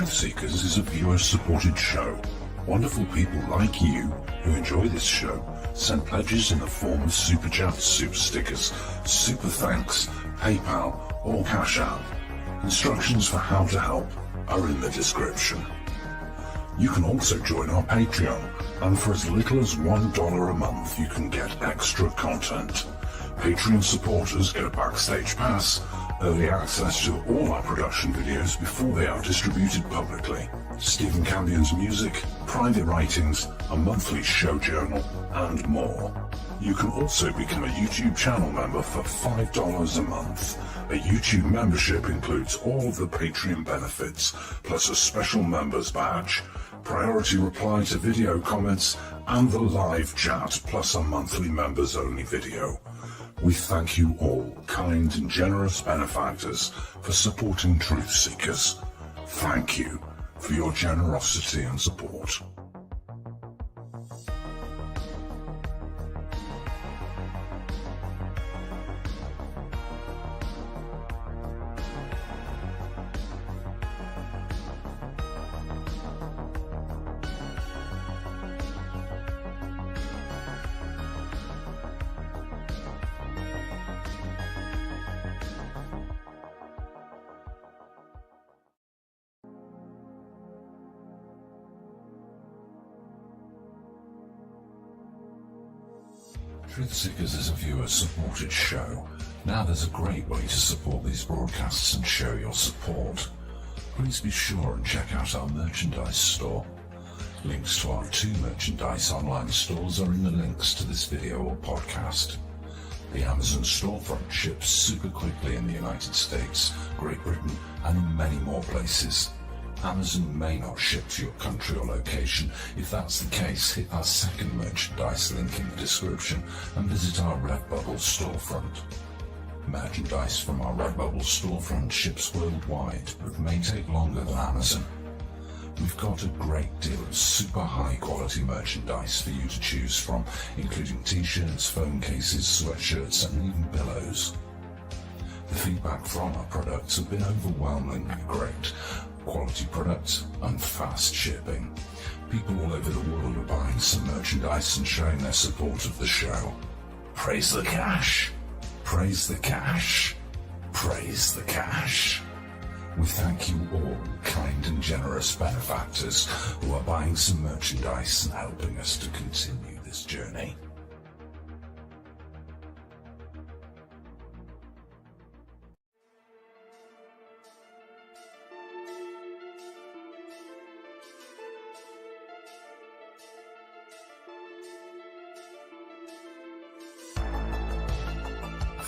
Truth Seekers is a viewer-supported show. Wonderful people like you who enjoy this show send pledges in the form of super chats, super stickers, super thanks, PayPal or Cash App. Instructions for how to help are in the description. You can also join our Patreon, and for as little as $1 a month you can get extra content. Patreon supporters get a backstage pass, early access to all our production videos before they are distributed publicly, Stephen Campion's music, private writings, a monthly show journal, and more. You can also become a YouTube channel member for $5 a month. A YouTube membership includes all of the Patreon benefits, plus a special members badge, priority reply to video comments, and the live chat, plus a monthly members only video. We thank you all, kind and generous benefactors, for supporting Truth Seekers. Thank you for your generosity and support. Truth Seekers is a viewer-supported show. Now there's a great way to support these broadcasts and show your support. Please be sure and check out our merchandise store. Links to our 2 merchandise online stores are in the links to this video or podcast. The Amazon storefront ships super quickly in the United States, Great Britain, and in many more places. Amazon may not ship to your country or location. If that's the case, hit our second merchandise link in the description and visit our Redbubble storefront. Merchandise from our Redbubble storefront ships worldwide, but may take longer than Amazon. We've got a great deal of super high quality merchandise for you to choose from, including t-shirts, phone cases, sweatshirts, and even pillows. The feedback from our products have been overwhelmingly great. Quality products and fast shipping. People all over the world are buying some merchandise and showing their support of the show. Praise the cash! Praise the cash! Praise the cash! We thank you all, kind and generous benefactors who are buying some merchandise and helping us to continue this journey.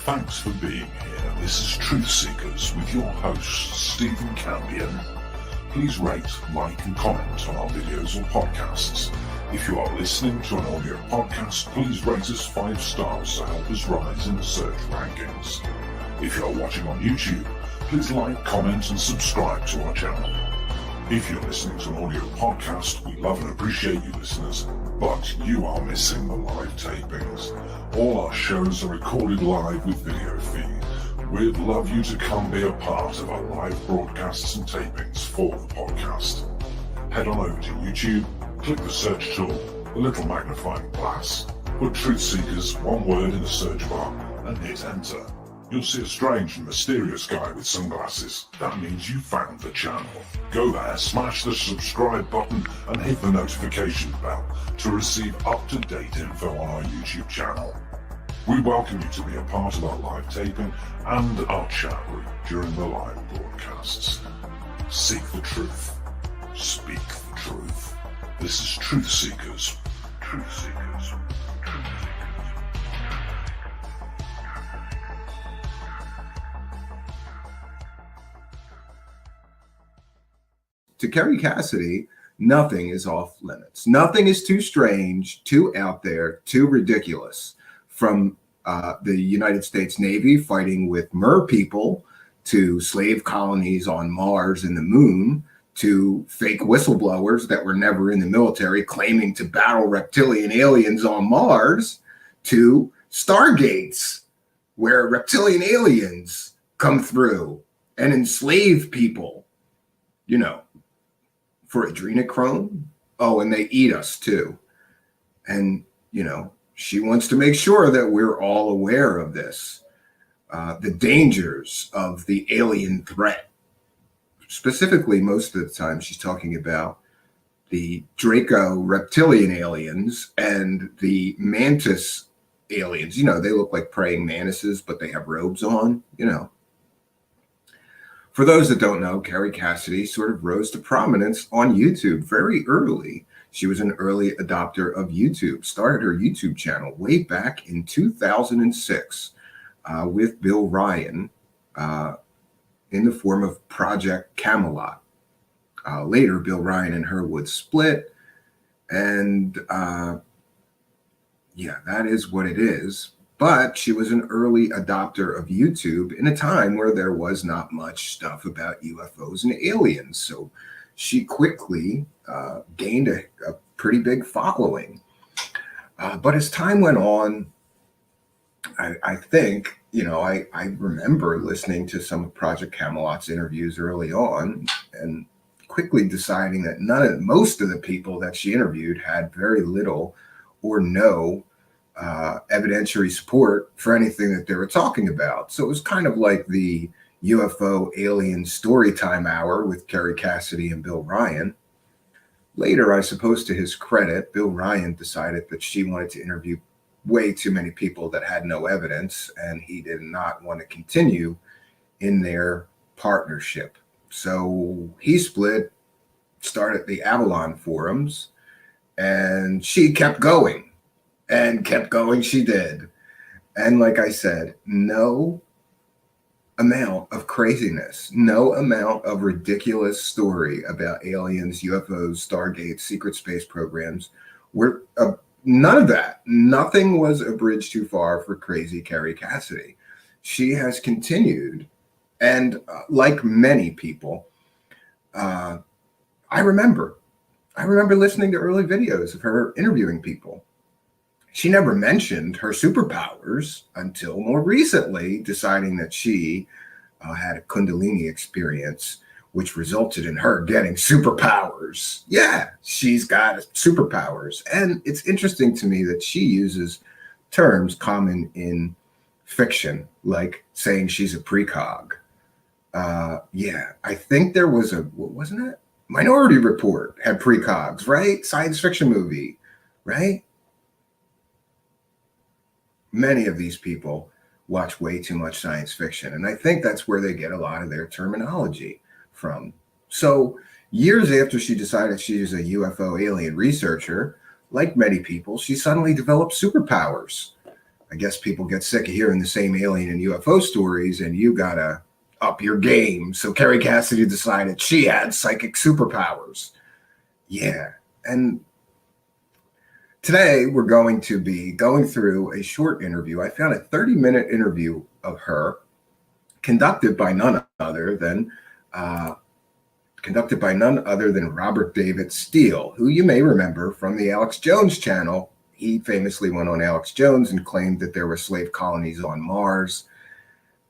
Thanks for being here. This is Truth Seekers with your host, Stephen Campion. Please rate, like and comment on our videos or podcasts. If you are listening to an audio podcast, please rate us 5 stars to help us rise in the search rankings. If you are watching on YouTube, please like, comment and subscribe to our channel. If you're listening to an audio podcast, we love and appreciate you listeners, but you are missing the live tapings. All our shows are recorded live with video feed. We'd love you to come be a part of our live broadcasts and tapings for the podcast. Head on over to YouTube, click the search tool, the little magnifying glass, put Truth Seekers, one word in the search bar, and hit enter. You'll see a strange and mysterious guy with sunglasses. That means you found the channel. Go there, smash the subscribe button and hit the notification bell to receive up-to-date info on our YouTube channel. We welcome you to be a part of our live taping and our chat room during the live broadcasts. Seek the truth. Speak the truth. This is Truth Seekers. Truth Seekers. To Kerry Cassidy, nothing is off limits. Nothing is too strange, too out there, too ridiculous. From the United States Navy fighting with mer people, to slave colonies on Mars and the moon, to fake whistleblowers that were never in the military claiming to battle reptilian aliens on Mars, to stargates where reptilian aliens come through and enslave people. You know, for adrenochrome. Oh, and they eat us too. And, she wants to make sure that we're all aware of this, the dangers of the alien threat. Specifically, most of the time, she's talking about the Draco reptilian aliens and the mantis aliens. They look like praying mantises, but they have robes on. For those that don't know, Kerry Cassidy sort of rose to prominence on YouTube very early. She was an early adopter of YouTube, started her YouTube channel way back in 2006 with Bill Ryan in the form of Project Camelot. Later, Bill Ryan and her would split, and that is what it is. But she was an early adopter of YouTube in a time where there was not much stuff about UFOs and aliens. So she quickly gained a pretty big following. But as time went on, I think, I remember listening to some of Project Camelot's interviews early on and quickly deciding that most of the people that she interviewed had very little or no evidentiary support for anything that they were talking about. So it was kind of like the UFO alien storytime hour with Kerry Cassidy and Bill Ryan. Later, I suppose to his credit, Bill Ryan decided that she wanted to interview way too many people that had no evidence, and he did not want to continue in their partnership. So he split, started the Avalon forums, and she kept going. And kept going, she did. And like I said, no amount of craziness, no amount of ridiculous story about aliens, UFOs, Stargate, secret space programs, none of that. Nothing was a bridge too far for crazy Kerry Cassidy. She has continued, and like many people, I remember listening to early videos of her interviewing people. She never mentioned her superpowers until more recently, deciding that she had a Kundalini experience, which resulted in her getting superpowers. Yeah, she's got superpowers. And it's interesting to me that she uses terms common in fiction, like saying she's a precog. I think there was wasn't it? Minority Report had precogs, right? Science fiction movie, right? Many of these people watch way too much science fiction, and I think that's where they get a lot of their terminology from. So years after she decided she was a UFO alien researcher, like many people, she suddenly developed superpowers. I guess people get sick of hearing the same alien and UFO stories, and you gotta up your game. So Kerry Cassidy decided she had psychic superpowers. Yeah, and today, we're going to be going through a short interview. I found a 30-minute interview of her conducted by none other than Robert David Steele, who you may remember from the Alex Jones channel. He famously went on Alex Jones and claimed that there were slave colonies on Mars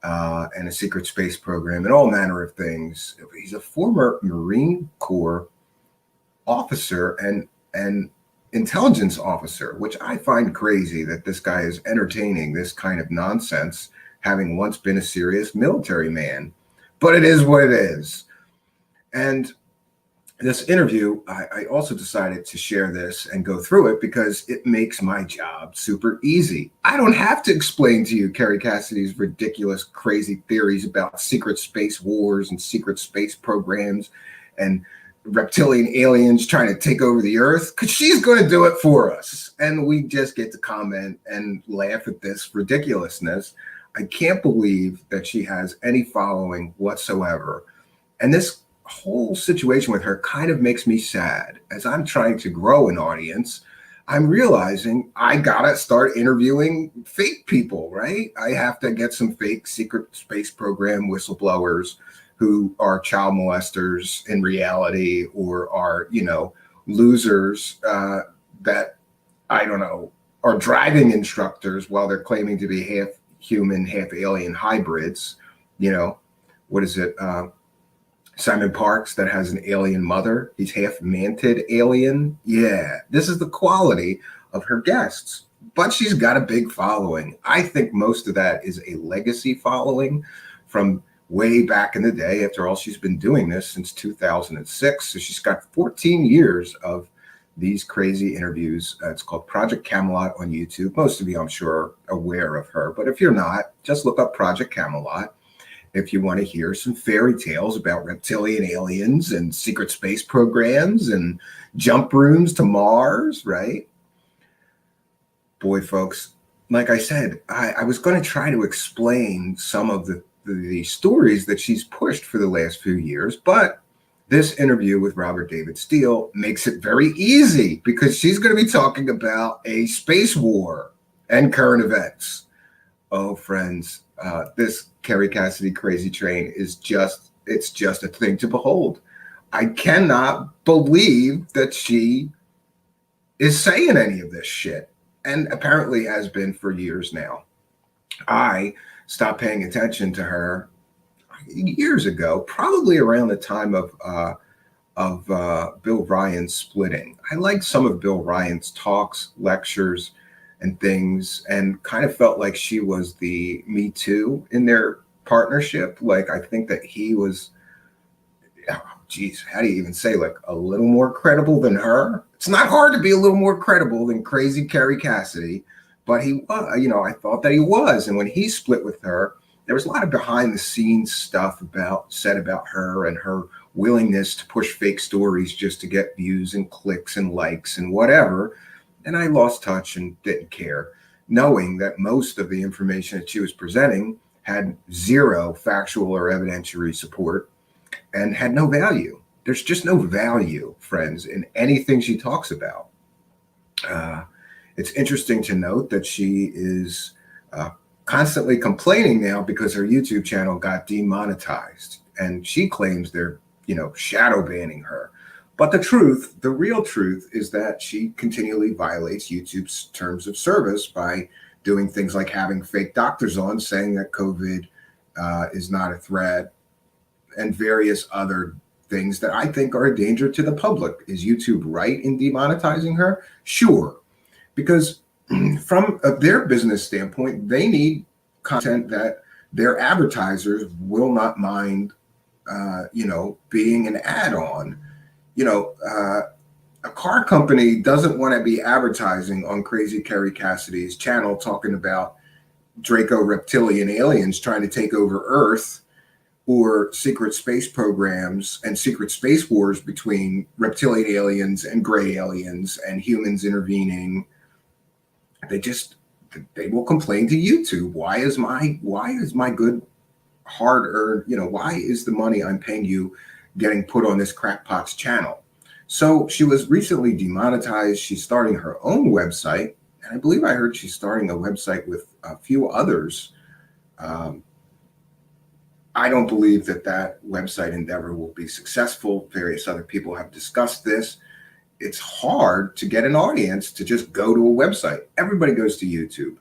and a secret space program and all manner of things. He's a former Marine Corps officer and intelligence officer, which I find crazy that this guy is entertaining this kind of nonsense, having once been a serious military man. But it is what it is. And this interview, I also decided to share this and go through it because it makes my job super easy. I don't have to explain to you Kerry Cassidy's ridiculous, crazy theories about secret space wars and secret space programs and reptilian aliens trying to take over the earth, because she's going to do it for us. And we just get to comment and laugh at this ridiculousness. I can't believe that she has any following whatsoever. And this whole situation with her kind of makes me sad. As I'm trying to grow an audience, I'm realizing I gotta start interviewing fake people, right? I have to get some fake secret space program whistleblowers who are child molesters in reality, or are, losers that, I don't know, are driving instructors while they're claiming to be half human, half alien hybrids. What is it? Simon Parks that has an alien mother. He's half manted alien. Yeah, this is the quality of her guests. But she's got a big following. I think most of that is a legacy following from way back in the day. After all, she's been doing this since 2006. So she's got 14 years of these crazy interviews. It's called Project Camelot on YouTube. Most of you, I'm sure, are aware of her. But if you're not, just look up Project Camelot if you want to hear some fairy tales about reptilian aliens and secret space programs and jump rooms to Mars, right? Boy, folks, like I said, I was going to try to explain some of the stories that she's pushed for the last few years, but this interview with Robert David Steele makes it very easy because she's going to be talking about a space war and current events. Oh, friends, this Kerry Cassidy crazy train is it's just a thing to behold. I cannot believe that she is saying any of this shit, and apparently has been for years now. I stopped paying attention to her years ago, probably around the time of Bill Ryan's splitting. I liked some of Bill Ryan's talks, lectures, and things, and kind of felt like she was the Me Too in their partnership. Like, I think that he was, oh, geez, how do you even say, like, a little more credible than her? It's not hard to be a little more credible than crazy Kerry Cassidy, but he was, I thought that he was. And when he split with her, there was a lot of behind the scenes stuff said about her and her willingness to push fake stories just to get views and clicks and likes and whatever. And I lost touch and didn't care, knowing that most of the information that she was presenting had zero factual or evidentiary support and had no value. There's just no value, friends, in anything she talks about. It's interesting to note that she is constantly complaining now because her YouTube channel got demonetized, and she claims they're, shadow banning her. But the real truth is that she continually violates YouTube's terms of service by doing things like having fake doctors on saying that COVID is not a threat, and various other things that I think are a danger to the public. Is YouTube right in demonetizing her? Sure, because from their business standpoint, they need content that their advertisers will not mind, being an add-on. A car company doesn't want to be advertising on crazy Kerry Cassidy's channel talking about Draco reptilian aliens trying to take over Earth, or secret space programs and secret space wars between reptilian aliens and gray aliens and humans intervening. They will complain to YouTube. Why is my good hard earned, why is the money I'm paying you getting put on this crackpot's channel? So she was recently demonetized. She's starting her own website, and I believe I heard she's starting a website with a few others. I don't believe that website endeavor will be successful. Various other people have discussed this. It's hard to get an audience to just go to a website. Everybody goes to YouTube.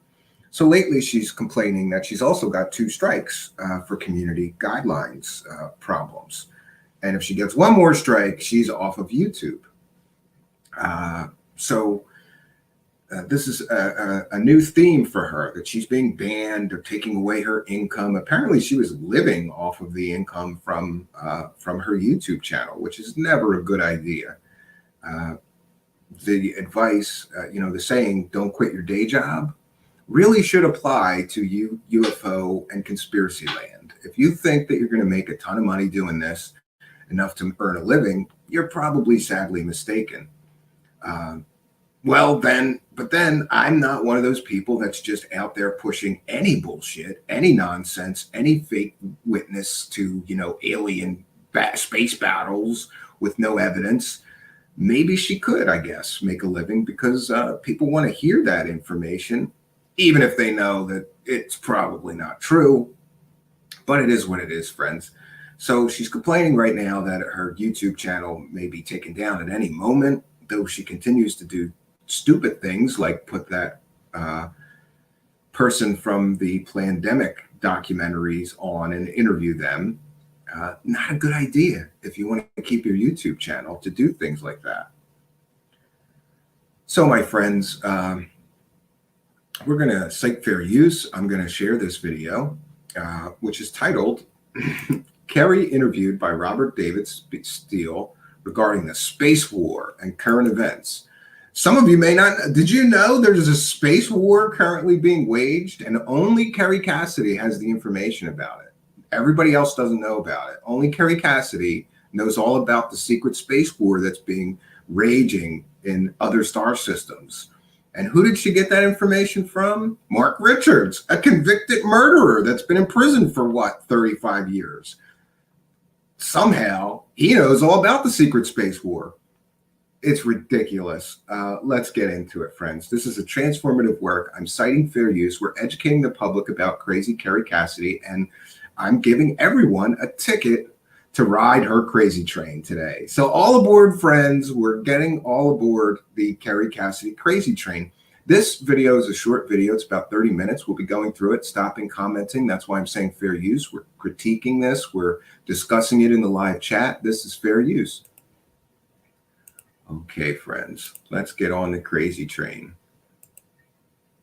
So lately she's complaining that she's also got 2 strikes for community guidelines problems. And if she gets one more strike, she's off of YouTube. So this is a new theme for her, that she's being banned or taking away her income. Apparently she was living off of the income from her YouTube channel, which is never a good idea. The advice, the saying, don't quit your day job, really should apply to UFO and conspiracy land. If you think that you're going to make a ton of money doing this, enough to earn a living, you're probably sadly mistaken. But then I'm not one of those people that's just out there pushing any bullshit, any nonsense, any fake witness to, alien space battles with no evidence. Maybe she could, I guess, make a living because people want to hear that information, even if they know that it's probably not true. But it is what it is, friends. So she's complaining right now that her YouTube channel may be taken down at any moment, though she continues to do stupid things like put that person from the pandemic documentaries on and interview them. Not a good idea if you want to keep your YouTube channel to do things like that. So, my friends, we're going to cite fair use. I'm going to share this video, which is titled Kerry interviewed by Robert David Steele regarding the space war and current events. Some of you may not. Did you know there's a space war currently being waged, and only Kerry Cassidy has the information about it? Everybody else doesn't know about it. Only Kerry Cassidy knows all about the secret space war that's being raging in other star systems. And who did she get that information from? Mark Richards, a convicted murderer that's been in prison for what, 35 years. Somehow he knows all about the secret space war. It's ridiculous. Let's get into it, friends. This is a transformative work. I'm citing fair use. We're educating the public about crazy Kerry Cassidy, and I'm giving everyone a ticket to ride her crazy train today. So all aboard, friends. We're getting all aboard the Kerry Cassidy crazy train. This video is a short video. It's about 30 minutes. We'll be going through it, stopping, commenting. That's why I'm saying fair use. We're critiquing this. We're discussing it in the live chat. This is fair use. Okay, friends, let's get on the crazy train.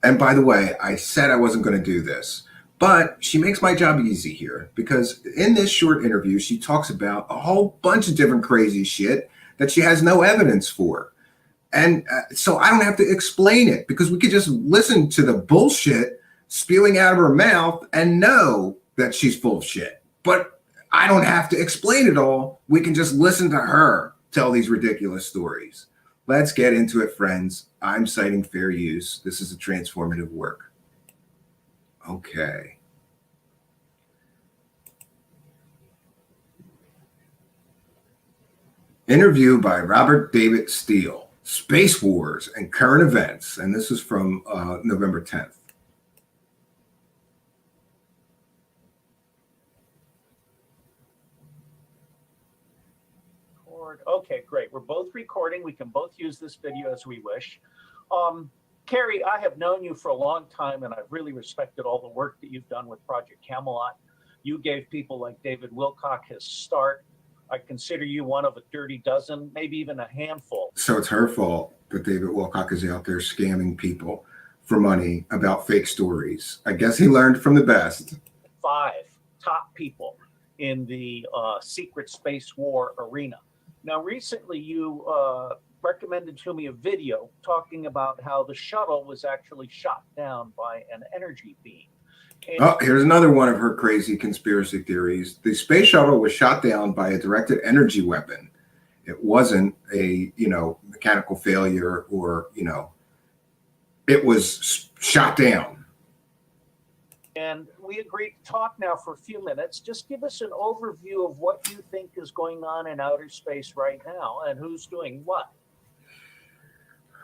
And by the way, I said I wasn't going to do this, but she makes my job easy here, because in this short interview, she talks about a whole bunch of different crazy shit that she has no evidence for. And so I don't have to explain it, because we could just listen to the bullshit spewing out of her mouth and know that she's full of shit. But I don't have to explain it all. We can just listen to her tell these ridiculous stories. Let's get into it, friends. I'm citing fair use. This is a transformative work. Okay. Interview by Robert David Steele, Space Wars and Current Events. And this is from November 10th. Okay, great. We're both recording. We can both use this video as we wish. Kerry, I have known you for a long time, and I've really respected all the work that you've done with Project Camelot. You gave people like David Wilcock his start. I consider you one of a dirty dozen, maybe even a handful. So it's her fault that David Wilcock is out there scamming people for money about fake stories. I guess he learned from the best. 5 top people in the secret space war arena. Now, recently you recommended to me a video talking about how the shuttle was actually shot down by an energy beam. And here's another one of her crazy conspiracy theories. The space shuttle was shot down by a directed energy weapon. It wasn't a, mechanical failure, or, it was shot down. And we agreed to talk now for a few minutes. Just give us an overview of what you think is going on in outer space right now and who's doing what.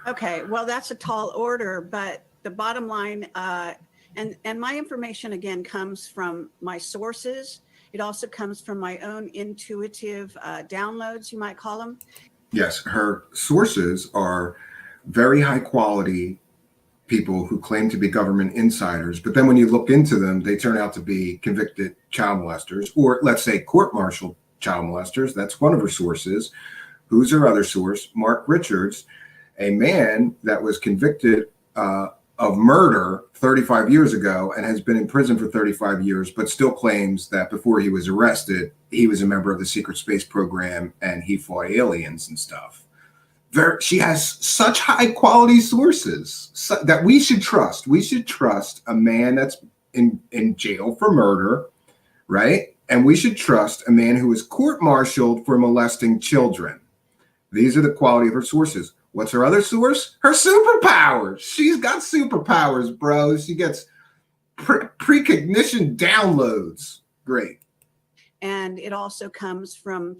Okay, well, that's a tall order, but the bottom line, and my information, again, comes from my sources. It also comes from my own intuitive downloads, you might call them. Yes, her sources are very high quality people who claim to be government insiders, but then when you look into them, they turn out to be convicted child molesters, or let's say court-martialed child molesters. That's one of her sources. Who's her other source? Mark Richards, a man that was convicted of murder 35 years ago and has been in prison for 35 years, but still claims that before he was arrested, he was a member of the secret space program and he fought aliens and stuff. She has such high quality sources that we should trust. We should trust a man that's in jail for murder, right? And we should trust a man who is court-martialed for molesting children. These are the quality of her sources. What's her other source? Her superpowers. She's got superpowers, bro. She gets precognition downloads. Great. And it also comes from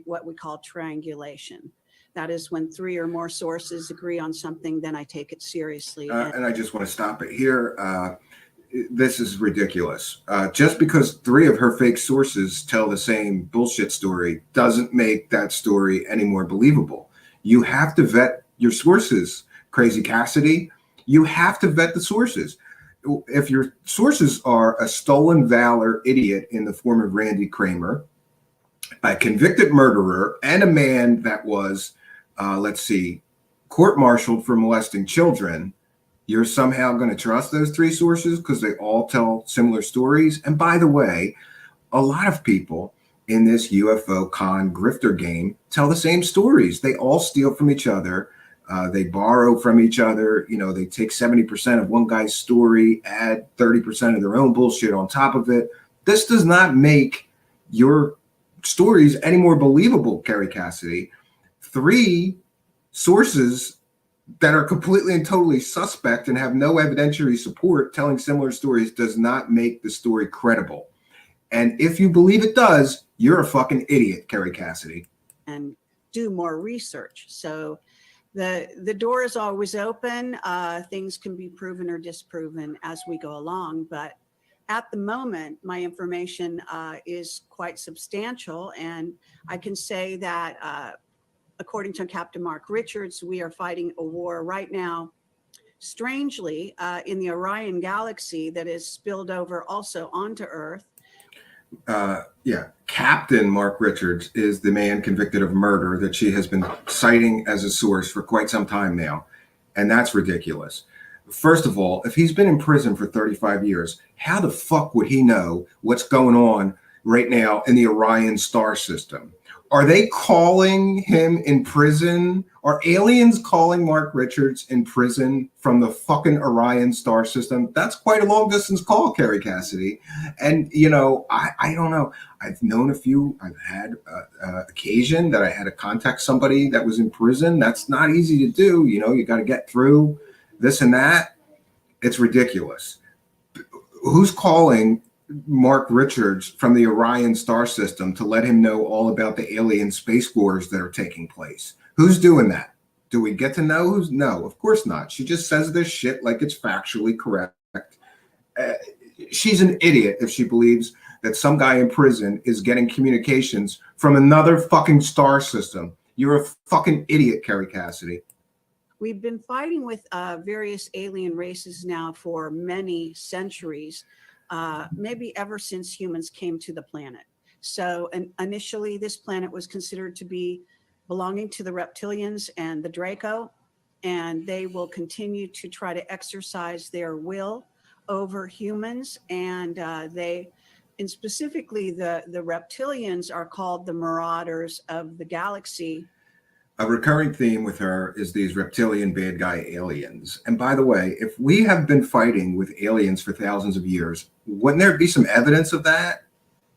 what we call triangulation. That is when 3 or more sources agree on something, then I take it seriously. And I just want to stop it here. This is ridiculous. Just because 3 of her fake sources tell the same bullshit story doesn't make that story any more believable. You have to vet your sources, Crazy Cassidy. You have to vet the sources. If your sources are a stolen valor idiot in the form of Randy Kramer, a convicted murderer, and a man that was, let's see, court-martialed for molesting children, you're somehow going to trust those three sources because they all tell similar stories. And by the way, a lot of people in this UFO con grifter game tell the same stories. They all steal from each other. They borrow from each other. You know, they take 70% of one guy's story, add 30% of their own bullshit on top of it. This does not make your stories any more believable, Kerry Cassidy. Three sources that are completely and totally suspect and have no evidentiary support telling similar stories does not make the story credible. And if you believe it does, you're a fucking idiot, Kerry Cassidy. And do more research. So the door is always open. Things can be proven or disproven as we go along. But at the moment, my information is quite substantial. And I can say that according to Captain Mark Richards, we are fighting a war right now, strangely, in the Orion galaxy that is spilled over also onto Earth. Yeah, Captain Mark Richards is the man convicted of murder that she has been citing as a source for quite some time now. And that's ridiculous. First of all, if he's been in prison for 35 years, how the fuck would he know what's going on right now in the Orion star system? Are they calling him in prison? Are aliens calling Mark Richards in prison from the fucking Orion star system? That's quite a long distance call, Kerry Cassidy. And, you know, I don't know. I've known a few. I've had occasion that I had to contact somebody that was in prison. That's not easy to do. You know, you got to get through this and that. It's ridiculous. Who's calling Mark Richards from the Orion star system to let him know all about the alien space wars that are taking place? Who's doing that? Do we get to know who's? No, of course not. She just says this shit like it's factually correct. She's an idiot if she believes that some guy in prison is getting communications from another fucking star system. You're a fucking idiot, Kerry Cassidy. We've been fighting with various alien races now for many centuries. Maybe ever since humans came to the planet. So initially, this planet was considered to be belonging to the reptilians and the Draco, and they will continue to try to exercise their will over humans. And and specifically, the reptilians are called the marauders of the galaxy. A recurring theme with her is these reptilian bad guy aliens. And by the way, if we have been fighting with aliens for thousands of years, wouldn't there be some evidence of that?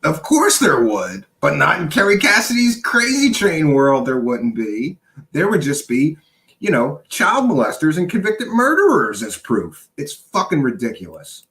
Of course there would, but not in Kerry Cassidy's crazy train world. There wouldn't be. There would just be, you know, child molesters and convicted murderers as proof. It's fucking ridiculous.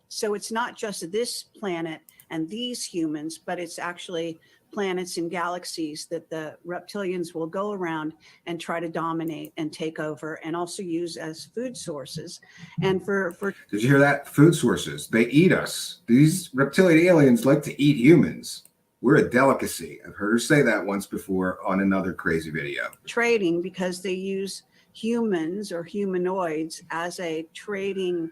So it's not just this planet and these humans, but it's actually planets and galaxies that the reptilians will go around and try to dominate and take over and also use as food sources. And for did you hear that? Food sources. They eat us. These reptilian aliens like to eat humans. We're a delicacy. I've heard her say that once before on another crazy video. Trading, because they use humans or humanoids as a trading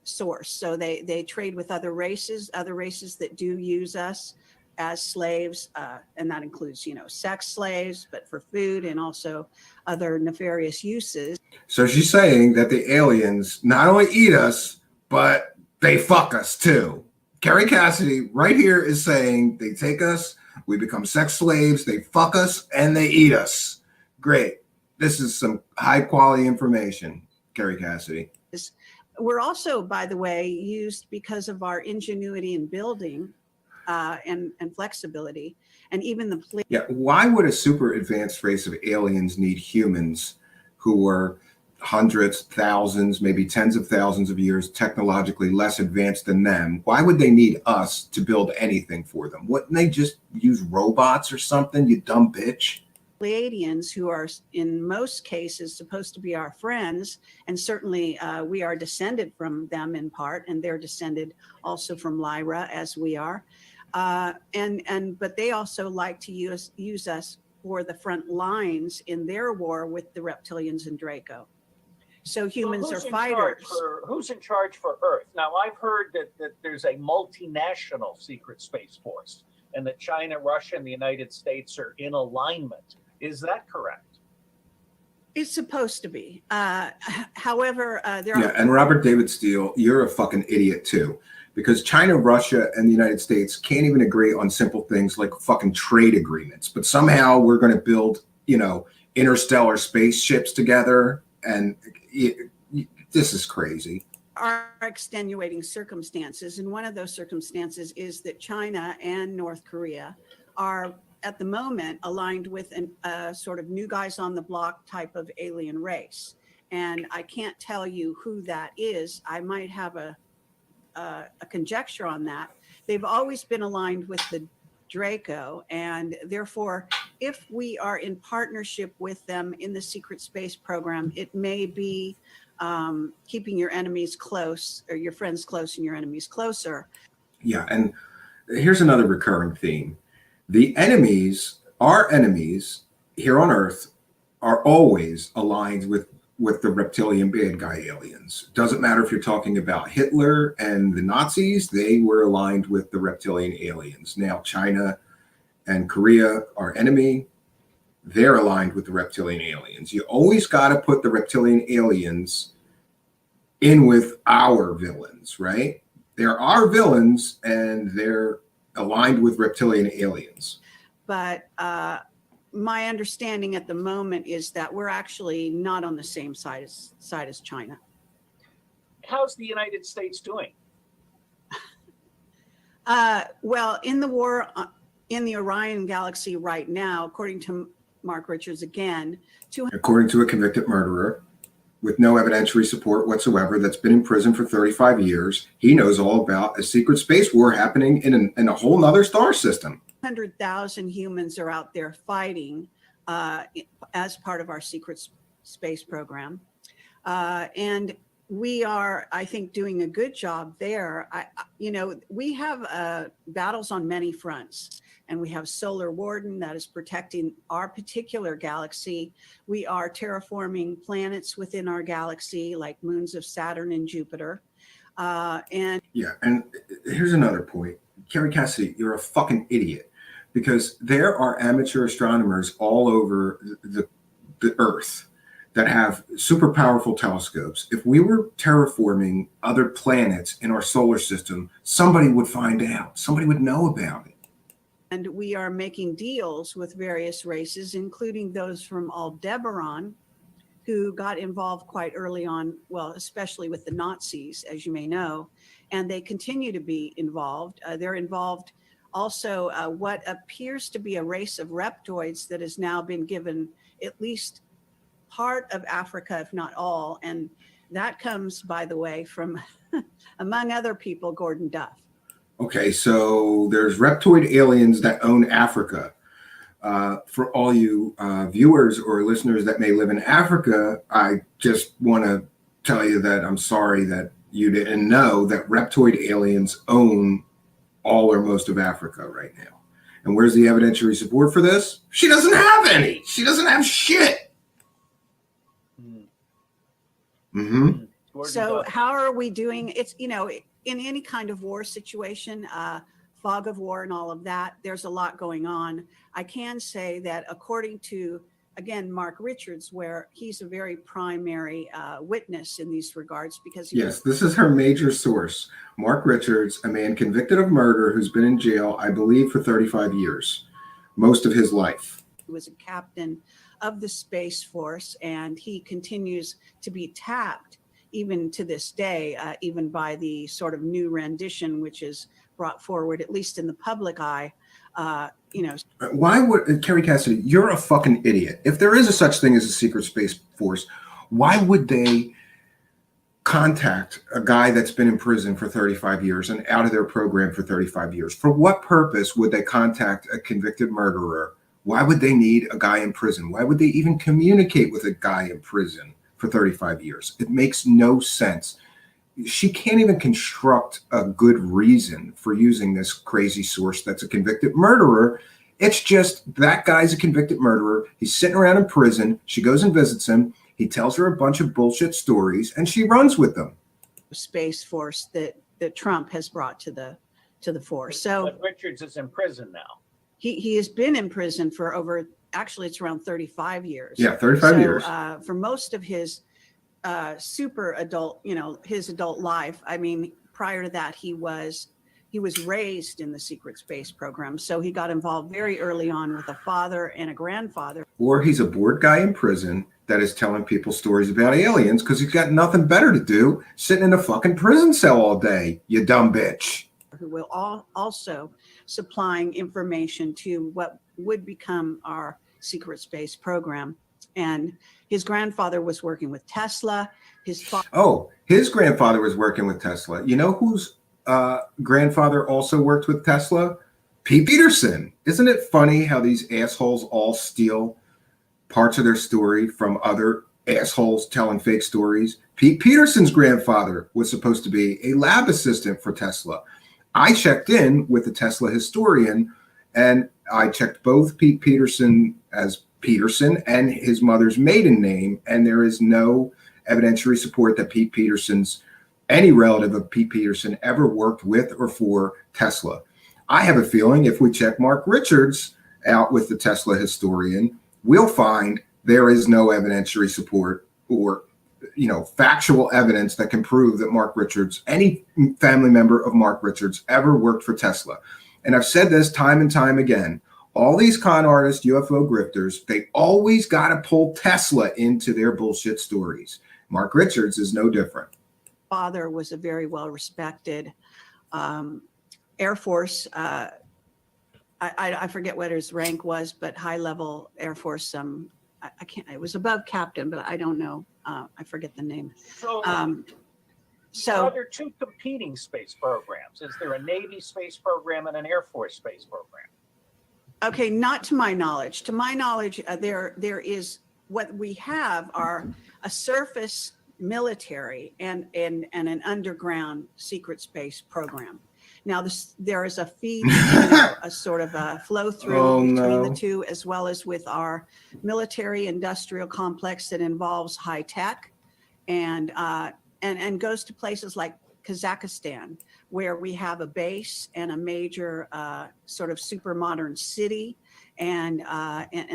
source. So they trade with other races that do use us as slaves, and that includes, you know, sex slaves, but for food and also other nefarious uses. So she's saying that the aliens not only eat us, but they fuck us too. Kerry Cassidy right here is saying they take us, we become sex slaves, they fuck us, and they eat us. Great. This is some high quality information, Kerry Cassidy. We're also, by the way, used because of our ingenuity in building. And flexibility, and even the police. Yeah, why would a super advanced race of aliens need humans who were hundreds, thousands, maybe tens of thousands of years technologically less advanced than them? Why would they need us to build anything for them? Wouldn't they just use robots or something, you dumb bitch? Pleiadians, who are in most cases supposed to be our friends, and certainly we are descended from them in part, and they're descended also from Lyra as we are. But they also like to use us for the front lines in their war with the reptilians and Draco. So humans are fighters. Who's in charge for Earth? Now, I've heard that there's a multinational secret space force. and that China, Russia, and the United States are in alignment. Is that correct? It's supposed to be. However, there Yeah, are. and Robert David Steele, you're a fucking idiot too, because China, Russia, and the United States can't even agree on simple things like fucking trade agreements. But somehow we're going to build, interstellar spaceships together, and this is crazy. Are extenuating circumstances, and one of those circumstances is that China and North Korea are at the moment aligned with a sort of new guys on the block type of alien race. And I can't tell you who that is. I might have a conjecture on that. They've always been aligned with the Draco, and therefore, if we are in partnership with them in the secret space program, it may be keeping your enemies close, or your friends close and your enemies closer. Yeah, and here's another recurring theme. The enemies, our enemies here on Earth, are always aligned with the reptilian bad guy aliens. Doesn't matter if you're talking about Hitler and the Nazis, they were aligned with the reptilian aliens. Now China and Korea, our enemy, they're aligned with the reptilian aliens. You always got to put the reptilian aliens in with our villains, right? They're our villains, and they're aligned with reptilian aliens. But my understanding at the moment is that we're actually not on the same side as China. How's the United States doing? Well, in the war in the Orion galaxy right now, according to Mark Richards again, According to a convicted murderer with no evidentiary support whatsoever, that's been in prison for 35 years, he knows all about a secret space war happening in a whole nother star system. 100,000 humans are out there fighting as part of our secret space program. And we are, I think, doing a good job there. We have battles on many fronts, and we have Solar Warden that is protecting our particular galaxy. We are terraforming planets within our galaxy, like moons of Saturn and Jupiter. And here's another point. Kerry Cassidy, you're a fucking idiot, because there are amateur astronomers all over the Earth that have super powerful telescopes. If we were terraforming other planets in our solar system, somebody would find out. Somebody would know about it. And we are making deals with various races, including those from Aldebaran, who got involved quite early on, well, especially with the Nazis, as you may know, and they continue to be involved. They're involved also what appears to be a race of reptoids that has now been given at least part of Africa, if not all. And that comes, by the way, from, among other people, Gordon Duff. Okay, so there's reptoid aliens that own Africa. For all you viewers or listeners that may live in Africa, I just want to tell you that I'm sorry that you didn't know that reptoid aliens own all or most of Africa right now. And where's the evidentiary support for this? She doesn't have any. She doesn't have shit. Mm-hmm. So how are we doing? It's, in any kind of war situation, fog of war and all of that, there's a lot going on. I can say that according to, again, Mark Richards, where he's a very primary witness in these regards, because yes, this is her major source. Mark Richards, a man convicted of murder who's been in jail, I believe, for 35 years, most of his life. He was a captain of the Space Force, and he continues to be tapped even to this day, even by the sort of new rendition, which is brought forward, at least in the public eye. Why would, Kerry Cassidy, you're a fucking idiot. If there is a such thing as a secret space force, why would they contact a guy that's been in prison for 35 years and out of their program for 35 years? For what purpose would they contact a convicted murderer? Why would they need a guy in prison? Why would they even communicate with a guy in prison for 35 years? It makes no sense. She can't even construct a good reason for using this crazy source that's a convicted murderer. It's just that guy's a convicted murderer. He's sitting around in prison. She goes and visits him. He tells her a bunch of bullshit stories, and she runs with them. Space Force that Trump has brought to to the fore. So But Richards is in prison now. he has been in prison for over, actually it's around 35 years. Yeah, 35 years. For most of his super adult, his adult life, I mean, prior to that, he was raised in the secret space program. So he got involved very early on with a father and a grandfather. Or he's a bored guy in prison that is telling people stories about aliens because he's got nothing better to do sitting in a fucking prison cell all day, you dumb bitch. Who will also supplying information to what would become our secret space program. And his grandfather was working with Tesla. His grandfather was working with Tesla. You know whose grandfather also worked with Tesla? Pete Peterson. Isn't it funny how these assholes all steal parts of their story from other assholes telling fake stories? Pete Peterson's grandfather was supposed to be a lab assistant for Tesla. I checked in with the Tesla historian, and I checked both Pete Peterson as Peterson and his mother's maiden name, and there is no evidentiary support that any relative of Pete Peterson ever worked with or for Tesla. I have a feeling if we check Mark Richards out with the Tesla historian, we'll find there is no evidentiary support or factual evidence that can prove that Mark Richards, any family member of Mark Richards, ever worked for Tesla. And I've said this time and time again, all these con artists, UFO grifters, they always got to pull Tesla into their bullshit stories. Mark Richards is no different. Father was a very well-respected Air Force. I forget what his rank was, but high-level Air Force. I can't. It was above captain, but I don't know. I forget the name. So are there two competing space programs? Is there a Navy space program and an Air Force space program? Okay, not to my knowledge. To my knowledge, there is what we have are a surface military and an underground secret space program. Now, there is a feed, a sort of a flow through between the two, as well as with our military industrial complex that involves high tech and goes to places like Kazakhstan, where we have a base and a major sort of super modern city and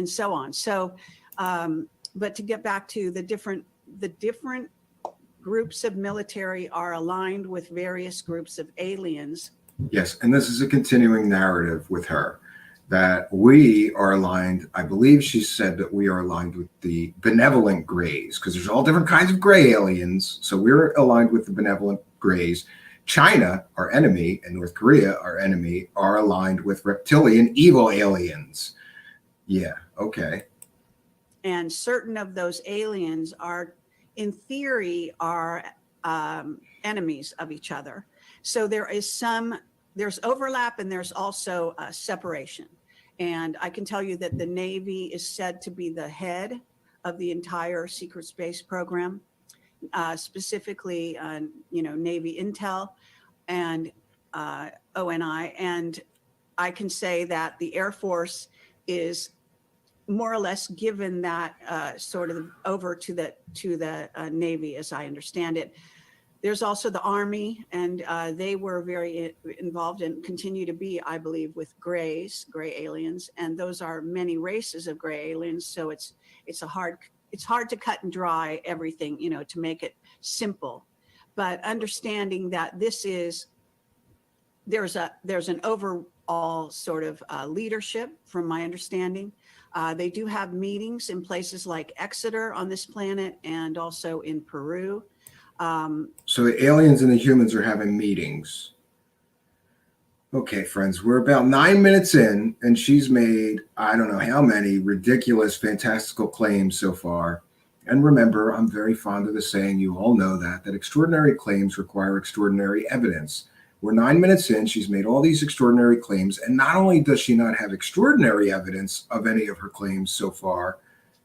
so on. So, but to get back to the different groups of military are aligned with various groups of aliens. Yes, and this is a continuing narrative with her, that we are aligned. I believe she said that we are aligned with the benevolent grays, because there's all different kinds of gray aliens. So we're aligned with the benevolent grays. China, our enemy, and North Korea, our enemy, are aligned with reptilian evil aliens. Yeah, okay. And certain of those aliens are, in theory, are enemies of each other. So there's overlap and there's also separation. And I can tell you that the Navy is said to be the head of the entire secret space program, specifically, Navy Intel and ONI. And I can say that the Air Force is more or less given that sort of over to the Navy, as I understand it. There's also the Army, and they were very involved and continue to be, I believe, with gray aliens, and those are many races of gray aliens. So it's hard to cut and dry everything, to make it simple. But understanding that there's an overall sort of leadership, from my understanding. They do have meetings in places like Exeter on this planet and also in Peru. So the aliens and the humans are having meetings. Okay, friends, we're about 9 minutes in, and she's made, I don't know how many ridiculous, fantastical claims so far. And remember, I'm very fond of the saying, you all know that extraordinary claims require extraordinary evidence. We're 9 minutes in, she's made all these extraordinary claims, and not only does she not have extraordinary evidence of any of her claims so far,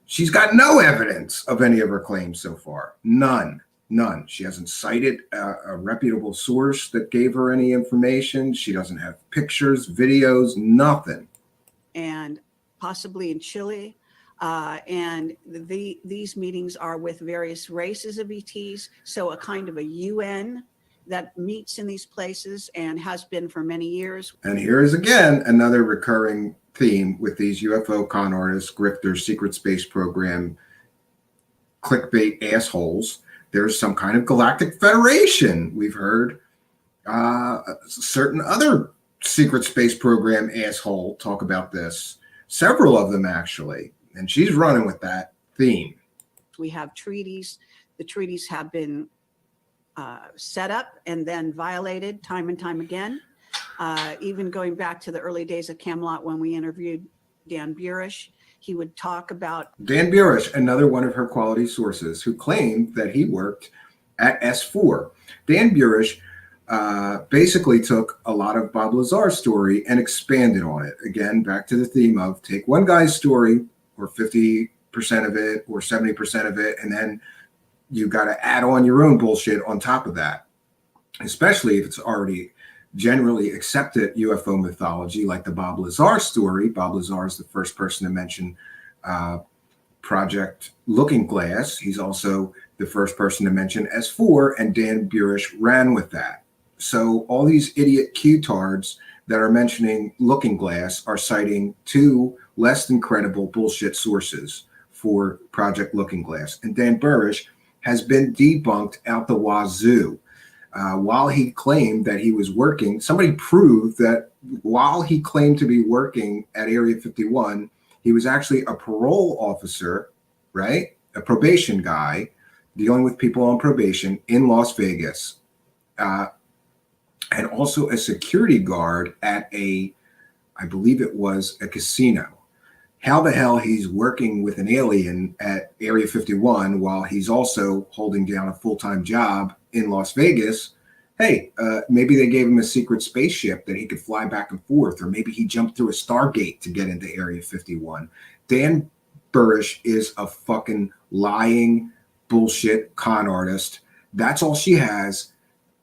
she's got no evidence of any of her claims so far. None. She hasn't cited a reputable source that gave her any information. She doesn't have pictures, videos, nothing. And possibly in Chile. And these meetings are with various races of ETs. So a kind of a UN that meets in these places and has been for many years. And here is again another recurring theme with these UFO con artists, grifters, secret space program, clickbait assholes. There's some kind of galactic federation. We've heard certain other secret space program asshole talk about this. Several of them, actually. And she's running with that theme. We have treaties. The treaties have been set up and then violated time and time again. Even going back to the early days of Camelot when we interviewed Dan Burish, he would talk about Dan Burish, another one of her quality sources, who claimed that he worked at S4. Dan Burish basically took a lot of Bob Lazar's story and expanded on it. Again, back to the theme of take one guy's story, or 50% of it, or 70% of it, and then you got to add on your own bullshit on top of that, especially if it's already generally accepted UFO mythology, like the Bob Lazar story. Bob Lazar is the first person to mention Project Looking Glass. He's also the first person to mention S4, and Dan Burish ran with that. So all these idiot Q-tards that are mentioning Looking Glass are citing two less than credible bullshit sources for Project Looking Glass. And Dan Burish has been debunked out the wazoo. While he claimed that he was working, somebody proved that while he claimed to be working at Area 51, he was actually a parole officer, right? A probation guy dealing with people on probation in Las Vegas. And also a security guard at I believe it was a casino. How the hell he's working with an alien at Area 51 while he's also holding down a full-time job in Las Vegas? Hey, maybe they gave him a secret spaceship that he could fly back and forth, or maybe he jumped through a Stargate to get into Area 51. Dan Burish is a fucking lying bullshit con artist. That's all she has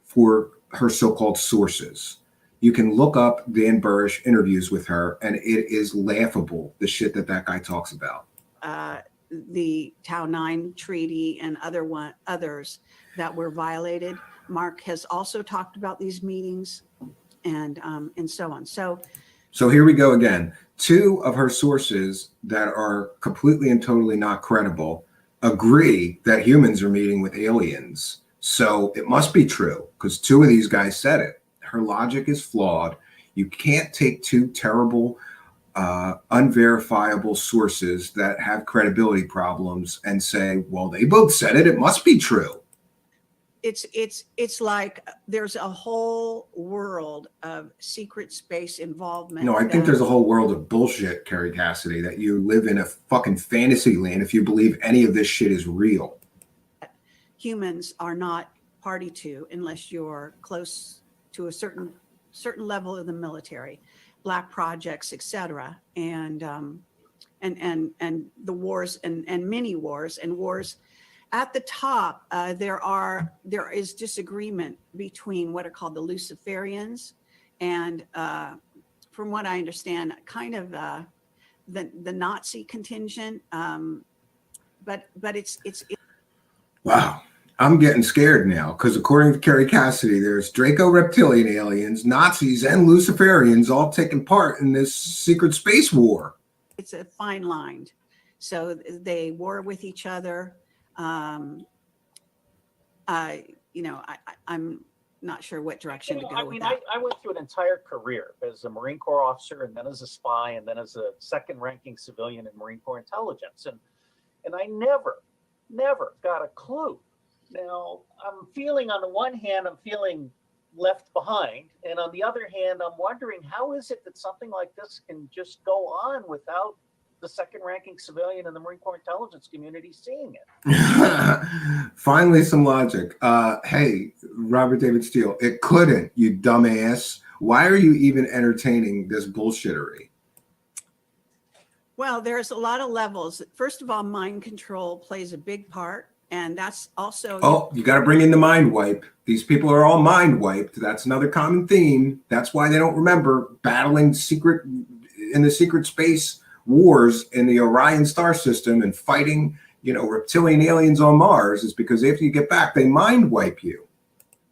for her so-called sources. You can look up Dan Burish interviews with her, and it is laughable, the shit that guy talks about. The Tau 9 treaty and others that were violated. Mark has also talked about these meetings and so on. So here we go again. Two of her sources that are completely and totally not credible agree that humans are meeting with aliens. So it must be true, because two of these guys said it. Her logic is flawed. You can't take two terrible, unverifiable sources that have credibility problems and say, well, they both said it. It must be true. It's like there's a whole world of secret space involvement. No, I think there's a whole world of bullshit, Kerry Cassidy, that you live in a fucking fantasy land if you believe any of this shit is real. Humans are not party to unless you're close to a certain level of the military, black projects, etc., and the wars and many wars and wars. At the top, there is disagreement between what are called the Luciferians and, from what I understand, kind of the Nazi contingent. But it's Wow. I'm getting scared now, because according to Kerry Cassidy, there's Draco reptilian aliens, Nazis, and Luciferians all taking part in this secret space war. It's a fine line. So they war with each other. I'm not sure what direction to go with that. I went through an entire career as a Marine Corps officer, and then as a spy, and then as a second-ranking civilian in Marine Corps intelligence, and I never got a clue. Now, I'm feeling, on the one hand, I'm feeling left behind, and on the other hand, I'm wondering, how is it that something like this can just go on without the second-ranking civilian in the Marine Corps intelligence community seeing it? Finally, some logic. Hey, Robert David Steele, it couldn't, you dumbass. Why are you even entertaining this bullshittery? Well, there's a lot of levels. First of all, mind control plays a big part. And that's also... Oh, you got to bring in the mind wipe. These people are all mind wiped. That's another common theme. That's why they don't remember battling in the secret space wars in the Orion star system and fighting, reptilian aliens on Mars, is because after you get back, they mind wipe you.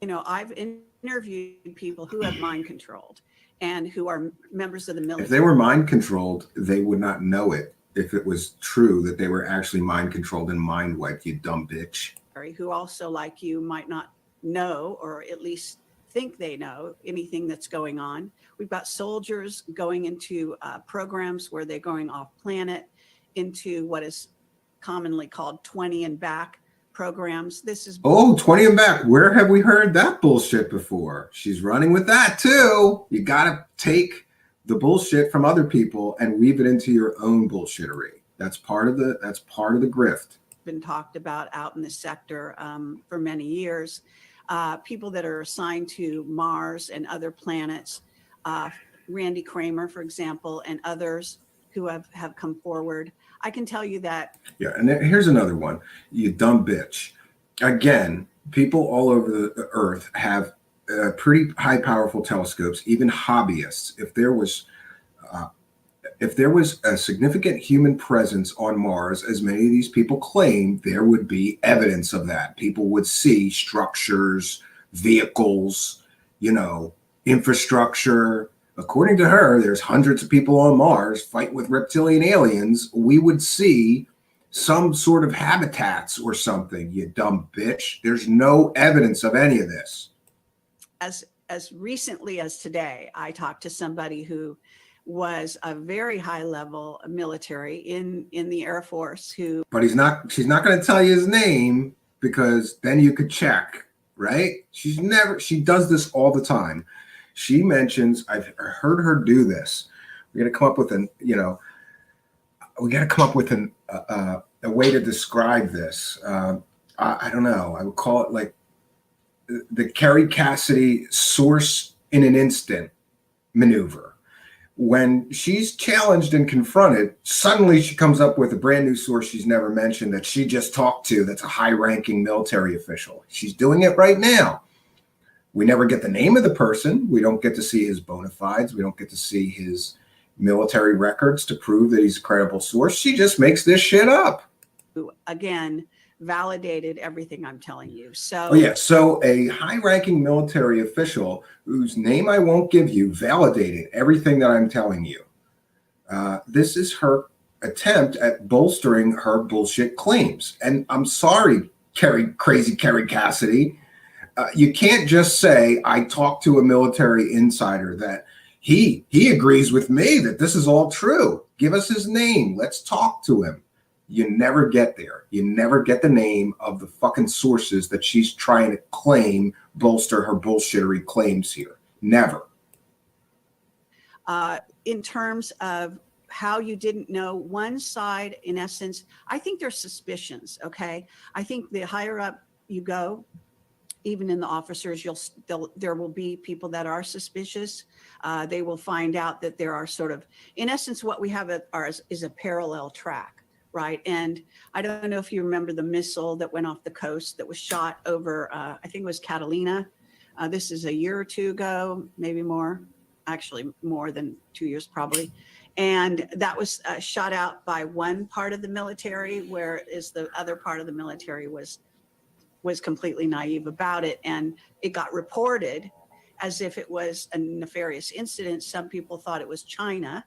I've interviewed people who have mind controlled and who are members of the military. If they were mind controlled, they would not know it if it was true that they were actually mind controlled and mind wiped, you dumb bitch. Who also, like you, might not know, or at least think they know anything that's going on. We've got soldiers going into programs where they're going off planet into what is commonly called 20 and back programs. This is 20 and back. Where have we heard that bullshit before? She's running with that too. You got to take the bullshit from other people and weave it into your own bullshittery. That's part of the grift. Been talked about out in the sector for many years. People that are assigned to Mars and other planets, Randy Kramer, for example, and others who have come forward. I can tell you that. Yeah, and here's another one. You dumb bitch. Again, people all over the earth have pretty high, powerful telescopes, even hobbyists. If there was a significant human presence on Mars, as many of these people claim, there would be evidence of that. People would see structures, vehicles, infrastructure. According to her, there's hundreds of people on Mars fighting with reptilian aliens. We would see some sort of habitats or something, you dumb bitch. There's no evidence of any of this. As recently as today, I talked to somebody who was a very high level military in the Air Force but she's not going to tell you his name because then you could check, right? She does this all the time. She mentions, I've heard her do this. We got to come up with a way to describe this. I don't know. I would call it like the Kerry Cassidy source in an instant maneuver. When she's challenged and confronted, suddenly she comes up with a brand new source she's never mentioned that she just talked to that's a high-ranking military official. She's doing it right now. We never get the name of the person. We don't get to see his bona fides. We don't get to see his military records to prove that he's a credible source. She just makes this shit up. Again, validated everything I'm telling you. So so a high-ranking military official whose name I won't give you validated everything that I'm telling you. This is her attempt at bolstering her bullshit claims. And I'm sorry, crazy Kerry Cassidy. You can't just say, I talked to a military insider that he agrees with me that this is all true. Give us his name. Let's talk to him. You never get there. You never get the name of the fucking sources that she's trying to claim, bolster her bullshittery claims here. Never. In terms of how you didn't know, one side, in essence, I think there's suspicions, okay? I think the higher up you go, even in the officers, there will be people that are suspicious. They will find out that there are sort of, in essence, what we have is a parallel track. Right. And I don't know if you remember the missile that went off the coast that was shot over, I think it was Catalina. This is a year or two ago, maybe more, actually more than 2 years probably. And that was shot out by one part of the military, whereas the other part of the military was completely naive about it. And it got reported as if it was a nefarious incident. Some people thought it was China.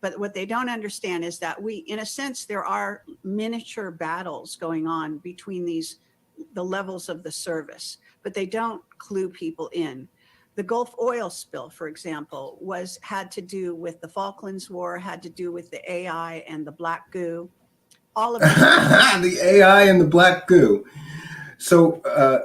But what they don't understand is that in a sense, there are miniature battles going on between the levels of the service, but they don't clue people in. The Gulf oil spill, for example, had to do with the Falklands War, had to do with the AI and the black goo. All of the AI and the black goo. So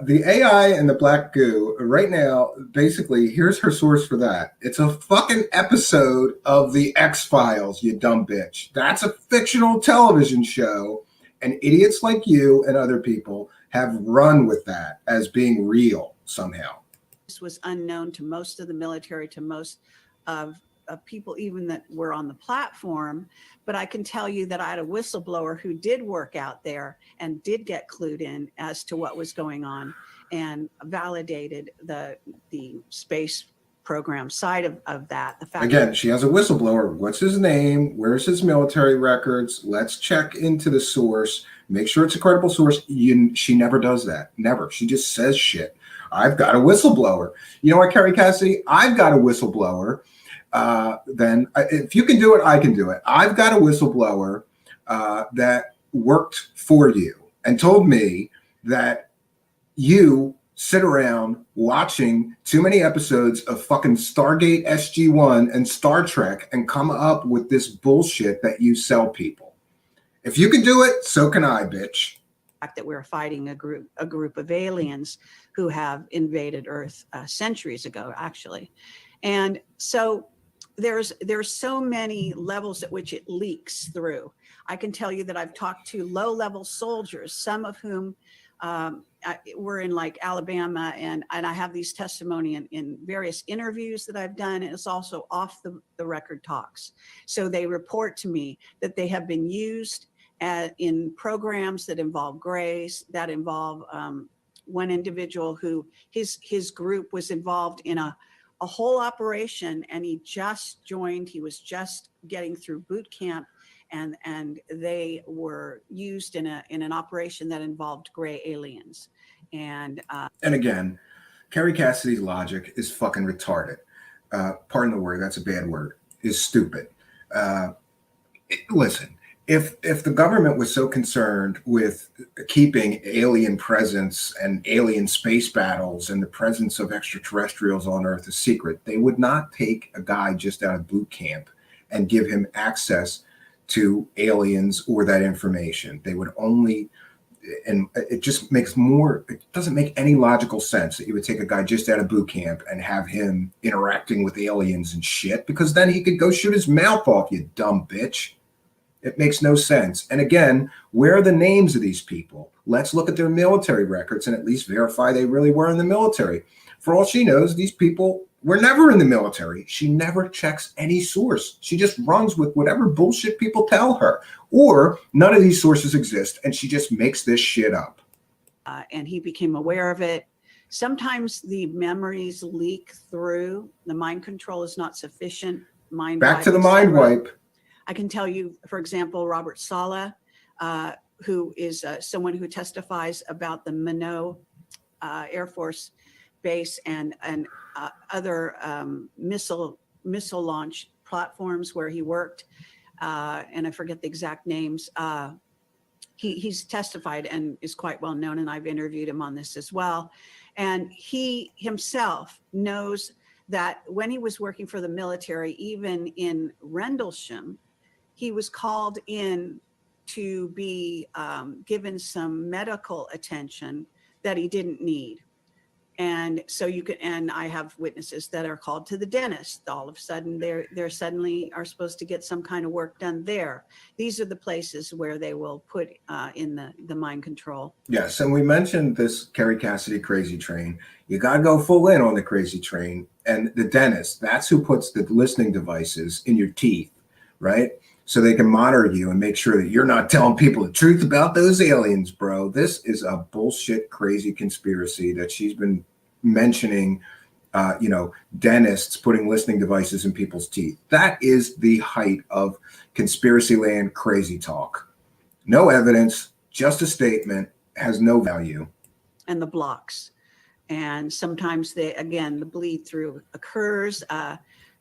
the AI and the black goo right now, basically, here's her source for that. It's a fucking episode of the X-Files, you dumb bitch. That's a fictional television show. And idiots like you and other people have run with that as being real somehow. This was unknown to most of the military, to most of people even that were on the platform. But I can tell you that I had a whistleblower who did work out there and did get clued in as to what was going on and validated the space program side of that. The fact Again, she has a whistleblower. What's his name? Where's his military records? Let's check into the source. Make sure it's a credible source. She never does that. Never. She just says shit. I've got a whistleblower. You know what, Kerry Cassidy? I've got a whistleblower. Then if you can do it, I can do it. I've got a whistleblower that worked for you and told me that you sit around watching too many episodes of fucking Stargate SG-1 and Star Trek and come up with this bullshit that you sell people. If you can do it, so can I, bitch. That we're fighting a group of aliens who have invaded Earth centuries ago, actually. And so there's so many levels at which it leaks through. I can tell you that I've talked to low-level soldiers, some of whom were in like Alabama, and I have these testimony in various interviews that I've done, and it's also off the record talks. So they report to me that they have been used in programs that involve grays, that involve one individual who his group was involved in a whole operation, and he just joined. He was just getting through boot camp, and they were used in an operation that involved gray aliens. And again, Kerry Cassidy's logic is fucking retarded. Pardon the word, that's a bad word. Is stupid. Listen. If the government was so concerned with keeping alien presence and alien space battles and the presence of extraterrestrials on Earth a secret, they would not take a guy just out of boot camp and give him access to aliens or that information. They would only, and it just makes more, it doesn't make any logical sense that you would take a guy just out of boot camp and have him interacting with aliens and shit, because then he could go shoot his mouth off, you dumb bitch. It makes no sense. And again, where are the names of these people? Let's look at their military records and at least verify they really were in the military. For all she knows, these people were never in the military. She never checks any source. She just runs with whatever bullshit people tell her. Or none of these sources exist and she just makes this shit up. And he became aware of it. Sometimes the memories leak through. The mind control is not sufficient. Back to the mind wipe. I can tell you, for example, Robert Saleh, who is someone who testifies about the Minot Air Force Base and other missile launch platforms where he worked, and I forget the exact names. He's testified and is quite well known, and I've interviewed him on this as well. And he himself knows that when he was working for the military, even in Rendlesham, he was called in to be given some medical attention that he didn't need. And so and I have witnesses that are called to the dentist. All of a sudden, they're suddenly are supposed to get some kind of work done there. These are the places where they will put in the mind control. Yes, and we mentioned this Kerry Cassidy crazy train. You got to go full in on the crazy train. And the dentist, that's who puts the listening devices in your teeth, right? So they can monitor you and make sure that you're not telling people the truth about those aliens, bro. This is a bullshit, crazy conspiracy that she's been mentioning, dentists putting listening devices in people's teeth. That is the height of conspiracy land crazy talk. No evidence, just a statement, has no value. And the blocks. And sometimes the bleed through occurs.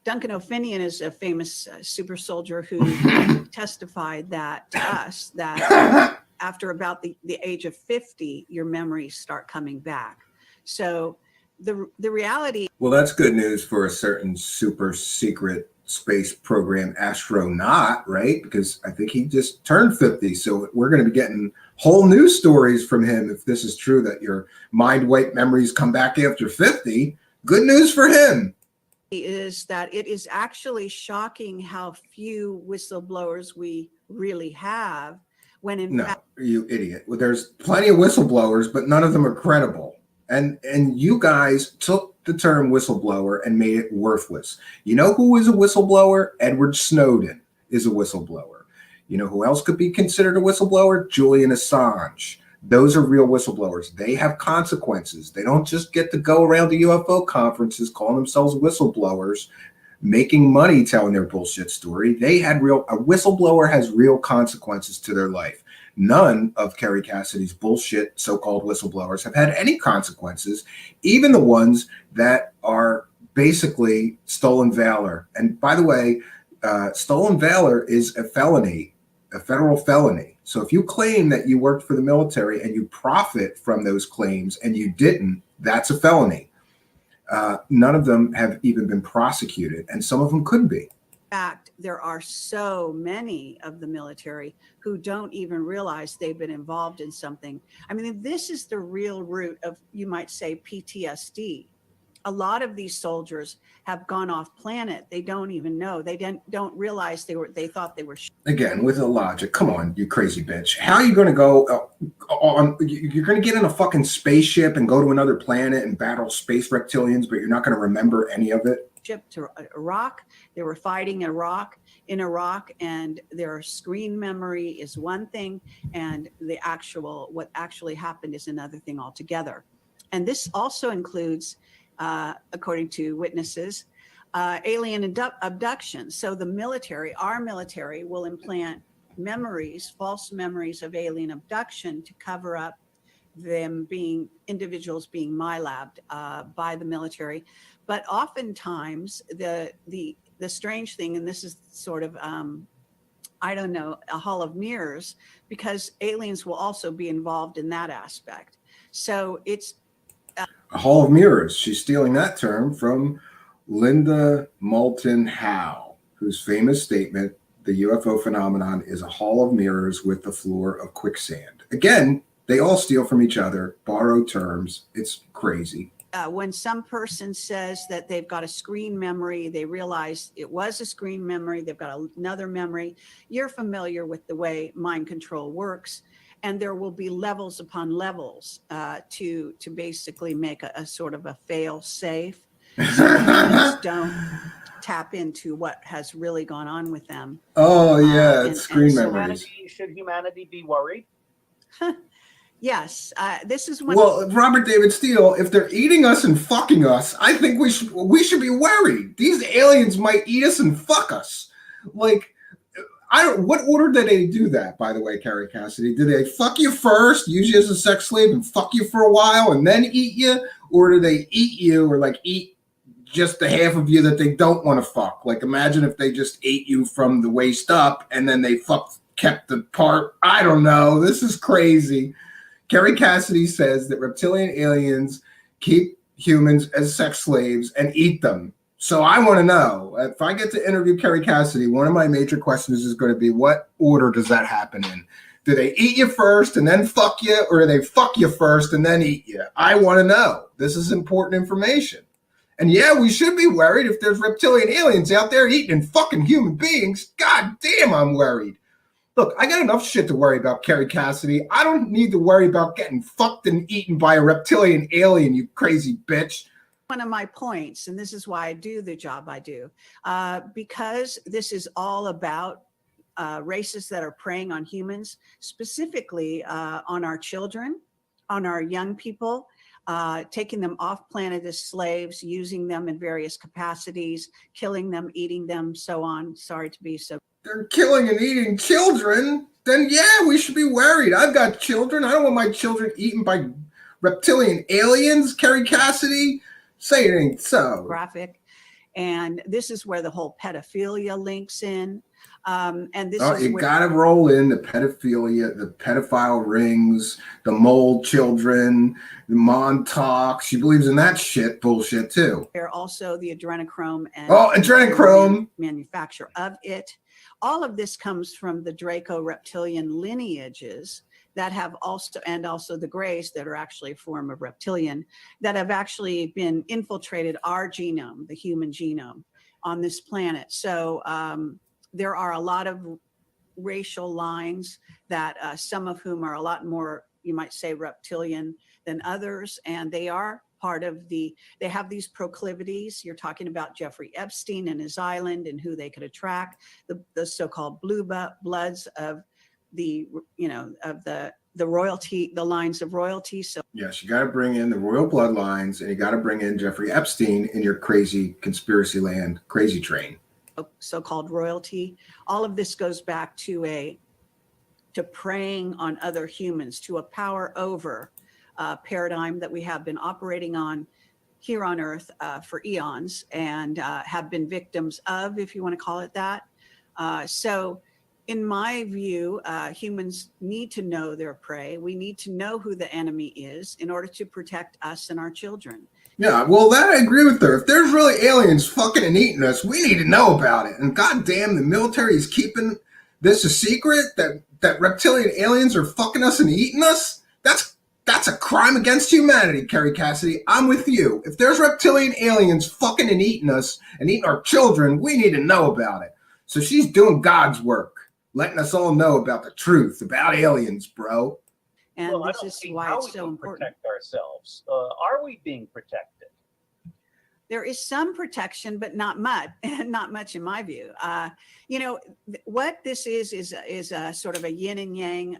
Duncan O'Finian is a famous super soldier who testified that to us that after about the age of 50, your memories start coming back. So the reality. Well, that's good news for a certain super secret space program astronaut, right? Because I think he just turned 50. So we're going to be getting whole new stories from him if this is true, that your mind wipe memories come back after 50. Good news for him. Is that it is actually shocking how few whistleblowers we really have, when in fact, you idiot. Well, there's plenty of whistleblowers, but none of them are credible. And you guys took the term whistleblower and made it worthless. You know who is a whistleblower? Edward Snowden is a whistleblower. You know who else could be considered a whistleblower? Julian Assange. Those are real whistleblowers. They have consequences. They don't just get to go around to UFO conferences calling themselves whistleblowers, making money telling their bullshit story. A whistleblower has real consequences to their life. none of Kerry Cassidy's bullshit so-called whistleblowers have had any consequences, even the ones that are basically stolen valor. And by the way, stolen valor is a felony, a federal felony. So if you claim that you worked for the military and you profit from those claims and you didn't, that's a felony. None of them have even been prosecuted, and some of them could be. Fact, there are so many of the military who don't even realize they've been involved in something. I mean, this is the real root of, you might say, PTSD. A lot of these soldiers have gone off planet. They don't even know. They don't realize they thought they were. Again, with the logic. Come on, you crazy bitch. How are you going to go on? You're going to get in a fucking spaceship and go to another planet and battle space reptilians, but you're not going to remember any of it? Ship to Iraq. They were fighting in Iraq, and their screen memory is one thing, and what actually happened is another thing altogether. And this also includes, according to witnesses, alien abduction. So the military, our military, will implant memories, false memories of alien abduction to cover up them being individuals being MILAB'd by the military. But oftentimes the strange thing, and this is sort of, I don't know, a hall of mirrors, because aliens will also be involved in that aspect. So it's a hall of mirrors. She's stealing that term from Linda Moulton Howe, whose famous statement, the UFO phenomenon is a hall of mirrors with the floor of quicksand. Again, they all steal from each other, borrow terms. It's crazy. When some person says that they've got a screen memory, they realize it was a screen memory, they've got another memory. You're familiar with the way mind control works, and there will be levels upon levels to basically make a sort of a fail safe. So that don't tap into what has really gone on with them. Oh yeah, it's screen memories. Should humanity be worried? Yes, this is when. Well, Robert David Steele, if they're eating us and fucking us, I think we should be worried. These aliens might eat us and fuck us. Like, what order did they do that, by the way, Kerry Cassidy? Did they fuck you first, use you as a sex slave, and fuck you for a while, and then eat you, or do they eat you, or like eat just the half of you that they don't want to fuck? Like, imagine if they just ate you from the waist up, and then they kept the part. I don't know. This is crazy. Kerry Cassidy says that reptilian aliens keep humans as sex slaves and eat them. So I want to know, if I get to interview Kerry Cassidy, one of my major questions is going to be, what order does that happen in? Do they eat you first and then fuck you, or do they fuck you first and then eat you? I want to know. This is important information. And yeah, we should be worried if there's reptilian aliens out there eating fucking human beings. God damn, I'm worried. Look, I got enough shit to worry about, Kerry Cassidy. I don't need to worry about getting fucked and eaten by a reptilian alien, you crazy bitch. One of my points, and this is why I do the job I do, because this is all about races that are preying on humans, specifically on our children, on our young people, taking them off planet as slaves, using them in various capacities, killing them, eating them, so on. Sorry to be so. They're killing and eating children, then yeah, we should be worried. I've got children. I don't want my children eaten by reptilian aliens, Kerry Cassidy. Say it ain't so. Graphic. And this is where the whole pedophilia links in. And this is you got to roll in the pedophilia, the pedophile rings, the mole children, the Montauk. She believes in that shit bullshit too. They're also the adrenochrome and adrenochrome manufacture of it. All of this comes from the Draco reptilian lineages that have also the Greys that are actually a form of reptilian that have actually been infiltrated our genome, the human genome on this planet. So there are a lot of racial lines that some of whom are a lot more, you might say, reptilian than others. And they are part of they have these proclivities. You're talking about Jeffrey Epstein and his island and who they could attract, the so-called blue bloods of the royalty, the lines of royalty. So yes, you got to bring in the royal bloodlines, and you got to bring in Jeffrey Epstein in your crazy conspiracy land, crazy train. So-called royalty. All of this goes back to a to preying on other humans, to a power over paradigm that we have been operating on here on Earth for eons and have been victims of, if you want to call it that. So in my view, humans need to know their prey. We need to know who the enemy is in order to protect us and our children. Yeah, well, that I agree with her. If there's really aliens fucking and eating us, we need to know about it. And goddamn, the military is keeping this a secret that reptilian aliens are fucking us and eating us. That's a crime against humanity, Kerry Cassidy. I'm with you. If there's reptilian aliens fucking and eating us and eating our children, we need to know about it. So she's doing God's work, letting us all know about the truth about aliens, bro. And Well, this is why it's so important. Protect ourselves. Are we being protected? There is some protection, but not much, not much in my view. What this is a sort of a yin and yang,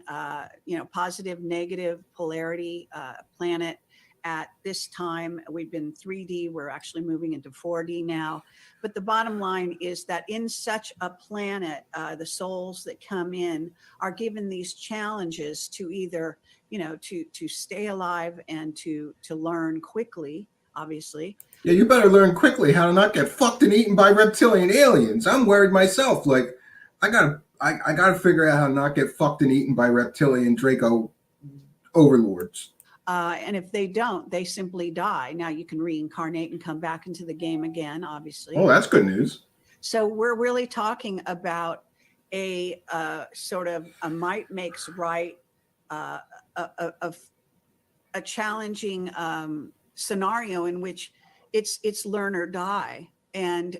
positive, negative polarity planet. At this time, we've been 3D, we're actually moving into 4D now. But the bottom line is that in such a planet, the souls that come in are given these challenges to either, to stay alive and to learn quickly, obviously. Yeah, you better learn quickly how to not get fucked and eaten by reptilian aliens. I'm worried myself. Like, I gotta figure out how to not get fucked and eaten by reptilian Draco overlords. And if they don't, they simply die. Now you can reincarnate and come back into the game again, obviously. Oh, that's good news. So we're really talking about a sort of a might makes right, a challenging scenario in which it's learn or die. And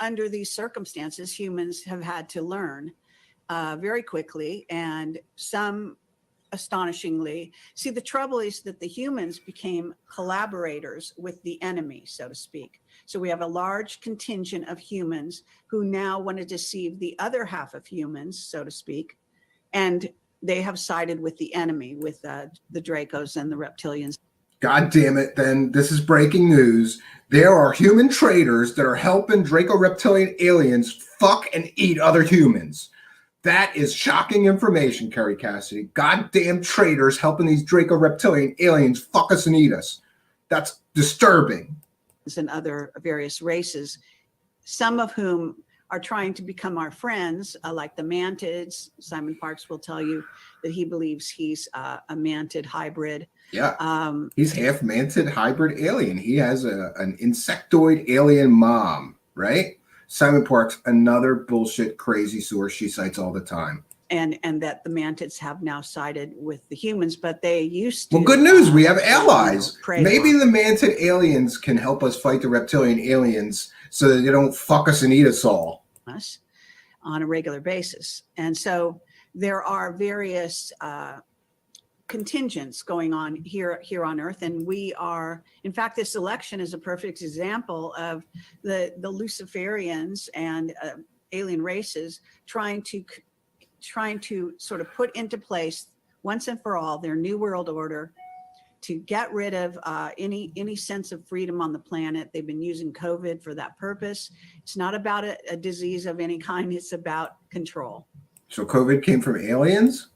under these circumstances, humans have had to learn very quickly, and some astonishingly. See, the trouble is that the humans became collaborators with the enemy, so to speak. So we have a large contingent of humans who now want to deceive the other half of humans, so to speak, and they have sided with the enemy, with the Dracos and the reptilians. God damn it, then this is breaking news. There are human traitors that are helping Draco reptilian aliens fuck and eat other humans. That is shocking information, Kerry Cassidy. Goddamn traitors helping these Draco reptilian aliens fuck us and eat us. That's disturbing. And other various races, some of whom are trying to become our friends, like the mantids. Simon Parks will tell you that he believes he's a mantid hybrid. Yeah, he's half mantid hybrid alien. He has an insectoid alien mom, right? Simon Parks, another bullshit crazy source she cites all the time. And that the mantids have now sided with the humans, but they used to. Well, good news. We have allies. Maybe the mantid aliens can help us fight the reptilian aliens so that they don't fuck us and eat us all. Us on a regular basis. And so there are various contingents going on here on Earth, and we are, in fact, this election is a perfect example of the Luciferians and alien races trying to sort of put into place once and for all their new world order to get rid of any sense of freedom on the planet. They've been using COVID for that purpose. It's not about a disease of any kind. It's about control. So COVID came from aliens?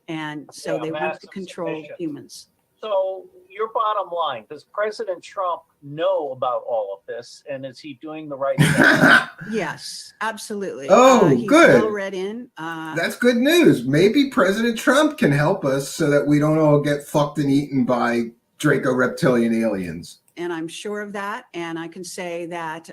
And so they want to control humans. So your bottom line, does President Trump know about all of this, and is he doing the right thing? Yes, absolutely. Oh, he's good. Well read in. That's good news. Maybe President Trump can help us so that we don't all get fucked and eaten by Draco reptilian aliens. And I'm sure of that. And I can say that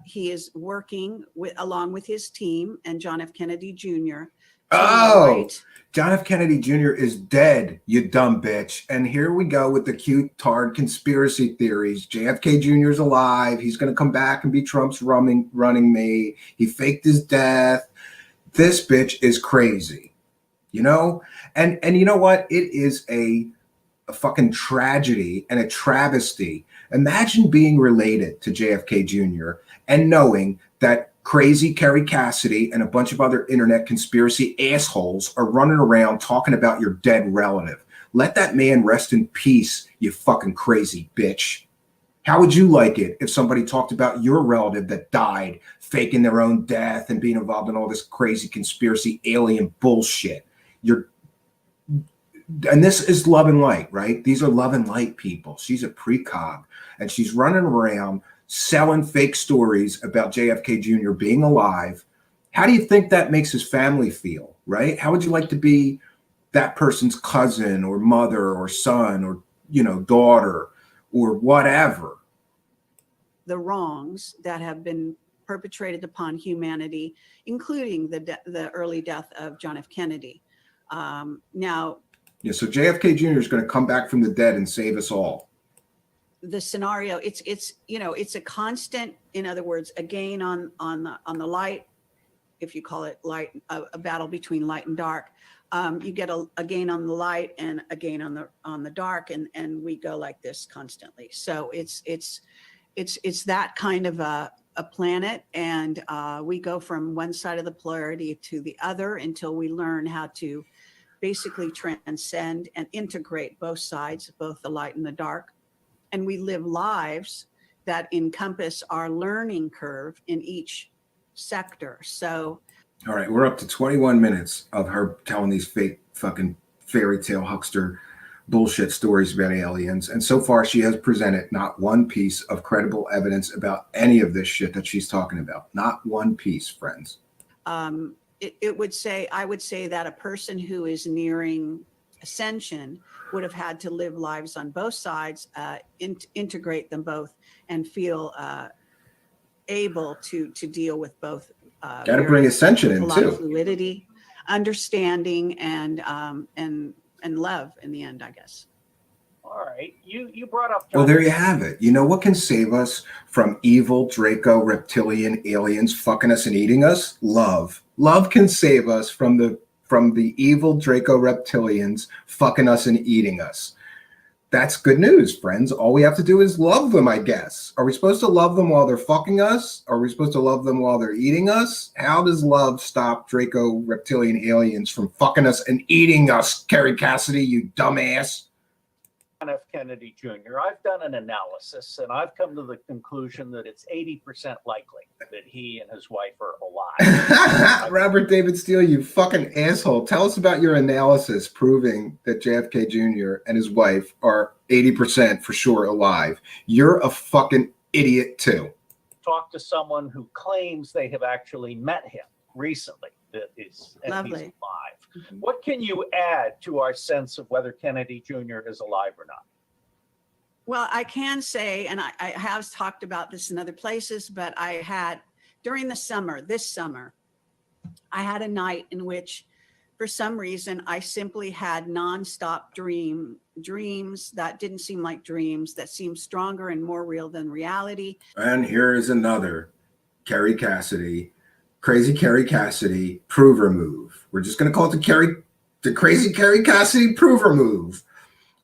he is working along with his team and John F. Kennedy Jr. Oh, John F. Kennedy Jr. is dead, you dumb bitch. And here we go with the cute tard conspiracy theories. JFK Jr. is alive. He's going to come back and be Trump's running mate. He faked his death. This bitch is crazy, you know? And you know what? It is a fucking tragedy and a travesty. Imagine being related to JFK Jr. and knowing that crazy Kerry Cassidy and a bunch of other internet conspiracy assholes are running around talking about your dead relative. Let that man rest in peace, you fucking crazy bitch. How would you like it if somebody talked about your relative that died, faking their own death and being involved in all this crazy conspiracy alien bullshit? You're, and this is love and light, right? These are love and light people. She's a precog, and she's running around selling fake stories about JFK Jr. being alive. How do you think that makes his family feel, right? How would you like to be that person's cousin or mother or son or, you know, daughter or whatever? The wrongs that have been perpetrated upon humanity, including the early death of John F. Kennedy. Now, yeah, so JFK Jr. is going to come back from the dead and save us all. The scenario, it's you know, it's a constant, in other words, a gain on the light, if you call it light, a battle between light and dark. You get a gain on the light and a gain on the dark, and we go like this constantly. So it's that kind of a planet, and we go from one side of the polarity to the other until we learn how to basically transcend and integrate both sides, both the light and the dark. And we live lives that encompass our learning curve in each sector. So, all right, we're up to 21 minutes of her telling these fake fucking fairy tale huckster bullshit stories about aliens. And so far, she has presented not one piece of credible evidence about any of this shit that she's talking about. Not one piece, friends. I would say that a person who is nearing ascension would have had to live lives on both sides, integrate them both, and feel able to deal with both. Got to bring ascension in too. Fluidity, understanding, and love in the end, I guess. All right, you brought up. Well, there you have it. You know what can save us from evil Draco reptilian aliens fucking us and eating us? Love. Love can save us from the evil Draco reptilians fucking us and eating us. That's good news, friends. All we have to do is love them, I guess. Are we supposed to love them while they're fucking us? Are we supposed to love them while they're eating us? How does love stop Draco reptilian aliens from fucking us and eating us, Kerry Cassidy, you dumbass? John F. Kennedy Jr. I've done an analysis, and I've come to the conclusion that it's 80% likely that he and his wife are alive. Robert David Steele, you fucking asshole. Tell us about your analysis proving that JFK Jr. and his wife are 80% for sure alive. You're a fucking idiot, too. Talk to someone who claims they have actually met him recently. That is, and Lovely. he's alive. Mm-hmm. What can you add to our sense of whether Kennedy Jr. is alive or not? Well, I can say, and I have talked about this in other places, but I had, during this summer, I had a night in which, for some reason, I simply had nonstop dreams that didn't seem like dreams, that seemed stronger and more real than reality. And here is another Kerry Cassidy. Crazy Kerry Cassidy prover move. We're just going to call it the crazy Kerry Cassidy prover move.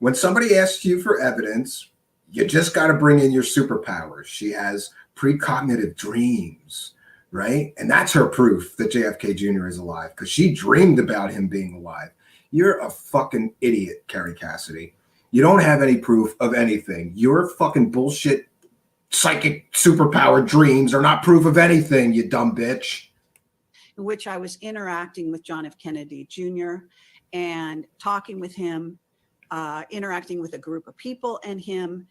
When somebody asks you for evidence, you just got to bring in your superpowers. She has precognitive dreams, right? And that's her proof that JFK Jr. is alive, because she dreamed about him being alive. You're a fucking idiot, Kerry Cassidy. You don't have any proof of anything. Your fucking bullshit psychic superpower dreams are not proof of anything, you dumb bitch. In which I was interacting with John F. Kennedy Jr. and talking with him, interacting with a group of people and him,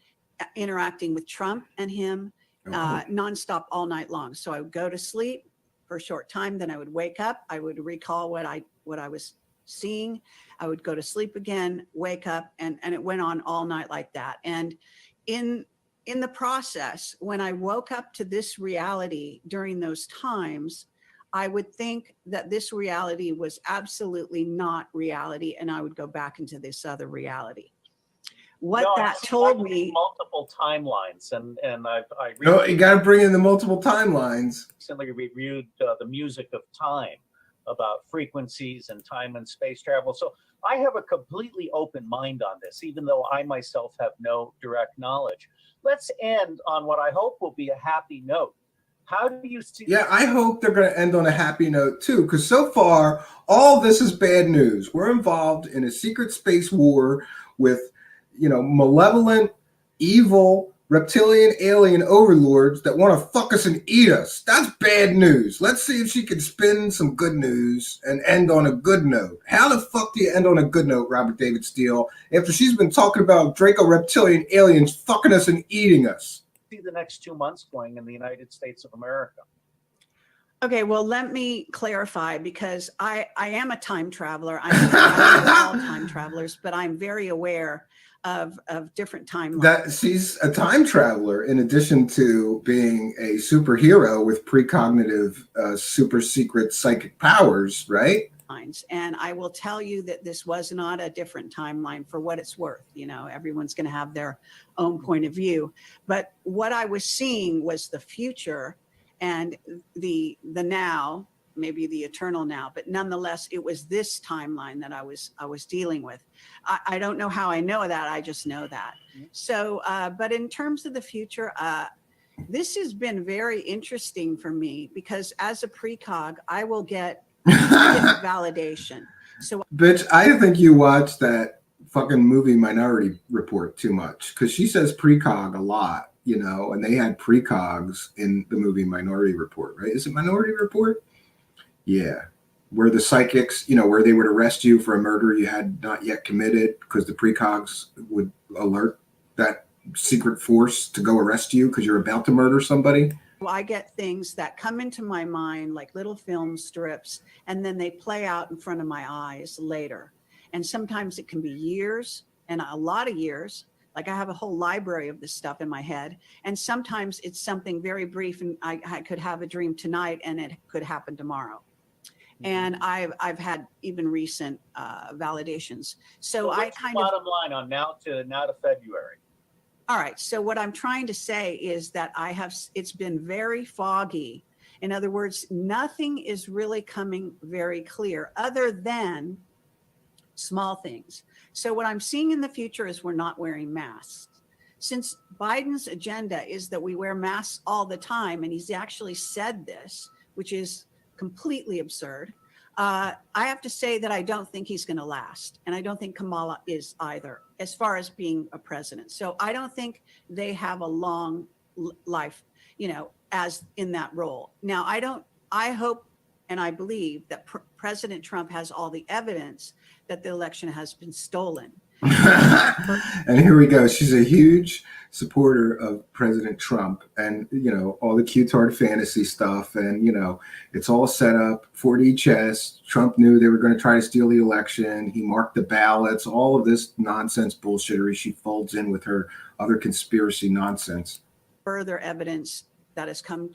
interacting with Trump and him, nonstop all night long. So I would go to sleep for a short time, then I would wake up, I would recall what I was seeing, I would go to sleep again, wake up, and it went on all night like that. And in the process, when I woke up to this reality during those times, I would think that this reality was absolutely not reality, and I would go back into this other reality. What that told me, multiple timelines, and you got to bring in the multiple timelines. Recently reviewed the music of time, about frequencies and time and space travel. So I have a completely open mind on this, even though I myself have no direct knowledge. Let's end on what I hope will be a happy note. How do you see? Yeah, I hope they're going to end on a happy note too, because so far, all this is bad news. We're involved in a secret space war with, malevolent, evil, reptilian alien overlords that want to fuck us and eat us. That's bad news. Let's see if she can spin some good news and end on a good note. How the fuck do you end on a good note, Robert David Steele, after she's been talking about Draco reptilian aliens fucking us and eating us? See the next 2 months going in the United States of America. Okay, well, let me clarify, because I am a time traveler. I know all time travelers, but I'm very aware of different timelines. That she's a time traveler in addition to being a superhero with precognitive, super secret psychic powers, right? And I will tell you that this was not a different timeline, for what it's worth. You know, everyone's going to have their own point of view. But what I was seeing was the future and the now, maybe the eternal now, but nonetheless, it was this timeline that I was dealing with. I don't know how I know that. I just know that. So, but in terms of the future, this has been very interesting for me, because as a precog, I will get validation. So, bitch, I think you watched that fucking movie Minority Report too much, because she says precog a lot, you know, and they had precogs in the movie Minority Report, right? Is it Minority Report? Yeah. Where the psychics, you know, where they would arrest you for a murder you had not yet committed, because the precogs would alert that secret force to go arrest you because you're about to murder somebody. I get things that come into my mind like little film strips, and then they play out in front of my eyes later. And sometimes it can be years, and a lot of years. Like, I have a whole library of this stuff in my head. And sometimes it's something very brief, and I could have a dream tonight and it could happen tomorrow. And I've had even recent validations. So I kind of bottom line on now to February. All right. So what I'm trying to say is that it's been very foggy. In other words, nothing is really coming very clear other than small things. So what I'm seeing in the future is we're not wearing masks. Since Biden's agenda is that we wear masks all the time, and he's actually said this, which is completely absurd. I have to say that I don't think he's going to last. And I don't think Kamala is either, as far as being a president. So I don't think they have a long life, you know, as in that role. Now, I hope and I believe that President Trump has all the evidence that the election has been stolen. And here we go. She's a huge supporter of President Trump, and, you know, all the Q-tard fantasy stuff. And, you know, it's all set up, 4D chess. Trump knew they were going to try to steal the election. He marked the ballots, all of this nonsense bullshittery she folds in with her other conspiracy nonsense. Further evidence that has come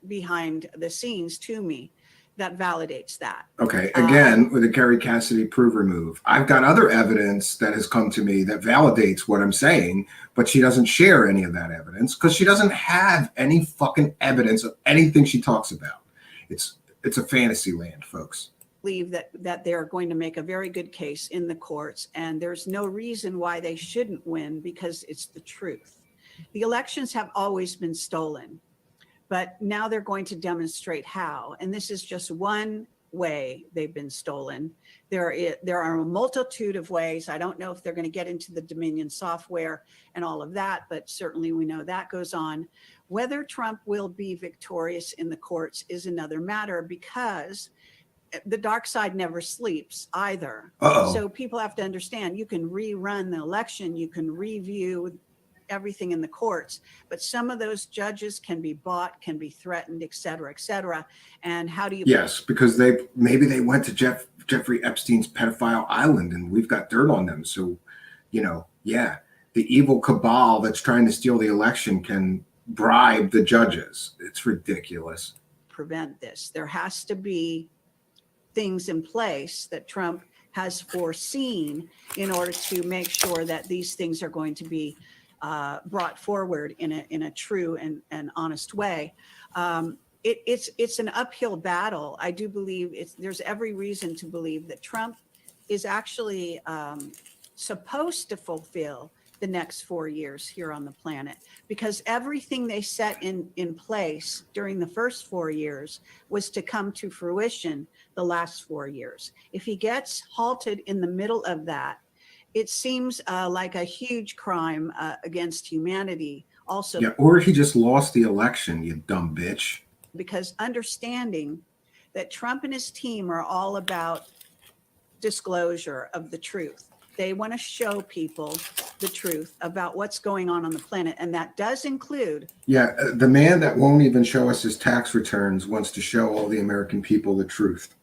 behind the scenes to me that validates that. Okay, again, with the Kerry Cassidy prove remove. I've got other evidence that has come to me that validates what I'm saying, but she doesn't share any of that evidence because she doesn't have any fucking evidence of anything she talks about. It's a fantasy land, folks. Believe that they're going to make a very good case in the courts, and there's no reason why they shouldn't win, because it's the truth. The elections have always been stolen, but now they're going to demonstrate how. And this is just one way they've been stolen. There are a multitude of ways. I don't know if they're going to get into the Dominion software and all of that, but certainly we know that goes on. Whether Trump will be victorious in the courts is another matter, because the dark side never sleeps either. So people have to understand, you can rerun the election, you can review everything in the courts, but some of those judges can be bought, can be threatened, et cetera, et cetera. And how do you? Yes, because maybe they went to Jeffrey Epstein's pedophile island, and we've got dirt on them. So, you know, yeah, the evil cabal that's trying to steal the election can bribe the judges. It's ridiculous. Prevent this. There has to be things in place that Trump has foreseen in order to make sure that these things are going to be brought forward in a true and honest way. It's an uphill battle. I do believe there's every reason to believe that Trump is actually supposed to fulfill the next 4 years here on the planet, because everything they set in place during the first 4 years was to come to fruition the last 4 years. If he gets halted in the middle of that, it seems like a huge crime against humanity also. Yeah, or he just lost the election, you dumb bitch. Because understanding that Trump and his team are all about disclosure of the truth. They want to show people the truth about what's going on the planet. And that does include. Yeah, the man that won't even show us his tax returns wants to show all the American people the truth.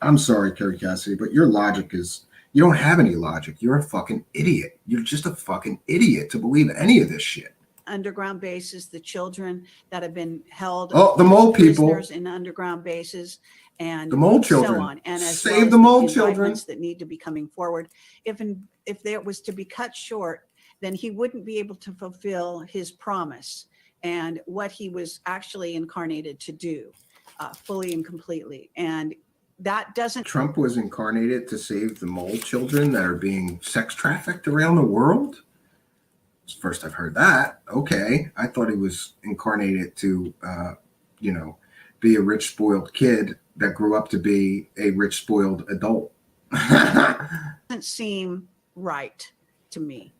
I'm sorry, Kerry Cassidy, but your logic is, you don't have any logic. You're a fucking idiot. You're just a fucking idiot to believe any of this shit. Underground bases, the children that have been held. Oh, the mole people in underground bases, and the mole children. So on. And as save well as the mole children that need to be coming forward. If there was to be cut short, then he wouldn't be able to fulfill his promise and what he was actually incarnated to do, fully and completely. And that doesn't. Trump was incarnated to save the mole children that are being sex trafficked around the world. First I've heard that. Okay. I thought he was incarnated to, be a rich, spoiled kid that grew up to be a rich, spoiled adult. Doesn't seem right to me.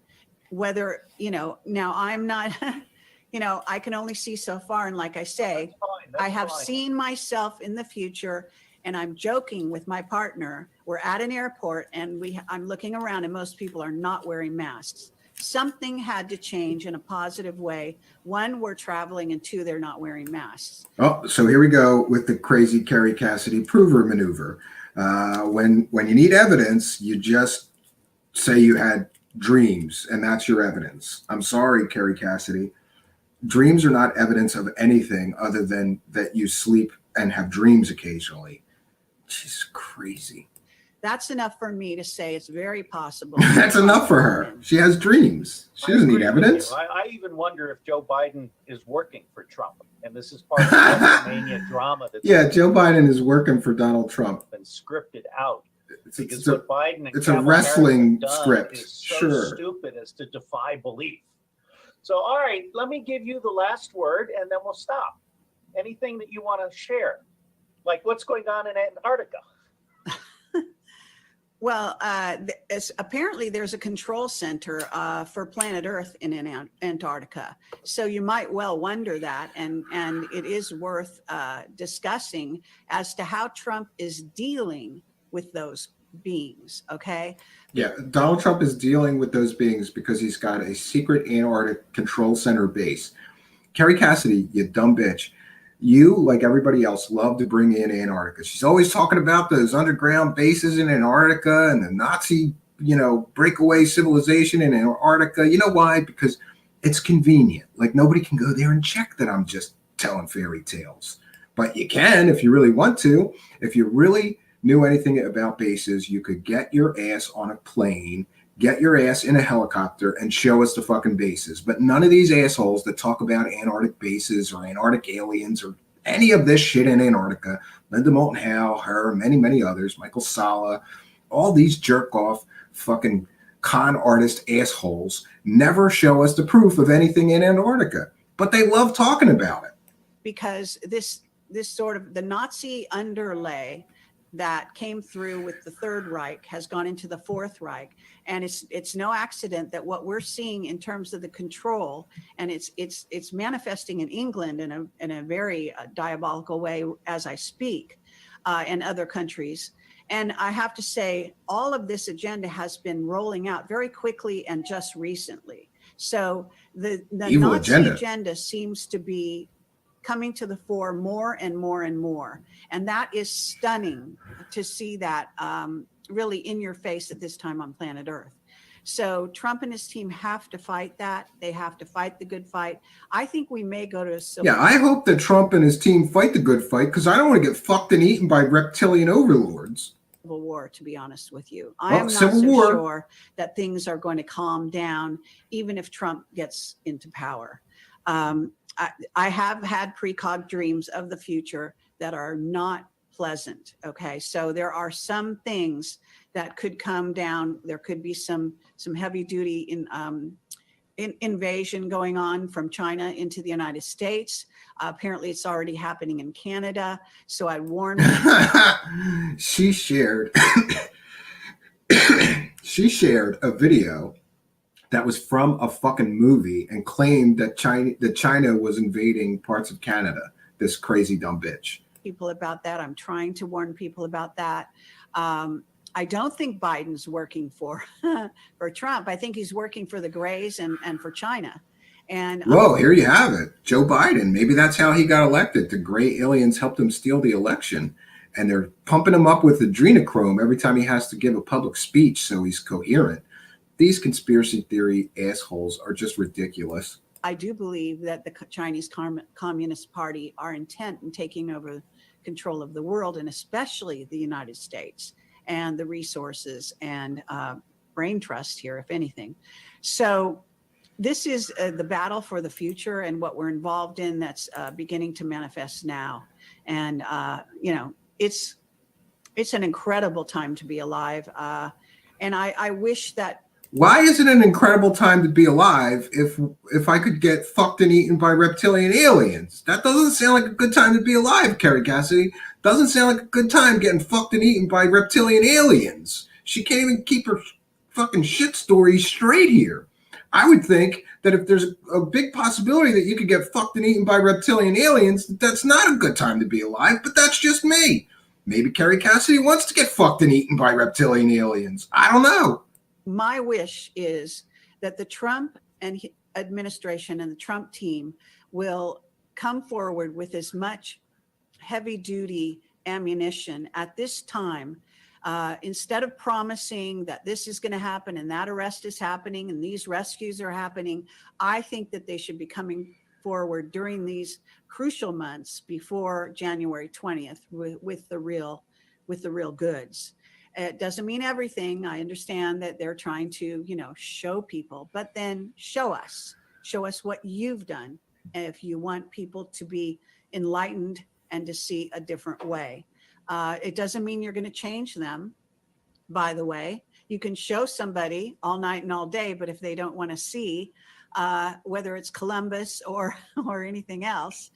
Whether, now I'm not, I can only see so far. And like I say, I have seen myself in the future, and I'm joking with my partner. We're at an airport and I'm looking around and most people are not wearing masks. Something had to change in a positive way. One, we're traveling, and two, they're not wearing masks. Oh, so here we go with the crazy Kerry Cassidy prover maneuver. When you need evidence, you just say you had dreams, and that's your evidence. I'm sorry, Kerry Cassidy. Dreams are not evidence of anything other than that you sleep and have dreams occasionally. She's crazy. That's enough for me to say it's very possible. That's enough for her. She has dreams. She doesn't need evidence. I even wonder if Joe Biden is working for Trump, and this is part of the WrestleMania drama. That's Joe Biden is working for Donald Trump. Been scripted out. It's what Biden and it's Kamala a wrestling Harris have done script. Is so Sure. stupid as to defy belief. So, all right, let me give you the last word, and then we'll stop. Anything that you want to share, like what's going on in Antarctica? Well, apparently there's a control center for planet Earth in Antarctica. So you might well wonder that, and it is worth discussing as to how Trump is dealing with those beings, okay? Yeah, Donald Trump is dealing with those beings because he's got a secret Antarctic control center base. Kerry Cassidy, you dumb bitch. You, like everybody else, love to bring in Antarctica. She's always talking about those underground bases in Antarctica and the Nazi, breakaway civilization in Antarctica. You know why? Because it's convenient. Like, nobody can go there and check that I'm just telling fairy tales. But you can if you really want to. If you really knew anything about bases, you could get your ass on a plane, get your ass in a helicopter, and show us the fucking bases. But none of these assholes that talk about Antarctic bases or Antarctic aliens or any of this shit in Antarctica, Linda Moulton Howe, her, many, many others, Michael Sala, all these jerk-off fucking con artist assholes never show us the proof of anything in Antarctica. But they love talking about it. Because this sort of the Nazi underlay that came through with the Third Reich has gone into the Fourth Reich, and it's no accident that what we're seeing in terms of the control, and it's manifesting in England in a very diabolical way as I speak, and other countries. And I have to say, all of this agenda has been rolling out very quickly and just recently. So the Nazi agenda seems to be coming to the fore more and more and more. And that is stunning to see that really in your face at this time on planet Earth. So Trump and his team have to fight that. They have to fight the good fight. I think we may go to a civil war. I hope that Trump and his team fight the good fight, because I don't want to get fucked and eaten by reptilian overlords. Civil war, to be honest with you. I am not so sure that things are going to calm down, even if Trump gets into power. I have had precog dreams of the future that are not pleasant. Okay, so there are some things that could come down. There could be some heavy duty invasion going on from China into the United States. Apparently, it's already happening in Canada. So I warn you. She shared she shared a video that was from a fucking movie and claimed that China was invading parts of Canada. This crazy dumb bitch. People about that. I'm trying to warn people about that. I don't think Biden's working for for Trump. I think he's working for the Greys and for China. And whoa, here you have it. Joe Biden. Maybe that's how he got elected. The gray aliens helped him steal the election. And they're pumping him up with adrenochrome every time he has to give a public speech so he's coherent. These conspiracy theory assholes are just ridiculous. I do believe that the Chinese Communist Party are intent in taking over control of the world, and especially the United States, and the resources and brain trust here, if anything. So this is the battle for the future and what we're involved in that's beginning to manifest now. And, you know, it's an incredible time to be alive. And I wish that. Why is it an incredible time to be alive if I could get fucked and eaten by reptilian aliens? That doesn't sound like a good time to be alive, Kerry Cassidy. Doesn't sound like a good time getting fucked and eaten by reptilian aliens. She can't even keep her fucking shit story straight here. I would think that if there's a big possibility that you could get fucked and eaten by reptilian aliens, that's not a good time to be alive, but that's just me. Maybe Kerry Cassidy wants to get fucked and eaten by reptilian aliens. I don't know. My wish is that the Trump administration and the Trump team will come forward with as much heavy duty ammunition at this time. Instead of promising that this is going to happen and that arrest is happening and these rescues are happening, I think that they should be coming forward during these crucial months before January 20th with the real goods. It doesn't mean everything. I understand that they're trying to, you know, show people, but then show us what you've done. And if you want people to be enlightened and to see a different way. It doesn't mean you're going to change them, by the way. You can show somebody all night and all day, but if they don't want to see, whether it's Columbus or anything else,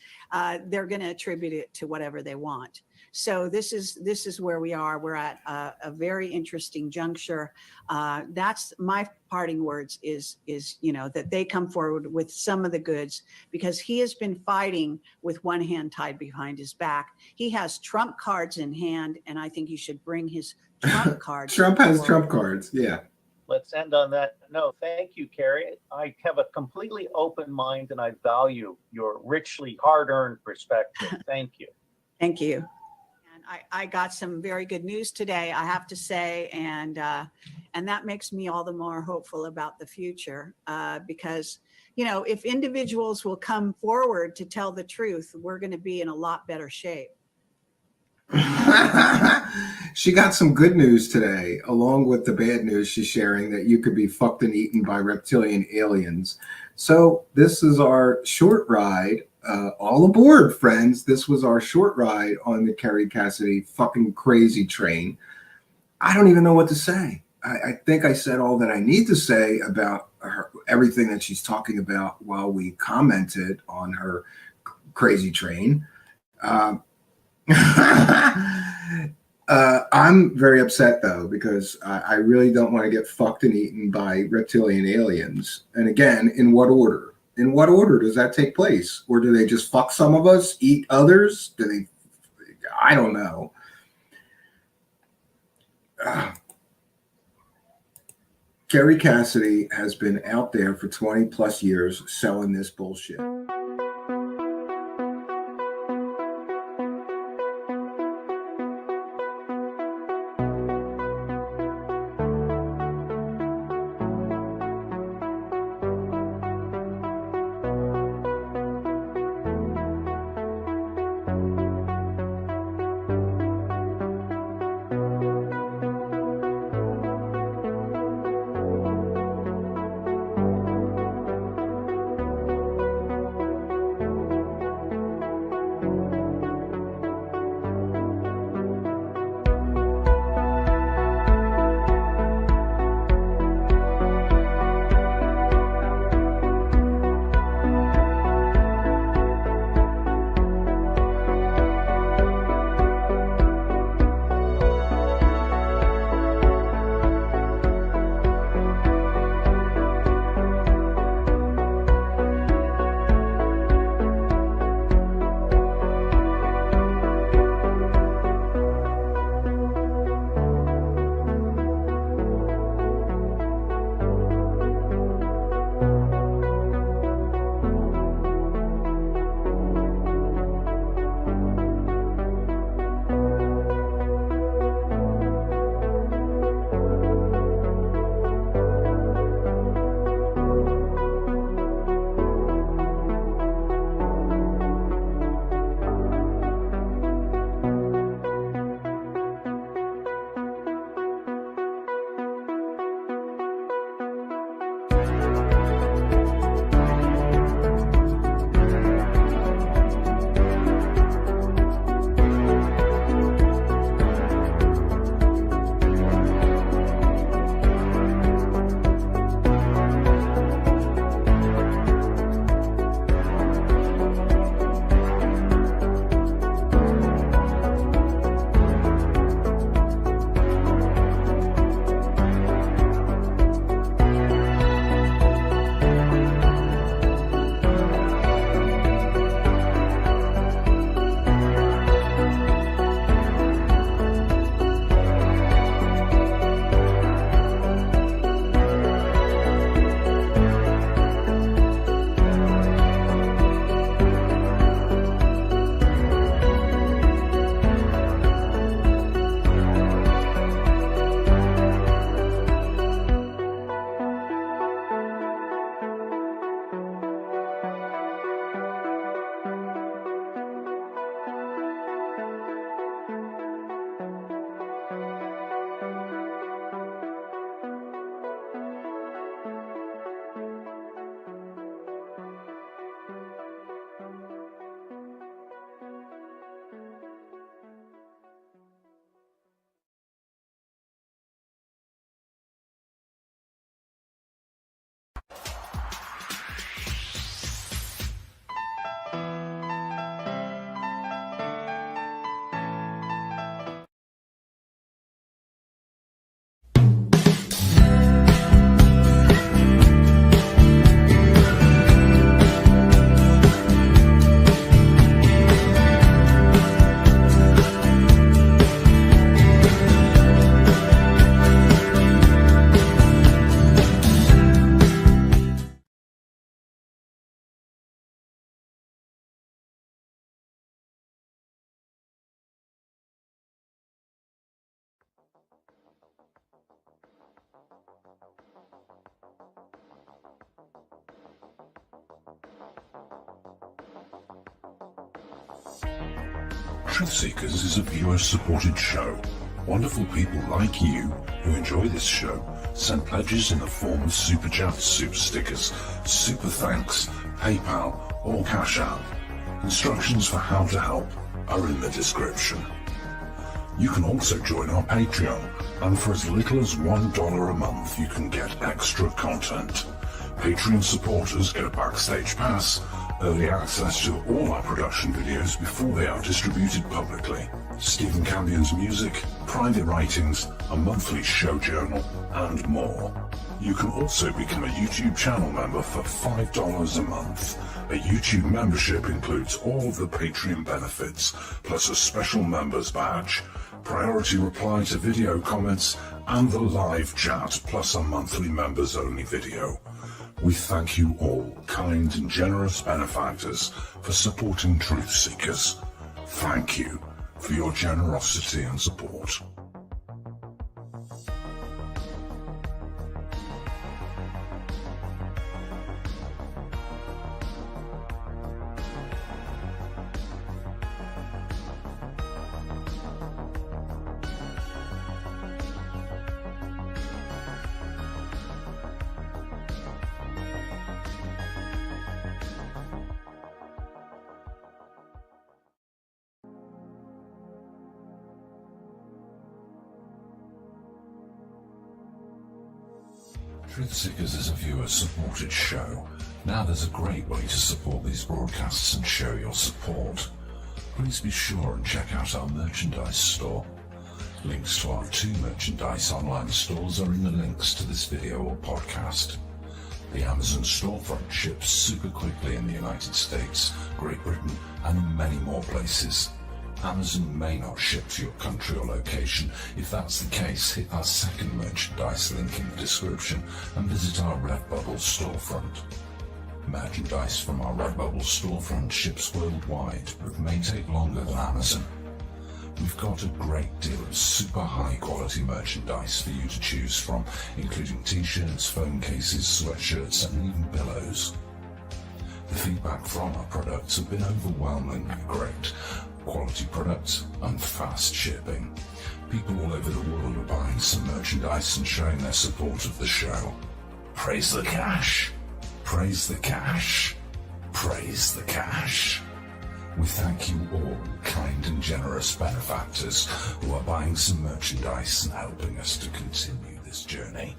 they're going to attribute it to whatever they want. So this is where we are. We're at a very interesting juncture. That's my parting words is, you know, that they come forward with some of the goods, because he has been fighting with one hand tied behind his back. He has Trump cards in hand, and I think he should bring his Trump cards. Trump has Trump cards. Yeah. Let's end on that. No, thank you, Kerry. I have a completely open mind, and I value your richly hard-earned perspective. Thank you. Thank you. And I got some very good news today, I have to say, and that makes me all the more hopeful about the future, because, you know, if individuals will come forward to tell the truth, we're going to be in a lot better shape. She got some good news today, along with the bad news she's sharing that you could be fucked and eaten by reptilian aliens. So this is our short ride. All aboard, friends. This was our short ride on the Kerry Cassidy fucking crazy train. I don't even know what to say. I think I said all that I need to say about her, everything that she's talking about while we commented on her crazy train. I'm very upset though, because I really don't want to get fucked and eaten by reptilian aliens. And again, in what order? In what order does that take place? Or do they just fuck some of us, eat others? Do they? I don't know. Kerry Cassidy has been out there for 20 plus years selling this bullshit. Truth Seekers is a viewer-supported show. Wonderful people like you who enjoy this show send pledges in the form of super chats, super stickers, super thanks, PayPal, or Cash App. Instructions for how to help are in the description. You can also join our Patreon, and for as little as $1 a month you can get extra content. Patreon supporters get a backstage pass, early access to all our production videos before they are distributed publicly, Stephen Campion's music, private writings, a monthly show journal, and more. You can also become a YouTube channel member for $5 a month. A YouTube membership includes all of the Patreon benefits, plus a special members badge, priority reply to video comments, and the live chat, plus a monthly members only video. We thank you all, kind and generous benefactors, for supporting Truth Seekers. Thank you for your generosity and support. Truth Seekers is a viewer-supported show. Now there's a great way to support these broadcasts and show your support. Please be sure and check out our merchandise store. Links to our 2 merchandise online stores are in the links to this video or podcast. The Amazon storefront ships super quickly in the United States, Great Britain, and in many more places. Amazon may not ship to your country or location. If that's the case, hit our second merchandise link in the description and visit our Redbubble storefront. Merchandise from our Redbubble storefront ships worldwide, but may take longer than Amazon. We've got a great deal of super high quality merchandise for you to choose from, including t-shirts, phone cases, sweatshirts, and even pillows. The feedback from our products have been overwhelmingly great. Quality products and fast shipping. People all over the world are buying some merchandise and showing their support of the show. Praise the cash! Praise the cash! Praise the cash! We thank you all, kind and generous benefactors who are buying some merchandise and helping us to continue this journey.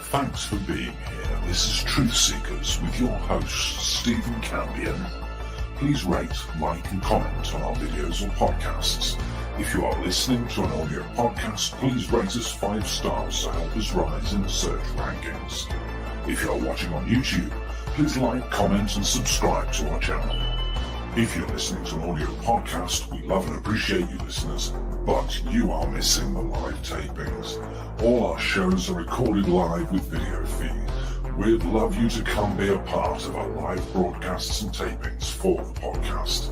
Thanks for being here. This is Truth Seekers with your host, Stephen Campion. Please rate, like and comment on our videos or podcasts. If you are listening to an audio podcast, please rate us 5 stars to help us rise in the search rankings. If you are watching on YouTube, please like, comment and subscribe to our channel. If you're listening to an audio podcast, we love and appreciate you listeners, but you are missing the live tapings. All our shows are recorded live with video feed. We'd love you to come be a part of our live broadcasts and tapings for the podcast.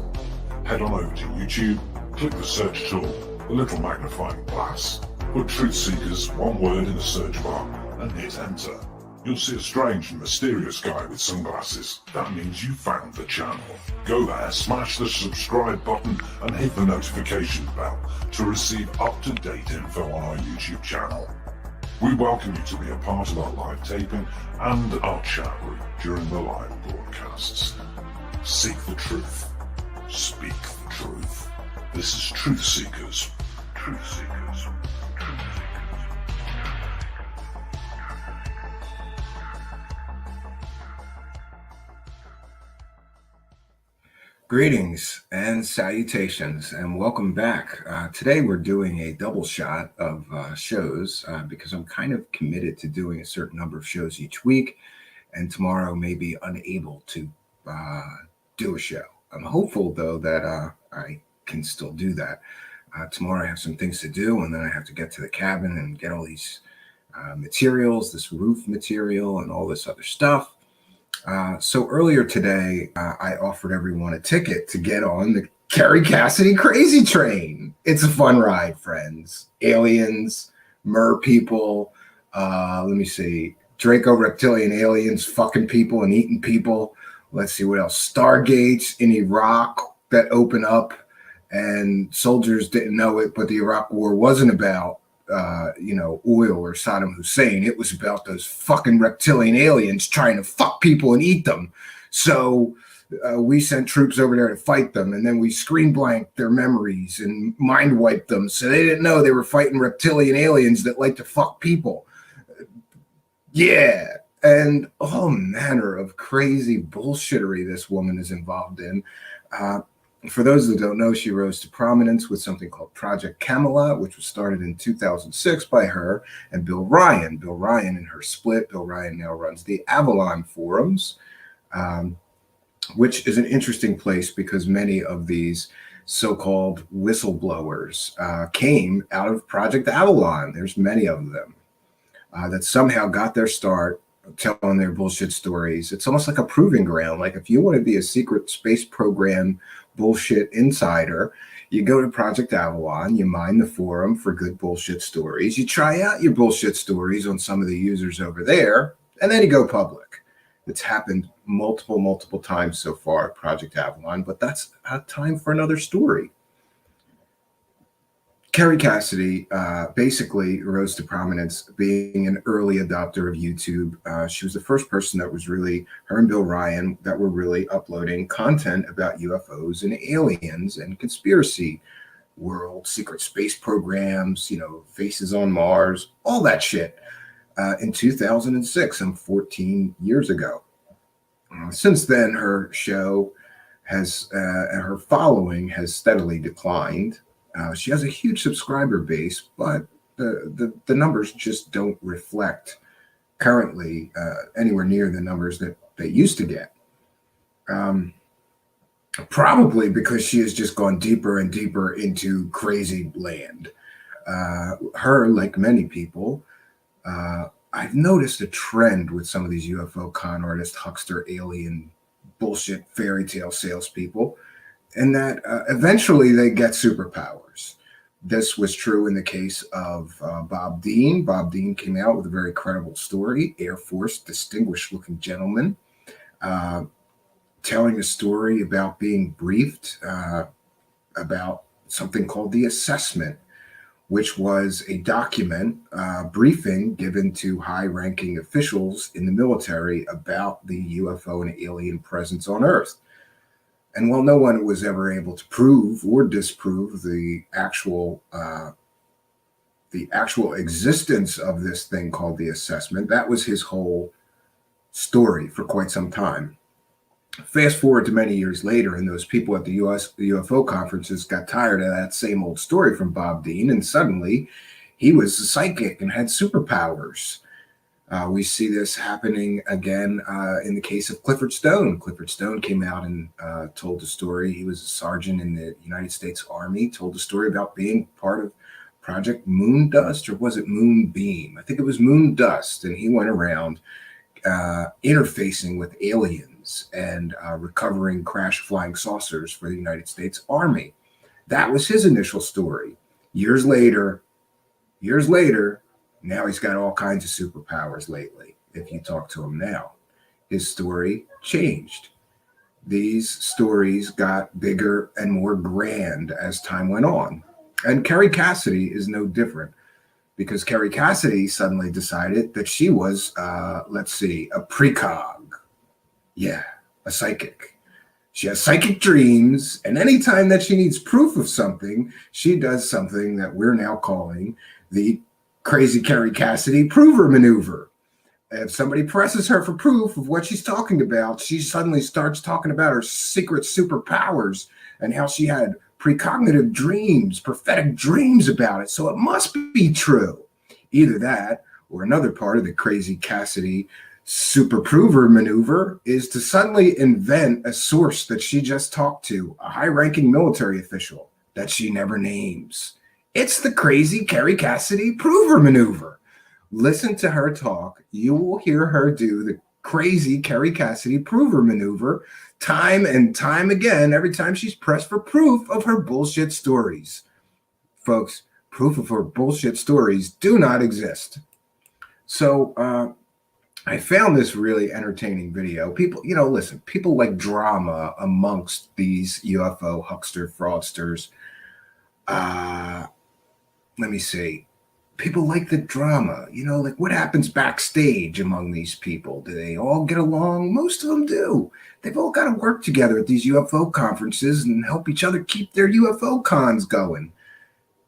Head on over to YouTube, click the search tool, the little magnifying glass, put Truth Seekers, one word in the search bar, and hit enter. You'll see a strange and mysterious guy with sunglasses. That means you found the channel. Go there, smash the subscribe button and hit the notification bell to receive up-to-date info on our YouTube channel. We welcome you to be a part of our live taping and our chat room during the live broadcasts. Seek the truth. Speak the truth. This is Truth Seekers. Truth Seekers. Truth Seekers. Greetings and salutations and welcome back. Today we're doing a double shot of shows because I'm kind of committed to doing a certain number of shows each week, and tomorrow may be unable to do a show. I'm hopeful though that I can still do that. Tomorrow I have some things to do, and then I have to get to the cabin and get all these materials, this roof material and all this other stuff. So earlier today, I offered everyone a ticket to get on the Kerry Cassidy crazy train. It's a fun ride, friends. Aliens, mer people, let me see, Draco reptilian aliens fucking people and eating people. Let's see what else. Stargates in Iraq that open up, and soldiers didn't know it, but the Iraq War wasn't about oil or Saddam Hussein. It was about those fucking reptilian aliens trying to fuck people and eat them. So we sent troops over there to fight them, and then we screen blanked their memories and mind wiped them, so they didn't know they were fighting reptilian aliens that like to fuck people. Yeah, and all manner of crazy bullshittery this woman is involved in. For those that don't know, she rose to prominence with something called Project Camelot, which was started in 2006 by her and Bill Ryan. Bill Ryan and her split. Bill Ryan now runs the Avalon forums, which is an interesting place because many of these so-called whistleblowers came out of Project Avalon. There's many of them that somehow got their start telling their bullshit stories. It's almost like a proving ground. Like if you want to be a secret space program bullshit insider, you go to Project Avalon, you mine the forum for good bullshit stories, you try out your bullshit stories on some of the users over there, and then you go public. It's happened multiple times so far at Project Avalon, but that's time for another story. Kerry Cassidy basically rose to prominence being an early adopter of YouTube. She was the first person that was really, her and Bill Ryan, that were really uploading content about UFOs and aliens and conspiracy world, secret space programs, faces on Mars, all that shit in 2006, some 14 years ago. Since then, her show has, her following has steadily declined. She has a huge subscriber base, but the numbers just don't reflect currently anywhere near the numbers that they used to get. Probably because she has just gone deeper and deeper into crazy land. Her, like many people, I've noticed a trend with some of these UFO con artists, huckster, alien, bullshit, fairy tale salespeople, and that eventually they get superpowers. This was true in the case of Bob Dean. Bob Dean came out with a very credible story, Air Force, distinguished looking gentleman, telling a story about being briefed about something called the assessment, which was a document briefing given to high-ranking officials in the military about the UFO and alien presence on Earth. And while no one was ever able to prove or disprove the actual existence of this thing called the assessment, that was his whole story for quite some time. Fast forward to many years later, and those people at the UFO conferences got tired of that same old story from Bob Dean, and suddenly he was a psychic and had superpowers. We see this happening again in the case of Clifford Stone. Clifford Stone came out and told the story. He was a sergeant in the United States Army, told the story about being part of Project Moondust, or was it Moonbeam? I think it was Moondust, and he went around interfacing with aliens and recovering crashed flying saucers for the United States Army. That was his initial story. Years later, now he's got all kinds of superpowers lately. If you talk to him now, his story changed. These stories got bigger and more grand as time went on. And Kerry Cassidy is no different, because Kerry Cassidy suddenly decided that she was, a precog. Yeah, a psychic. She has psychic dreams, and anytime that she needs proof of something, she does something that we're now calling the crazy Kerry Cassidy prover maneuver. If somebody presses her for proof of what she's talking about, she suddenly starts talking about her secret superpowers and how she had precognitive dreams, prophetic dreams about it. So it must be true. Either that or another part of the crazy Cassidy super prover maneuver is to suddenly invent a source that she just talked to, a high-ranking military official that she never names. It's the crazy Kerry Cassidy prover maneuver. Listen to her talk. You will hear her do crazy Kerry Cassidy prover maneuver time and time again every time she's pressed for proof of her bullshit stories. Folks, proof of her bullshit stories do not exist. So I found this really entertaining video. People, listen, people like drama amongst these UFO huckster fraudsters. Let me see. People like the drama, like what happens backstage among these people? Do they all get along? Most of them do. They've all got to work together at these UFO conferences and help each other keep their UFO cons going.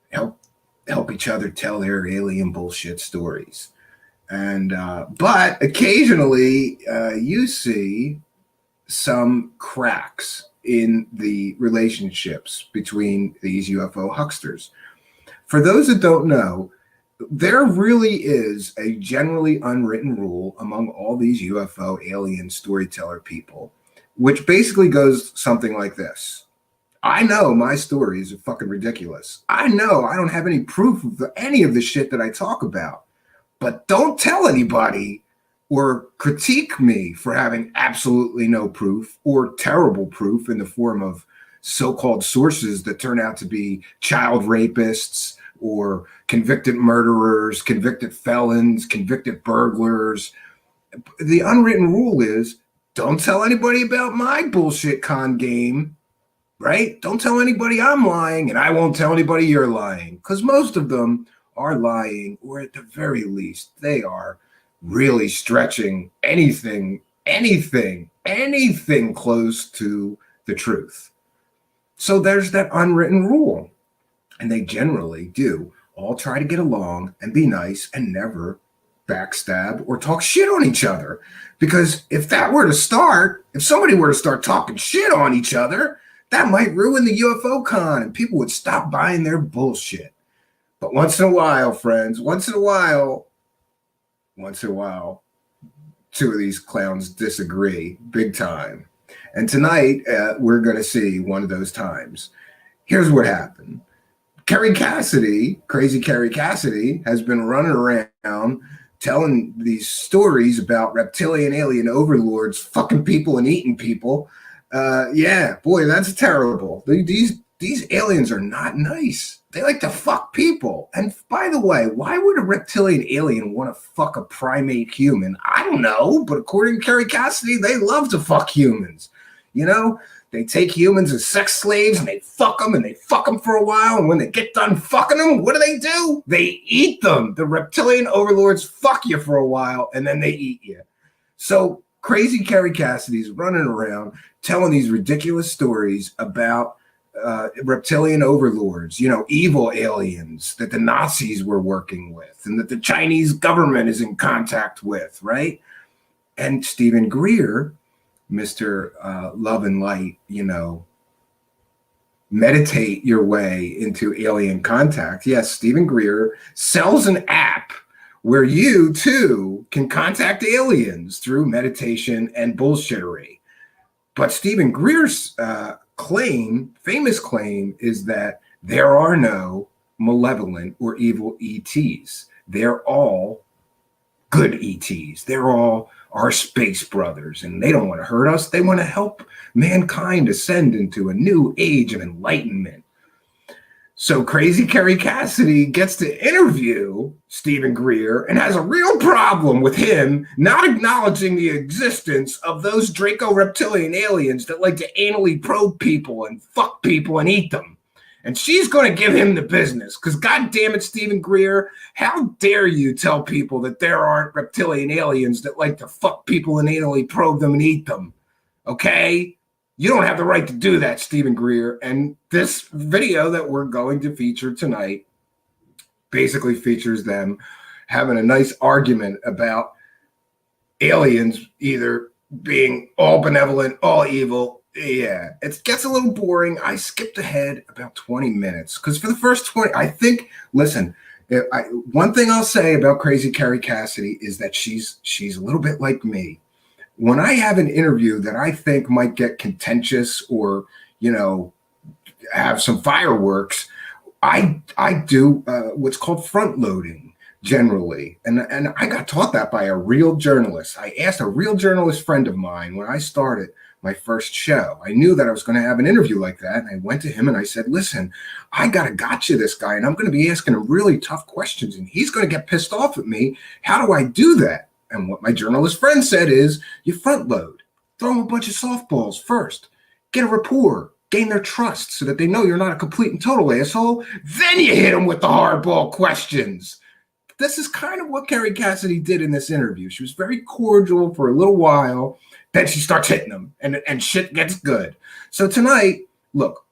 Help each other tell their alien bullshit stories. And but occasionally you see some cracks in the relationships between these UFO hucksters. For those that don't know, there really is a generally unwritten rule among all these UFO alien storyteller people, which basically goes something like this. I know my stories are fucking ridiculous. I know I don't have any proof of any of the shit that I talk about, but don't tell anybody or critique me for having absolutely no proof or terrible proof in the form of so-called sources that turn out to be child rapists or convicted murderers, convicted felons, convicted burglars. The unwritten rule is don't tell anybody about my bullshit con game, right? Don't tell anybody I'm lying, and I won't tell anybody you're lying, because most of them are lying, or at the very least, they are really stretching anything close to the truth. So there's that unwritten rule. And they generally do all try to get along and be nice and never backstab or talk shit on each other. Because if somebody were to start talking shit on each other, that might ruin the UFO con and people would stop buying their bullshit. But once in a while, friends, once in a while, two of these clowns disagree big time. And tonight, we're going to see one of those times. Here's what happened. Kerry Cassidy, crazy Kerry Cassidy, has been running around telling these stories about reptilian alien overlords fucking people and eating people. Yeah, boy, that's terrible. These aliens are not nice. They like to fuck people. And by the way, why would a reptilian alien want to fuck a primate human? I don't know, but according to Kerry Cassidy, they love to fuck humans. They take humans as sex slaves and they fuck them for a while. And when they get done fucking them, what do? They eat them. The reptilian overlords fuck you for a while and then they eat you. So crazy Kerry Cassidy's running around telling these ridiculous stories about reptilian overlords, evil aliens that the Nazis were working with and that the Chinese government is in contact with, right? And Stephen Greer, Mr. Love and Light, meditate your way into alien contact. Yes, Stephen Greer sells an app where you too can contact aliens through meditation and bullshittery. But Stephen Greer's famous claim is that there are no malevolent or evil ETs. They're all good ETs. They're all our space brothers, and they don't want to hurt us. They want to help mankind ascend into a new age of enlightenment. So crazy Kerry Cassidy gets to interview Stephen Greer and has a real problem with him not acknowledging the existence of those Draco reptilian aliens that like to anally probe people and fuck people and eat them. And she's going to give him the business because, God damn it, Stephen Greer, how dare you tell people that there aren't reptilian aliens that like to fuck people and anally probe them and eat them? Okay? You don't have the right to do that, Stephen Greer. And this video that we're going to feature tonight basically features them having a nice argument about aliens either being all benevolent, all evil. Yeah, it gets a little boring. I skipped ahead about 20 minutes because for the first 20, I think, listen, one thing I'll say about crazy Kerry Cassidy is that she's a little bit like me. When I have an interview that I think might get contentious or, have some fireworks, I do what's called front loading. generally. And I got taught that by a real journalist. I asked a real journalist friend of mine when I started my first show. I knew that I was going to have an interview like that. And I went to him and I said, listen, I got to gotcha this guy, and I'm going to be asking him really tough questions, and he's going to get pissed off at me. How do I do that? And what my journalist friend said is, you front load, throw them a bunch of softballs first, get a rapport, gain their trust so that they know you're not a complete and total asshole. Then you hit them with the hardball questions. This is kind of what Kerry Cassidy did in this interview. She was very cordial for a little while. Then she starts hitting them, and shit gets good. So tonight, look,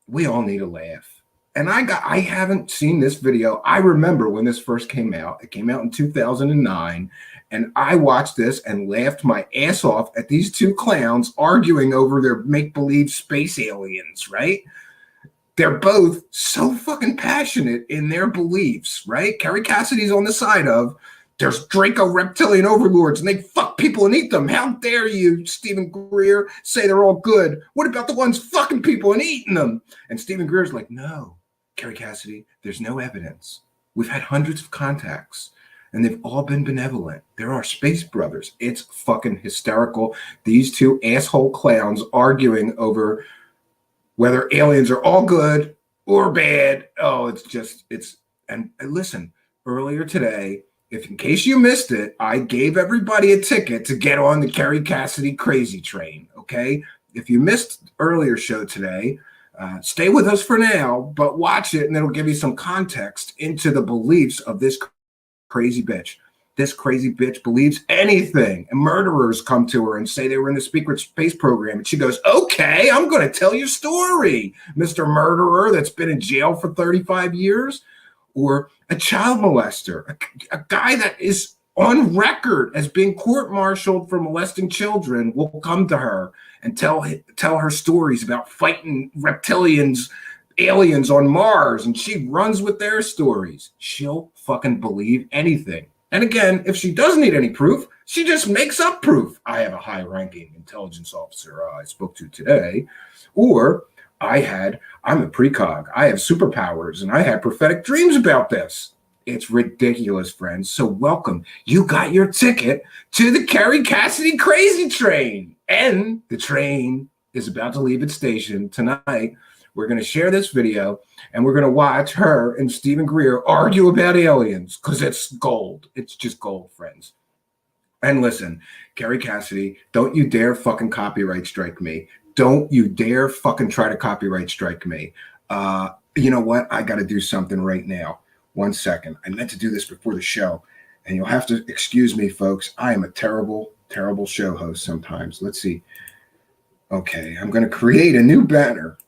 we all need a laugh. And I haven't seen this video. I remember when this first came out. It came out in 2009. And I watched this and laughed my ass off at these two clowns arguing over their make-believe space aliens, right? They're both so fucking passionate in their beliefs, right? Kerry Cassidy's on the side of, there's Draco reptilian overlords and they fuck people and eat them. How dare you, Stephen Greer, say they're all good? What about the ones fucking people and eating them? And Stephen Greer's like, no, Kerry Cassidy, there's no evidence. We've had hundreds of contacts and they've all been benevolent. There are space brothers. It's fucking hysterical. These two asshole clowns arguing over whether aliens are all good or bad. Oh, and listen, earlier today, if in case you missed it, I gave everybody a ticket to get on the Kerry Cassidy crazy train, okay? If you missed earlier show today, stay with us for now, but watch it and it'll give you some context into the beliefs of this crazy bitch. This crazy bitch believes anything. And murderers come to her and say they were in the secret space program. And she goes, okay, I'm going to tell your story, Mr. Murderer that's been in jail for 35 years. Or a child molester, a guy that is on record as being court-martialed for molesting children will come to her and tell her stories about fighting reptilians, aliens on Mars. And she runs with their stories. She'll fucking believe anything. And again, if she doesn't need any proof, she just makes up proof. I have a high-ranking intelligence officer I spoke to today. Or I'm a precog. I have superpowers, and I had prophetic dreams about this. It's ridiculous, friends. So welcome. You got your ticket to the Kerry Cassidy crazy train. And the train is about to leave its station tonight. We're going to share this video, and we're going to watch her and Stephen Greer argue about aliens because it's gold. It's just gold, friends. And listen, Kerry Cassidy, don't you dare fucking copyright strike me. Don't you dare fucking try to copyright strike me. You know what? I got to do something right now. 1 second. I meant to do this before the show, and you'll have to excuse me, folks. I am a terrible, terrible show host sometimes. Let's see. Okay, I'm going to create a new banner.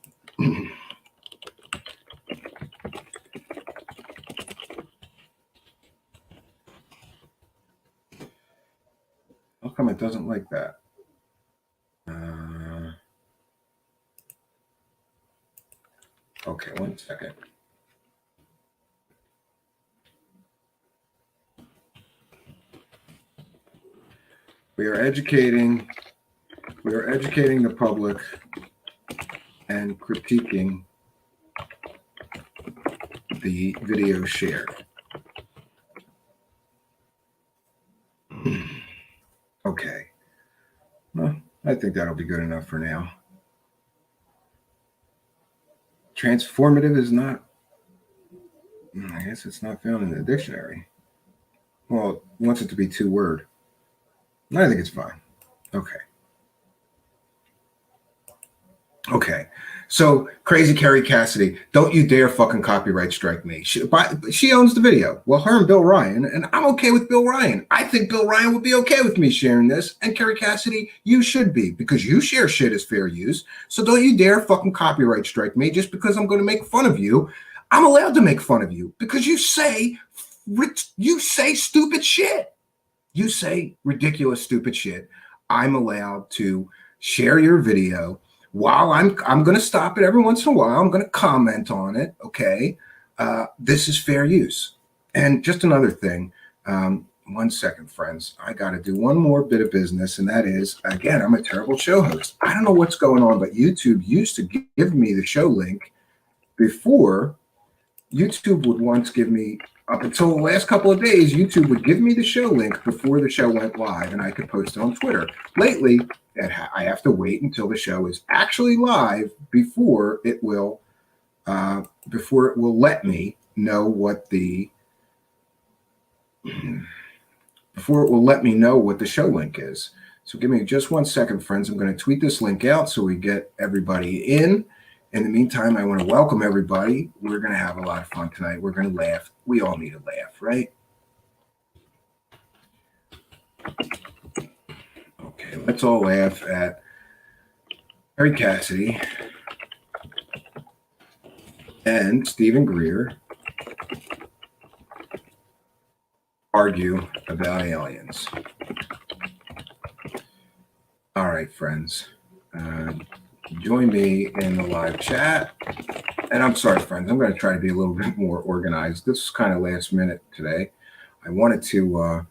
How come it doesn't like that? Okay, 1 second. We are educating the public and critiquing the video share. Okay. Well, I think that'll be good enough for now. Transformative is not, I guess it's not found in the dictionary. Well, it wants it to be 2-word. I think it's fine. Okay. Okay. So, crazy Kerry Cassidy, don't you dare fucking copyright strike me. She owns the video. Well, her and Bill Ryan, and I'm okay with Bill Ryan. I think Bill Ryan would be okay with me sharing this. And Kerry Cassidy, you should be, because you share shit as fair use. So don't you dare fucking copyright strike me just because I'm going to make fun of you. I'm allowed to make fun of you because you say stupid shit. You say ridiculous, stupid shit. I'm allowed to share your video. While I'm going to stop it every once in a while, I'm going to comment on it. Okay. This is fair use. And just another thing. 1 second, friends. I got to do one more bit of business. And that is, again, I'm a terrible show host. I don't know what's going on, but YouTube used to give me the show link before YouTube would once give me, up until the last couple of days, YouTube would give me the show link before the show went live and I could post it on Twitter. Lately, I have to wait until the show is actually live before it will let me know what the show link is. So give me just 1 second, friends. I'm going to tweet this link out so we get everybody in. In the meantime, I want to welcome everybody. We're going to have a lot of fun tonight. We're going to laugh. We all need a laugh, right? Okay, let's all laugh at Kerry Cassidy and Stephen Greer argue about aliens. All right, friends. Join me in the live chat. And I'm sorry, friends, I'm going to try to be a little bit more organized. This is kind of last minute today. I wanted to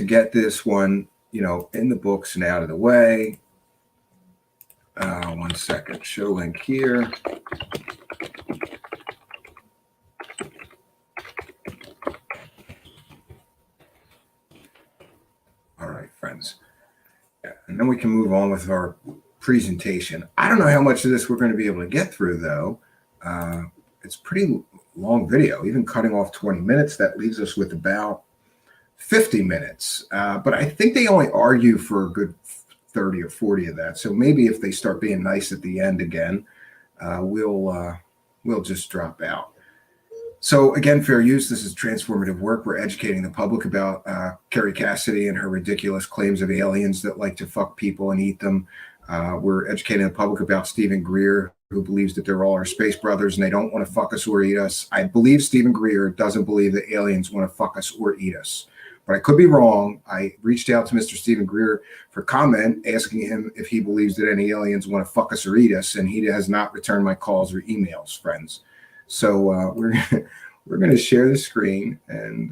get this one, in the books and out of the way. 1 second. Show link here. All right, friends. Yeah, and then we can move on with our presentation. I don't know how much of this we're going to be able to get through, though. It's a pretty long video, even cutting off 20 minutes. That leaves us with about 50 minutes. But I think they only argue for a good 30 or 40 of that. So maybe if they start being nice at the end again, we'll just drop out. So again, fair use. This is transformative work. We're educating the public about Kerry Cassidy and her ridiculous claims of aliens that like to fuck people and eat them. We're educating the public about Stephen Greer, who believes that they're all our space brothers and they don't want to fuck us or eat us. I believe Stephen Greer doesn't believe that aliens want to fuck us or eat us, but I could be wrong. I reached out to Mr. Stephen Greer for comment, asking him if he believes that any aliens want to fuck us or eat us, and he has not returned my calls or emails, friends. So we're going to share the screen and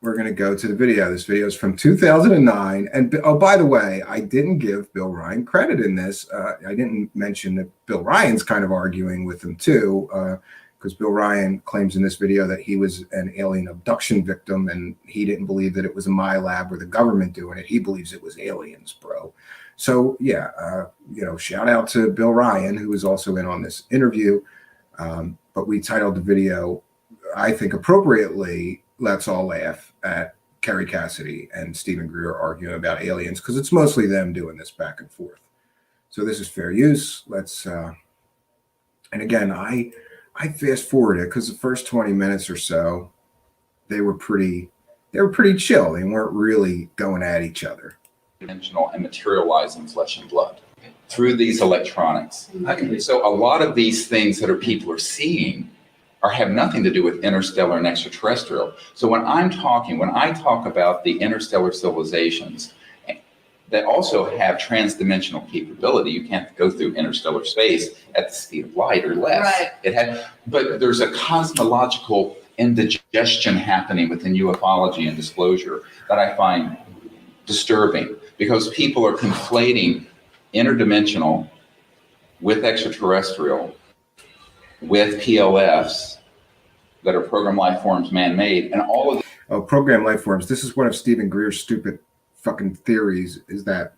we're going to go to the video. This video is from 2009. And oh, by the way, I didn't give Bill Ryan credit in this. I didn't mention that Bill Ryan's kind of arguing with him too, because Bill Ryan claims in this video that he was an alien abduction victim and he didn't believe that it was a my lab or the government doing it. He believes it was aliens, bro. So yeah, shout out to Bill Ryan, who was also in on this interview. But we titled the video, I think appropriately, Let's All Laugh at Kerry Cassidy and Stephen Greer arguing about aliens, because it's mostly them doing this back and forth. So this is fair use. Let's, and again, I fast forwarded because the first 20 minutes or so, they were pretty chill. They weren't really going at each other. Dimensional and materialize in flesh and blood through these electronics. So a lot of these things that people are seeing have nothing to do with interstellar and extraterrestrial. So when I talk about the interstellar civilizations that also have transdimensional capability, you can't go through interstellar space at the speed of light or less. Right. But there's a cosmological indigestion happening within ufology and disclosure that I find disturbing, because people are conflating interdimensional with extraterrestrial with PLFs that are program life forms, man-made, and all of the— Oh, program life forms. This is one of Stephen Greer's stupid fucking theories, is that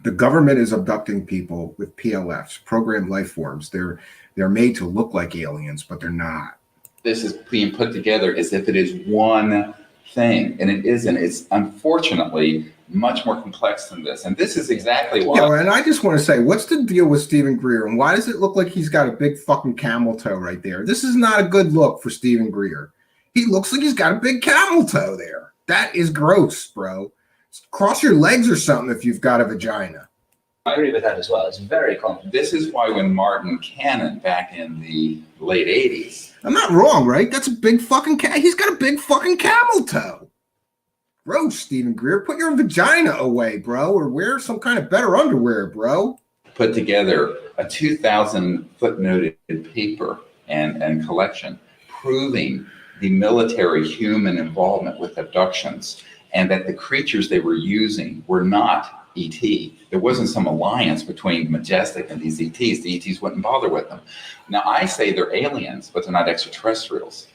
the government is abducting people with PLFs, program life forms. They're made to look like aliens, but they're not. This is being put together as if it is one thing, and it isn't. It's unfortunately much more complex than this, and this is exactly why. Yeah, and I just want to say, what's the deal with Stephen Greer, and why does it look like he's got a big fucking camel toe right there? This is not a good look for Stephen Greer. He looks like he's got a big camel toe there. That is gross, bro. Cross your legs or something if you've got a vagina. I agree with that as well. It's very common. This is why when Martin Cannon back in the late 80s. I'm not wrong, right? That's a big fucking he's got a big fucking camel toe. Gross, Stephen Greer. Put your vagina away, bro, or wear some kind of better underwear, bro. Put together a 2,000 footnoted paper and collection proving the military human involvement with abductions, and that the creatures they were using were not ET. There wasn't some alliance between the Majestic and these ETs. The ETs wouldn't bother with them. Now, I say they're aliens, but they're not extraterrestrials.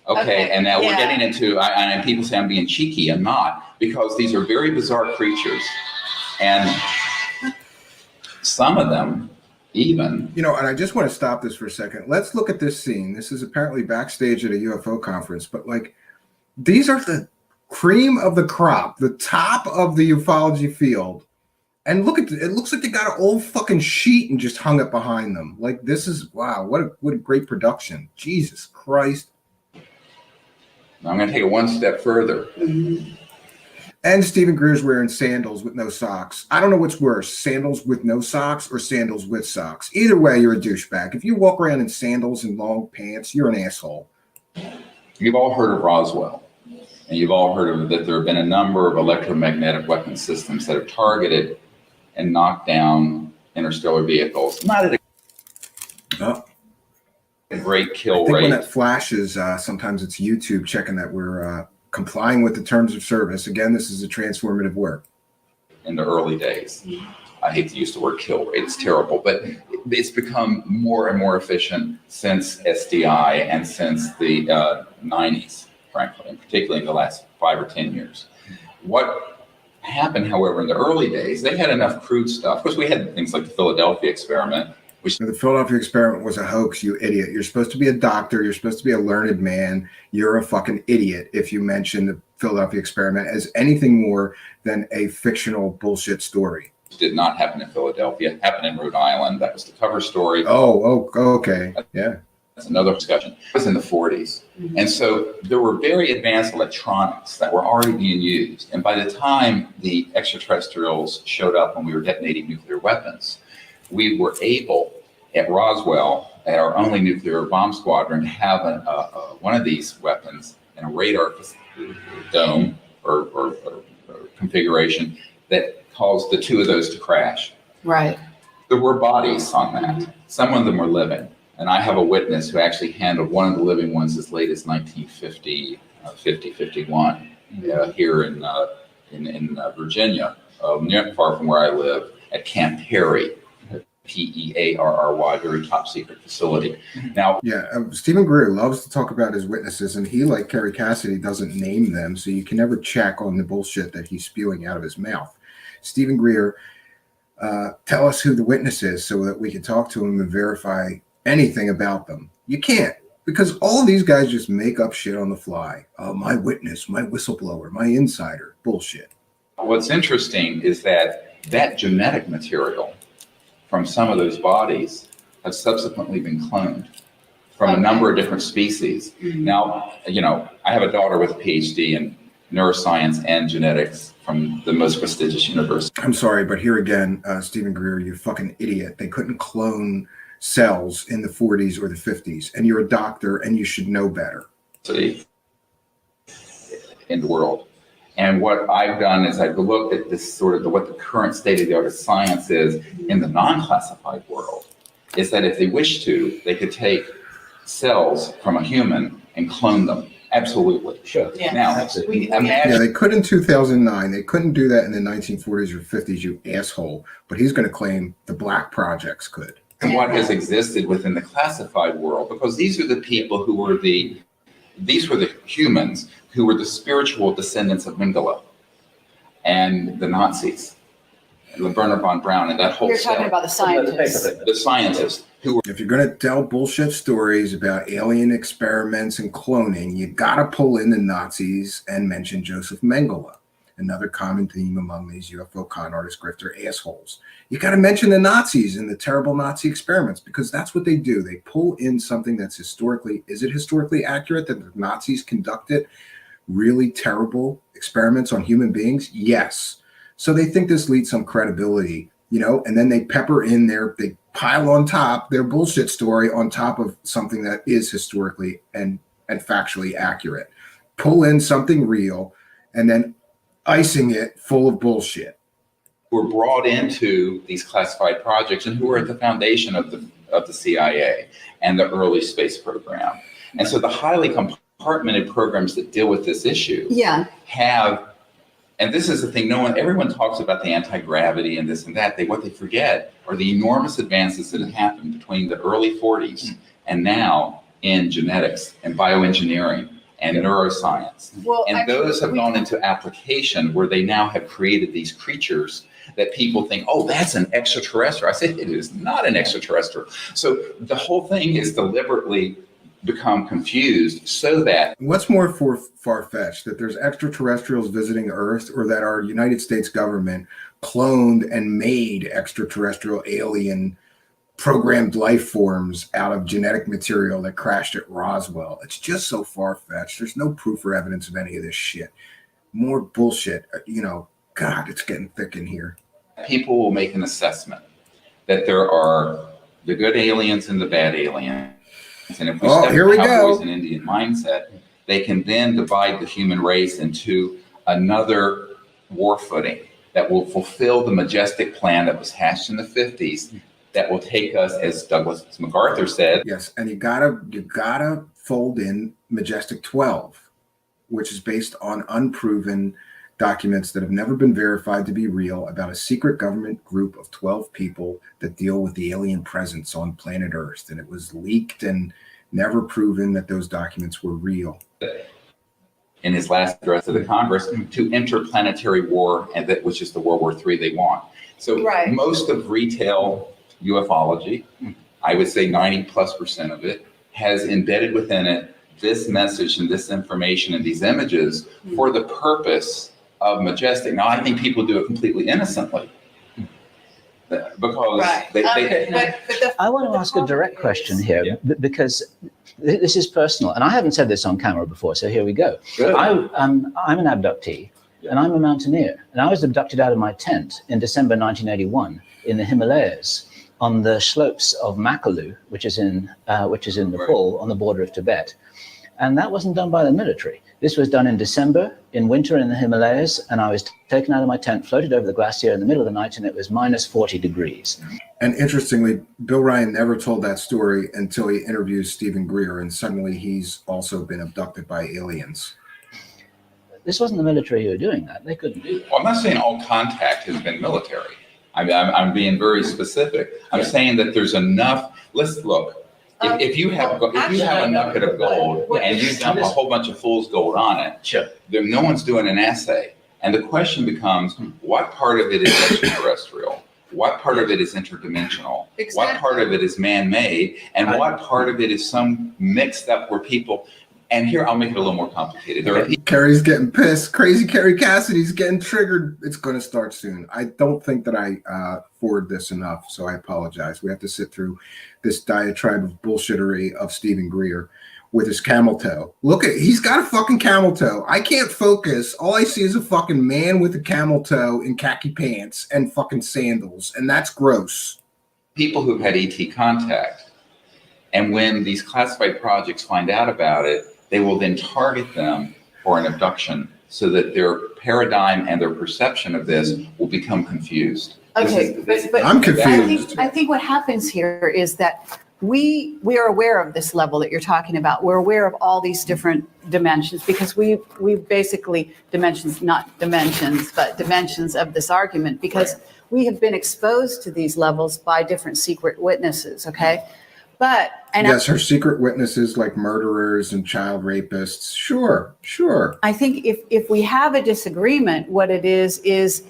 Okay, and now we're getting into, and people say I'm being cheeky. I'm not, because these are very bizarre creatures. And some of them even. You know, and I just want to stop this for a second. Let's look at this scene. This is apparently backstage at a UFO conference, but like, these are the cream of the crop, the top of the ufology field. And look at it, looks like they got an old fucking sheet and just hung it behind them. Like, this is, wow, what a great production. Jesus Christ. Now I'm going to take it one step further. And Stephen Greer's wearing sandals with no socks. I don't know what's worse, sandals with no socks or sandals with socks. Either way, you're a douchebag. If you walk around in sandals and long pants, you're an asshole. You've all heard of Roswell. And you've all heard of that there have been a number of electromagnetic weapon systems that have targeted and knocked down interstellar vehicles. Not at a great kill rate. When that flashes, sometimes it's YouTube checking that we're complying with the terms of service. Again, this is a transformative work. In the early days. I hate to use the word kill rate, it's terrible, but it's become more and more efficient since SDI and since the 90s. Frankly, and particularly in the last 5 or 10 years. What happened, however, in the early days, they had enough crude stuff. Of course, we had things like the Philadelphia experiment. The Philadelphia experiment was a hoax, you idiot. You're supposed to be a doctor. You're supposed to be a learned man. You're a fucking idiot if you mention the Philadelphia experiment as anything more than a fictional bullshit story. Did not happen in Philadelphia. It happened in Rhode Island. That was the cover story. Oh, okay. Yeah. That's another discussion. It was in the 40s. And so there were very advanced electronics that were already being used. And by the time the extraterrestrials showed up when we were detonating nuclear weapons, we were able at Roswell, at our only nuclear bomb squadron, to have one of these weapons in a radar dome or configuration that caused the two of those to crash. Right. There were bodies on that. Some of them were living. And I have a witness who actually handled one of the living ones as late as 1950, 51, here in Virginia, not far from where I live, at Camp Kerry, Pearry, very top secret facility. Now, Stephen Greer loves to talk about his witnesses, and he, like Kerry Cassidy, doesn't name them, so you can never check on the bullshit that he's spewing out of his mouth. Stephen Greer, tell us who the witness is so that we can talk to him and verify anything about them. You can't, because all of these guys just make up shit on the fly. My witness, my whistleblower, my insider. Bullshit. What's interesting is that genetic material from some of those bodies have subsequently been cloned from a number of different species. Now, I have a daughter with a PhD in neuroscience and genetics from the most prestigious university. I'm sorry, but here again, Stephen Greer, you fucking idiot. They couldn't clone cells in the 40s or the 50s, and you're a doctor and you should know better. In the world. And what I've done is I've looked at this sort of what the current state of the art of science is in the non-classified world, is that if they wish to, they could take cells from a human and clone them. Absolutely. Sure. Yeah. Now, Absolutely. imagine. Yeah, they could in 2009. They couldn't do that in the 1940s or 50s, you asshole. But he's going to claim the black projects could. And what has existed within the classified world, because these are the people who were these were the humans who were the spiritual descendants of Mengele and the Nazis, and Werner von Braun, and that whole You're talking about the scientists. the scientists who were. If you're going to tell bullshit stories about alien experiments and cloning, you got to pull in the Nazis and mention Joseph Mengele. Another common theme among these UFO con artist grifter assholes. You got to mention the Nazis and the terrible Nazi experiments, because that's what they do. They pull in something that's historically accurate that the Nazis conducted really terrible experiments on human beings? Yes. So they think this leads some credibility, and then they pepper in they pile on top their bullshit story on top of something that is historically and factually accurate. Pull in something real and then icing it full of bullshit. Were brought into these classified projects and who were at the foundation of the CIA and the early space program. And so the highly compartmented programs that deal with this issue have And this is the thing, everyone talks about the anti-gravity and this and that. What they forget are the enormous advances that have happened between the early 40s and now in genetics and bioengineering and neuroscience. Well, and actually, those have gone into application where they now have created these creatures that people think, oh, that's an extraterrestrial. I say it is not an extraterrestrial. So the whole thing is deliberately become confused so that. What's more far-fetched, that there's extraterrestrials visiting Earth, or that our United States government cloned and made extraterrestrial alien programmed life forms out of genetic material that crashed at Roswell? It's just so far-fetched. There's no proof or evidence of any of this shit. More bullshit. God, it's getting thick in here. People will make an assessment that there are the good aliens and the bad aliens. And if we step the cowboys and Indian mindset, they can then divide the human race into another war footing that will fulfill the majestic plan that was hatched in the 50s, that will take us, as Douglas MacArthur said. Yes, and you gotta fold in Majestic 12, which is based on unproven documents that have never been verified to be real about a secret government group of 12 people that deal with the alien presence on planet Earth. And it was leaked and never proven that those documents were real. In his last address to the Congress, to interplanetary war, and that which is the World War III they want. So most of retail ufology, I would say 90+% of it, has embedded within it this message and this information and these images for the purpose of majestic. Now, I think people do it completely innocently because I want to ask a direct question here because this is personal, and I haven't said this on camera before, so here we go. I'm an abductee, and I'm a mountaineer, and I was abducted out of my tent in December 1981 in the Himalayas on the slopes of Makalu, which is in Nepal on the border of Tibet. And that wasn't done by the military. This was done in December, in winter in the Himalayas, and I was taken out of my tent, floated over the glacier in the middle of the night, and it was minus 40 degrees. And interestingly, Bill Ryan never told that story until he interviews Stephen Greer, and suddenly he's also been abducted by aliens. This wasn't the military who were doing that. They couldn't do that. Well, I'm not saying all contact has been military. I'm being very specific. I'm saying that there's enough. Let's look. If you have a nugget of gold and you dump a whole bunch of fool's gold on it, then no one's doing an assay. And the question becomes, what part of it is extraterrestrial? What part of it is interdimensional? What part of it is man-made? And what part of it is some mixed up where people... And here, I'll make it a little more complicated. Kerry's getting pissed. Crazy Kerry Cassidy's getting triggered. It's going to start soon. I don't think that I forward this enough, so I apologize. We have to sit through this diatribe of bullshittery of Stephen Greer with his camel toe. Look at, he's got a fucking camel toe. I can't focus. All I see is a fucking man with a camel toe in khaki pants and fucking sandals, and that's gross. People who've had ET contact, and when these classified projects find out about it, they will then target them for an abduction so that their paradigm and their perception of this will become confused. Okay, but I'm confused. I think what happens here is that we are aware of this level that you're talking about. We're aware of all these different dimensions because we basically not dimensions, but dimensions of this argument because we have been exposed to these levels by different secret witnesses, okay? Yes, her secret witnesses like murderers and child rapists. Sure. I think if we have a disagreement, what it is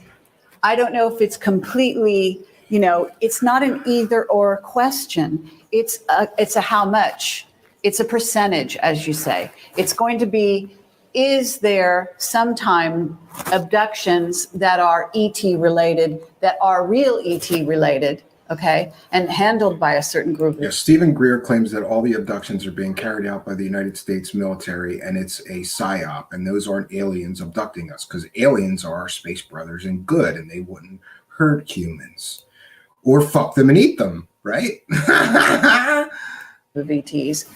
I don't know if it's completely, it's not an either or question. It's a how much. It's a percentage, as you say. It's going to be, is there sometime abductions that are ET related, that are real ET related? Okay, and handled by a certain group. Yes, Stephen Greer claims that all the abductions are being carried out by the United States military, and it's a psyop, and those aren't aliens abducting us, because aliens are our space brothers and good, and they wouldn't hurt humans or fuck them and eat them, right? The VTs.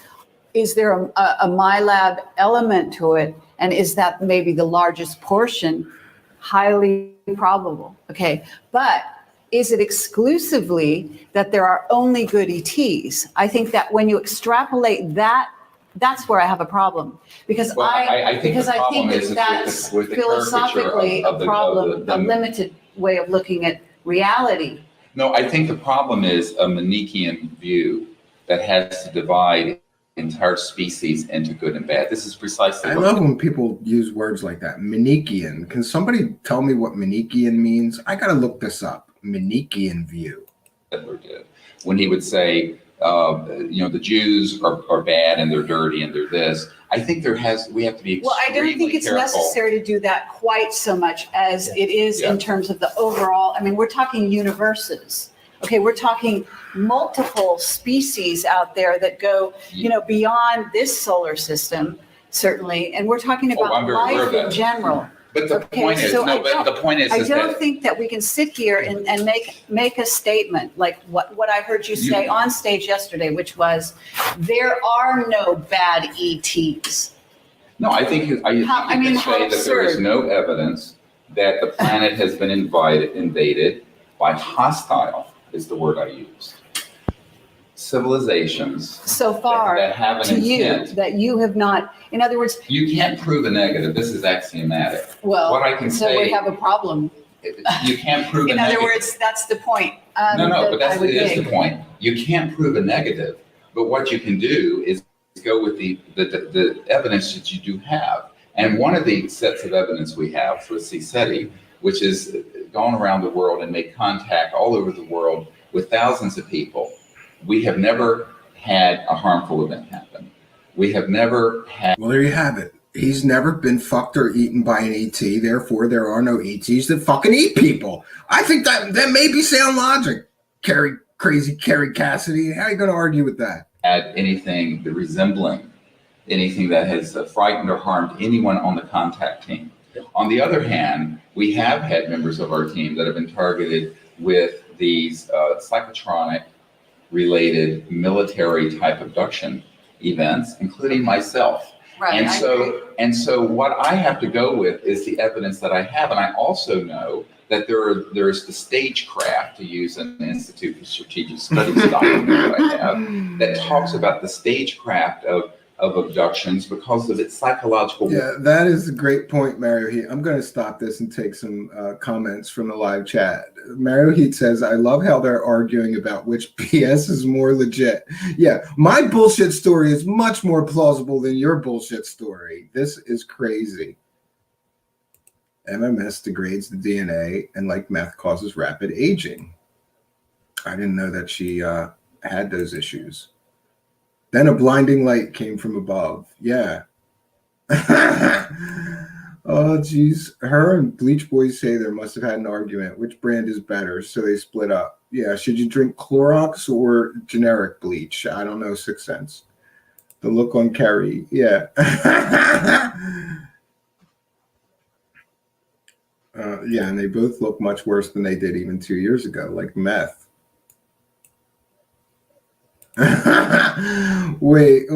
Is there a MyLab element to it, and is that maybe the largest portion? Highly probable. Okay, but is it exclusively that there are only good ETs? I think that when you extrapolate that that's where I have a problem, because Well, I think the problem that is that's with the philosophically caricature of a problem, the a limited way of looking at reality. No, I think the problem is a Manichaean view that has to divide entire species into good and bad. This is precisely I love when people use words like that. Manichaean. Can somebody tell me what Manichaean means? I got to look this up. Manichaean view. Hitler did when he would say, the Jews are bad and they're dirty and they're this. I think we have to be Well, I don't think it's careful. necessary to do that quite so much as it is in terms of the overall. I mean, we're talking universes. Okay, we're talking multiple species out there that go, beyond this solar system, certainly, and we're talking about life in general. But the point is, I don't think that we can sit here and make a statement like what I heard you say on stage yesterday, which was there are no bad ETs. No, I think you can say that there is no evidence that the planet has been invaded by hostile, is the word I used, civilizations. So far, that have an intent. that you have not. In other words, you can't prove a negative. This is axiomatic. Well, what I can say, we have a problem. You can't prove a negative. In other words, that's the point. But it is the point. You can't prove a negative, but what you can do is go with the evidence that you do have. And one of the sets of evidence we have for CSETI, which has gone around the world and made contact all over the world with thousands of people, we have never had a harmful event happen. We have never had. Well, there you have it. He's never been fucked or eaten by an ET. Therefore, there are no ETs that fucking eat people. I think that may be sound logic. Crazy Kerry Cassidy. How are you going to argue with that? At anything resembling anything that has frightened or harmed anyone on the contact team. On the other hand, we have had members of our team that have been targeted with these psychotronic related military type abduction events, including myself. Right. And so what I have to go with is the evidence that I have. And I also know that there's the stagecraft, to use an Institute for Strategic Studies document that I have, that talks about the stagecraft of abductions because of its psychological. Yeah, that is a great point, Mario Heat. I'm going to stop this and take some comments from the live chat. Mario Heat says, I love how they're arguing about which BS is more legit. Yeah, my bullshit story is much more plausible than your bullshit story. This is crazy. MMS degrades the DNA and, like meth, causes rapid aging. I didn't know that she had those issues. Then a blinding light came from above. Yeah. Oh, geez. Her and Bleach Boys say there must have had an argument. Which brand is better? So they split up. Yeah. Should you drink Clorox or generic bleach? I don't know. 6 cents. The look on Kerry. Yeah. Yeah. And they both look much worse than they did even 2 years ago, like meth. Wait,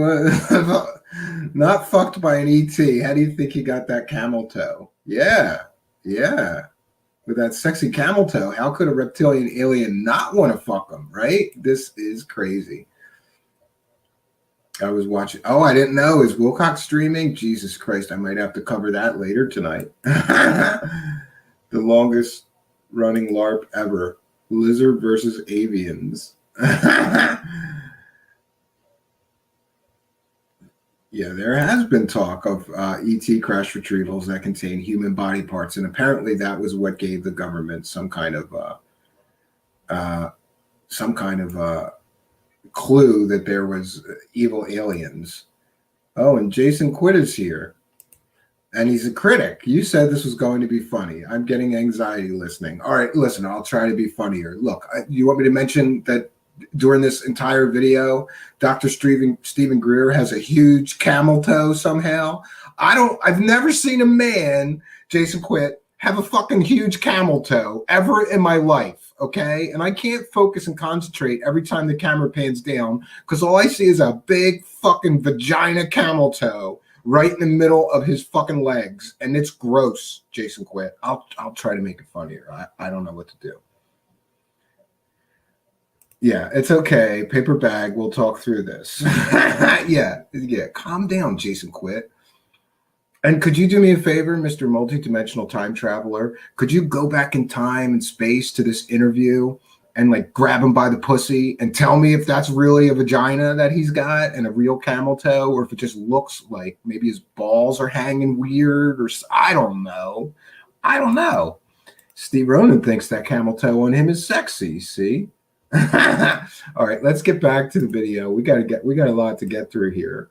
not fucked by an ET. How do you think he got that camel toe? Yeah. With that sexy camel toe, how could a reptilian alien not want to fuck him, right? This is crazy. I was watching. Oh, I didn't know. Is Wilcox streaming? Jesus Christ, I might have to cover that later tonight. The longest running LARP ever. Lizard versus avians. Yeah, there has been talk of ET crash retrievals that contain human body parts, and apparently that was what gave the government some kind of clue that there was evil aliens. Oh, and Jason Quitt is here, and he's a critic. You said this was going to be funny. I'm getting anxiety listening. All right, listen, I'll try to be funnier. Look, you want me to mention that during this entire video, Dr. Stephen Greer has a huge camel toe somehow? I've never seen a man, Jason Quitt, have a fucking huge camel toe ever in my life, okay? And I can't focus and concentrate every time the camera pans down because all I see is a big fucking vagina camel toe right in the middle of his fucking legs. And it's gross, Jason Quitt. I'll try to make it funnier. I don't know what to do. Yeah, it's okay. Paper bag. We'll talk through this. Yeah. Calm down, Jason. Quit. And could you do me a favor, Mr. Multidimensional Time Traveler? Could you go back in time and space to this interview and like grab him by the pussy and tell me if that's really a vagina that he's got and a real camel toe, or if it just looks like maybe his balls are hanging weird, or I don't know. I don't know. Steve Ronan thinks that camel toe on him is sexy. See? All right, let's get back to the video. We got a lot to get through here.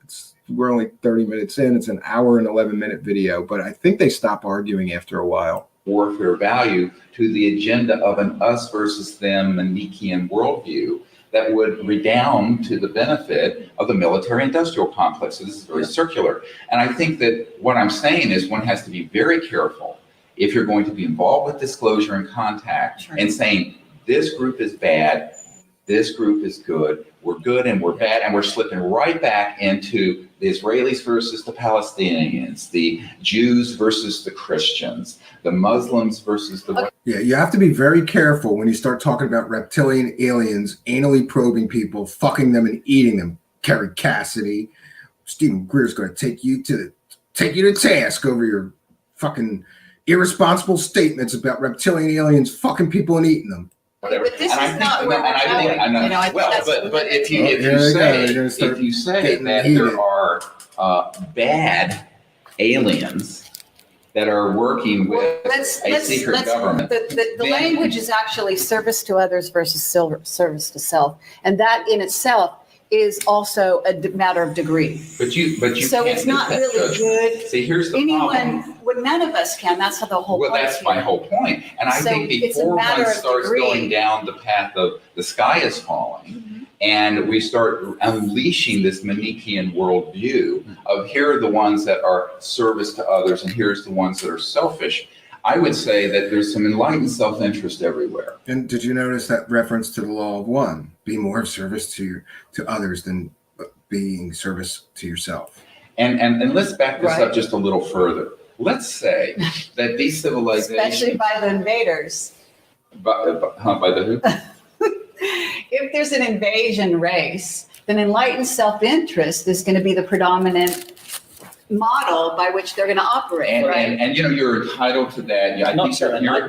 We're only 30 minutes in. It's an hour and 11-minute video, but I think they stop arguing after a while. Warfare value to the agenda of an us versus them Manichean worldview that would redound to the benefit of the military-industrial complex. So this is very circular. And I think that what I'm saying is one has to be very careful if you're going to be involved with disclosure and contact and saying, this group is bad, this group is good, we're good and we're bad, and we're slipping right back into the Israelis versus the Palestinians, the Jews versus the Christians, the Muslims versus the... Yeah, you have to be very careful when you start talking about reptilian aliens, anally probing people, fucking them and eating them. Kerry Cassidy, Stephen Greer's going to take you to task over your fucking irresponsible statements about reptilian aliens fucking people and eating them. Whatever. But this is not where we're going. But if you say that there are bad aliens that are working with a secret government, the language is actually service to others versus service to self, and that in itself is also a matter of degree. But you so can't it's not really good. See, here's the problem. Well, none of us can. That's the whole point. Well, that's my whole point. And I think before one starts going down the path of the sky is falling, and we start unleashing this Manichean worldview of here are the ones that are service to others, and here's the ones that are selfish, I would say that there's some enlightened self-interest everywhere. And did you notice that reference to the law of one? Be more of service to others than being service to yourself. And let's back this up just a little further. Let's say that these civilizations... Especially by the invaders. By the who? If there's an invasion race, then enlightened self-interest is going to be the predominant model by which they're going to operate, right? And you're entitled to that. Yeah, I think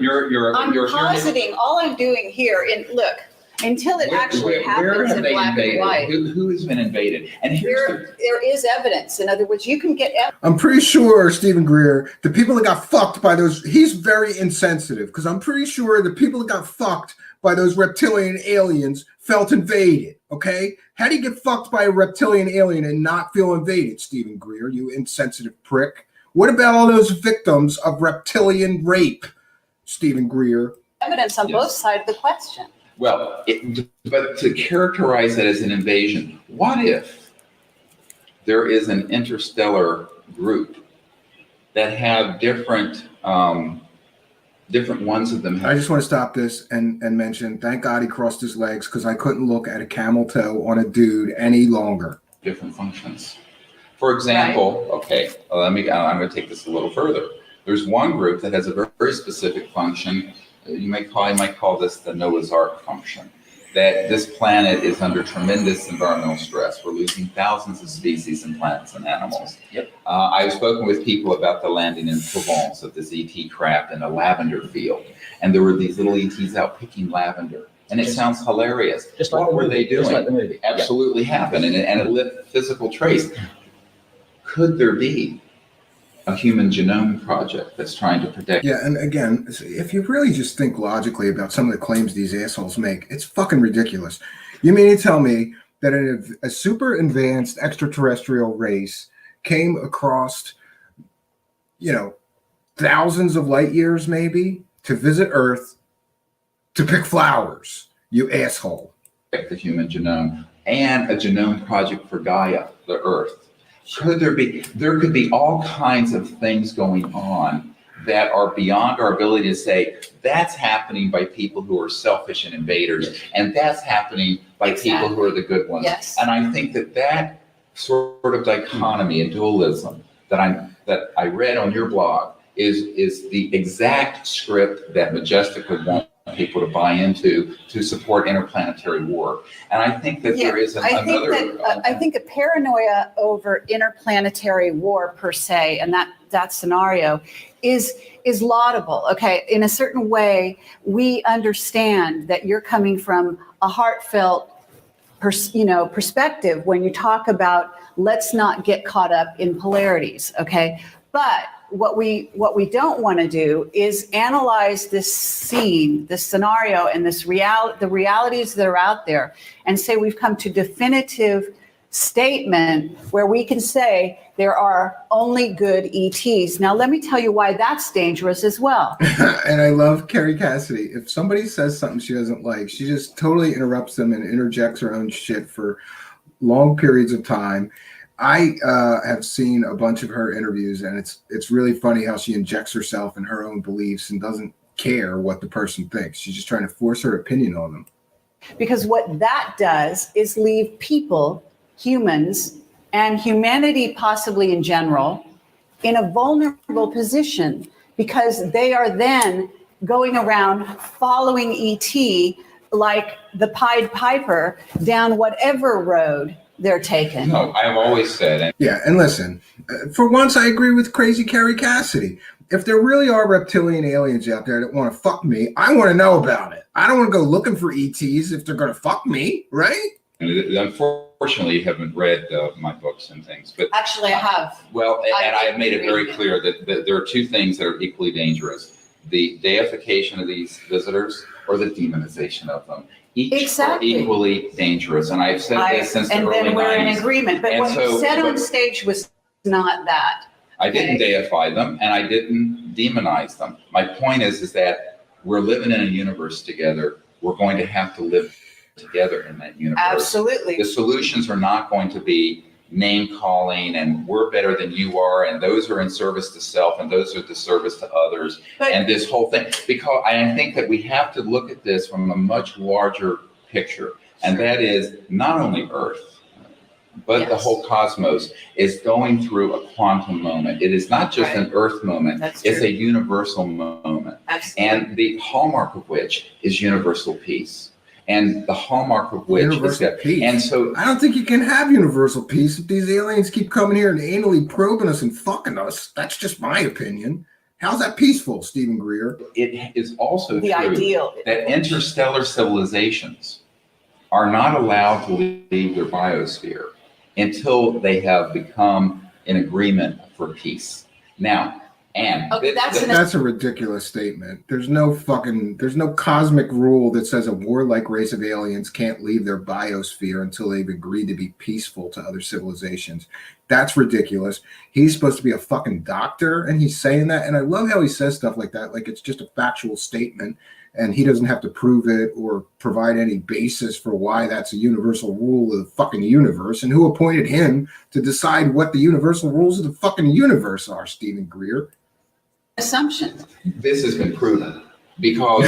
you're positing all I'm doing here. Look, until it actually happens in black and white. Who has been invaded? And there is evidence. In other words, you can get evidence. I'm pretty sure, Stephen Greer, the people that got fucked by those, he's very insensitive, because I'm pretty sure the people that got fucked by those reptilian aliens felt invaded, okay? How do you get fucked by a reptilian alien and not feel invaded, Stephen Greer, you insensitive prick? What about all those victims of reptilian rape, Stephen Greer? Evidence on both sides of the question. Well, but to characterize it as an invasion, what if there is an interstellar group that have different ones of them? I just want to stop this and mention, thank God he crossed his legs, because I couldn't look at a camel toe on a dude any longer. Different functions. For example, okay, I'm going to take this a little further. There's one group that has a very, very specific function. You might call this the Noah's Ark function, that this planet is under tremendous environmental stress. We're losing thousands of species and plants and animals. Yep. I've spoken with people about the landing in Provence of this ET craft in a lavender field, and there were these little ETs out picking lavender. And it sounds hilarious. Just like what were they doing? Just like the movie. Absolutely happened, and it left physical trace. Could there be a human genome project that's trying to protect? Yeah, and again, if you really just think logically about some of the claims these assholes make, it's fucking ridiculous. You mean to tell me that a super advanced extraterrestrial race came across, thousands of light years maybe to visit Earth to pick flowers, you asshole? The human genome and a genome project for Gaia, the Earth. There could be all kinds of things going on that are beyond our ability to say, that's happening by people who are selfish and invaders, and that's happening by people who are the good ones. Yes. And I think that sort of dichotomy and dualism that I read on your blog is the exact script that Majestic would want people to buy into to support interplanetary war. And I think that there is I think a paranoia over interplanetary war per se, and that scenario is laudable. Okay, in a certain way, we understand that you're coming from a heartfelt perspective when you talk about let's not get caught up in polarities. Okay, but what we don't want to do is analyze this scene, this scenario, and the realities that are out there, and say we've come to definitive statement where we can say there are only good ETs. Now, let me tell you why that's dangerous as well. And I love Kerry Cassidy. If somebody says something she doesn't like, she just totally interrupts them and interjects her own shit for long periods of time. I have seen a bunch of her interviews, and it's really funny how she injects herself in her own beliefs and doesn't care what the person thinks. She's just trying to force her opinion on them. Because what that does is leave people, humans, and humanity possibly in general, in a vulnerable position, because they are then going around following ET like the Pied Piper down whatever road they're taking. No, I've always said. Yeah, and listen, for once I agree with crazy Kerry Cassidy. If there really are reptilian aliens out there that want to fuck me, I want to know about it. I don't want to go looking for ETs if they're going to fuck me, right? And unfortunately, you haven't read my books and things. But Actually, I have. Well, and I have made it very clear that there are two things that are equally dangerous: the deification of these visitors or the demonization of them. Each are equally dangerous, and I've said this since the early 90s. And then we're in agreement. But what you said on stage was not that. I didn't deify them, and I didn't demonize them. My point is that we're living in a universe together. We're going to have to live together in that universe. Absolutely. The solutions are not going to be name calling and we're better than you are, and those are in service to self and those are the service to others, and this whole thing. Because I think that we have to look at this from a much larger picture, and that is not only Earth, but the whole cosmos is going through a quantum moment. It is not just an Earth moment, it's a universal moment. Absolutely. And the hallmark of which is universal peace. And the hallmark of which universal is peace. And so I don't think you can have universal peace if these aliens keep coming here and anally probing us and fucking us. That's just my opinion. How's that peaceful, Stephen Greer? it is also The true ideal. that interstellar civilizations are not allowed to leave their biosphere until they have become in agreement for peace. Now, and that's a ridiculous statement. There's no cosmic rule that says a warlike race of aliens can't leave their biosphere until they've agreed to be peaceful to other civilizations. That's ridiculous. He's supposed to be a fucking doctor, and he's saying that. And I love how he says stuff like that, like it's just a factual statement, and he doesn't have to prove it or provide any basis for why that's a universal rule of the fucking universe. And who appointed him to decide what the universal rules of the fucking universe are, Stephen Greer? Assumption. This has been proven because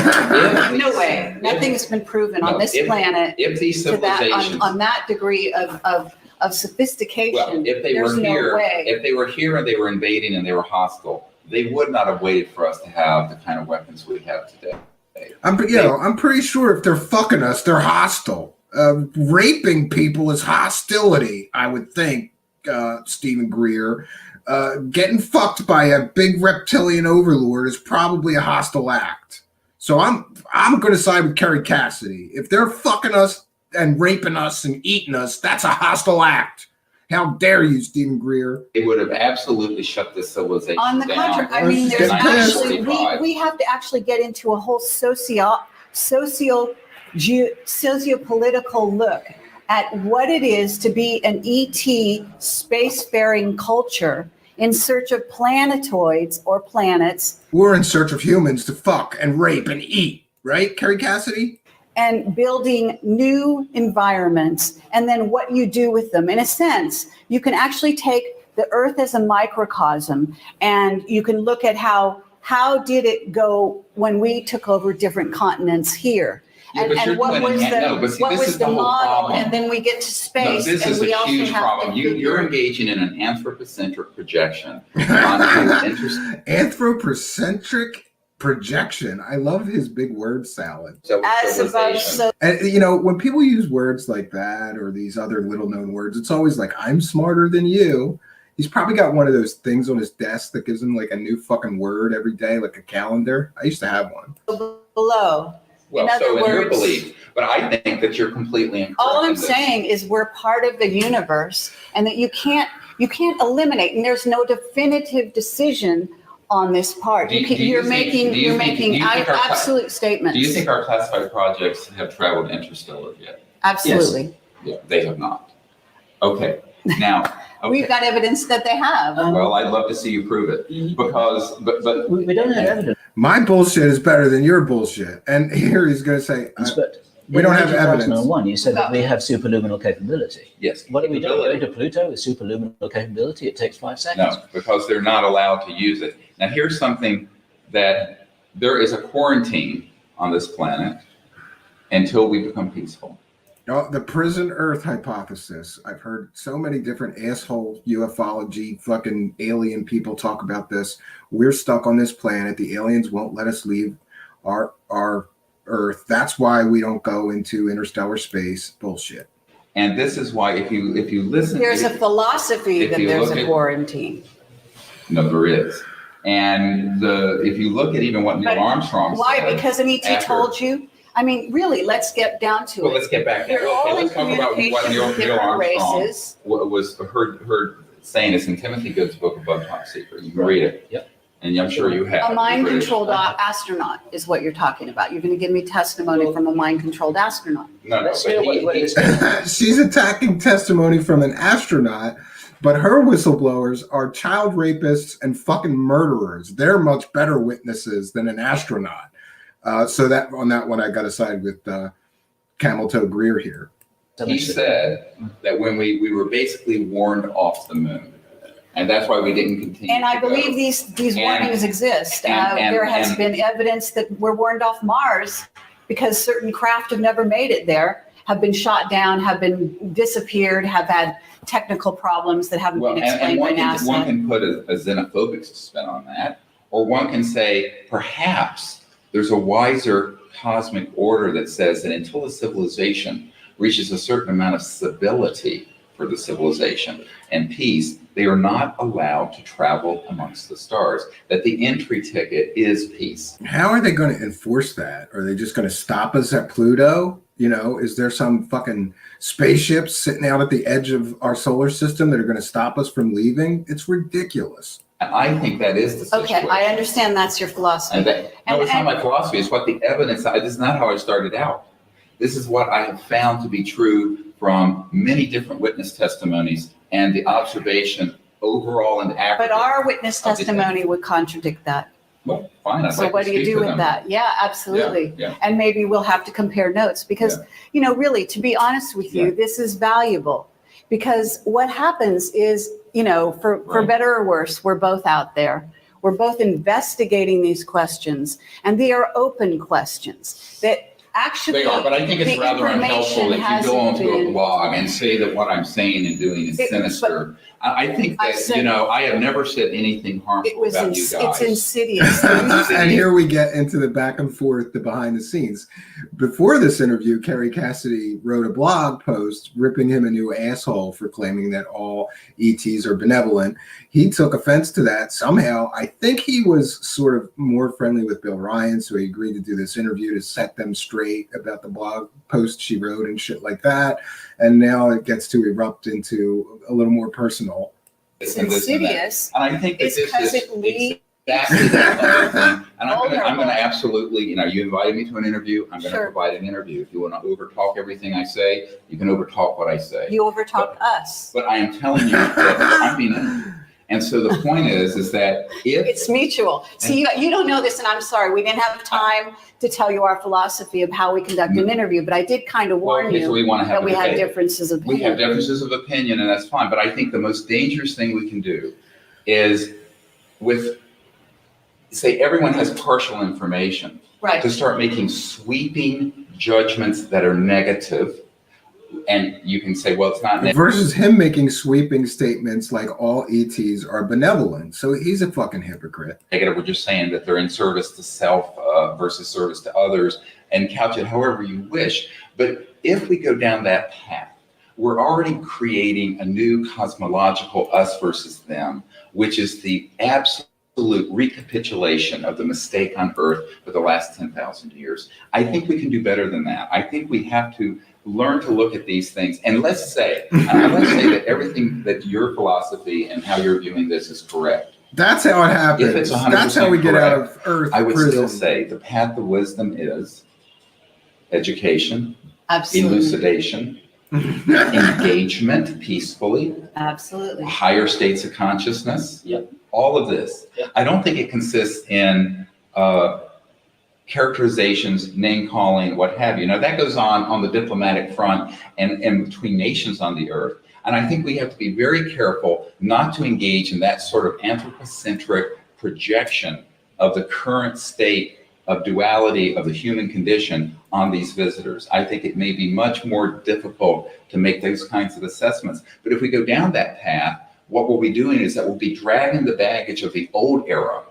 No way. Nothing has been proven on this planet if these civilizations on that degree of sophistication. Well, if they there's were here, no way. if they were here and they were invading and they were hostile, they would not have waited for us to have the kind of weapons we have today. I'm pretty sure if they're fucking us, they're hostile. Raping people is hostility, I would think, Stephen Greer. Getting fucked by a big reptilian overlord is probably a hostile act. So I'm going to side with Kerry Cassidy. If they're fucking us and raping us and eating us, that's a hostile act. How dare you, Stephen Greer? It would have absolutely shut this civilization On the down. contrary, I mean, there's actually, 1945. we have to actually get into a whole sociopolitical look at what it is to be an ET spacefaring culture in search of planetoids or planets. We're in search of humans to fuck and rape and eat, right, Kerry Cassidy? And building new environments, and then what you do with them. In a sense, you can actually take the Earth as a microcosm, and you can look at how did it go when we took over different continents here. And what was the model? And then we get to space. No, this is a huge problem. You're engaging in an anthropocentric projection onto Anthropocentric? projection. I love his big word salad. So As above, so And you know, when people use words like that or these other little known words, it's always like, I'm smarter than you. He's probably got one of those things on his desk that gives him like a new fucking word every day, like a calendar. I used to have one. below. Well, in other so in your words- belief, but I think that you're completely incorrect. All I'm in this. saying is we're part of the universe and that you can't eliminate, and there's no definitive decision on this part. Do you You're think- do you you're think- making do you think our absolute statements. Do you think our classified projects have traveled interstellar yet? Absolutely. Yeah, they have not. Okay, now, okay. We've got evidence that they have. Well, I'd love to see you prove it because, but We don't have evidence, My bullshit is better than your bullshit. And here he's going to say, but we don't in have evidence. 2001, you said that we have superluminal capability. yes. What do we do? Go capability. to Pluto with superluminal capability? It takes 5 seconds. No, because they're not allowed to use it. Now, here's something that there is a quarantine on this planet until we become peaceful. Oh, the prison Earth hypothesis. I've heard so many different asshole ufology fucking alien people talk about this. We're stuck on this planet. The aliens won't let us leave our Earth. That's why we don't go into interstellar space. Bullshit. And this is why if you listen. There's a philosophy if that you there's look a at- quarantine. No, there is. And if you look at even what Neil But Armstrong why? said. Because an ET after- told you? I mean, really, let's get down to Well, it. let's get back. They're all in let's talk about what communication Neil with different Armstrong races. was heard saying. It's in Timothy Good's book, Above Top Secret. You can read it. Yep. And I'm sure you have. A mind-controlled British. astronaut is what you're talking about. You're going to give me testimony from a mind-controlled astronaut. No, Let's but hear what he- it is. She's attacking testimony from an astronaut, but her whistleblowers are child rapists and fucking murderers. They're much better witnesses than an astronaut. So that on that one, I got to side with Camel Toe Greer here. He said that when we were basically warned off the moon, and that's why we didn't continue. And I to go. believe these And- warnings exist. and- There has and- been evidence that we're warned off Mars because certain craft have never made it there, have been shot down, have been disappeared, have had technical problems that haven't Well, been and explained by one NASA. can put a xenophobic spin on that, or one can say perhaps there's a wiser cosmic order that says that until a civilization reaches a certain amount of stability for the civilization and peace, they are not allowed to travel amongst the stars, that the entry ticket is peace. How are they going to enforce that? Are they just going to stop us at Pluto? You know, is there some fucking spaceships sitting out at the edge of our solar system that are going to stop us from leaving? It's ridiculous. And I think that is the situation. Okay, I understand that's your philosophy. And that, no, it's not my philosophy. It's what the evidence. This is not how I started out. This is what I have found to be true from many different witness testimonies and the observation overall and aggregate. But our witness of the- testimony would contradict that. Well, fine. I'd So like what to do you speak do to with them. that? Yeah, absolutely. Yeah, yeah. And maybe we'll have to compare notes because, you know, really, to be honest with you, Yeah. this is valuable because what happens is, you know, for Right. better or worse, we're both out there. We're both investigating these questions and they are open questions that actually They are, but I think it's the rather unhelpful information if you go hasn't onto a been- blog and say that what I'm saying and doing is It- sinister. I think I that, said- you know, I have never said anything It harmful was, about you it's guys. insidious. And here we get into the back and forth, the behind the scenes. Before this interview, Kerry Cassidy wrote a blog post ripping him a new asshole for claiming that all ETs are benevolent. He took offense to that somehow. I think he was sort of more friendly with Bill Ryan, so he agreed to do this interview to set them straight about the blog post she wrote and shit like that. And now it gets to erupt into a little more personal. It's And this and that. insidious. And I think that It's this because is it leads. exactly that other thing. And I'm Vulnerable. gonna absolutely, you know, you invited me to an interview, I'm gonna Sure. provide an interview. If you wanna overtalk everything I say, you can overtalk what I say. You overtalk us. But I am telling you that I'm being interviewed. And so the point is that if, It's mutual. See, you don't know this, and I'm sorry. We didn't have time to tell you our philosophy of how we conduct an interview, but I did kind of warn okay, so you we wanna have that a we had debate. differences of We have opinion. differences of opinion, and that's fine. But I think the most dangerous thing we can do is say everyone has partial information, Right. to start making sweeping judgments that are negative And you can say, well, it's not versus him making sweeping statements like all ETs are benevolent. So he's a fucking hypocrite. negative. We're just saying that they're in service to self versus service to others, and couch it however you wish. But if we go down that path, we're already creating a new cosmological us versus them, which is the absolute recapitulation of the mistake on Earth for the last 10,000 years. I think we can do better than that. I think we have to learn to look at these things. And let's say that everything that your philosophy and how you're viewing this is correct. That's how it happens. If it's 100% That's how we get correct, out of Earth I would prison. still say the path of wisdom is education, Absolutely. elucidation, engagement peacefully, Absolutely. higher states of consciousness. Yep. All of this. Yep. I don't think it consists in characterizations, name calling, what have you. Now that goes on the diplomatic front and between nations on the earth. And I think we have to be very careful not to engage in that sort of anthropocentric projection of the current state of duality of the human condition on these visitors. I think it may be much more difficult to make those kinds of assessments. But if we go down that path, what we'll be doing is that we'll be dragging the baggage of the old era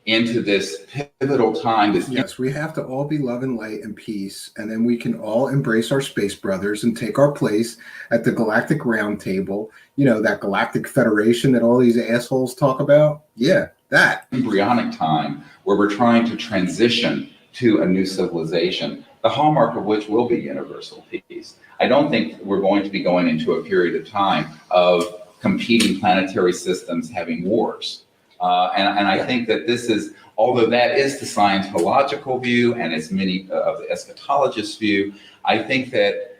into this pivotal time. Yes, we have to all be love and light and peace, and then we can all embrace our space brothers and take our place at the Galactic Round Table. You know, that Galactic Federation that all these assholes talk about? Yeah, that. Embryonic time where we're trying to transition to a new civilization, the hallmark of which will be universal peace. I don't think we're going to be going into a period of time of competing planetary systems having wars. And I think that this is, although that is the Scientological view and it's many of the eschatologists' view, I think that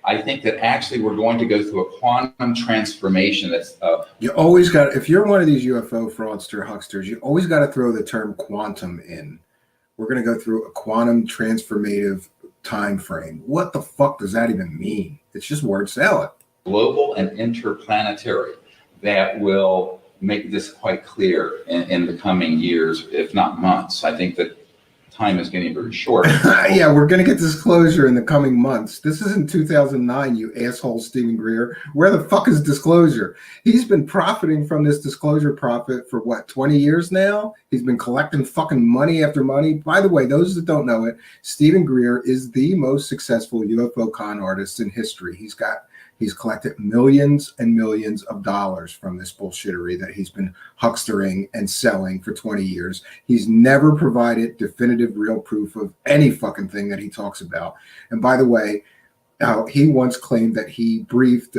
actually we're going to go through a quantum transformation that's you always got, if you're one of these UFO fraudster hucksters, you always got to throw the term quantum in. We're going to go through a quantum transformative time frame. What the fuck does that even mean? It's just word salad. Global and interplanetary that will make this quite clear in the coming years, if not months. I think that time is getting very short. Yeah, we're going to get disclosure in the coming months. This isn't 2009, you asshole, Stephen Greer. Where the fuck is disclosure? He's been profiting from this disclosure profit for what, 20 years now? He's been collecting fucking money after money. By the way, those that don't know it, Stephen Greer is the most successful UFO con artist in history. He's collected millions and millions of dollars from this bullshittery that he's been huckstering and selling for 20 years. He's never provided definitive real proof of any fucking thing that he talks about. And by the way, he once claimed that he briefed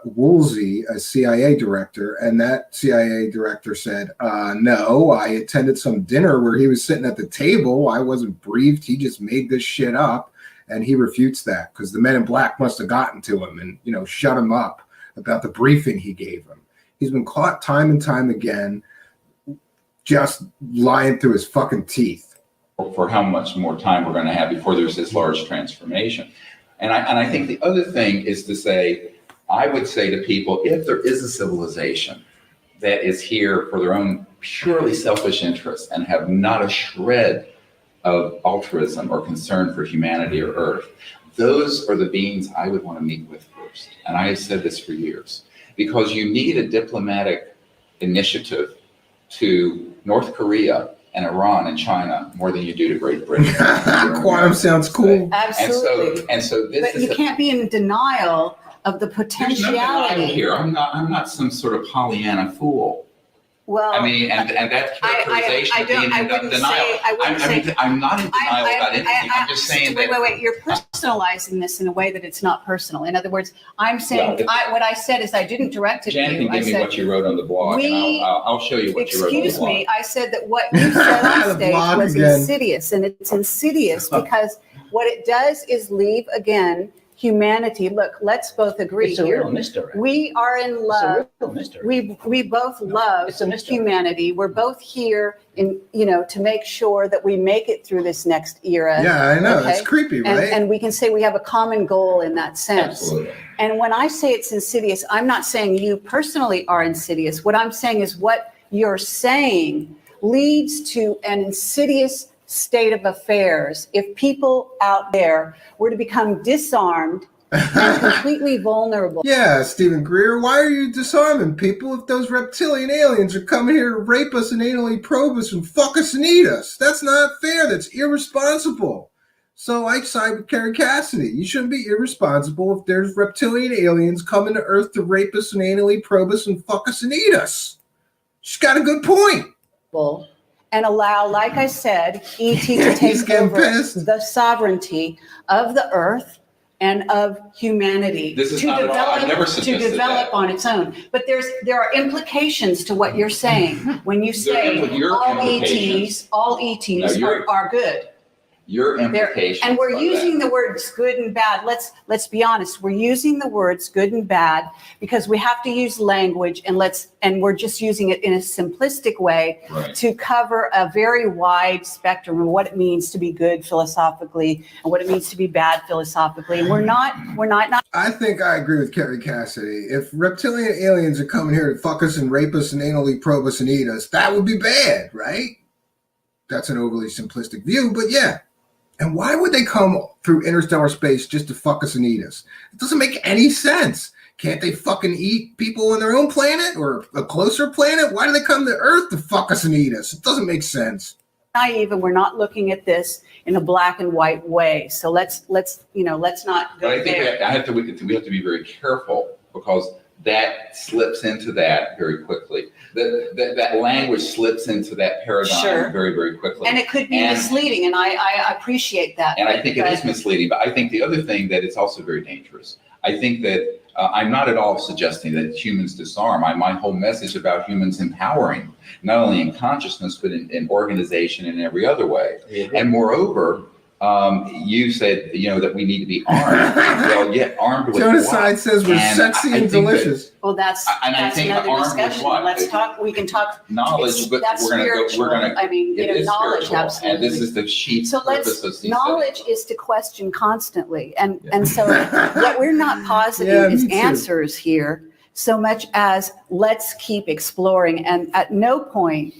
Woolsey, a CIA director, and that CIA director said, no, I attended some dinner where he was sitting at the table. I wasn't briefed. He just made this shit up. And he refutes that because the men in black must have gotten to him and, you know, shut him up about the briefing he gave him. He's been caught time and time again, just lying through his fucking teeth. For how much more time we're going to have before there's this large transformation. And I think the other thing is to say, I would say to people, if there is a civilization that is here for their own purely selfish interests and have not a shred of altruism or concern for humanity or Earth, those are the beings I would want to meet with first. And I have said this for years, because you need a diplomatic initiative to North Korea and Iran and China more than you do to Great Britain. Quantum sounds cool. Absolutely. And so this But is you can't be in denial of the there's no potentiality. denial here. I'm not some sort of Pollyanna fool. Well, I mean, and that characterization of being in denial. I'm not in denial about anything. I'm just saying that. Wait. You're personalizing this in a way that it's not personal. In other words, I'm saying what I said is I didn't direct it Jan to you. can give me what you wrote on the blog, and I'll show you what you wrote on the Excuse blog. me. I said that what you said on The stage blog was again. insidious, and it's insidious because what it does is leave again humanity. Look, let's both agree It's a here. real misdirect. We are in love. It's a real misdirect. We both love It's a mystery. humanity. We're both here to make sure that we make it through this next era. Yeah, I know. Okay? It's creepy, right? And we can say we have a common goal in that sense. Absolutely. And when I say it's insidious, I'm not saying you personally are insidious. What I'm saying is what you're saying leads to an insidious state of affairs. If people out there were to become disarmed and completely vulnerable. Yeah, Stephen Greer, why are you disarming people if those reptilian aliens are coming here to rape us and anally probe us and fuck us and eat us? That's not fair. That's irresponsible. So I side with Kerry Cassidy. You shouldn't be irresponsible if there's reptilian aliens coming to Earth to rape us and anally probe us and fuck us and eat us. She's got a good point. And allow, like I said, ET to take over the sovereignty of the Earth and of humanity This is not at all. I've never suggested that. on its own. But there are implications to what you're saying when you say all ETs are good. Your implications. And we're using the words good and bad. Let's be honest. We're using the words good and bad because we have to use language, and we're just using it in a simplistic way to cover a very wide spectrum of what it means to be good philosophically and what it means to be bad philosophically. And we're not. I think I agree with Kerry Cassidy. If reptilian aliens are coming here to fuck us and rape us and anally probe us and eat us, that would be bad, right? That's an overly simplistic view, but yeah. And why would they come through interstellar space just to fuck us and eat us? It doesn't make any sense. Can't they fucking eat people on their own planet or a closer planet? Why do they come to Earth to fuck us and eat us? It doesn't make sense. Naive, and we're not looking at this in a black and white way. So let's not go But I think there. we have to be very careful because that slips into that very quickly. That language slips into that paradigm very, very quickly. And it could be misleading, and I appreciate that. And I think it is misleading, but I think the other thing that it's also very dangerous. I think that I'm not at all suggesting that humans disarm. My whole message about humans empowering, not only in consciousness, but in organization and every other way. And moreover, you said, that we need to be armed. Well, yeah, armed with Genocide what? says we're sexy and delicious. Well, that's another discussion. Let's talk. We can talk knowledge, but we're gonna. I mean, knowledge, spiritual, absolutely. and this is the chief purpose of these knowledge studies. is to question constantly, and so what we're not positing is answers here, so much as let's keep exploring. And at no point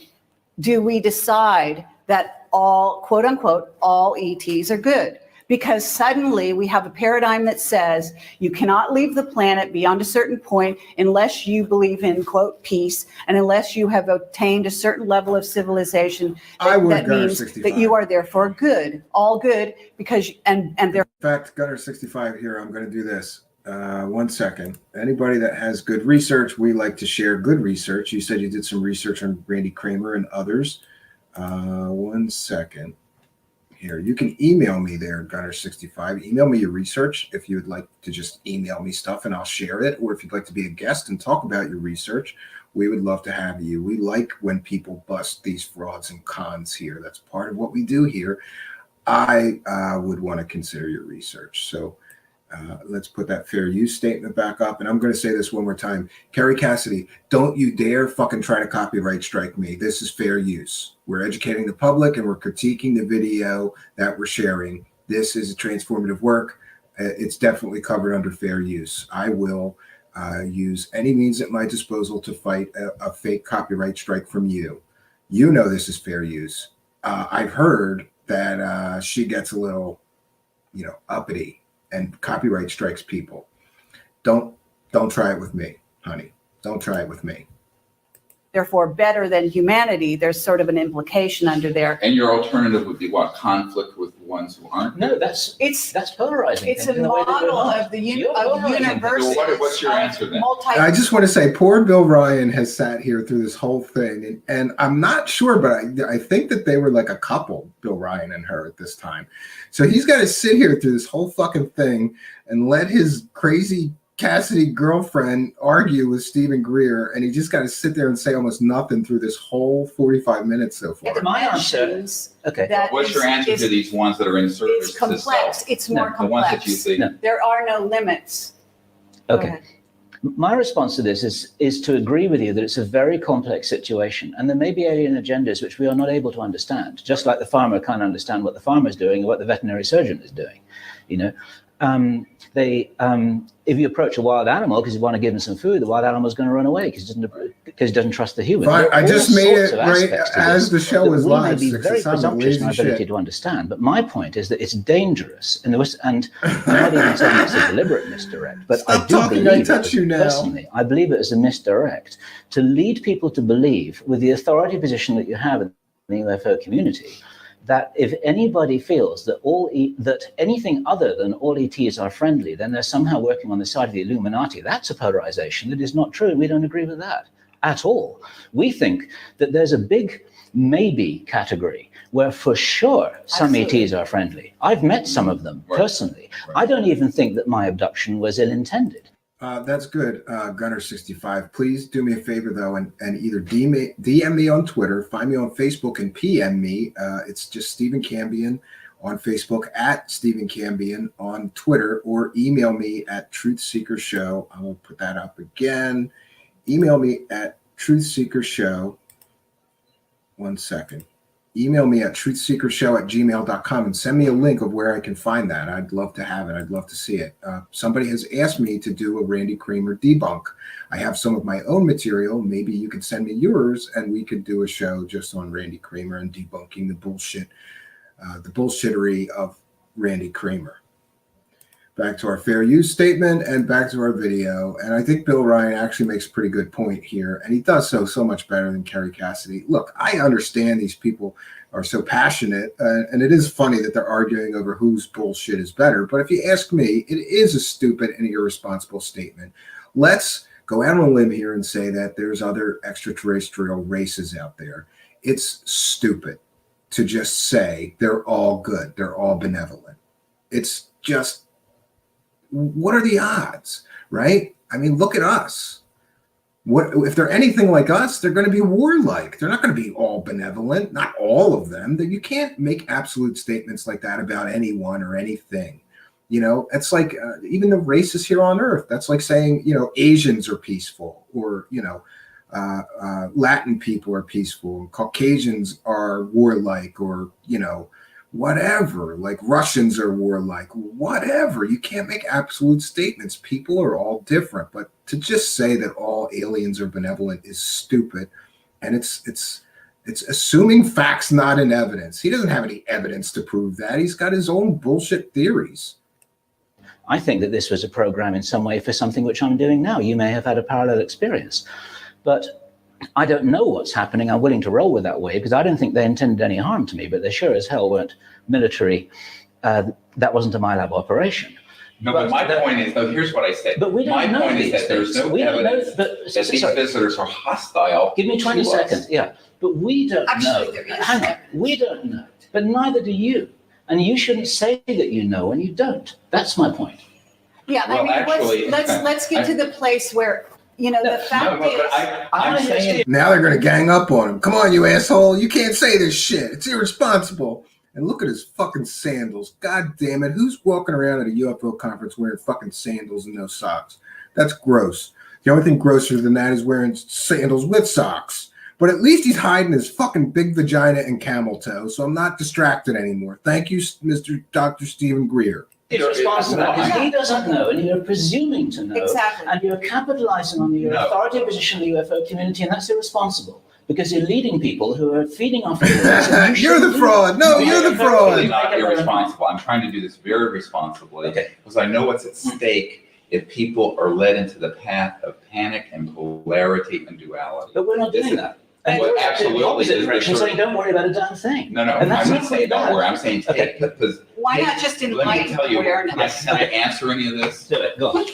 do we decide that all, quote unquote, all ETs are good. Because suddenly we have a paradigm that says you cannot leave the planet beyond a certain point unless you believe in, quote, peace, and unless you have obtained a certain level of civilization. That means that you are therefore good, all good, because, and they're. In fact, Gunner 65 here, I'm going to do this. 1 second. Anybody that has good research, we like to share good research. You said you did some research on Randy Kramer and others. 1 second here. You can email me there, Gunner65. Email me your research if you would like to just email me stuff and I'll share it. Or if you'd like to be a guest and talk about your research, we would love to have you. We like when people bust these frauds and cons here. That's part of what we do here. I would want to consider your research. So let's put that fair use statement back up. And I'm going to say this one more time. Kerry Cassidy, don't you dare fucking try to copyright strike me. This is fair use. We're educating the public and we're critiquing the video that we're sharing. This is a transformative work. It's definitely covered under fair use. I will use any means at my disposal to fight a fake copyright strike from you. You know this is fair use. I've heard that she gets a little, uppity and copyright strikes people. Don't try it with me, honey. Don't try it with me. Therefore better than humanity. There's sort of an implication under there. And your alternative would be what? Conflict with the ones who aren't? No, that's polarizing. It's a model of the universe. So what's your answer then? I just want to say, poor Bill Ryan has sat here through this whole thing, and I'm not sure, but I think that they were like a couple, Bill Ryan and her, at this time. So he's got to sit here through this whole fucking thing and let his crazy Cassidy girlfriend argue with Stephen Greer, and he just got to sit there and say almost nothing through this whole 45 minutes so far. My answer. Okay. What's your answer to these ones that are in service? It's complex. It's more complex. The ones that you see. No. There are no limits. Okay. My response to this is to agree with you that it's a very complex situation, and there may be alien agendas which we are not able to understand, just like the farmer can't understand what the farmer is doing or what the veterinary surgeon is doing, if you approach a wild animal because you want to give him some food, the wild animal is going to run away because he doesn't trust the human. Fine, I just made it right as the show was live. live. We may be very presumptuous in our ability to understand, but my point is that it's dangerous, and I'm not even saying it's a deliberate misdirect, but Stop I do talking, believe I touch you now. personally, I believe it is a misdirect to lead people to believe, with the authority position that you have in the UFO community, that if anybody feels that that anything other than all ETs are friendly, then they're somehow working on the side of the Illuminati. That's a polarization that is not true, and we don't agree with that at all. We think that there's a big maybe category where for sure some ETs are friendly. I've met some of them personally. I don't even think that my abduction was ill-intended. That's good, Gunner65. Please do me a favor, though, and either DM me on Twitter, find me on Facebook, and PM me. It's just Stephen Cambion on Facebook, at Stephen Cambion on Twitter, or email me at truthseekershow. I will put that up again. Email me at truthseekershow. 1 second. Email me at truthseekershow@gmail.com and send me a link of where I can find that. I'd love to have it. I'd love to see it. Somebody has asked me to do a Randy Kramer debunk. I have some of my own material. Maybe you could send me yours and we could do a show just on Randy Kramer and debunking the bullshit, the bullshittery of Randy Kramer. Back to our fair use statement and back to our video. And I think Bill Ryan actually makes a pretty good point here. And he does so much better than Kerry Cassidy. Look, I understand these people are so passionate. And it is funny that they're arguing over whose bullshit is better. But if you ask me, it is a stupid and irresponsible statement. Let's go out on a limb here and say that there's other extraterrestrial races out there. It's stupid to just say they're all good. They're all benevolent. It's just, what are the odds, right? I mean, look at us. What if they're anything like us? They're going to be warlike. They're not going to be all benevolent. Not all of them. That you can't make absolute statements like that about anyone or anything. You know, it's like even the races here on Earth. That's like saying, you know, Asians are peaceful, or you know, Latin people are peaceful, Caucasians are warlike, or you know, whatever, like Russians are warlike, whatever. You can't make absolute statements. People are all different, but to just say that all aliens are benevolent is stupid. And it's assuming facts, not in evidence. He doesn't have any evidence to prove that. He's got his own bullshit theories. I think that this was a program in some way for something which I'm doing now. You may have had a parallel experience, but I don't know what's happening. I'm willing to roll with that way because I don't think they intended any harm to me, but they sure as hell weren't military. That wasn't a MyLab operation. No, but my point is, though, here's what I said. But we don't know my point these is that there's no things. evidence that these visitors are hostile. Give me 20 seconds. Yeah, but we don't know. There is Hang on. We don't know, but neither do you. And you shouldn't say that you know when you don't. That's my point. Yeah, Well, I mean, actually, let's get to the place where, you know, the fact is. I'm saying Now they're going to gang up on him. Come on, you asshole. You can't say this shit. It's irresponsible. And look at his fucking sandals. God damn it. Who's walking around at a UFO conference wearing fucking sandals and no socks? That's gross. The only thing grosser than that is wearing sandals with socks. But at least he's hiding his fucking big vagina and camel toe, so I'm not distracted anymore. Thank you, Mr. Dr. Stephen Greer. It's responsible because he doesn't know and you're presuming to know. Exactly. And you're capitalizing on your authority position in the UFO community, and that's irresponsible because you're leading people who are feeding off of You're the fraud. No, you're the fraud. Not irresponsible. I'm trying to do this very responsibly because I know what's at stake if people are led into the path of panic and polarity and duality. But we're not doing that. And we're absolutely the opposite is direction, sure. saying don't worry about a damn thing. No, And that's I'm not not saying don't bad. worry. I'm saying take because Why not just let me enlighten tell you. awareness? Can I answer any of this? Do it. Go on.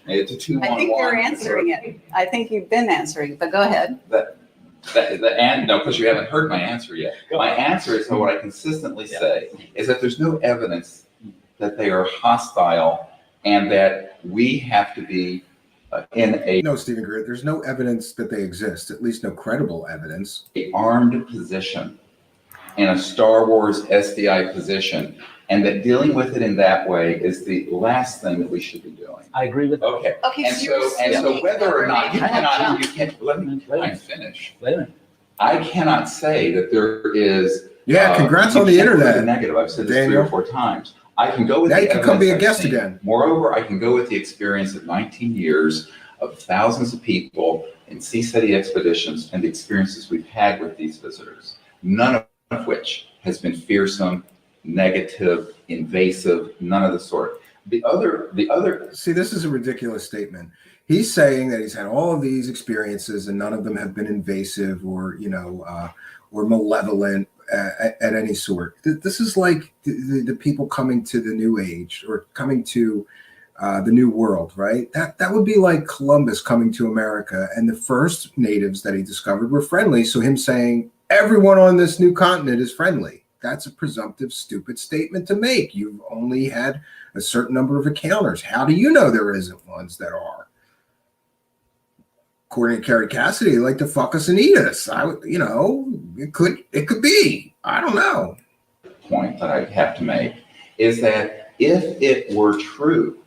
It's a 2-1-1. I think you're answering it. I think you've been answering it, but go ahead. No, because you haven't heard my answer yet. My answer is what I consistently say is that there's no evidence that they are hostile and that we have to be No, Stephen Greer, there's no evidence that they exist, at least no credible evidence. armed position in a Star Wars SDI position, and that dealing with it in that way is the last thing that we should be doing. I agree with that. Okay. Okay, And so you're so assuming whether or that not you we're cannot, making you can't, let me finish. Wait a minute. I cannot say that there is. Yeah, congrats on the you can't prove internet, the negative. I've said this Daniel. 3 or 4 times. I can go with Now the you can come be a evidence I've guest seen. again. Moreover, I can go with the experience of 19 years of thousands of people in sea study expeditions and the experiences we've had with these visitors, none of which has been fearsome, negative, invasive, none of the sort. The other. See, this is a ridiculous statement. He's saying that he's had all of these experiences and none of them have been invasive or, or malevolent at any sort. This is like the people coming to the new age or coming to the new world, right? That would be like Columbus coming to America and the first natives that he discovered were friendly. So him saying everyone on this new continent is friendly. That's a presumptive, stupid statement to make. You've only had a certain number of encounters. How do you know there isn't ones that are? According to Kerry Cassidy, they like to fuck us and eat us. It could be. I don't know. Point that I have to make is that if it were true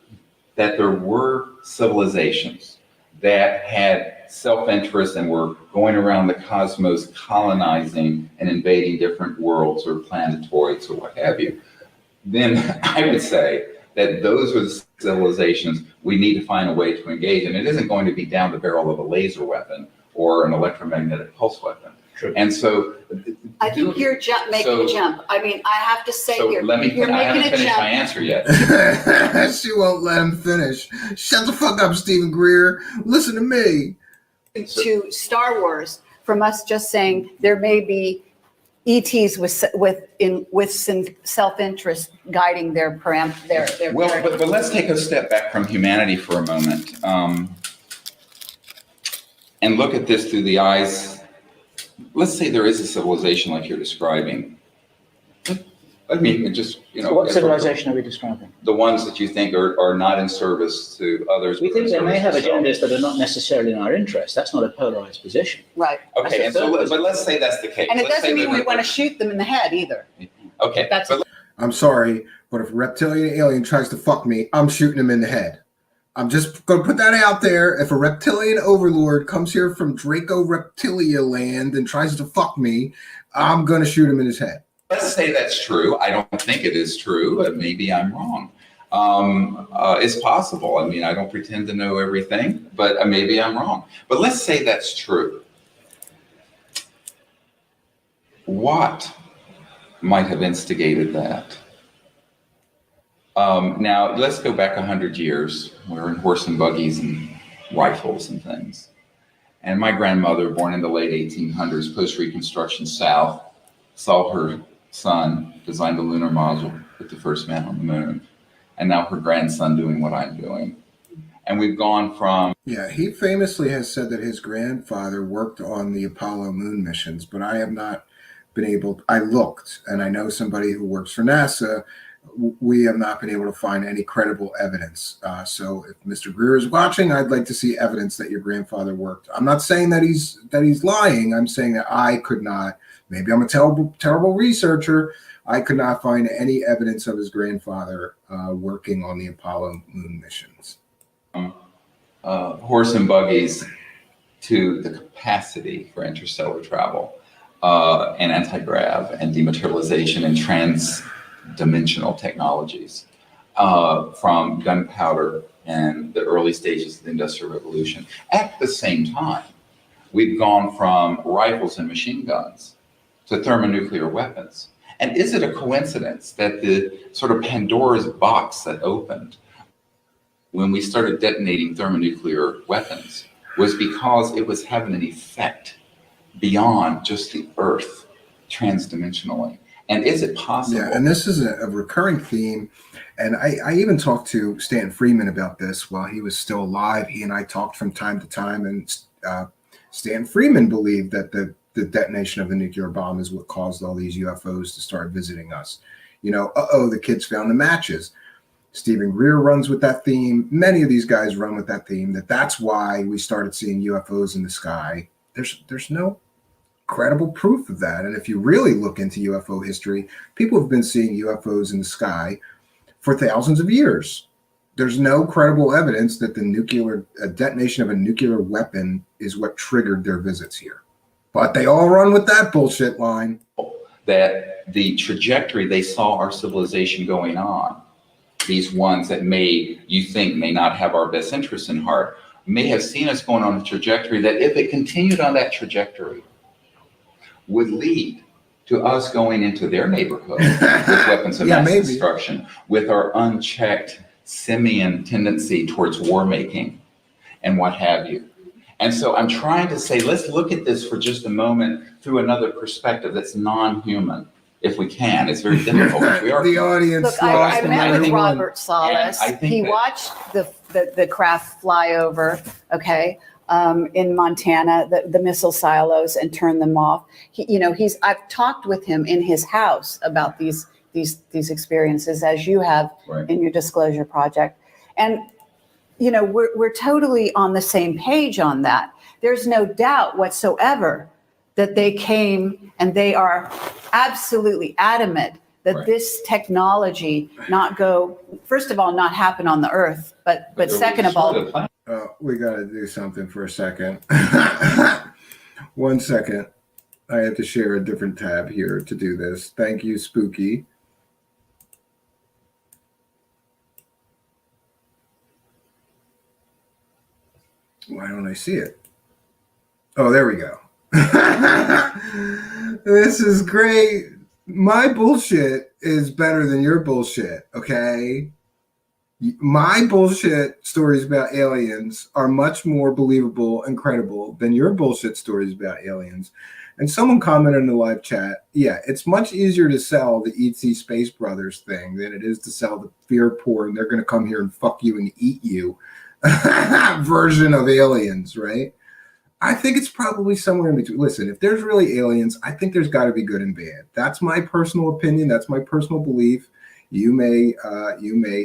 that there were civilizations that had self-interest and were going around the cosmos colonizing and invading different worlds or planetoids or what have you, then I would say that those are the civilizations we need to find a way to engage. And it isn't going to be down the barrel of a laser weapon or an electromagnetic pulse weapon. True. And so I think you're making a jump. I mean, I have to say, so you're I haven't making a finished jump. my answer yet. She won't let him finish. Shut the fuck up, Stephen Greer. Listen to me. To Star Wars from us just saying there may be ETs with some self-interest guiding their Well, but let's take a step back from humanity for a moment and look at this through the eyes. Let's say there is a civilization like you're describing. I mean, just, So what civilization are we describing? The ones that you think are not in service to others. We think they may have agendas. agendas that are not necessarily in our interest. That's not a polarized position. Right. Okay, and so, but let's say that's the case. And it Let's say doesn't mean that we want to shoot them in the head either. Okay, That's but I'm sorry, but if a reptilian alien tries to fuck me, I'm shooting him in the head. I'm just going to put that out there. If a reptilian overlord comes here from Draco Reptilia land and tries to fuck me, I'm going to shoot him in his head. let's say that's true. I don't think it is true, but maybe I'm wrong. It's possible. I mean, I don't pretend to know everything, but maybe I'm wrong. But let's say that's true. What might have instigated that? Now, let's go back 100 years. We're in horse and buggies and rifles and things. And my grandmother, born in the late 1800s, post-Reconstruction South, saw her son design the lunar module, put the first man on the moon. And now her grandson doing what I'm doing. And we've gone from... Yeah, he famously has said that his grandfather worked on the Apollo moon missions, but I have not been able... I looked, and I know somebody who works for NASA. We have not been able to find any credible evidence. So if Mr. Greer is watching, I'd like to see evidence that your grandfather worked. I'm not saying that he's lying. I'm saying that I could not. Maybe I'm a terrible researcher. I could not find any evidence of his grandfather working on the Apollo moon missions. Horse and buggies to the capacity for interstellar travel and anti-grav and dematerialization and trans-dimensional technologies from gunpowder and the early stages of the Industrial Revolution. At the same time, we've gone from rifles and machine guns to thermonuclear weapons. And is it a coincidence that the sort of Pandora's box that opened when we started detonating thermonuclear weapons was because it was having an effect beyond just the Earth transdimensionally? And is it possible? Yeah, and this is a recurring theme. And I even talked to Stan Freeman about this while he was still alive. He and I talked from time to time, and Stan Freeman believed that the detonation of the nuclear bomb is what caused all these UFOs to start visiting us. You know, the kids found the matches. Stephen Greer runs with that theme. Many of these guys run with that theme, that's why we started seeing UFOs in the sky. There's no credible proof of that. And if you really look into UFO history, people have been seeing UFOs in the sky for thousands of years. There's no credible evidence that the detonation of a nuclear weapon is what triggered their visits here. But they all run with that bullshit line. that the trajectory they saw our civilization going on, these ones that you think may not have our best interests in heart, may have seen us going on a trajectory that if it continued on that trajectory would lead to us going into their neighborhood with weapons of mass destruction, with our unchecked simian tendency towards war making and what have you. And so I'm trying to say, let's look at this for just a moment through another perspective that's non-human, if we can. It's very difficult. We are the audience. Look, I met with Robert Salas. He watched the craft fly over, okay, in Montana, the missile silos, and turn them off. I've talked with him in his house about these experiences, as you have in your disclosure project. And we're totally on the same page on that. There's no doubt whatsoever that they came, and they are absolutely adamant that this technology first of all, not happen on the earth, but second of all, we got to do something for a second. 1 second. I have to share a different tab here to do this. Thank you, Spooky. Why don't I see it? Oh, there we go. This is great. My bullshit is better than your bullshit, okay? My bullshit stories about aliens are much more believable and credible than your bullshit stories about aliens. And someone commented in the live chat, yeah, it's much easier to sell the ET Space Brothers thing than it is to sell the fear porn, they're going to come here and fuck you and eat you version of aliens, right? I think it's probably somewhere in between. Listen, if there's really aliens, I think there's got to be good and bad. That's my personal opinion. That's my personal belief. You may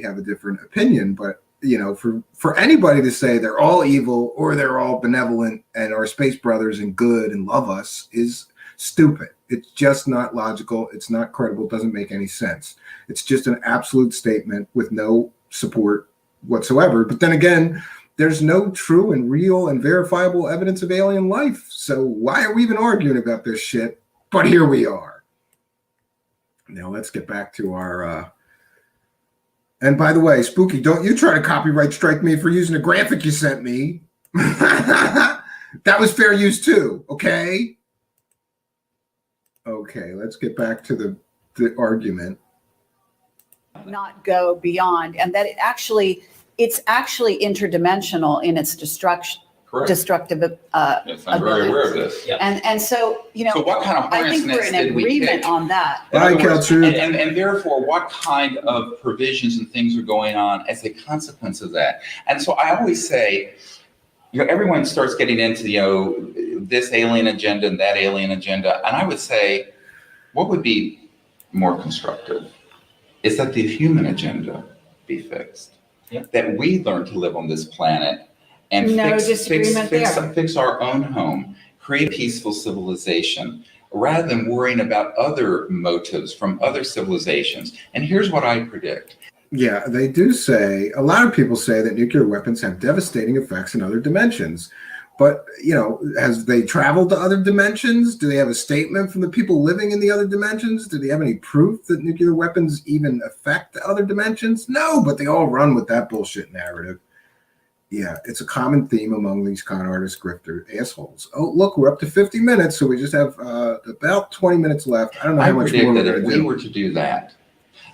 have a different opinion, but for anybody to say they're all evil or they're all benevolent and are space brothers and good and love us is stupid. It's just not logical. It's not credible. It doesn't make any sense. It's just an absolute statement with no support whatsoever. But then again, there's no true and real and verifiable evidence of alien life. So why are we even arguing about this shit? But here we are. Now let's get back to our, and by the way, Spooky, don't you try to copyright strike me for using a graphic you sent me. That was fair use too, okay? Okay, let's get back to the argument. Not go beyond, and that it's actually interdimensional in its destructive yes, I'm very aware of this. And so so what kind of I think we're in agreement on that. And therefore, what kind of provisions and things are going on as a consequence of that? And so I always say, everyone starts getting into this alien agenda and that alien agenda, and I would say, what would be more constructive is that the human agenda be fixed. That we learn to live on this planet and fix our own home, create a peaceful civilization, rather than worrying about other motives from other civilizations. And here's what I predict. Yeah, they do say, a lot of people say that nuclear weapons have devastating effects in other dimensions. But, as they traveled to other dimensions, do they have a statement from the people living in the other dimensions? Do they have any proof that nuclear weapons even affect the other dimensions? No, but they all run with that bullshit narrative. Yeah, it's a common theme among these con artists, grifter assholes. Oh, look, we're up to 50 minutes, so we just have about 20 minutes left. I don't know how much more we're going to do. If we were to do that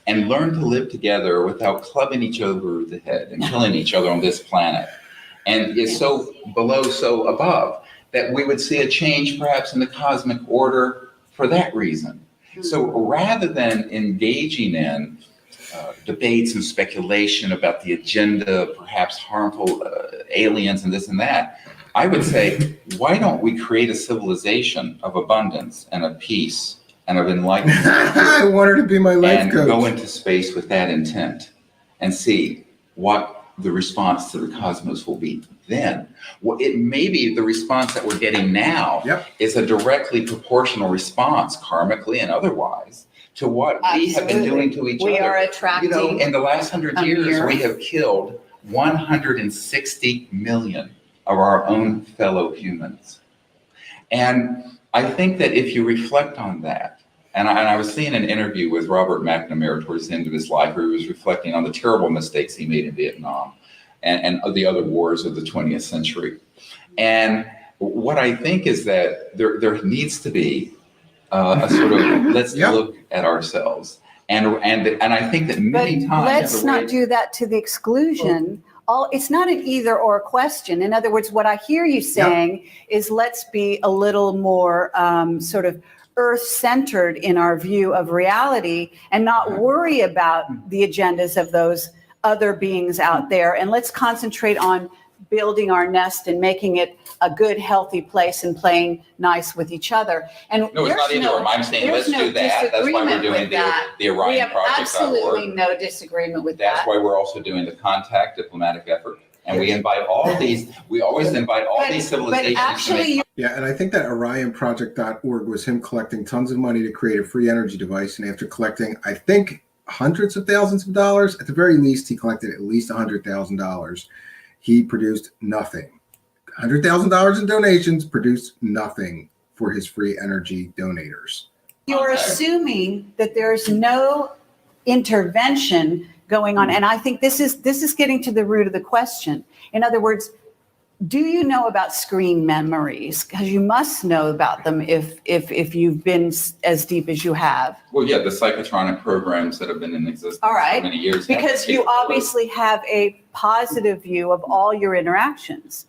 and learn to live together without clubbing each other over the head and killing each other on this planet, and is so below, so above, that we would see a change perhaps in the cosmic order for that reason. So rather than engaging in debates and speculation about the agenda, perhaps harmful aliens and this and that, I would say, why don't we create a civilization of abundance and of peace and of enlightenment? I want her to be my life and coach. Go into space with that intent and see what the response to the cosmos will be then. Well, it may be the response that we're getting now is a directly proportional response, karmically and otherwise, to what we have been doing to each other. We are attracting. In the last 100 years, we have killed 160 million of our own fellow humans. And I think that if you reflect on that And I was seeing an interview with Robert McNamara towards the end of his life, where he was reflecting on the terrible mistakes he made in Vietnam and the other wars of the 20th century. And what I think is that there needs to be a sort of let's look at ourselves. And I think that many times. Let's not do that to the exclusion. It's not an either or question. In other words, what I hear you saying is let's be a little more sort of earth-centered in our view of reality and not worry about the agendas of those other beings out there. And let's concentrate on building our nest and making it a good, healthy place and playing nice with each other. And no, it's not either. I'm saying let's do that. That's why we're doing the Orion Project. We have absolutely no disagreement with that. That's why we're also doing the contact diplomatic effort. And we invite all these, we always invite all these civilizations. But actually, yeah, and I think that OrionProject.org was him collecting tons of money to create a free energy device. And after collecting, I think, hundreds of thousands of dollars, at the very least, he collected at least $100,000. He produced nothing. $100,000 in donations, produced nothing for his free energy donators. You're assuming that there's no intervention going on. And I think this is getting to the root of the question. In other words, do you know about screen memories? Because you must know about them if you've been as deep as you have. Well, yeah, the psychotronic programs that have been in existence for many years. Because you obviously have a positive view of all your interactions.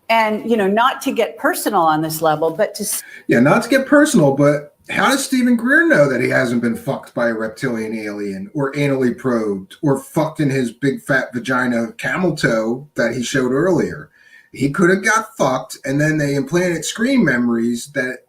And, not to get personal on this level, but to... Yeah, not to get personal, but how does Stephen Greer know that he hasn't been fucked by a reptilian alien or anally probed or fucked in his big fat vagina camel toe that he showed earlier? He could have got fucked, and then they implanted screen memories that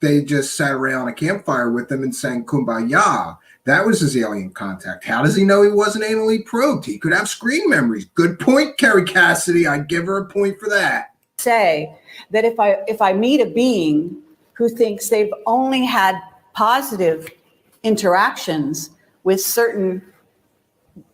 they just sat around a campfire with them and sang Kumbaya. That was his alien contact. How does he know he wasn't anally probed? He could have screen memories. Good point, Kerry Cassidy. I'd give her a point for that. Say that if I meet a being who thinks they've only had positive interactions with certain,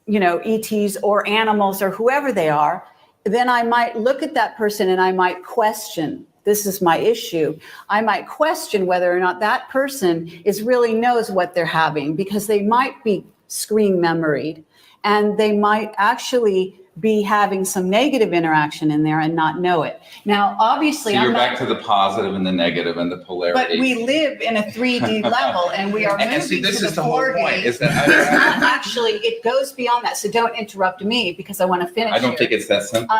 ETs or animals or whoever they are, then I might look at that person and I might question. This is my issue. I might question whether or not that person really knows what they're having, because they might be screen memoried and they might actually be having some negative interaction in there and not know it. Now, obviously, so you're back to the positive and the negative and the polarity. But we live in a 3D level, and we are moving see, this to is the the whole 4D. point. Is that Actually, it goes beyond that. So don't interrupt me, because I want to finish. I don't think it's that simple.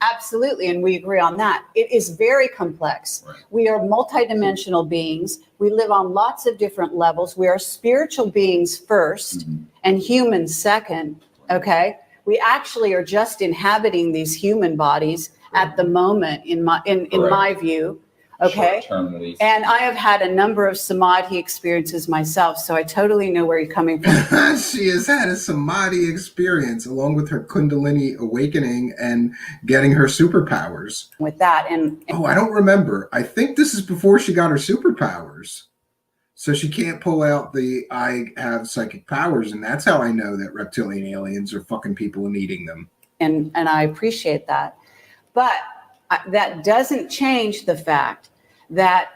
Absolutely, and we agree on that. It is very complex. Right. We are multidimensional beings. We live on lots of different levels. We are spiritual beings first, and humans second. Okay. We actually are just inhabiting these human bodies at the moment, in my view. Okay. And I have had a number of samadhi experiences myself, so I totally know where you're coming from. She has had a samadhi experience along with her Kundalini awakening and getting her superpowers. With that, I don't remember. I think this is before she got her superpowers. So she can't pull out I have psychic powers, and that's how I know that reptilian aliens are fucking people and eating them. And I appreciate that. But that doesn't change the fact that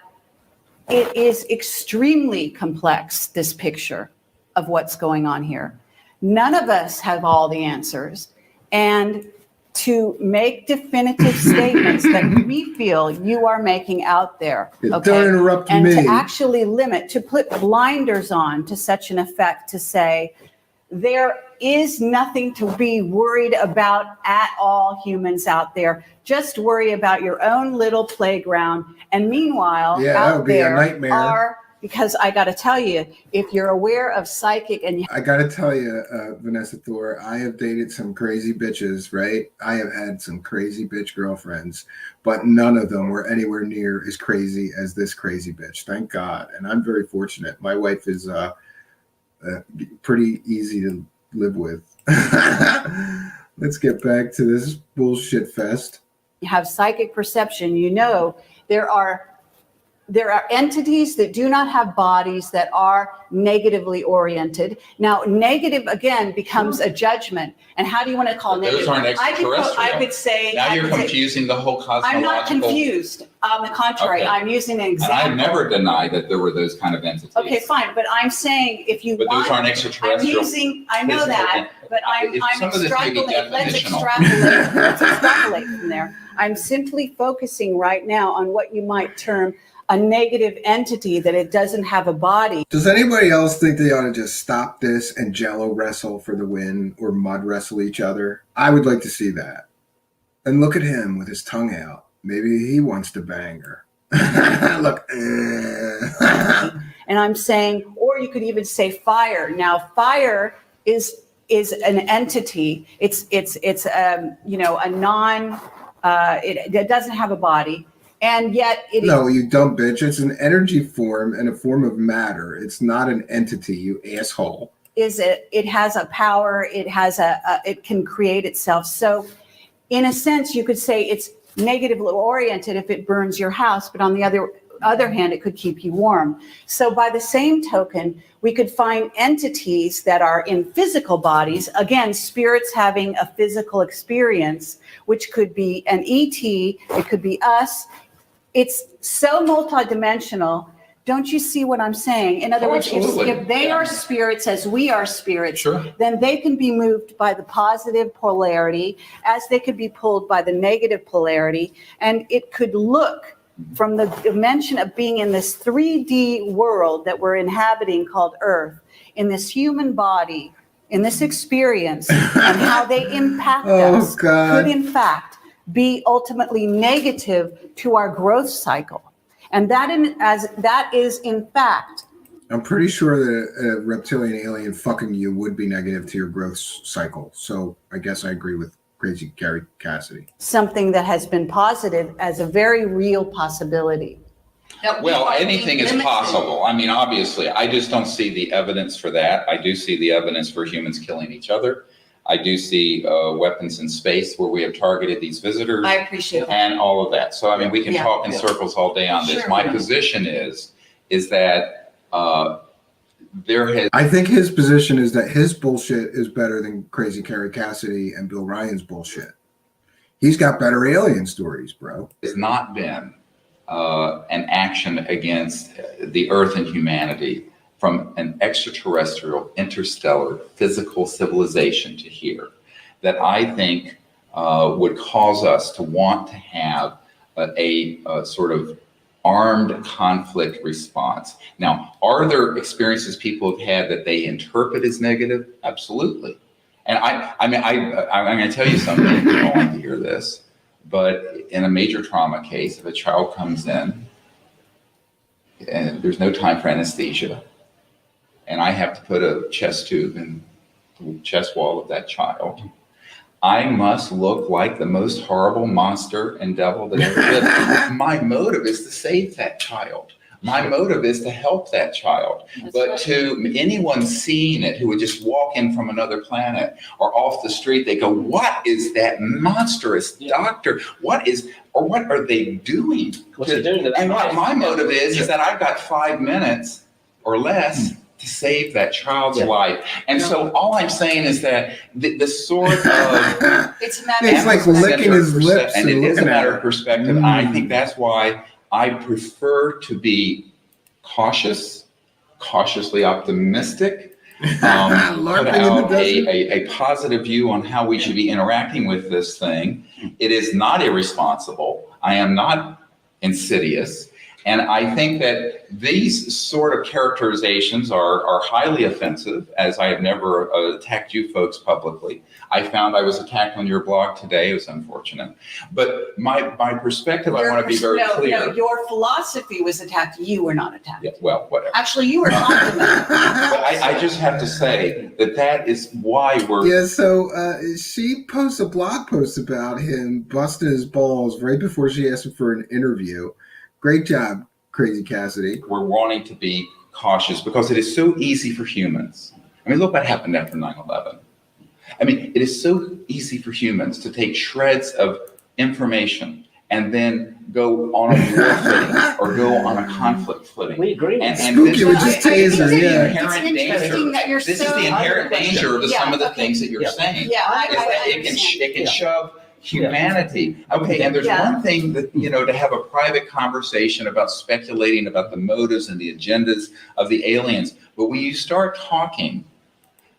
it is extremely complex, this picture of what's going on here. None of us have all the answers. And to make definitive statements that we feel you are making out there, okay? Don't interrupt me. And to actually limit, to put blinders on to such an effect, to say, there is nothing to be worried about at all, humans out there. Just worry about your own little playground. And meanwhile, out there are, because I got to tell you, if you're aware of psychic and... I got to tell you, Vanessa Thor, I have dated some crazy bitches, right? I have had some crazy bitch girlfriends, but none of them were anywhere near as crazy as this crazy bitch. Thank God. And I'm very fortunate. My wife is pretty easy to live with. Let's get back to this bullshit fest. You have psychic perception, there are there are entities that do not have bodies that are negatively oriented. Now, negative again becomes a judgment. And how do you want to call But those negative? aren't extraterrestrial. I could say. Now I you're could say- confusing the whole cosmological. I'm not confused. On the contrary, Okay. I'm using an And example. I've never denied that there were those kind of entities. Okay, fine, but I'm saying if you But want. those aren't I'm extraterrestrial. using, I know Physical that, but I'm Some of this may be extrapolating, let's definitional. let's extrapolate from there. I'm simply focusing right now on what you might term a negative entity, that it doesn't have a body. Does anybody else think they ought to just stop this and jello wrestle for the win or mud wrestle each other? I would like to see that. And look at him with his tongue out. Maybe he wants to bang her. Look. And I'm saying, or you could even say fire. Now, fire is an entity. It's you know, a non. It doesn't have a body, and yet it. No, you dumb bitch. It's an energy form and a form of matter. It's not an entity, you asshole. It has a power. It has it can create itself. So, in a sense, you could say it's negatively oriented if it burns your house, but on the other hand, it could keep you warm. So by the same token, we could find entities that are in physical bodies, again, spirits having a physical experience, which could be an ET, it could be us. It's so multidimensional. Don't you see what I'm saying? In other words, absolutely. if they are spirits as we are spirits, Sure. then they can be moved by the positive polarity as they could be pulled by the negative polarity. And it could look from the dimension of being in this 3D world that we're inhabiting called Earth, in this human body, in this experience, and how they impact us could in fact be ultimately negative to our growth cycle. And that is in fact. I'm pretty sure that a reptilian alien fucking you would be negative to your growth cycle. So I guess I agree with crazy Kerry Cassidy. Something that has been posited as a very real possibility. Well, anything is possible. I mean, obviously, I just don't see the evidence for that. I do see the evidence for humans killing each other. I do see weapons in space where we have targeted these visitors. I appreciate that. And all of that. So, I mean, we can talk in circles all day on this. Sure. My position is that there has. I think his position is that his bullshit is better than crazy Kerry Cassidy and Bill Ryan's bullshit. He's got better alien stories, bro. Has not been an action against the Earth and humanity from an extraterrestrial, interstellar, physical civilization to here that I think would cause us to want to have a sort of armed conflict response. Now, are there experiences people have had that they interpret as negative? Absolutely. And I'm going to tell you something, if you don't want to hear this, but in a major trauma case, if a child comes in and there's no time for anesthesia, and I have to put a chest tube in the chest wall of that child, I must look like the most horrible monster and devil that ever lived. My motive is to save that child. My motive is to help that child. But to anyone seeing it who would just walk in from another planet or off the street, they go, what is that monstrous doctor? What are they doing? What's he doing to that And what kid? my motive is that I've got 5 minutes or less to save that child's life. And so all I'm saying is that the sort of It's like licking his lips and it and is a looking matter at of perspective. And I think that's why I prefer to be cautiously optimistic, put out a positive view on how we should be interacting with this thing. It is not irresponsible. I am not insidious. And I think that these sort of characterizations are highly offensive, as I have never attacked you folks publicly. I found I was attacked on your blog today. It was unfortunate. But my perspective, I want to be very clear. No, your philosophy was attacked. You were not attacked. Yeah, well, whatever. Actually, you were complimented. But I just have to say that is why we're... Yeah, so she posts a blog post about him busting his balls right before she asked him for an interview. Great job, Crazy Cassidy. We're wanting to be cautious because it is so easy for humans. I mean, look what happened after 9/11. I mean, it is so easy for humans to take shreds of information and then go on a war footing or go on a conflict footing. We agree. And Spooky this with is just the taser, yeah. inherent It's interesting danger. that you're This is so- the inherent danger of some of the okay. things that you're saying. Yeah, I Is that understand. it can shove humanity. Okay, and there's Yeah. one thing that, to have a private conversation about speculating about the motives and the agendas of the aliens. But when you start talking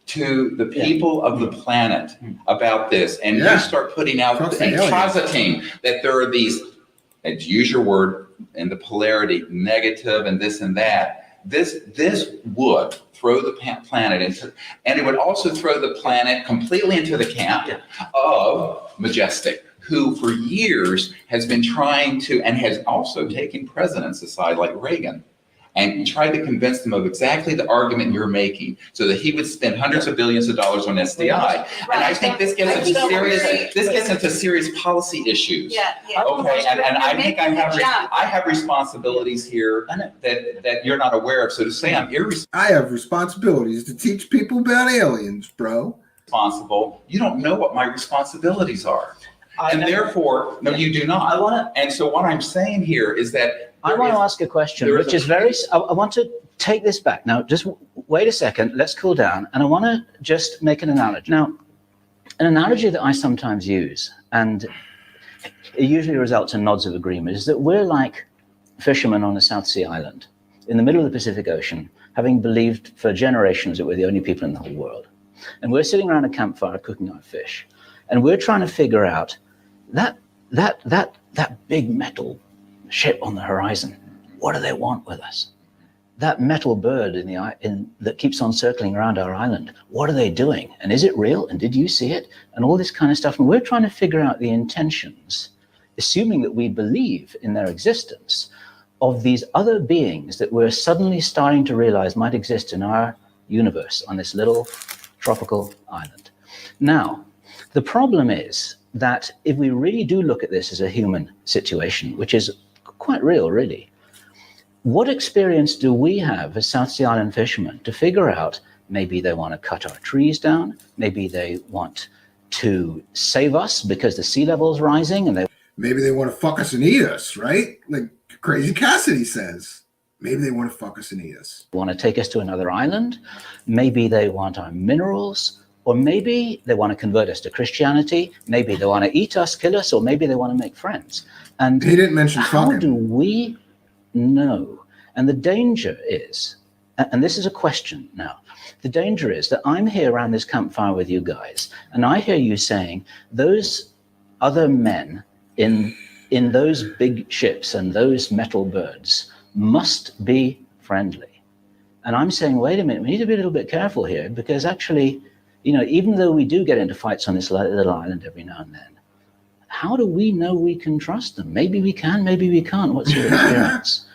to the people of the planet about this, and you start putting out Talk to and aliens. positing that there are these, and use your word, and the polarity, negative and this and that, this would throw the planet into, and it would also throw the planet completely into the camp of Majestic, who for years has been trying to, and has also taken presidents aside like Reagan, and tried to convince them of exactly the argument you're making so that he would spend hundreds of billions of dollars on SDI. And I think this gets into serious policy issues. Yeah. Okay, and I You're think I making the jump. have responsibilities here that you're not aware of. So to say I'm I have responsibilities to teach people about aliens, bro. irresponsible, you don't know what my responsibilities are. And therefore, no, you do not. I want And so what I'm saying here is that I want to ask a question, which is I want to take this back. Now, just wait a second. Let's cool down. And I want to just make an analogy. Now, an analogy that I sometimes use, and it usually results in nods of agreement, is that we're like fishermen on a South Sea island in the middle of the Pacific Ocean, having believed for generations that we're the only people in the whole world. And we're sitting around a campfire cooking our fish. And we're trying to figure out that big metal ship on the horizon. What do they want with us? That metal bird that keeps on circling around our island. What are they doing? And is it real? And did you see it? And all this kind of stuff. And we're trying to figure out the intentions, assuming that we believe in their existence, of these other beings that we're suddenly starting to realize might exist in our universe on this little tropical island. Now, the problem is that if we really do look at this as a human situation, which is quite real, really, what experience do we have as South Sea Island fishermen to figure out maybe they want to cut our trees down, maybe they want to save us because the sea level is rising, and Maybe they want to fuck us and eat us, right? Like Crazy Cassidy says. Maybe they want to fuck us and eat us. want to take us to another island, maybe they want our minerals, or maybe they want to convert us to Christianity, maybe they want to eat us, kill us, or maybe they want to make friends. And He didn't mention how fucking. do we know? And the danger is, and this is a question now, the danger is that I'm here around this campfire with you guys, and I hear you saying those other men in those big ships and those metal birds must be friendly. And I'm saying, wait a minute, we need to be a little bit careful here, because actually, even though we do get into fights on this little island every now and then, how do we know we can trust them? Maybe we can, maybe we can't. What's your experience?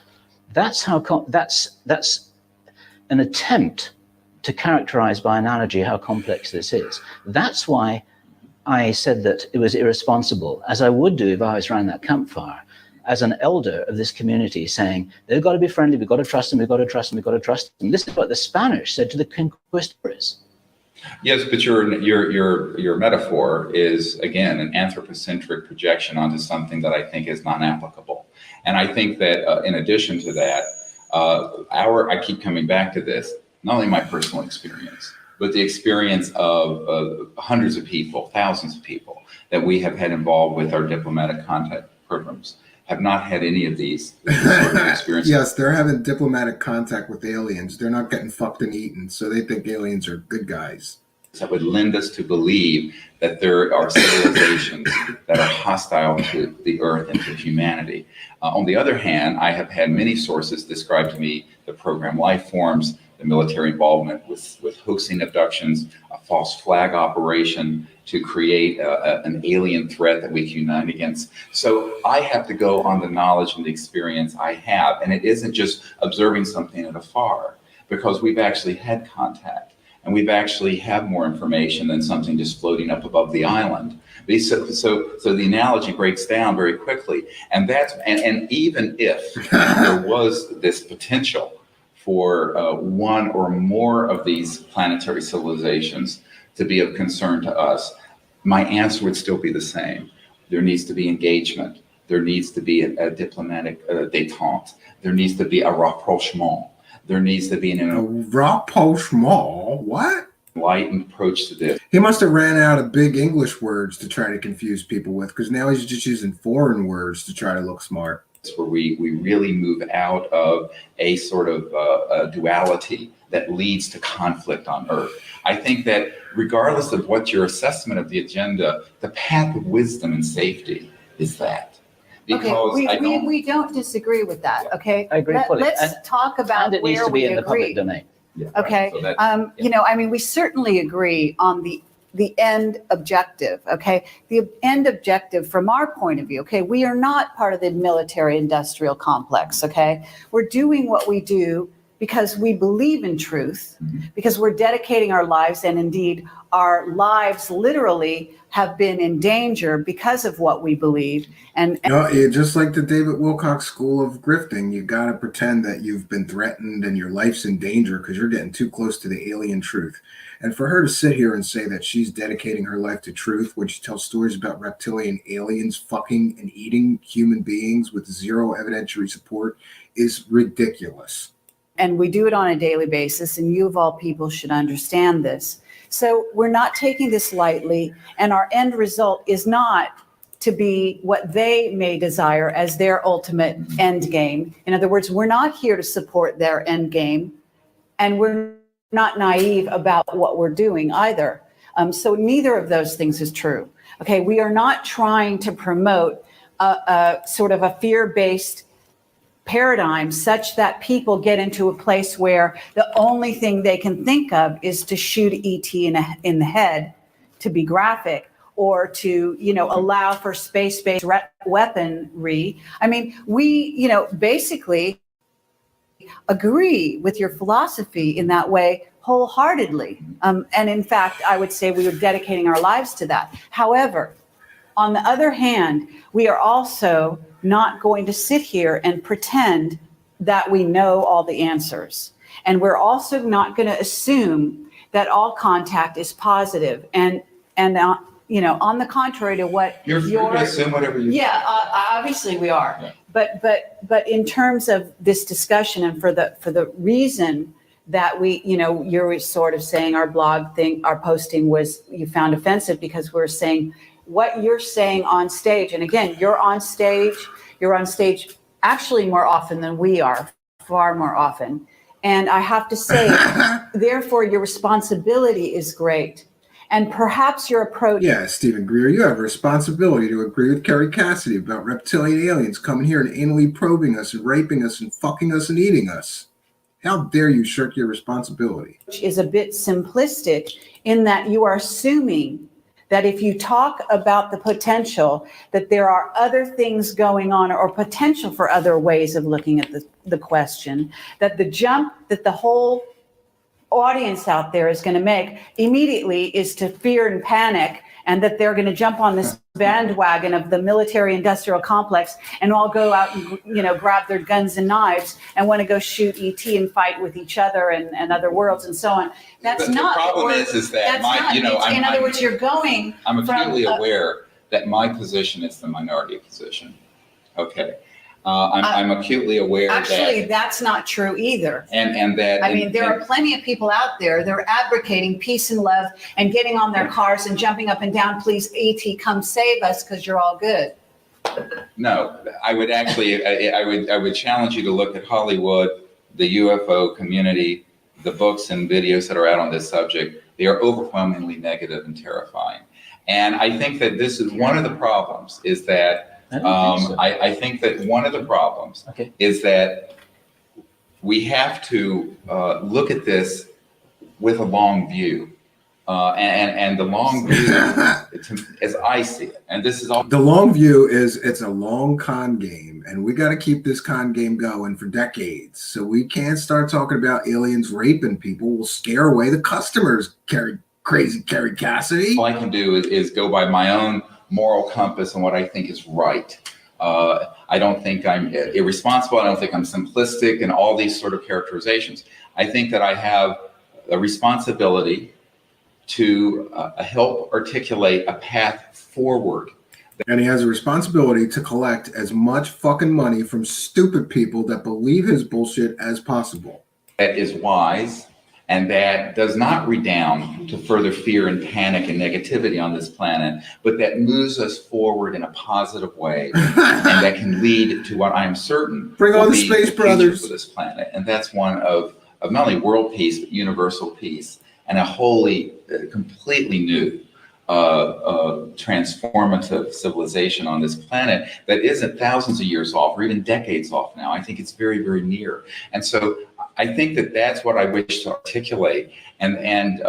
That's an attempt to characterize by analogy how complex this is. That's why I said that it was irresponsible, as I would do if I was around that campfire, as an elder of this community, saying, they've got to be friendly, we've got to trust them, we've got to trust them, we've got to trust them. This is what the Spanish said to the conquistadors. Yes, but your metaphor is, again, an anthropocentric projection onto something that I think is non-applicable. And I think that in addition to that, I keep coming back to this, not only my personal experience, but the experience of hundreds of people, thousands of people that we have had involved with our diplomatic contact programs have not had any of these sort of experiences. Yes, they're having diplomatic contact with aliens. They're not getting fucked and eaten, so they think aliens are good guys. That would lend us to believe that there are civilizations that are hostile to the earth and to humanity. On the other hand, I have had many sources describe to me the program life forms, the military involvement with hoaxing abductions, a false flag operation to create an alien threat that we can unite against. So I have to go on the knowledge and the experience I have. And it isn't just observing something at afar, because we've actually had contact and we've actually have more information than something just floating up above the island. So the analogy breaks down very quickly. And even if there was this potential for one or more of these planetary civilizations to be of concern to us, my answer would still be the same. There needs to be engagement. There needs to be a diplomatic détente. There needs to be a rapprochement. There needs to be A rapprochement? What? enlightened approach to this. He must have ran out of big English words to try to confuse people with, because now he's just using foreign words to try to look smart. Where we really move out of a sort of a duality that leads to conflict on Earth. I think that regardless of what your assessment of the agenda, the path of wisdom and safety is that. Because we don't disagree with that, okay? I agree fully. Let's talk about And it needs where to be we in the public agree. domain. Yeah, Okay, right. So that's- you know, I mean, we certainly agree on the end objective, okay? The end objective from our point of view, okay? We are not part of the military industrial complex, okay? We're doing what we do because we believe in truth, because we're dedicating our lives, and indeed our lives literally have been in danger because of what we believe. And Just like the David Wilcox School of Grifting, you got to pretend that you've been threatened and your life's in danger because you're getting too close to the alien truth. And for her to sit here and say that she's dedicating her life to truth when she tells stories about reptilian aliens fucking and eating human beings with zero evidentiary support is ridiculous. and we do it on a daily basis, and you of all people should understand this. So we're not taking this lightly, and our end result is not to be what they may desire as their ultimate end game. In other words, we're not here to support their end game, and we're not naive about what we're doing either. So neither of those things is true. Okay, we are not trying to promote a sort of a fear-based paradigm such that people get into a place where the only thing they can think of is to shoot ET in the head, to be graphic, or to, allow for space-based weaponry. I mean, we, basically agree with your philosophy in that way wholeheartedly. And in fact, I would say we are dedicating our lives to that. However, on the other hand, we are also not going to sit here and pretend that we know all the answers. And we're also not going to assume that all contact is positive. And on the contrary to what You're free to assume whatever you. Yeah, obviously we are. Yeah. But in terms of this discussion, and for the reason that we, you're sort of saying our blog thing, our posting was, you found offensive because we're saying what you're saying on stage. And again, you're on stage actually more often than we are, far more often. And I have to say, therefore, your responsibility is great. And perhaps your approach. Yeah, Stephen Greer, you have a responsibility to agree with Kerry Cassidy about reptilian aliens coming here and anally probing us and raping us and fucking us and eating us. How dare you shirk your responsibility? Is a bit simplistic in that you are assuming that if you talk about the potential, that there are other things going on or potential for other ways of looking at the question, that the jump that the whole audience out there is going to make immediately is to fear and panic, and that they're going to jump on this bandwagon of the military industrial complex and all go out and, grab their guns and knives and want to go shoot ET and fight with each other and other worlds and so on. That's not. The problem is that in other words, you're going. I'm acutely aware that my position is the minority position. Okay. I'm acutely aware actually, that. That's not true either. And that. I mean, there are plenty of people out there that are advocating peace and love and getting on their cars and jumping up and down, please, ET, come save us because you're all good. No, I would actually, I would challenge you to look at Hollywood, the UFO community, the books and videos that are out on this subject. They are overwhelmingly negative and terrifying. And I think that this is one of the problems, is that I think that one of the problems is that we have to look at this with a long view. And the long view, as I see it, and this is all. The long view is it's a long con game, and we got to keep this con game going for decades. So we can't start talking about aliens raping people. We'll scare away the customers, crazy Kerry Cassidy. All I can do is go by my own moral compass and what I think is right. I don't think I'm irresponsible. I don't think I'm simplistic and all these sort of characterizations. I think that I have a responsibility to help articulate a path forward And he has a responsibility to collect as much fucking money from stupid people that believe his bullshit as possible. That is wise, and that does not redound to further fear and panic and negativity on this planet, but that moves us forward in a positive way, and that can lead to what I am certain Bring will on the be Space future Brothers for this planet, and that's one of not only world peace but universal peace, and a wholly, completely new, transformative civilization on this planet that isn't thousands of years off or even decades off now. I think it's very, very near, and so I think that that's what I wish to articulate, and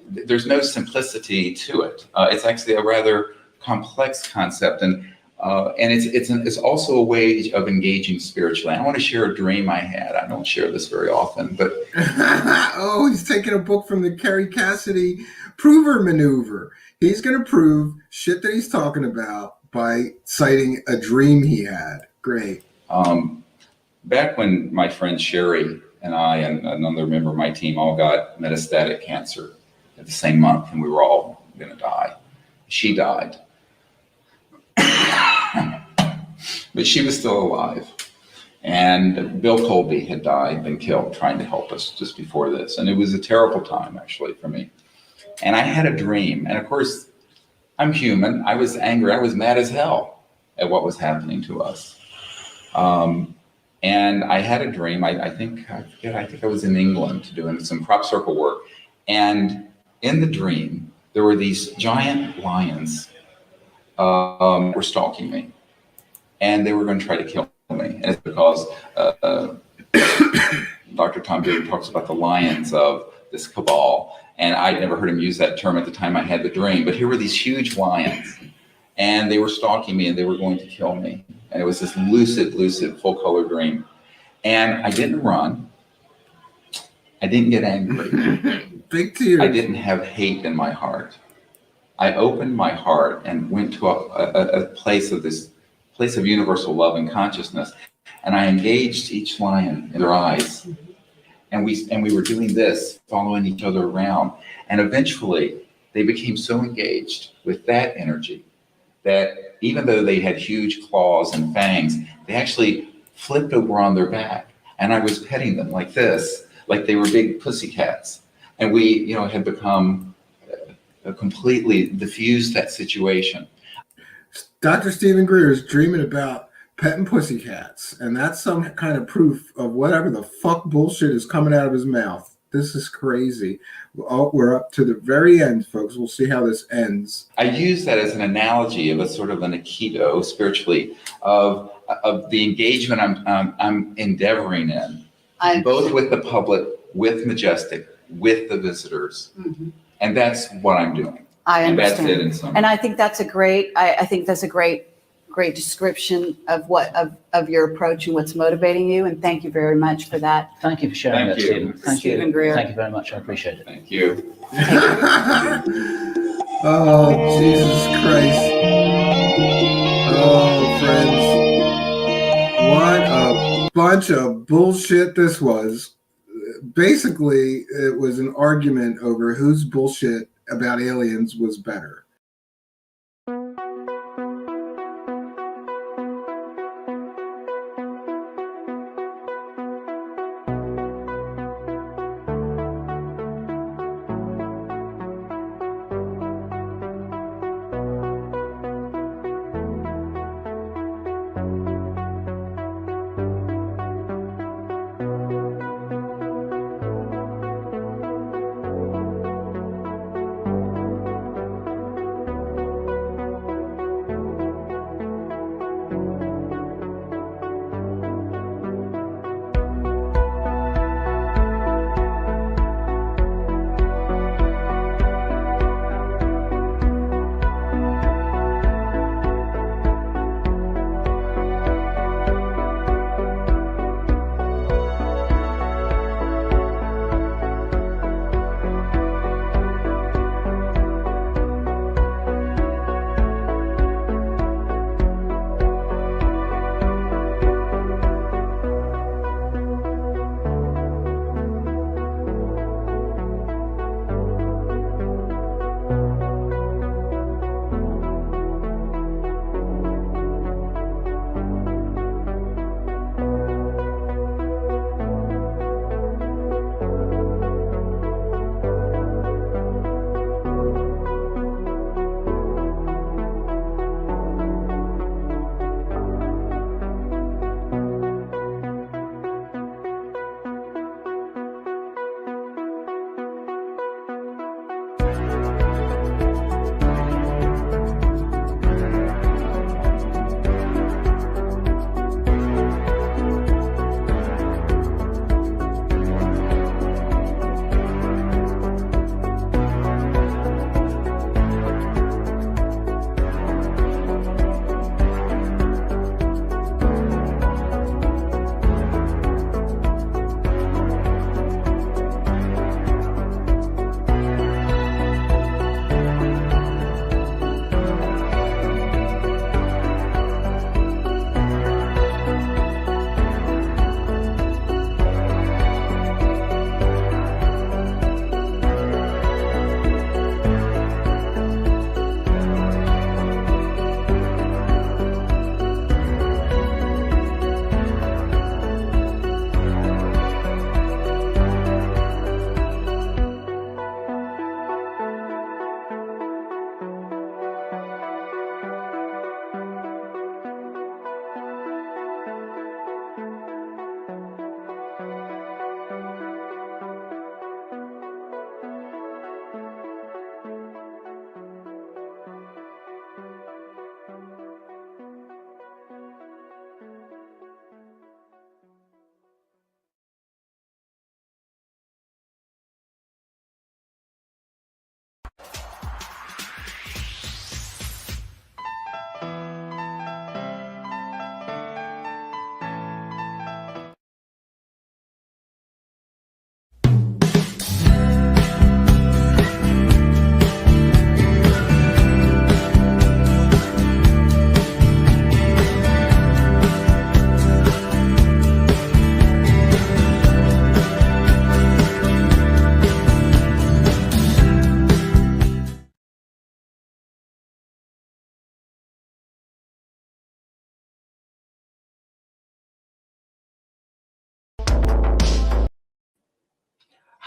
there's no simplicity to it. It's actually a rather complex concept, and it's also a way of engaging spiritually. I want to share a dream I had. I don't share this very often, but oh, he's taking a book from the Kerry Cassidy prover maneuver. He's going to prove shit that he's talking about by citing a dream he had. Great. Back when my friend Sherry and I and another member of my team all got metastatic cancer at the same month, and we were all going to die. She died. But she was still alive. And Bill Colby had died, been killed, trying to help us just before this. And it was a terrible time, actually, for me. And I had a dream. And of course, I'm human. I was angry. I was mad as hell at what was happening to us. And I had a dream. I think I was in England doing some crop circle work. And in the dream, there were these giant lions were stalking me. And they were going to try to kill me. And it's because Dr. Tom Bailey talks about the lions of this cabal. And I'd never heard him use that term at the time I had the dream. But here were these huge lions. And they were stalking me and they were going to kill me. And it was this lucid, full color dream. And I didn't run. I didn't get angry. Big tears. I didn't have hate in my heart. I opened my heart and went to a place of universal love and consciousness. And I engaged each lion in their eyes. And we were doing this, following each other around. And eventually they became so engaged with that energy that even though they had huge claws and fangs, they actually flipped over on their back. And I was petting them like this, like they were big pussycats. And we, had become completely diffused that situation. Dr. Stephen Greer is dreaming about petting pussycats, and that's some kind of proof of whatever the fuck bullshit is coming out of his mouth. This is crazy. We're up to the very end, folks. We'll see how this ends. I use that as an analogy of a sort of an aikido spiritually of the engagement I'm endeavoring in, both with the public, with Majestic, with the visitors, and that's what I'm doing. I understand. And that's it in summary. And I think that's a great, I think that's a great description of your approach and what's motivating you. And thank you very much for that. Thank you for sharing Thank that, you. Stephen. Thank Stephen you. Greer. Thank you very much. I appreciate it. Thank you. Oh, Jesus Christ. Oh, friends. What a bunch of bullshit this was. Basically, it was an argument over whose bullshit about aliens was better.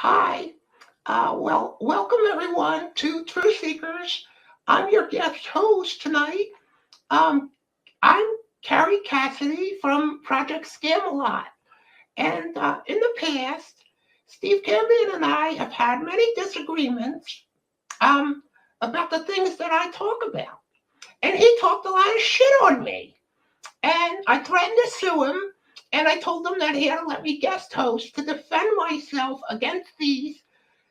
Hi. Well, welcome everyone to Truth Seekers. I'm your guest host tonight. I'm Carrie Cassidy from Project Scam-A-Lot. And in the past, Steve Cambion and I have had many disagreements about the things that I talk about. And he talked a lot of shit on me. And I threatened to sue him. And I told him that he had to let me guest host to defend myself against these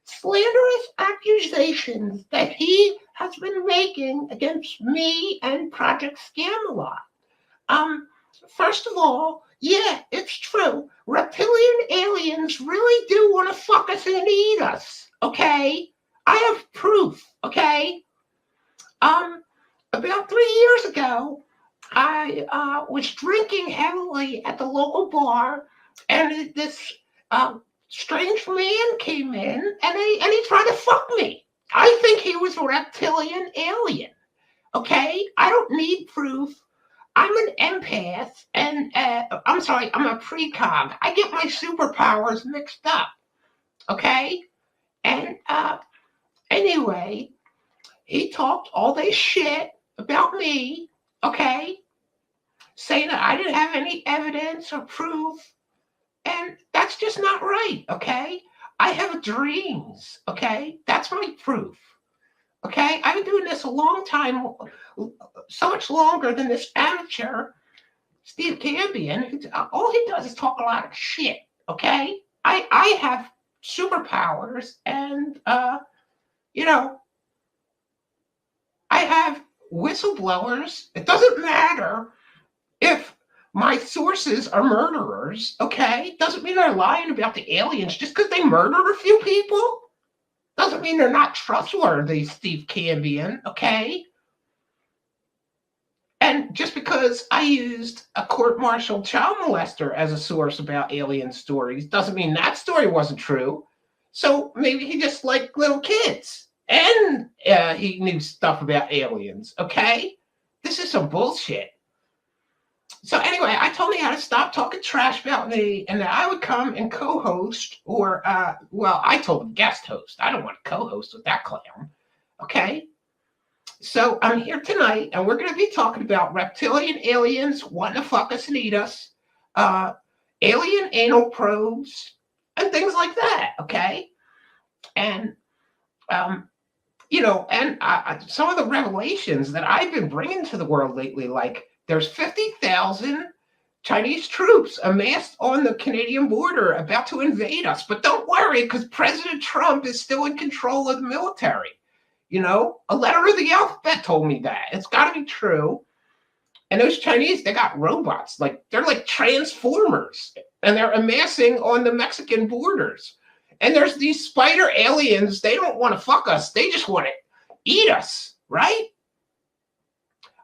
slanderous accusations that he has been making against me and Project Scam-A-Lot. First of all, yeah, it's true. Reptilian aliens really do want to fuck us and eat us, okay? I have proof, okay? About 3 years ago, I was drinking heavily at the local bar, and this strange man came in, and he tried to fuck me. I think he was a reptilian alien. Okay, I don't need proof. I'm an empath, and I'm sorry, I'm a precog. I get my superpowers mixed up. Okay, and anyway, he talked all this shit about me. Okay, saying that I didn't have any evidence or proof. And that's just not right, okay? I have dreams, okay? That's my proof, okay? I've been doing this a long time, so much longer than this amateur, Steve Cambion. All he does is talk a lot of shit, okay? I have superpowers, and, you know, I have whistleblowers. It doesn't matter if my sources are murderers, okay? Doesn't mean they're lying about the aliens just because they murdered a few people. Doesn't mean they're not trustworthy, Steve Cambion, okay? And just because I used a court-martialed child molester as a source about alien stories doesn't mean that story wasn't true. So maybe he just liked little kids and he knew stuff about aliens, okay? This is some bullshit. So anyway, I told him how to stop talking trash about me and that I would come and co-host or, well, I told him guest host. I don't want to co-host with that clown. Okay? So I'm here tonight and we're going to be talking about reptilian aliens wanting to fuck us and eat us, alien anal probes, and things like that. Okay? And, you know, and some of the revelations that I've been bringing to the world lately, like, there's 50,000 Chinese troops amassed on the Canadian border about to invade us. But don't worry, because President Trump is still in control of the military. You know, a letter of the alphabet told me that. It's got to be true. And those Chinese, they got robots. Like, they're like transformers. And they're amassing on the Mexican borders. And there's these spider aliens. They don't want to fuck us. They just want to eat us, right?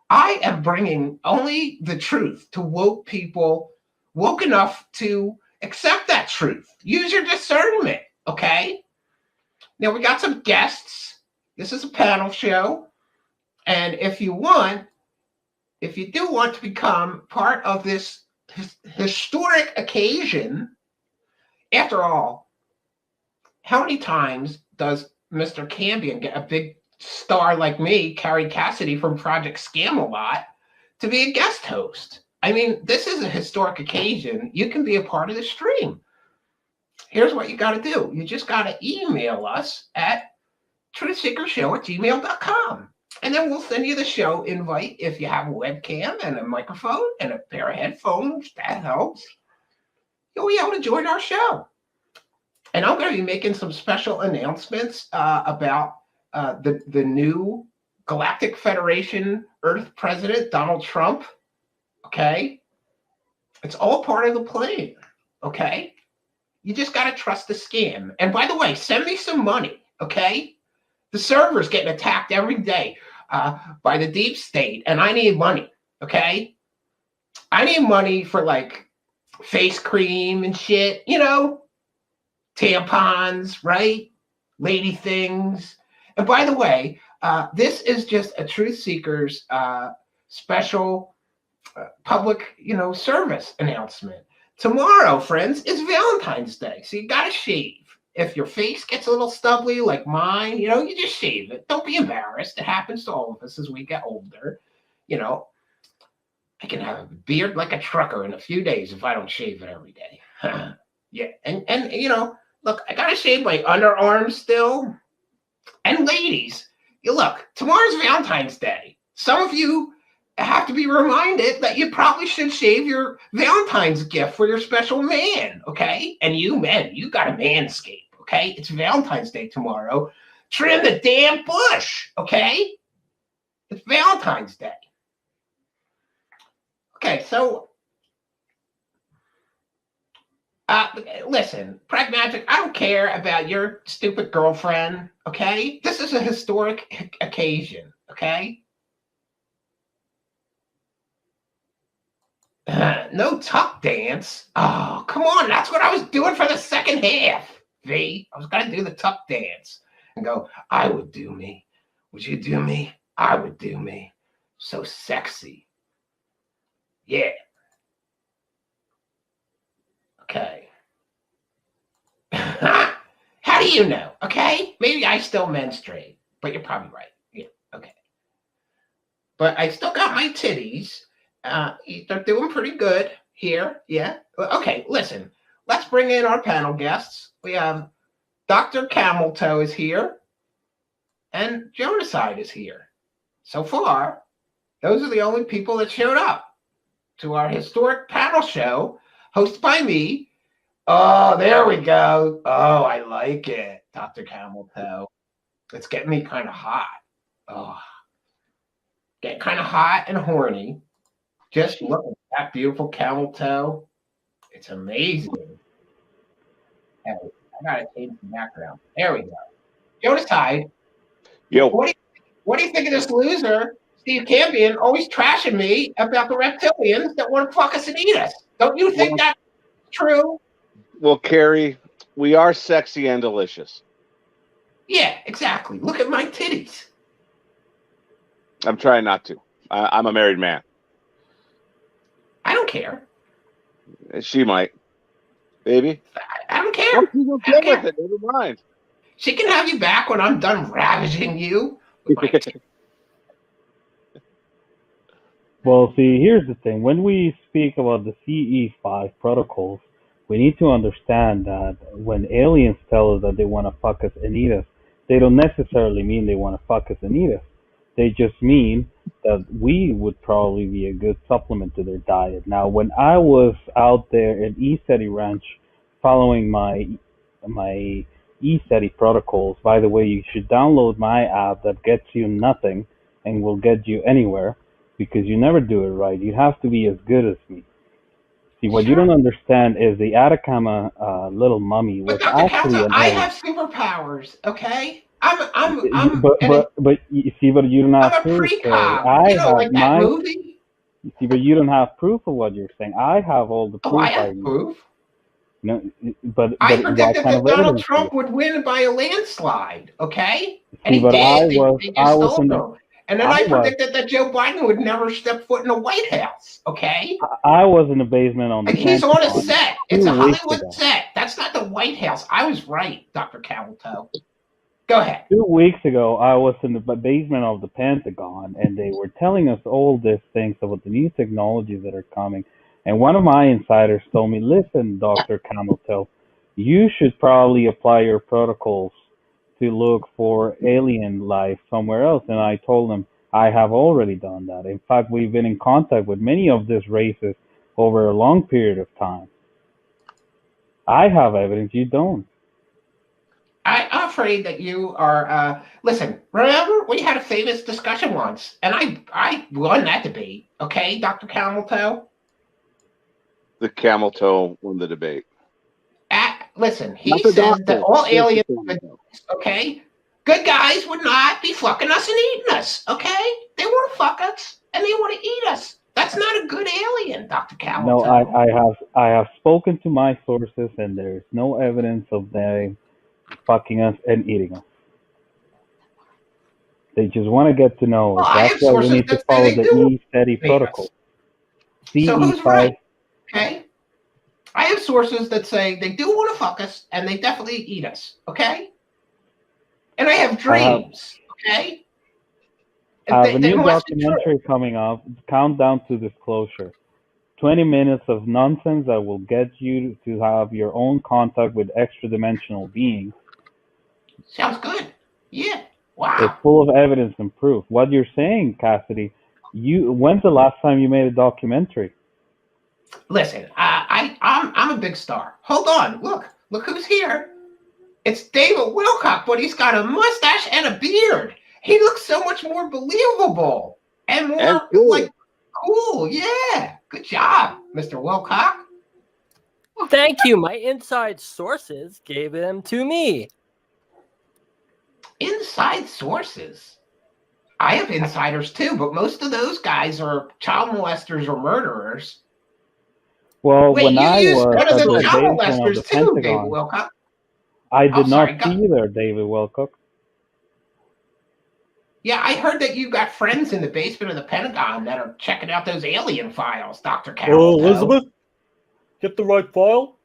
I am bringing only the truth to woke people, woke enough to accept that truth. Use your discernment, okay? Now, we got some guests. This is a panel show. And if you do want to become part of this historic occasion, after all, how many times does Mr. Cambion get a big star like me, Carrie Cassidy from Project Scam-A-Lot, to be a guest host? I mean, this is a historic occasion. You can be a part of the stream. Here's what you got to do. You just got to email us at truthseekershow@gmail.com. And then we'll send you the show invite if you have a webcam and a microphone and a pair of headphones. That helps. You'll be able to join our show. And I'm going to be making some special announcements about the new Galactic Federation Earth President, Donald Trump. Okay? It's all part of the plan. Okay? You just got to trust the scam. And by the way, send me some money. Okay? The server's getting attacked every day by the deep state, and I need money. Okay? I need money for like face cream and shit, you know? Tampons, right? Lady things. And by the way, this is just a Truth Seekers special public, service announcement. Tomorrow, friends, is Valentine's Day, so you got to shave. if your face gets a little stubbly like mine, you know, you just shave it. Don't be embarrassed. It happens to all of us as we get older. You know, I can have a beard like a trucker in a few days if I don't shave it every day. Yeah, and you know, look, I gotta shave my underarms still. And ladies, you look, tomorrow's Valentine's Day. Some of you have to be reminded that you probably should shave your Valentine's gift for your special man, okay? And you men, you got to manscape, okay? It's Valentine's Day tomorrow. Trim the damn bush, okay? It's Valentine's Day. Okay, so listen, Pragmatic, I don't care about your stupid girlfriend, okay? This is a historic occasion, okay? No tuck dance. Oh, come on. That's what I was doing for the second half, V. I was going to do the tuck dance and go, I would do me. Would you do me? I would do me. So sexy. Yeah. Okay. How do you know? Okay. Maybe I still menstruate, but you're probably right. Yeah. Okay. But I still got my titties. They're doing pretty good here. Yeah. Okay, listen. Let's bring in our panel guests. We have Dr. Camel Toe is here, and Jonaside is here. So far, those are the only people that showed up to our historic panel show hosted by me. Oh, there we go. Oh, I like it, Dr. Camel Toe. It's getting me kind of hot. Oh, getting kind of hot and horny. Just look at that beautiful camel toe. It's amazing. Hey, I gotta change the background. There we go. Jonas Hyde. Yo. What do you think of this loser, Steve Campion, always trashing me about the reptilians that want to fuck us and eat us? Don't you think that's true? Well, Kerry, we are sexy and delicious. Yeah, exactly. Look at my titties. I'm trying not to. I'm a married man. I don't care. She might. Baby? I don't care. Well, you don't deal with it. Never mind. She can have you back when I'm done ravaging you. Well, see, here's the thing. When we speak about the CE5 protocols, we need to understand that when aliens tell us that they want to fuck us and eat us, they don't necessarily mean they want to fuck us and eat us. They just mean that we would probably be a good supplement to their diet. Now, when I was out there at ESETI Ranch following my ESETI protocols, by the way, you should download my app that gets you nothing and will get you anywhere because you never do it right. You have to be as good as me. See, what you don't understand is the Atacama little mummy was actually an alien. I have superpowers, okay? But you see, but you don't have proof. I have like that movie. You see, but you don't have proof of what you're saying. I have all the proof. Oh, I have proof. No, but I predicted that Donald Trump would win by a landslide. Okay, and see, he did. I was in the. And then I predicted that Joe Biden would never step foot in the White House. Okay. I was in the basement on the. And he's on a set. It's a Hollywood set. That's not the White House. I was right, Dr. Camel-Toe. Go ahead. 2 weeks ago, I was in the basement of the Pentagon, and they were telling us all these things about the new technologies that are coming. And one of my insiders told me, listen, Dr. Camel-Toe, you should probably apply your protocols to look for alien life somewhere else. And I told him, I have already done that. In fact, we've been in contact with many of these races over a long period of time. I have evidence, you don't. I'm afraid that you are, listen, remember we had a famous discussion once, and I won that debate, okay, Dr. Camel-Toe? The Camel-Toe won the debate. Listen, he said that all aliens, okay, good guys would not be fucking us and eating us, okay? They want to fuck us, and they want to eat us. That's not a good alien, Dr. Camel-Toe. No, I have spoken to my sources, and there's no evidence of them fucking us and eating us. They just want to get to know us. That's why we need to follow the ESETI protocol. So who's right? Okay. I have sources that say they do want to fuck us and they definitely eat us. Okay. And I have dreams. Okay. I have a They new must be true. documentary coming up, Countdown to Disclosure. 20 minutes of nonsense that will get you to have your own contact with extra-dimensional beings. Sounds good. Yeah. It's Wow. full of evidence and proof. What you're saying, Cassidy, when's the last time you made a documentary? Listen, I'm a big star. Hold on. Look who's here. It's David Wilcock, but he's got a mustache and a beard. He looks so much more believable and more cool. like cool. Yeah. Good job, Mr. Wilcock. Thank you. My inside sources gave them to me. Inside sources. I have insiders too, but most of those guys are child molesters or murderers. Well, Wait, when you I used was one at of the those child basement of molesters the too, David Pentagon, Wilcock. I did sorry, not see either, David Wilcock. Yeah, I heard that you got friends in the basement of the Pentagon that are checking out those alien files, Dr. Carroll. Elizabeth, get the right file.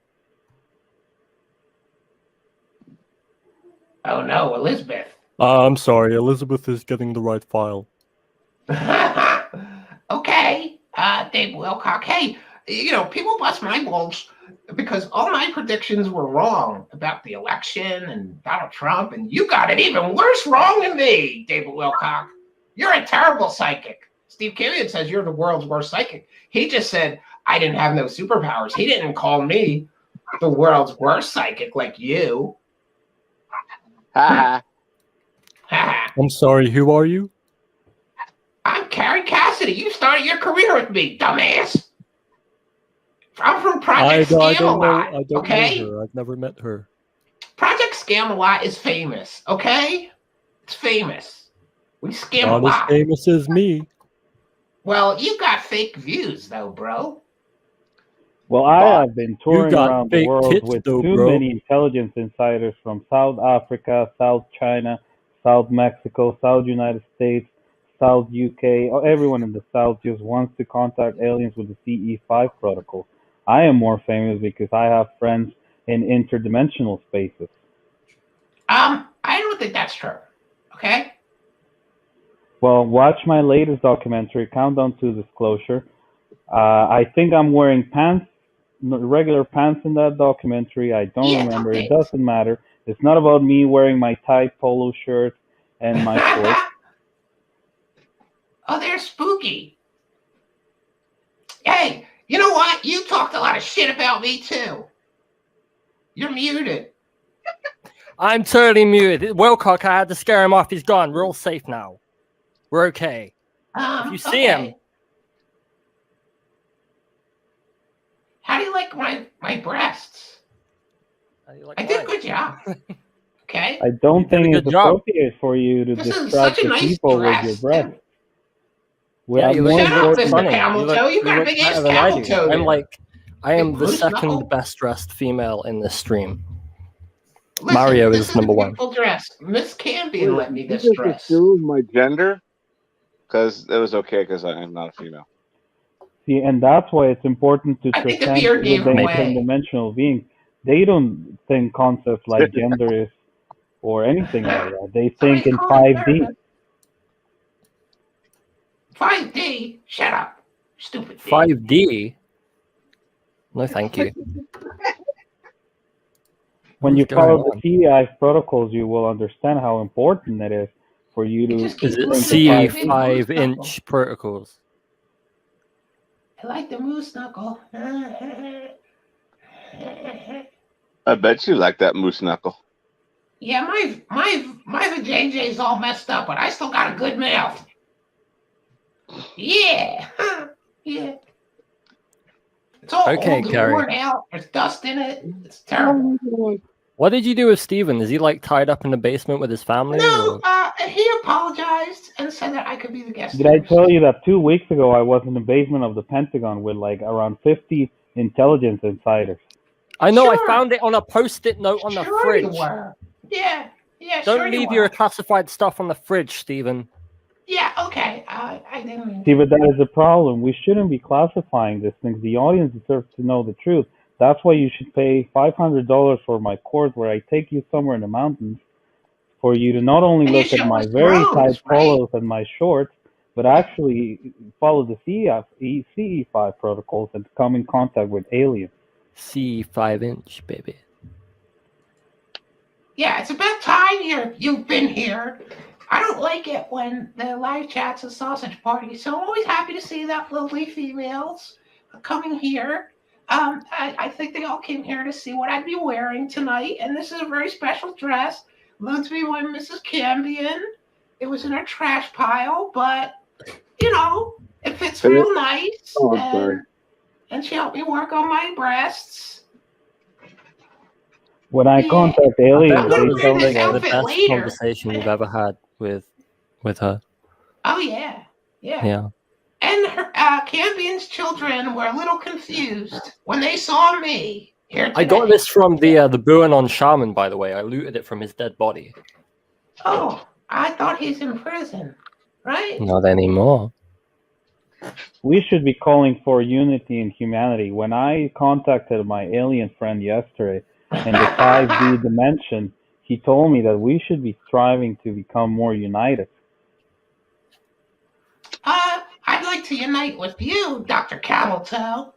Oh no, Elizabeth. I'm sorry, Elizabeth is getting the right file. Okay, Dave Wilcock. Hey, people bust my balls because all my predictions were wrong about the election and Donald Trump, and you got it even worse wrong than me, David Wilcock. You're a terrible psychic. Steve Killian says you're the world's worst psychic. He just said I didn't have no superpowers. He didn't call me the world's worst psychic like you. Ha I'm sorry, who are you? I'm Kerry Cassidy. You started your career with me, dumbass. I'm from Project Scam-A-Lot, I don't okay? know her. I've never met her. Project Scam-A-Lot is famous, okay? It's famous. We scam a Not lot. as famous as me. Well, you got fake views, though, bro. Well, I have been touring got around the fake world tits with though, too bro. many intelligence insiders from South Africa, South China, South Mexico, South United States, South UK. Everyone in the South just wants to contact aliens with the CE5 protocol. I am more famous because I have friends in interdimensional spaces. I don't think that's true, okay? Well, watch my latest documentary, Countdown to Disclosure. I think I'm wearing pants, regular pants in that documentary. I don't remember. It doesn't matter. It's not about me wearing my tight polo shirt and my shorts. Oh, they're spooky. Hey, you know what? You talked a lot of shit about me, too. You're muted. I'm totally muted. Wilcock, I had to scare him off. He's gone. We're all safe now. We're okay. If you see him. How do you like my breasts? I did a good job. Okay. I don't think it's appropriate for you to This is distract such a the nice people with your dress. breath. Yeah, you look Shut up, Mr. funny. Camel Toe. You got a big ass camel toe. I am the second best dressed female in this stream. Mario is number one. Dress. Miss Cambion let me this dress. My gender? Because it was okay because I'm not a female. See, and that's why it's important to I think the present beer the gave away. interdimensional beings. They don't think concepts like gender is or anything like that. They think in 5D. 5D? Shut up. Stupid. 5D? No, thank you. When you follow the CEI protocols, you will understand how important it is for you to. Is it CE 5-inch protocols? I like the moose knuckle. I bet you like that moose knuckle. Yeah, my vajayjay's all messed up, but I still got a good mouth. Yeah. Yeah. It's all Okay, old and Kerry. worn out. There's dust in it. It's terrible. What did you do with Steven? Is he like tied up in the basement with his family? No, or? he apologized and said that I could be the guest. Did I tell you that 2 weeks ago I was in the basement of the Pentagon with like around 50 intelligence insiders? I know, Sure. I found it on a post-it note on the Sure fridge. you were. Yeah, Don't sure leave you your were. classified stuff on the fridge, Steven. Yeah, okay. I didn't. See, but that is the problem. We shouldn't be classifying these things. The audience deserves to know the truth. That's why you should pay $500 for my course where I take you somewhere in the mountains for you to not only And you look at show my us very drones, tight right? polos and my shorts, but actually follow the CE5 protocols and come in contact with aliens. See 5-inch, baby. Yeah, it's about time you've been here. I don't like it when the live chat's a sausage party, so I'm always happy to see that lovely females coming here. I think they all came here to see what I'd be wearing tonight, and this is a very special dress. Loaned to me by Mrs. Cambion. It was in her trash pile, but it fits real nice. Oh, I'm sorry. And she helped me work on my breasts. When I contact I aliens, bet that they was tell me this that the outfit best later. conversation you've ever had with her. Oh yeah. Yeah. And her Campion's children were a little confused when they saw me here today. I got this from the Buanon shaman, by the way. I looted it from his dead body. Oh, I thought he's in prison, right? Not anymore. we should be calling for unity in humanity. When I contacted my alien friend yesterday in the 5D dimension, he told me that we should be striving to become more united. I'd like to unite with you, Dr. Cameltoe.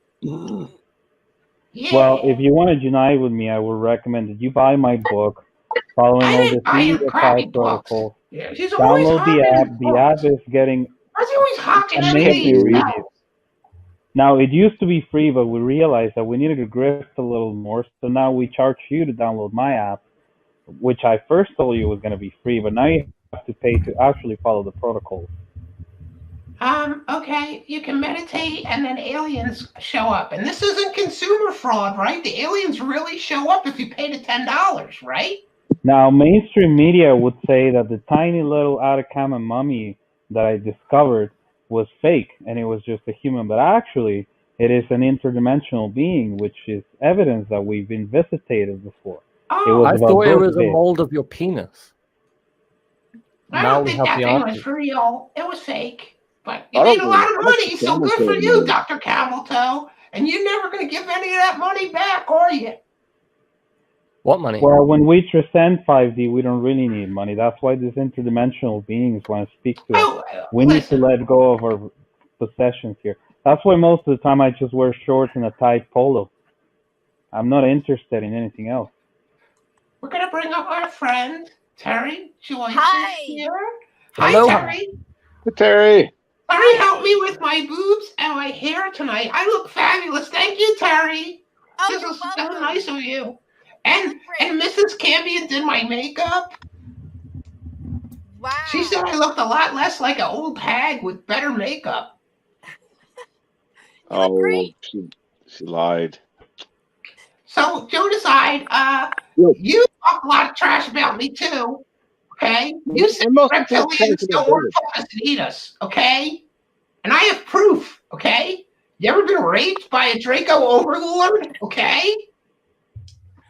Yeah. Well, if you want to unite with me, I would recommend that you buy my book, Following I All didn't the buy your crappy CE5 books. protocols. Yeah, she's always Download the hawking app. The app is getting Why's he always hawking amazing everything? reviews. Now, it used to be free, but we realized that we needed to grift a little more, so now we charge you to download my app, which I first told you was going to be free, but now you have to pay to actually follow the protocols. Okay, you can meditate and then aliens show up. And this isn't consumer fraud, right? The aliens really show up if you pay the $10, right? Now, mainstream media would say that the tiny little Atacama mummy that I discovered was fake and it was just a human, but actually it is an interdimensional being, which is evidence that we've been visitated before. Oh, It was I about thought it was a birthday. mold of your penis. I Now don't we think have that the thing answer. was real. It was fake. But you I made don't a lot believe- of how much money, so damage good for did you, it? Dr. Cameltoe. And you're never going to give any of that money back, are you? What money? Well, when we transcend 5D, we don't really need money. That's why these interdimensional beings want to speak to us. Oh, We need to listen. let go of our possessions here. That's why most of the time I just wear shorts and a tight polo. I'm not interested in anything else. We're going to bring up our friend, Terry Joyce. Hi. Here. Hello. Hi, Terry. Hey, Terry. Terry helped me with my boobs and my hair tonight. I look fabulous. Thank you, Terry. Oh, This you're is so welcome. nice of you. And Great. Mrs. Cambion did my makeup. Wow. She said I looked a lot less like an old hag with better makeup. You look Oh, great. she lied. So, Joe decide, Yes. you talk a lot of trash about me too. Okay? You said I'm mostly reptilians talking don't about want to fuck us and eat us. Okay? And I have proof. Okay? You ever been raped by a Draco overlord? Okay?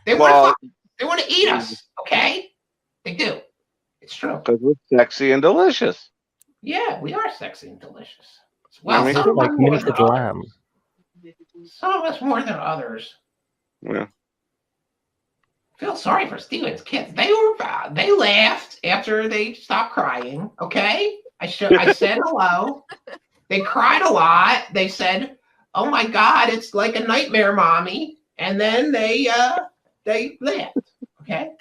They want to eat us. Okay? They do. It's true. Because we're sexy and delicious. Yeah, we are sexy and delicious. Well, I mean, some of Like us more than minted others. lamb. Some of us more than others. Yeah. Feel sorry for Steven's kids. They laughed after they stopped crying. Okay, I said hello. They cried a lot. They said, "Oh my God, it's like a nightmare, mommy." And then they laughed. Okay.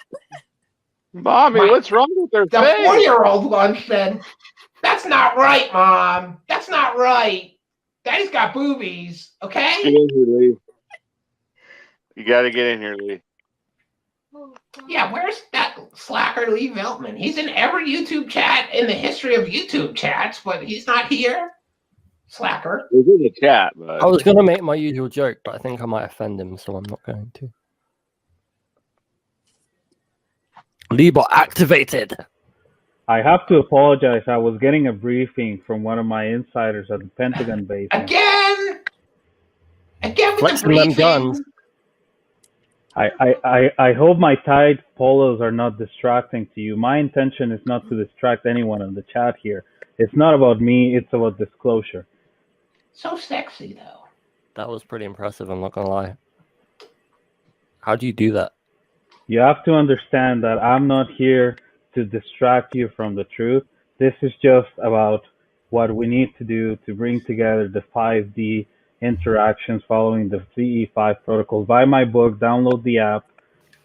Mommy, what's wrong with their The face? 4-year-old one said, "That's not right, Mom. That's not right. Daddy's got boobies." Get Okay. in here, Lee. You got to get in here, Lee. Yeah, where's that slacker Lee Veltman? He's in every YouTube chat in the history of YouTube chats, but he's not here. Slacker. He's in the chat, but I was going to make my usual joke, but I think I might offend him, so I'm not going to. Leebot activated. I have to apologize. I was getting a briefing from one of my insiders at the Pentagon base. Again with the Flexing them briefing. guns. I hope my tight polos are not distracting to you. My intention is not to distract anyone in the chat here. It's not about me, it's about disclosure. So sexy though. That was pretty impressive, I'm not going to lie. How do you do that? You have to understand that I'm not here to distract you from the truth. This is just about what we need to do to bring together the 5D interactions following the CE5 protocols. Buy my book, download the app,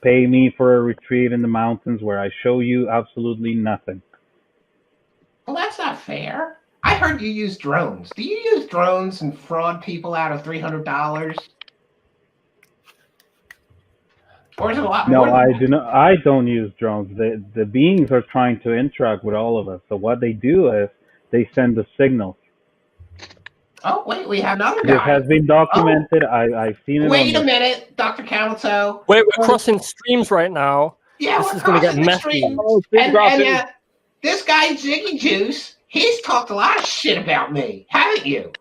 pay me for a retreat in the mountains where I show you absolutely nothing. Well, that's not fair. I heard you use drones. Do you use drones and fraud people out of $300? Or is it a lot more No, than I that? do not. I don't use drones. The beings are trying to interact with all of us. So what they do is they send us signals. Oh, wait, we have another This guy. has been documented. I've seen it on Wait a the. minute, Dr. Kamoto. Wait, we're crossing streams right now. Yeah, This we're is gonna get crossing the messy. stream. Oh, stream And crossing. this guy, Jiggy Juice, he's talked a lot of shit about me, haven't you?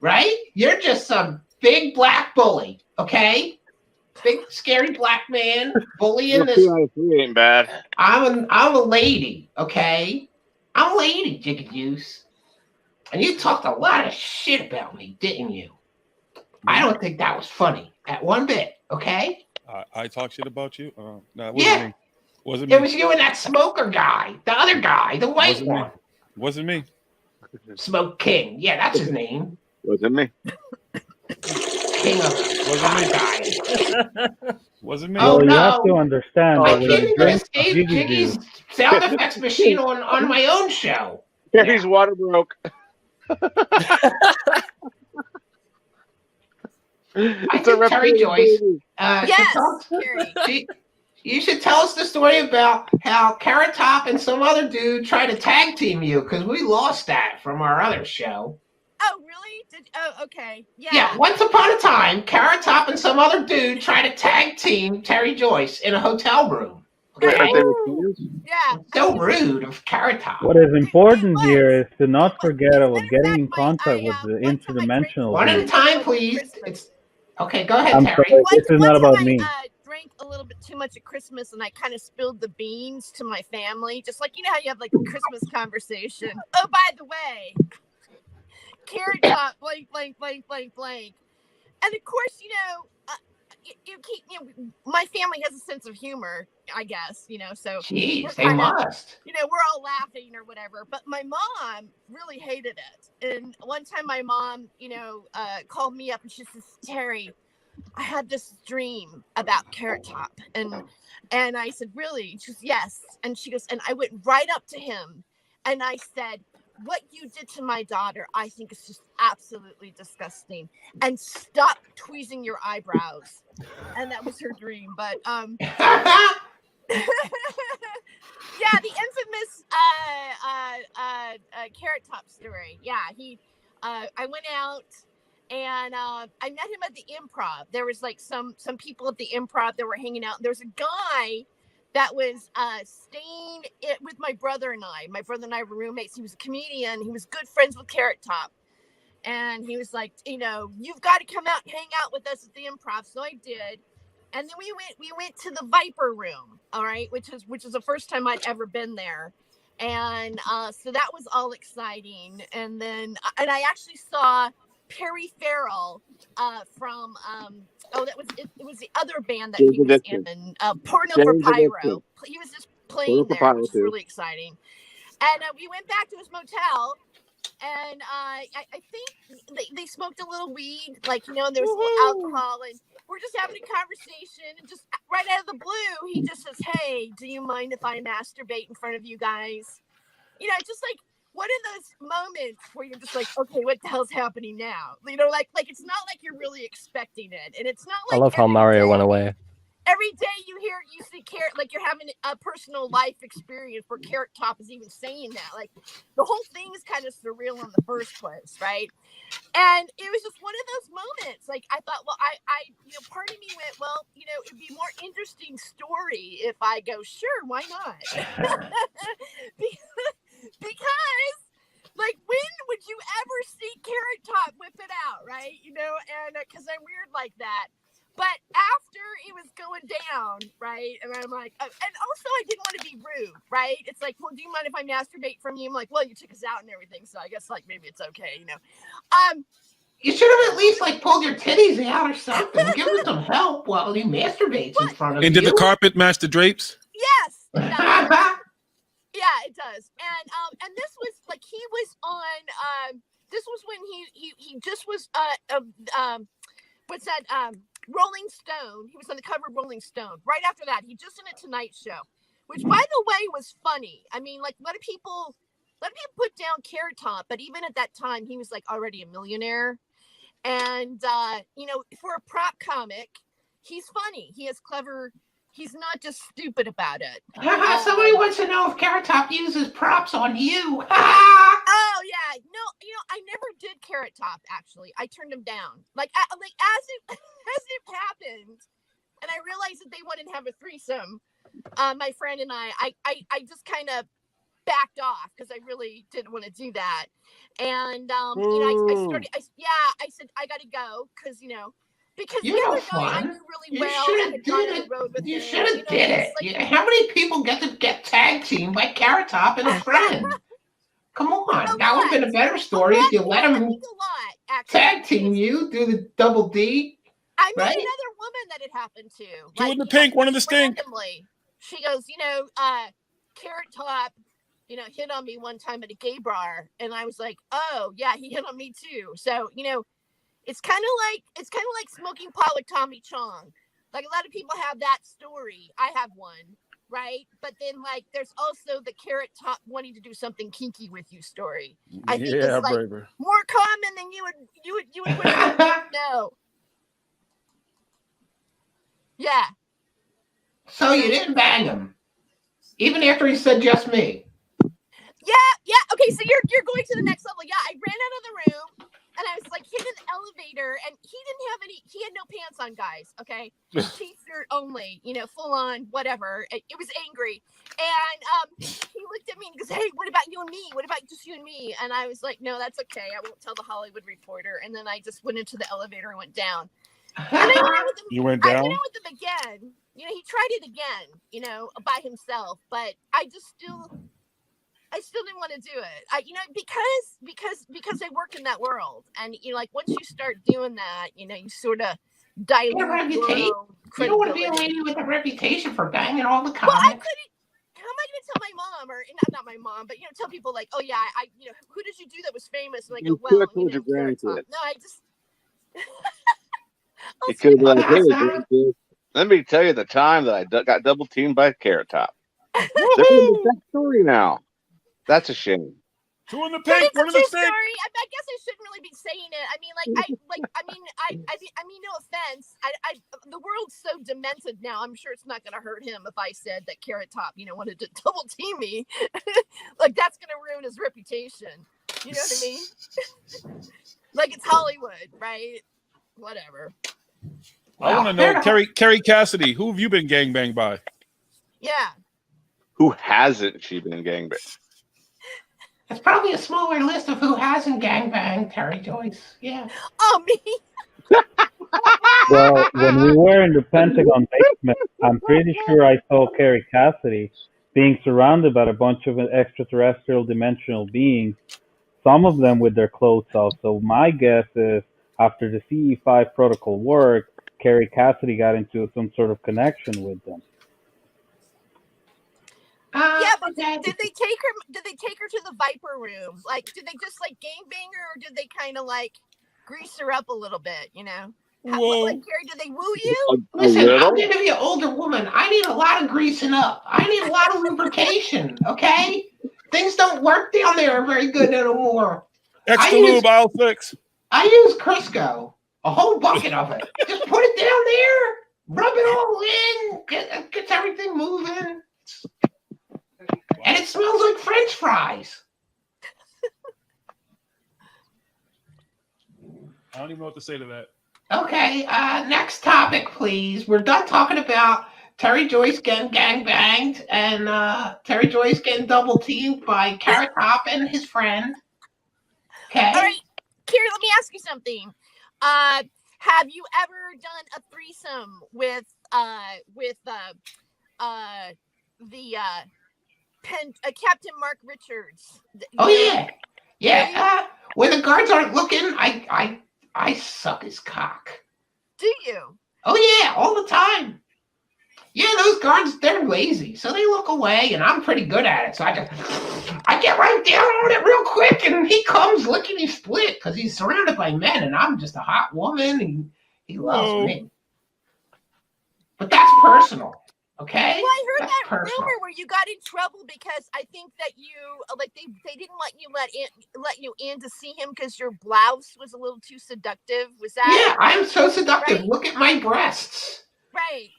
Right? You're just some big black bully, okay? Big scary black man bullying this. 293 ain't bad. I'm a lady, okay? I'm a lady, Jiggy Juice. And you talked a lot of shit about me, didn't you? I don't think that was funny at one bit, okay? I talk shit about you? No, it wasn't Yeah. me. Wasn't me. It was you and that smoker guy, the other guy, the white Wasn't one. me. Wasn't me. Smoke King. Yeah, that's his name. Wasn't me. King of Wasn't me. guy. Wasn't me. Oh, Well, you no. have to understand I that when you didn't drink escape Jiggy Jiggy's Juice, sound effects machine on my own show. Kerry's water broke. I think Terry Joyce. Yes, Kerry. You should tell us the story about how Carrot Top and some other dude tried to tag team you, because we lost that from our other show. Oh, really? Oh, okay. Yeah. Yeah, once upon a time, Carrot Top and some other dude tried to tag team Terry Joyce in a hotel room. Okay? Yeah. So rude of Carrot Top. what is important here is to not forget about getting in contact with the interdimensional One at a beings. time, please. It's okay. Go ahead, I'm Terry. sorry, this is not about I me. drank a little bit too much at Christmas, and I kind of spilled the beans to my family. Just like, you know how you have like a Christmas conversation. Oh, by the way, Carrot Top, blank, blank, blank, blank, blank. And of course, you know, my family has a sense of humor, I guess, you know, so Jeez, they must. You know, we're all laughing or whatever, but my mom really hated it. And one time my mom, you know, called me up and she says, Terry, I had this dream about Carrot Top. And I said, really? And she goes, yes. And she goes, and I went right up to him and I said, what you did to my daughter, I think is just absolutely disgusting. And stop tweezing your eyebrows. And that was her dream. But yeah, the infamous Carrot Top story. Yeah, I went out and I met him at the Improv. There was like some people at the Improv that were hanging out. There was a guy that was staying with my brother and I. My brother and I were roommates. He was a comedian. He was good friends with Carrot Top. And he was like, you know, you've got to come out and hang out with us at the Improv. So I did. And then we went to the Viper Room, all right, which is the first time I'd ever been there. And so that was all exciting. And then and I actually saw Perry Farrell from it was the other band that he was in, Porno for Pyro. He was just playing there, which was really exciting. And we went back to his motel, and I think they smoked a little weed, like, you know, and there was a little alcohol, and we're just having a conversation, and just right out of the blue, he just says, hey, do you mind if I masturbate in front of you guys? You know, just like one of those moments where you're just like, okay, what the hell's happening now? You know, like it's not like you're really expecting it. And it's not like I love how Mario went away. Every day you see Carrot, like you're having a personal life experience where Carrot Top is even saying that. Like the whole thing is kind of surreal in the first place, right? And it was just one of those moments. Like I thought, well, I you know, part of me went, well, you know, it'd be a more interesting story if I go, sure, why not? Because like, when would you ever see Carrot Top whip it out, right? You know, and because I'm weird like that. But after it was going down, right? And I'm like, and also I didn't want to be rude, right? It's like, well, do you mind if I masturbate from you? I'm like, well, you took us out and everything, so I guess like maybe it's okay, you know. You should have at least like pulled your titties out or something. Give him some help while he masturbates in front of And you. did the carpet match the drapes? Yes, it does. Yeah, it does. And this was like he was on. This was when he just was what's that? Rolling Stone. He was on the cover of Rolling Stone. Right after that, he just in a Tonight Show, which by the way was funny. I mean, like a lot of people put down Carrot Top, but even at that time, he was like already a millionaire. And you know, for a prop comic, he's funny. He is clever. He's not just stupid about it. Somebody wants to know if Carrot Top uses props on you. Oh yeah, no, you know, I never did Carrot Top. Actually, I turned him down. Like as it happened, and I realized that they wanted to have a threesome. My friend and I just kind of backed off because I really didn't want to do that. And you know, I said I gotta go because you know. Because the other guy I knew really well. You should have did it. Like, how many people get to get tag teamed by Carrot Top and a friend? Come on, that would have been a better story if you let him tag team you, do the double D. I met another woman that it happened to. Two in the pink, one in the stink. Randomly. She goes, you know, Carrot Top, you know, hit on me one time at a gay bar, and I was like, oh yeah, he hit on me too. So you know. It's kind of like smoking pot with Tommy Chong. Like a lot of people have that story. I have one, right? But then like there's also the Carrot Top wanting to do something kinky with you story. I think it's like more common than you would know. Yeah. So you didn't bang him, even after he said just me. Yeah. Okay, so you're going to the next level. Yeah, I ran out of the room. And I was like hit in the elevator, and he had no pants on, guys. Okay, t-shirt only, you know, full on, whatever. It was angry, and he looked at me and goes, "Hey, what about you and me? What about just you and me?" And I was like, "No, that's okay. I won't tell the Hollywood Reporter." And then I just went into the elevator and went down. And I went out with him. You went down? I went out with him again. You know, he tried it again, you know, by himself, but I still didn't want to do it. You know, because I work in that world, and you know, like once you start doing that, you know, you sort of dilute your own credibility. You don't want to be a lady with a reputation for banging all the comics. Well, I couldn't. How am I going to tell my mom, or not my mom, but you know, tell people like, oh yeah, you know, who did you do that was famous? And I go, well, you know, Carrot Top. No, I just. It could be like, hey, grandkid, let me tell you the time that I got double teamed by Carrot Top. They're in that story now. That's a shame. Two in the pink, one in the stink. I guess I shouldn't really be saying it. I mean, no offense. The world's so demented now. I'm sure it's not going to hurt him if I said that Carrot Top, you know, wanted to double team me. Like that's going to ruin his reputation. You know what I mean? Like it's Hollywood, right? Whatever. I want to know, Kerry Cassidy, who have you been gangbanged by? Yeah. Who hasn't she been gangbanged? It's probably a smaller list of who hasn't gangbanged Terry Joyce. Yeah. Oh, me. Well, when we were in the Pentagon basement, I'm pretty sure I saw Kerry Cassidy being surrounded by a bunch of extraterrestrial dimensional beings, some of them with their clothes off. So my guess is after the CE5 protocol worked, Kerry Cassidy got into some sort of connection with them. Yeah, but did they take her? Did they take her to the Viper room? Like, did they just like gangbang her, or did they kind of like grease her up a little bit? You know, like Kerry, did they woo you? Listen, I'm going to be an older woman. I need a lot of greasing up. I need a lot of lubrication. Okay, things don't work down there very good anymore. Extra lube, aisle 6. I use Crisco, a whole bucket of it. Just put it down there, rub it all in, gets everything moving. And it smells like French fries. I don't even know what to say to that. Okay, next topic, please. We're done talking about Terry Joyce getting gangbanged and Terry Joyce getting double teamed by Carrot Top and his friend. Okay. All right, Kerry, let me ask you something. Have you ever done a threesome with Captain Mark Richards? Oh yeah. When the guards aren't looking, I I suck his cock. Do you? Oh yeah, all the time. Yeah, those guards, they're lazy, so they look away, and I'm pretty good at it. So I get right down on it real quick, and he comes lickety split because he's surrounded by men, and I'm just a hot woman, and he loves me. But that's personal, okay? Well, I heard That's that personal. rumor where you got in trouble because I think that you like they didn't let you in to see him because your blouse was a little too seductive. Was that? Yeah, I'm so seductive. Right? Look at my breasts. Right.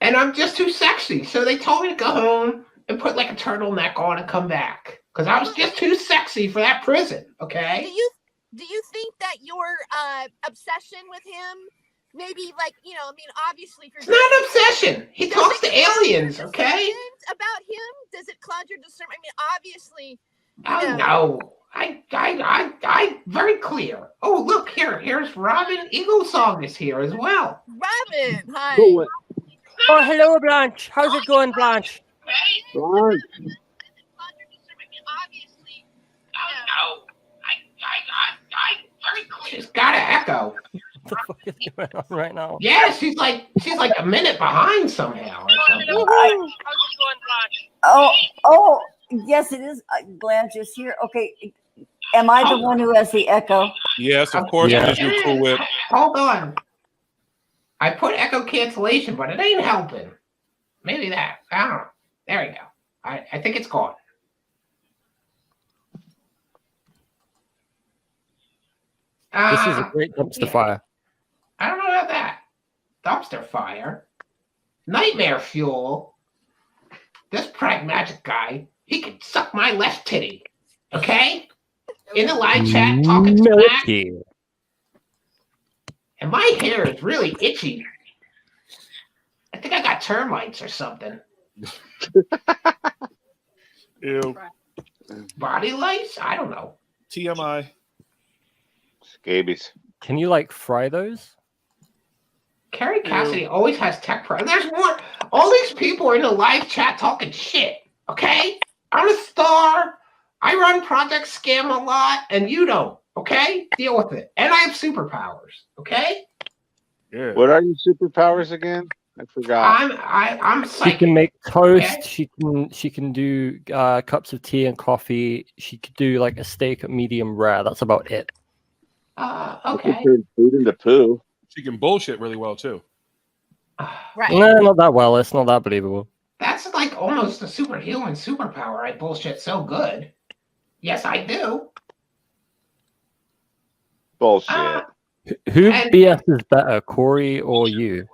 And I'm just too sexy. So they told me to go home and put like a turtleneck on and come back. Because I was just too sexy for that prison, okay? Do you think that your obsession with him maybe obviously if you're It's not an obsession. He talks to aliens, okay? About him? Does it cloud your discernment? I mean, obviously. Oh no. I very clear. Oh, look here's Robin Eaglesong is here as well. Robin, hi. Oh, hello, Blanche. How's it going, Blanche? Blanche. She's got an echo. What the fuck is going on right now? Yeah, she's like a minute behind somehow or something. Oh, yes, it is. Blanche is here. Okay, am I the one who has the echo? Yes, of course. Yeah. It is you, Cool Whip. Hold on. I put echo cancellation, but it ain't helping. Maybe that. I don't know. There we go. I think it's gone. This is a great dumpster fire. I don't know about that. Dumpster fire. Nightmare fuel. This pragmatic guy, he can suck my left titty. Okay? In the live chat, talking smack. Milky. And my hair is really itchy. I think I got termites or something. Ew. Body lice? I don't know. TMI. Scabies. Can you fry those? Kerry Cassidy always has tech pro. There's more. All these people are in the live chat talking shit. Okay? I'm a star. I run Project Scam a lot, and you don't. Okay? Deal with it. And I have superpowers. Okay? Yeah. What are your superpowers again? I forgot. I'm She psychic. can make toast. Okay. She can do cups of tea and coffee. She could do a steak at medium rare. That's about it. I Okay. can turn food into poo. She can bullshit really well too. Right. No, not that well. It's not that believable. That's like almost a superhuman superpower. I bullshit so good. Yes, I do. Bullshit. Who And- BS is better, Corey or you?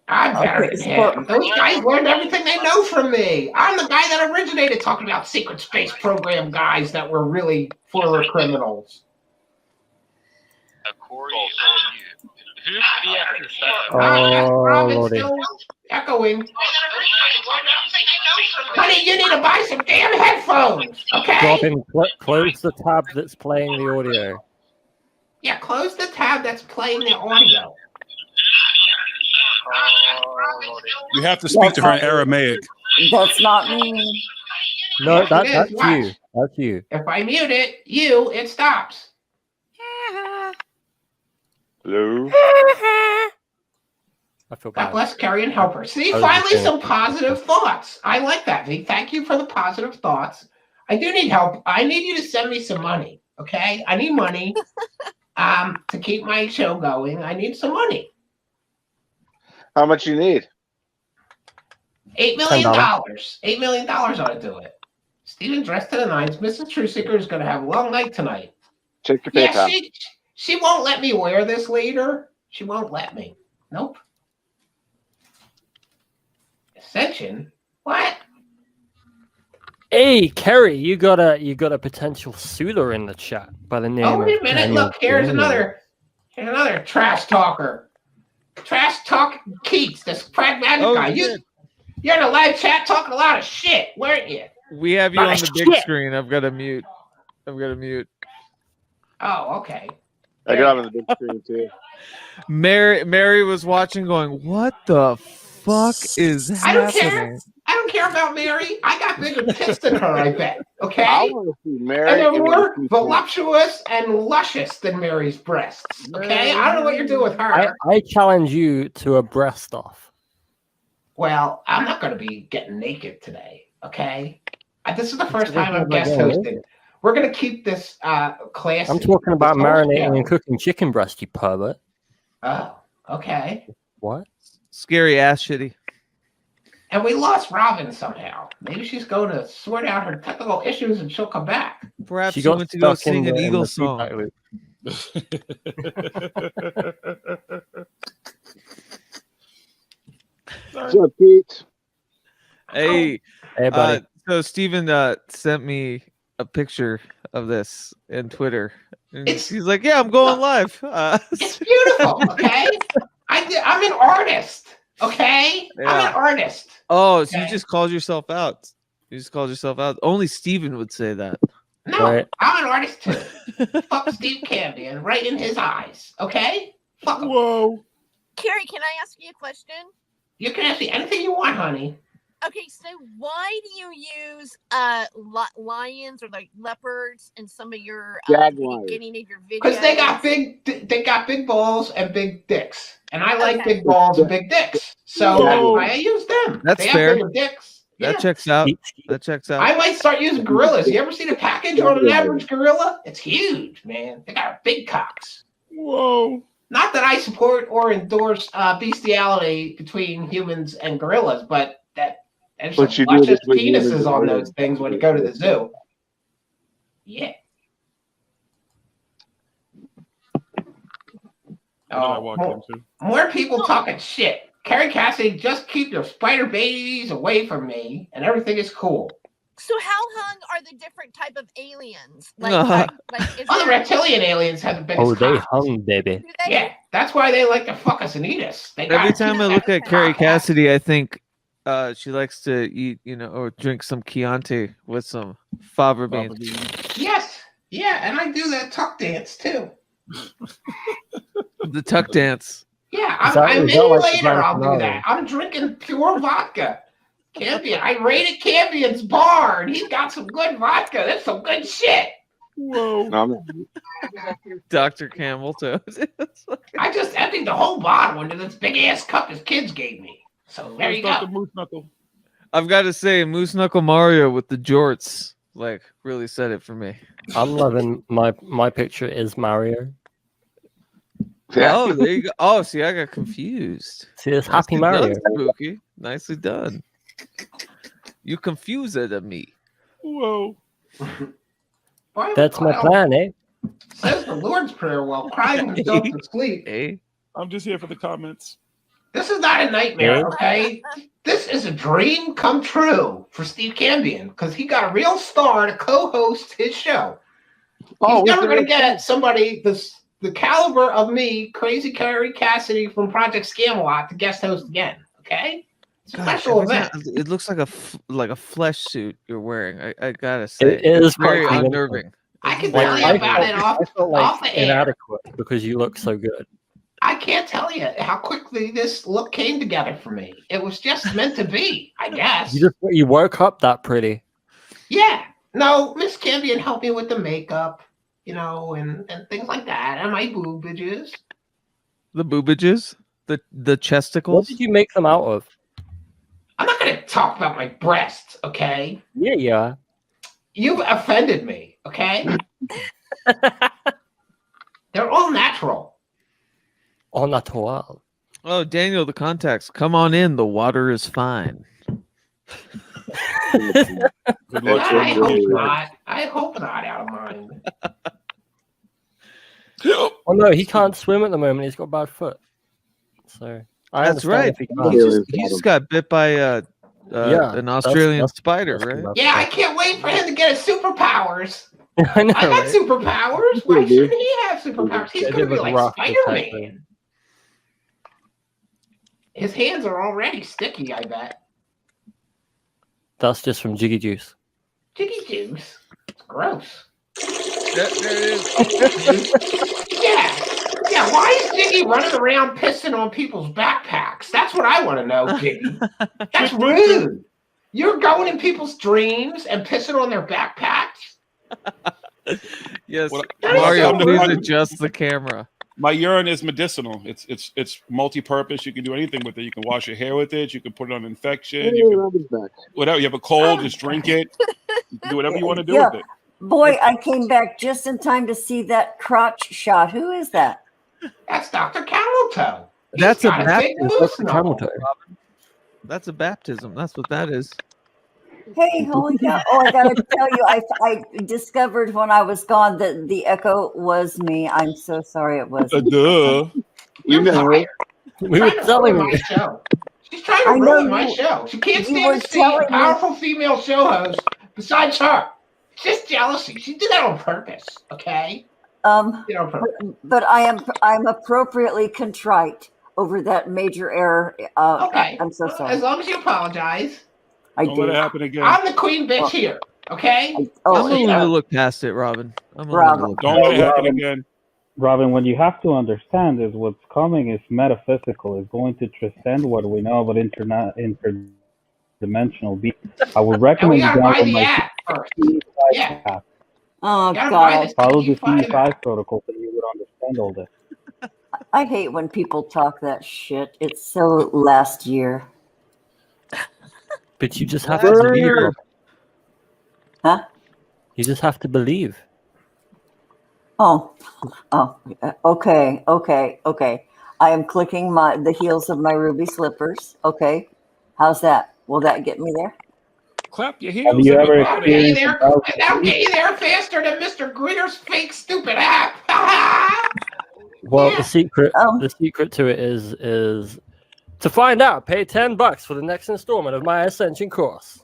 I'm better than him. Those guys learned everything they know from me. I'm the guy that originated talking about secret space program guys that were really former criminals. Oh, Robin's still echoing. Honey, you need to buy some damn headphones, okay? Robin, close the tab that's playing the audio. Yeah, close the tab that's playing the audio. You have to speak to her in Aramaic. That's not me. No, Yes, it that's is. Watch. you. That's you. If I mute it, it stops. Hello. I feel God bad. bless Kerry and help her. See, I was finally just some positive thoughts. I like that, V. Thank you for the positive thoughts. I do need help. I need you to send me some money, okay? I need money to keep my show going. I need some money. How much you need? $8 million. $10. $8 million ought to do it. Steven dressed to the nines. Mrs. Trueseeker is going to have a long night tonight. Check your Yeah, PayPal. she won't let me wear this later. She won't let me. Nope. Ascension? What? Hey, Kerry, you got a potential suitor in the chat by the name Oh, wait of a minute. Daniel Look, here's Daniel. another trash talker. Trash talk Keats, this pragmatic guy. You're in a live chat talking a lot of shit, weren't you? We have you Ah, on the big shit. screen. I've got to mute. Oh, okay. I got him on the big screen too. Mary was watching, going, "What the fuck is I don't care. happening?" I don't care about Mary. I got bigger tits than her, I bet. Okay? I want to see Mary. And they're in more the- voluptuous and luscious than Mary's breasts. Okay? I don't know what you're doing with her. I challenge you to a breast off. Well, I'm not going to be getting naked today. Okay? This is the first what time I'm I'm guest getting hosting. We're going to keep this classy. I'm talking about This whole marinating show. and cooking chicken breast, you pervert. Oh, okay. What? Scary ass shitty. And we lost Robin somehow. Maybe she's going to sort out her technical issues and she'll come back. Perhaps She she got went to go stuck in sing an the- in Eagles the song. What's up, Pete? Hey, Hey, buddy. so Steven sent me a picture of this in Twitter. And he's like, "Yeah, I'm going live." It's beautiful, okay? I'm an artist, okay? I'm Yeah. an artist. Oh, so you Okay. just called yourself out. You just called yourself out. Only Steven would say that. No, Right. I'm an artist too. Fuck Steve Campion right in his eyes, okay? Fuck him. Whoa. Carrie, can I ask you a question? You can ask me anything you want, honey. Okay, so why do you use lions or like leopards in some of your Jaguars. beginning of your videos? Because they got big balls and big dicks. And I like big balls and big dicks. So that's why I use them. That's they fair. have bigger dicks. That Yeah. checks out. That checks out. I might start using gorillas. You ever seen a package on an average gorilla? It's huge, man. They got big cocks. Whoa. Not that I support or endorse bestiality between humans and gorillas, but there's But some you do luscious between humans penises and on gorillas. those things when you go to the zoo. Yeah. What did I walk into? More people talking shit. Kerry Cassidy, just keep your spider babies away from me, and everything is cool. So how hung are the different type of aliens? Like is Oh, the there- reptilian aliens have the biggest Oh, they cocks. hung, baby. do they? Yeah, that's why they like to fuck us and eat us. They Every got time I that look at Carrie cock. Cassidy, I think she likes to eat, or drink some Chianti with some fava beans. Yes. Yeah, and I do that tuck dance too. The tuck dance. Yeah, Is that maybe like the later Grand I'll do Finale? that. I'm drinking pure vodka. Campion. I raided Campion's bar and he's got some good vodka. That's some good shit. Whoa. No, I'm not. Dr. Camel toes. I just emptied the whole bottle into this big ass cup his kids gave me. So there you Dr. go. Moose Knuckle. I've got to say, Moose Knuckle Mario with the jorts, really said it for me. I'm loving my picture is Mario. Oh, there you go. Oh, see, I got confused. See, it's Happy Nicely Mario. done, Spooky. Nicely done. You confused me. Whoa. Why- That's my well, plan, eh? Says the Lord's Prayer while crying himself to sleep. Hey, I'm just here for the comments. This is not a nightmare, Yeah. okay? This is a dream come true for Steve Campion because he got a real star to co-host his show. Oh, He's never we going to did get somebody the caliber of me, Crazy Kerry Cassidy from Project Scamelot, to guest host again. Okay, it's a God, special every event. time- it looks like a flesh suit you're wearing. I gotta say, It is it's very quite unnerving. I can Like, tell you I about it felt off like the air. inadequate because you look so good. I can't tell you how quickly this look came together for me. It was just meant to be, I guess. You woke up that pretty. Yeah. No, Miss Campion helped me with the makeup, and things like that, and my boobages. The boobages, the What chesticles. did you make them out of? I'm not going to talk about my breasts, okay? Yeah. You've offended me, okay? They're all natural. Au natural. Oh, Daniel, the contacts. Come on in. The water is fine. Good luck. I hope not. I hope not, out of mind. Well, no, he can't swim at the moment. He's got a bad foot. So I That's understand right. if he can't. He just got bit by an Australian that's spider, right? Yeah, I can't wait for him to get his superpowers. I know, I got right? superpowers. Why shouldn't he have superpowers? He's Yeah, going to be it was like rough, Spider-Man. His hands are already sticky, I bet. That's just from Jiggy Juice. Jiggy juice. It's gross. There it is. Yeah, why is Jiggy running around pissing on people's backpacks? That's what I want to know, Jiggy. That's rude. You're going in people's dreams and pissing on their backpacks. Yes, Well, Mario, come to please find- adjust the camera. My urine is medicinal. It's multi-purpose. You can do anything with it. You can wash your hair with it. You can put it on infection. You can whatever. You have a cold, just drink it. You can do whatever you want to do Yeah. with it. Boy, I came back just in time to see that crotch shot. Who is that? That's Dr. Cameltoe. That's a got a big baptism. moose knuckle. That's a baptism. That's what that is. Hey, holy cow. Oh, I got to tell you, I discovered when I was gone that the echo was me. I'm so sorry it was. Duh. You're fired. We were telling my you. show. She's trying to I know ruin my you- show. She can't you stand were to see a telling me- powerful female show host besides her. It's just jealousy. She did that on purpose, okay? Did it on purpose. But I'm appropriately contrite over that major error. Okay. I'm so sorry. As long as you apologize. I Don't let it did. happen again. I'm the queen bitch here, okay? Oh, I'm willing to look past it, Robin. I'm willing Robin. to look Don't past let it happen Robin. again. Robin, what you have to understand is what's coming is metaphysical. It's going to transcend what we know about interdimensional beings. I would And recommend we you gotta buy download the my app first. CE5 Yeah. app. Oh Gotta buy God, this Follow the CE5 CE5 app. protocol so you would understand all this. I hate when people talk that shit. It's so last year. But you just have to believe. Rob. Huh? You just have to believe. Oh, okay. I am clicking the heels of my ruby slippers. Okay, how's that? Will that get me there? Clap your Have heels. you ever That'll get you experienced there. about That'll get you there faster than Mr. Gritter's fake stupid app. Well, Yeah. the secret to it is to find out. Pay $10 for the next installment of my Ascension course.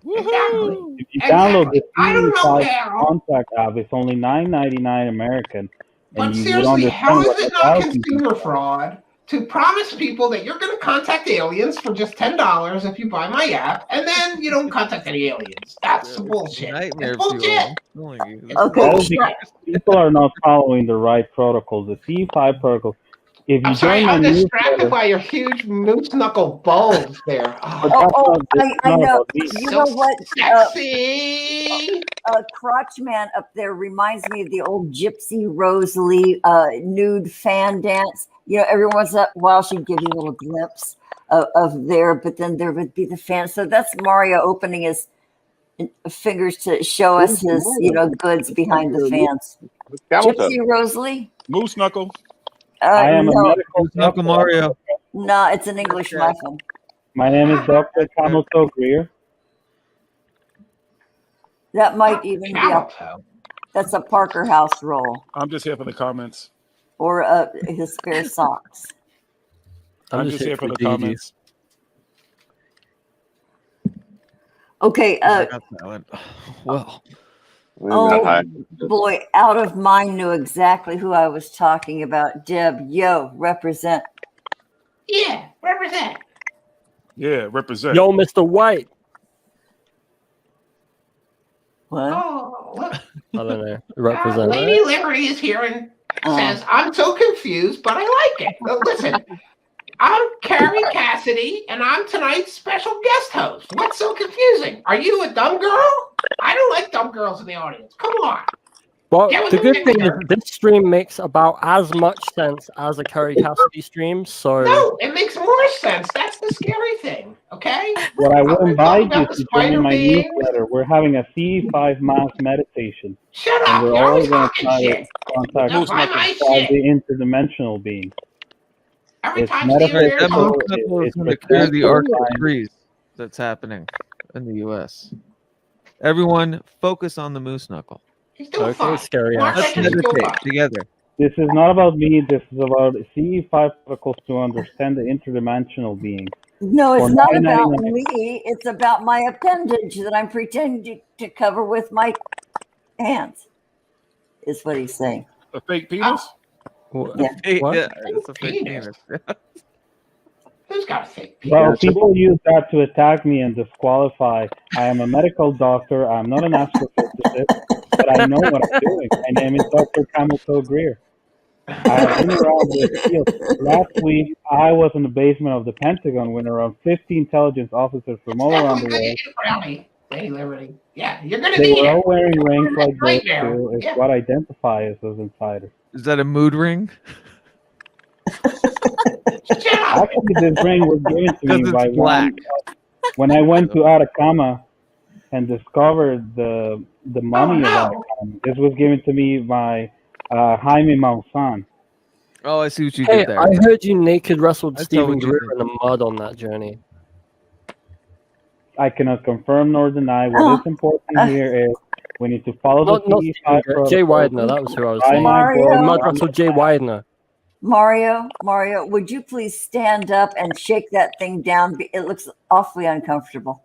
Exactly. If you download the I don't know, CE5 Carol. contact app, it's only $9.99 American, But and you would seriously, how understand is what it the not thousands consumer fraud to promise people that you're going to contact aliens for just $10 if you buy my app, and then you don't contact any aliens? That's some bullshit. Nightmare It's fuel. bullshit. I'm telling you. It's Okay. That is bullshit. because people are not following the right protocols. The CE5 protocol. If you I'm sorry, join my I'm distracted newsletter, by your huge moose knuckle bulge there. but Oh, that's not, this is I not know. about me. You so know what? sexy. Crotch man up there reminds me of the old Gypsy Rose Lee nude fan dance. You know, every once in a while she'd give you a little glimpse of there, but then there would be the fan. So that's Mario opening his fingers to show us his, goods behind the fans. Gypsy Rose Lee? Moose knuckle. I am a No, medical Uncle doctor. Mario. no, it's an English muffin. My name is Dr. Cameltoe Greer. That might even be that's a Parker House roll I'm just here for the comments. or his spare socks. I'm just here for the DVDs. comments. Okay, I got that one. Well, oh boy, out of mind knew exactly who I was talking about. Deb, yo, represent. Yeah, represent. Yeah, represent. Yo, Mr. White. What? Oh, look. I don't know. Represent. Lady Liberty is here and says, I'm so confused, but I like it. Well, listen, I'm Kerry Cassidy, and I'm tonight's special guest host. What's so confusing? Are you a dumb girl? I don't like dumb girls in the audience. Come on. Well, Get with the the good thing is mixer. this stream makes about as much sense as a Kerry Cassidy stream. So No, it makes more sense. That's the scary thing, okay? What I would invite you about to the join spider my beings. newsletter. We're having a CE5 mass meditation. Shut And up. we're You're all always going to talking try to shit. contact Now buy my all shit. the interdimensional beings. Every It's time Steve metaphysical. Bear that talks, moose knuckle is It's going to clear the Arctic science. freeze that's happening in the U.S. Everyone, focus on the moose knuckle. he's doing okay, fine. scary Mark ass. Let's Richards is doing meditate fine. together. This is not about me. This is about CE5 protocols to understand the interdimensional beings. No, For it's not about $9.99. me. It's about my appendage that I'm pretending to cover with my hands, is what he's saying. A fake penis? Yeah. What? Yeah, it's a fake Penis. penis. Who's got a fake penis? Well, people use that to attack me and disqualify. I am a medical doctor. I'm not an astrophysicist, but I know what I'm doing. My name is Dr. Cameltoe Greer. I have been around this field. Last week, I was in the basement of the Pentagon when around 50 intelligence officers from all around the world. Brownie, Lady Liberty. Yeah, you're gonna They need were it. all wearing rings like this Nightmare. too. It's Yeah. what identify us as insiders. Is that a mood ring? Actually, this ring was given to me Because by it's black. when I went to Atacama and discovered the money of Atacama. This was given to me by Jaime Maussan. Oh, I see what you Hey, did there. I heard you naked wrestled I saw Stephen what you Greer did. in the mud on that journey. I cannot confirm nor deny. What is important here is we need to follow Not the CE5 Stephen Greer, protocol. Jay Widener, that was who I was Buy saying. my book, You mud buy wrestled my Jay Widener. Mario, would you please stand up and shake that thing down? It looks awfully uncomfortable.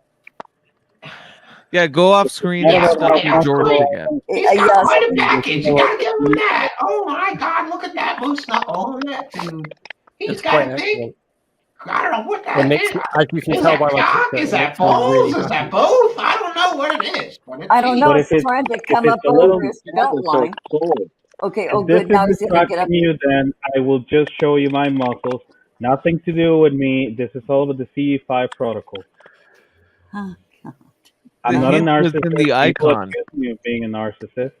Yeah, go off screen and stop with George again. He's got quite a package. You gotta give him that. Oh my God, look at that moose knuckle on that dude. He's It's got quite a big. excellent. I don't know what It that makes is. me, as you can Is tell that by my cock? picture, Is it that makes me really balls? Is happy. that both? I don't know what it is. But I don't know. But It's trying to come if up it's a little, over his belt line. Okay. Oh, if this good. Now is he's gonna get up. distracting you, then I will just show you my muscles. Nothing to do with me. This is all about the CE5 protocol. Oh, God. I'm The not a hint was narcissist. in the People icon. accuse me of being a narcissist.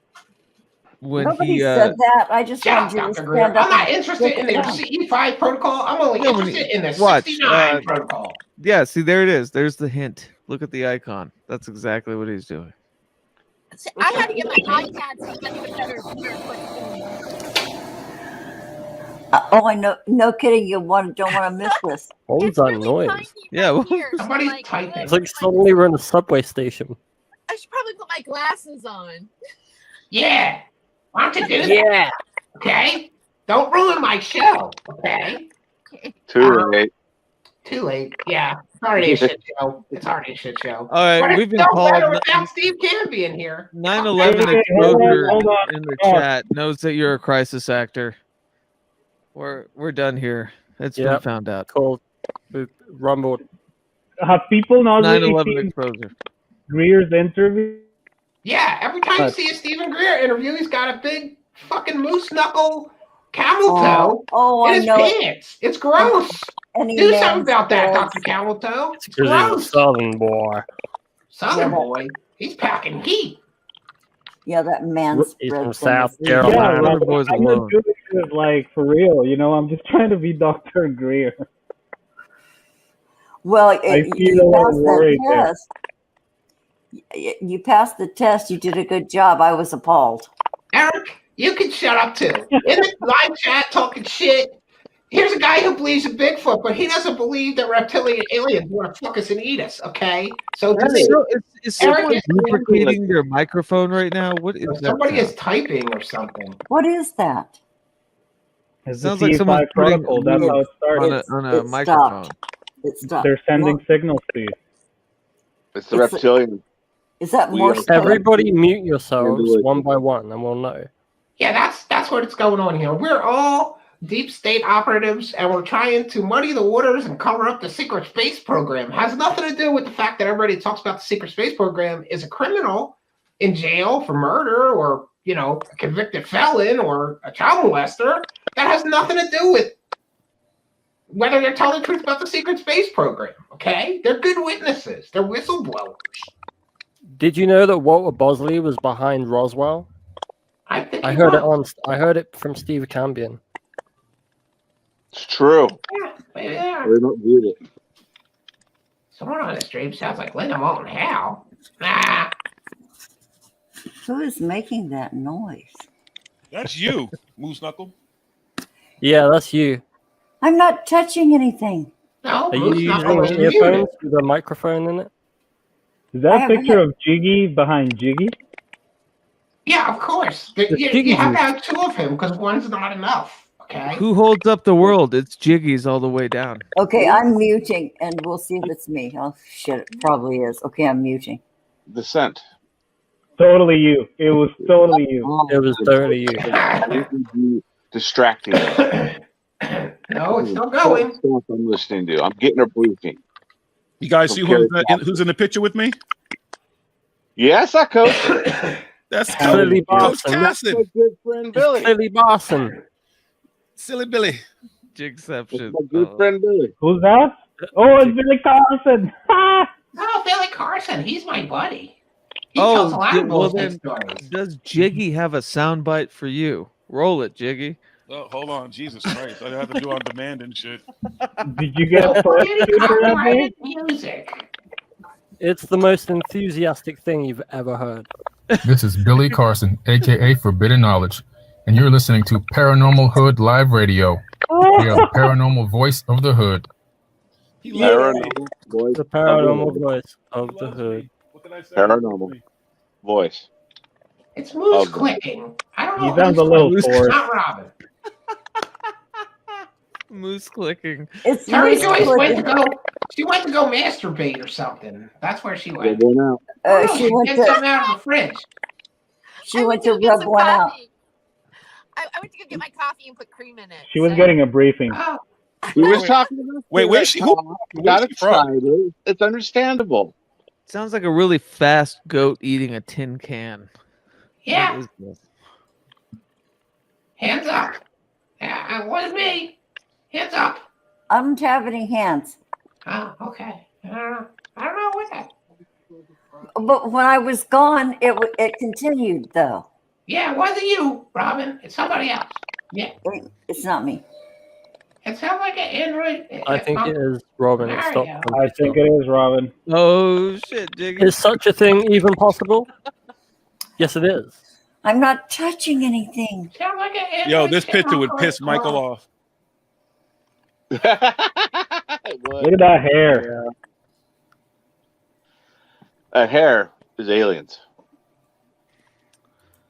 When Nobody he said that. I just Shut wanted up, you to Dr. Greer. stand up. I'm not and interested shake in it their down. CE5 protocol. I'm only No, when interested in the watch, 69 protocol. yeah, see there it is. There's the hint. Look at the icon. That's exactly what he's doing. See, I had to get my iPad so you get a better quick. Oh, I know. No kidding. You don't want to miss this. What was that noise? Yeah, well, Somebody's typing. It's like suddenly we're in a subway station. I should probably put my glasses on. Yeah. Why don't you do that? Yeah. Okay? Don't ruin my show. Okay? Too late. Too late. Yeah. It's already a shit show. It's already a shit show. All right, But we've it's been no called better without Steve Canby in here. 9/11 Hey, exposure hold on. in the chat knows that you're a crisis actor. We're done here. It's been Yep. found out. Cool. We rumbled. Have people not really 9/11 seen exposure. Greer's interview? Yeah, every time you see a Stephen Greer interview, he's got a big fucking moose knuckle camel toe Oh, in I his know. pants. It's gross. Any Do man's something about that, balls. Dr. Camel Toe. It's Because he's a gross. southern boy. Southern Yeah. boy. He's packing heat. Yeah, that man's He's from spread South thing. Yeah, Carolina. like, boys I'm not alone. doing this like for real. You know, I'm just trying to be Dr. Greer. Well, I feel a you little passed worried that there. test. You passed the test. You did a good job. I was appalled. Eric, you can shut up too. In the live chat talking shit. Here's a guy who believes in Bigfoot, but he doesn't believe that reptilian aliens want to fuck us and eat us, okay? So to me, Is Eric someone is lubricating their microphone right now? What is that? somebody sound? is typing or something. What is that? It's the Sounds like someone's CE5 protocol. That's how it started. on a It microphone. stopped. It stopped. They're sending Well, signals to you. It's the It's- reptilian. Is that We more? are- Everybody mute yourselves do it. one by one and we'll know. Yeah, that's what it's going on here. We're all deep state operatives, and we're trying to muddy the waters and cover up the secret space program. Has nothing to do with the fact that everybody who talks about the secret space program is a criminal in jail for murder, or a convicted felon, or a child molester. That has nothing to do with whether they're telling the truth about the secret space program. Okay, they're good witnesses. They're whistleblowers. Did you know that Walter Bosley was behind Roswell? I think I he heard was. I heard it from Steve Cambion. It's true. Yeah, maybe they are. They don't do it. Someone on the stream sounds like Linda Moulton Howe. Nah. Who is making that noise? That's you, Moose Knuckle. Yeah, that's you. I'm not touching anything. No, Are you Moose using Knuckle is muted. earphones with a microphone in it? Is I that a have picture had- of Jiggy behind Jiggy? Yeah, of course. You Jiggy have to juice. have two of him because one's not enough. Okay. Who holds up the world? It's Jiggy's all the way down. Okay, I'm muting, and we'll see if it's me. Oh shit, it probably is. Okay, I'm muting. The scent. Totally you. It was totally you. It was totally you. Distracting. No, it's still going. Stuff I'm listening to. I'm getting a briefing. You guys see who's in the picture with me? Yes, I coach. That's Clearly Coach Boston. Cassidy. My good friend Billy. Clearly Boston. Silly Billy. Jigception. My good friend Billy. Who's that? Oh, it's Billy Carson. Oh, Billy Carson. He's my buddy. He tells a lot of well bullshit then, stories. does Jiggy have a soundbite for you? Roll it, Jiggy. Oh, hold on, Jesus Christ! I have to do on demand and shit. Did you get a prosecutor that day? Music. It's the most enthusiastic thing you've ever heard. This is Billy Carson, aka Forbidden Knowledge, and you're listening to Paranormal Hood Live Radio. We are the paranormal voice of the hood. Paranormal voice. The paranormal voice of the hood. What did I say? Paranormal voice. It's moose Okay. clicking. I don't know. He sounds a little It's forced. not Robin. Moose clicking. It's Terry moose Joyce went to clicking. go. She went to go masturbate or something. That's where she Good went. one out. Oh, no, She she went did to something out of the fridge. she went to get rub some one out. coffee. I went to go get my coffee and put cream in it. She was so- getting a briefing. Oh, We were talking about Wait, where's she? Who? You got Where's she from? excited. It's understandable. Sounds like a really fast goat eating a tin can. yeah. What is this? Hands up. Yeah, it wasn't me. Hands up. I don't have any hands. Oh, okay. I don't know what that. But when I was gone, it continued though. Yeah, it wasn't you, Robin. It's somebody else. Yeah. It's not me. It sounds like an Android. I think it is Robin. There It we stopped. go. I think it is Robin. Oh shit, Jiggy. Is such a thing even possible? Yes, it is. I'm not touching anything. Sounds like an Android. Yo, this picture would piss Michael off. Look at that hair. A hair is aliens.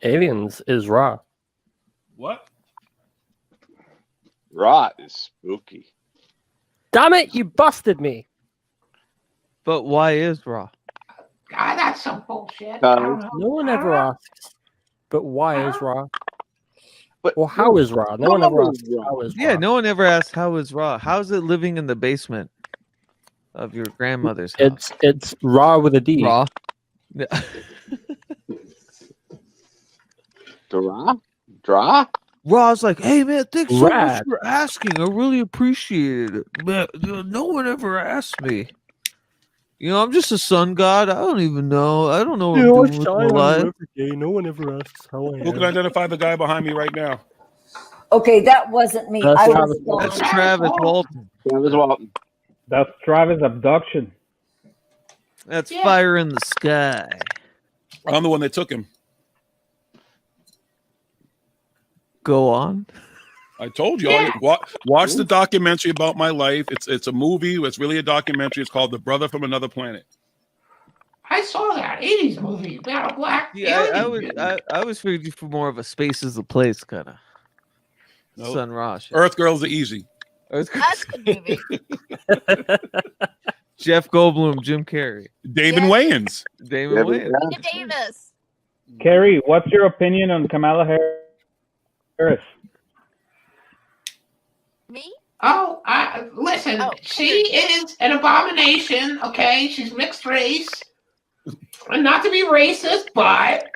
Aliens is Ra. What? Rot is spooky. Damn it! You busted me. But why is Raw? God, that's some bullshit. I don't know. No one ever asks. But why is Ra? But Or how is Ra? No one ever asks how is Ra. Yeah, no one ever asked how is Raw. How's it living in the basement of your grandmother's house? It's Ra with a D. Raw. Draw? Raw's like, hey man, thanks so much Rad. for asking. I really appreciate it. Man, no one ever asked me. You know, I'm just a sun god. I don't even know. I don't know what I'm doing with my life. No one ever asks how I Who can identify the guy behind me right now? Okay, that wasn't me. That's I Travis was gone. That's Travis Walton. Travis Walton. That's Travis abduction. That's fire in the sky. I'm the one that took him. Go on. I told you. Watch the documentary about my life. It's a movie. It's really a documentary. It's called The Brother from Another Planet. I saw that 80s movie about a black Yeah, alien. I was figuring you for more of a space is the place kind of. Nope. Sun Rosh. Earth Girls are easy. That's the movie. Jeff Goldblum, Jim Carrey, David Yes. Wayans. David Wayans. Nia Davis. Kerry, what's your opinion on Kamala Harris? Me? Oh, listen, Oh, she is an abomination, okay? She's mixed race. And not to be racist, but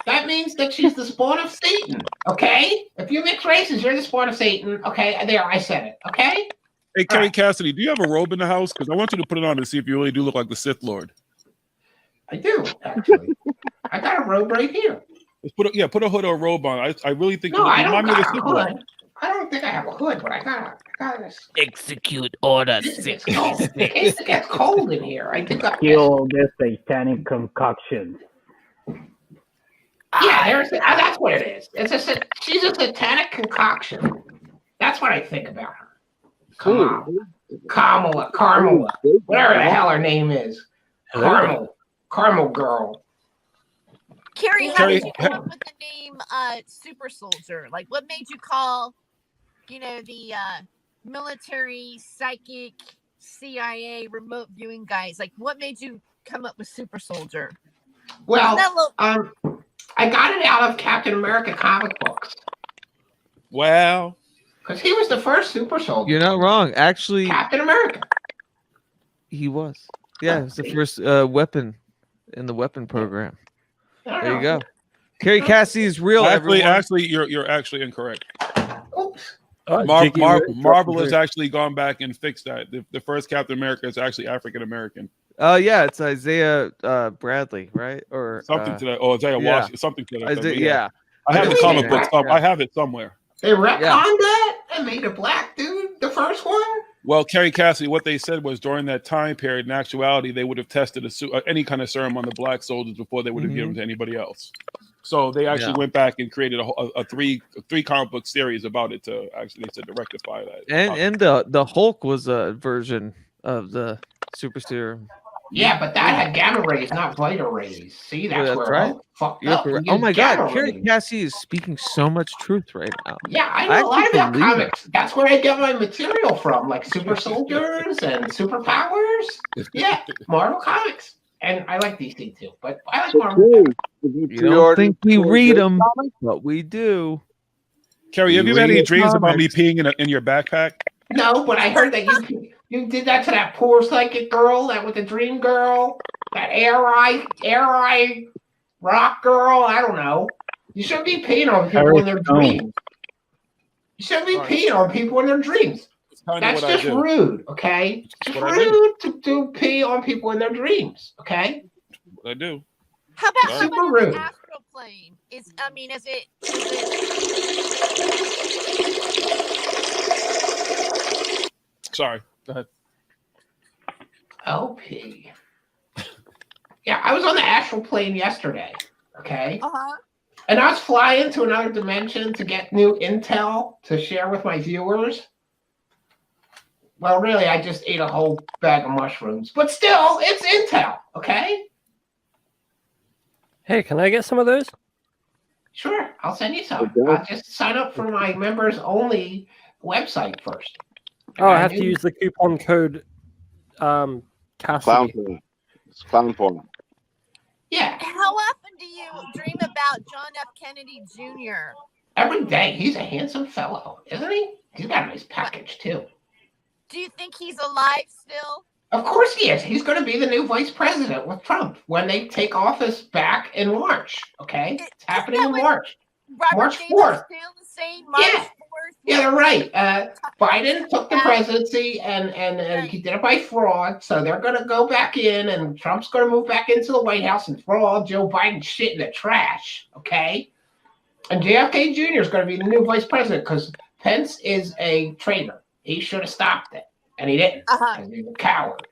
that means that she's the spawn of Satan, okay? If you're mixed races, you're the spawn of Satan, okay? There, I said it, okay? Hey, Kerry Cassidy, do you have a robe in the house? Because I want you to put it on to see if you really do look like the Sith Lord. I do, actually. I got a robe right here. Just put a hood or a robe on. I really think No, you I don't remind me of the got a Sith Lord. hood. I don't think I have a hood, but I got this. Execute order In case it gets cold in here, I think I Kill this satanic concoction. Yeah, that's what it is. She's a satanic concoction. That's what I think about her. Come on. Carmela, whatever the hell her name is. Carmel girl. Carrie, how Carrie, did you come up with the name Super Soldier? Like, what made you call, the military, psychic, CIA, remote viewing guys? Like, what made you come up with Super Soldier? Well, Isn't that I got it out of Captain America comic books. Wow. Because he was the first super soldier. You're not wrong. Actually, Captain America. he was. Yeah, it was the first weapon in the weapon program. There you go. Kerry Cassidy is real. Actually, everyone. actually, you're actually incorrect. Oops. Marvel has actually gone back and fixed that. The first Captain America is actually African American. Yeah, it's Isaiah Bradley, right? Or something to that. Or Isaiah Washington, something to that. Yeah. I have the comic book. I have it somewhere. They retconned that and made a black dude the first one? Well, Kerry Cassidy, what they said was during that time period, in actuality, they would have tested any kind of serum on the black soldiers before they would have given them to anybody else. So they actually went back and created a three comic book series about it to actually, they said, to rectify that. And the Hulk was a version of the super serum. Yeah, but that had gamma rays, not Vita rays. See, that's where right. Hulk fucked You're up. correct. He Oh used my God, gamma Kerry rays. Cassidy is speaking so much truth right now. Yeah, I know a lot actually about believe it. comics. That's where I get my material from, like super soldiers and superpowers. Yeah, Marvel Comics. And I like DC too, but I like Marvel. You don't think we read them, but we do. Kerry, have you had any dreams about me peeing in your backpack? No, but I heard that you did that to that poor psychic girl, that with the dream girl, that air eye rock girl. I don't know. You shouldn't be peeing on people in their dreams. You shouldn't be peeing on people in their dreams. That's just rude, okay? It's rude to pee on people in their dreams, okay? What I do. How about Super someone in rude. the astral plane? Is it Sorry. Go ahead. OP. Yeah, I was on the astral plane yesterday, okay? And I was flying to another dimension to get new intel to share with my viewers. Well, really, I just ate a whole bag of mushrooms. But still, it's intel, okay? Hey, can I get some of those? Sure, I'll send you some. I'll just sign up for my members-only website first. Oh, I have to use the coupon code Cassidy. Clown porn. Yeah. How often do you dream about John F. Kennedy Jr.? Every day. He's a handsome fellow, isn't he? He's got a nice package, too. Do you think he's alive still? Of course he is. He's going to be the new vice president with Trump when they take office back in March, okay? It's happening in March. March 4th. Still the same March 4th? Yeah, they're right. Biden took the presidency and he did it by fraud. So they're going to go back in and Trump's going to move back into the White House and throw all Joe Biden's shit in the trash. Okay. And JFK Jr. is going to be the new vice president because Pence is a traitor. He should have stopped it. And he didn't. Because he's a coward.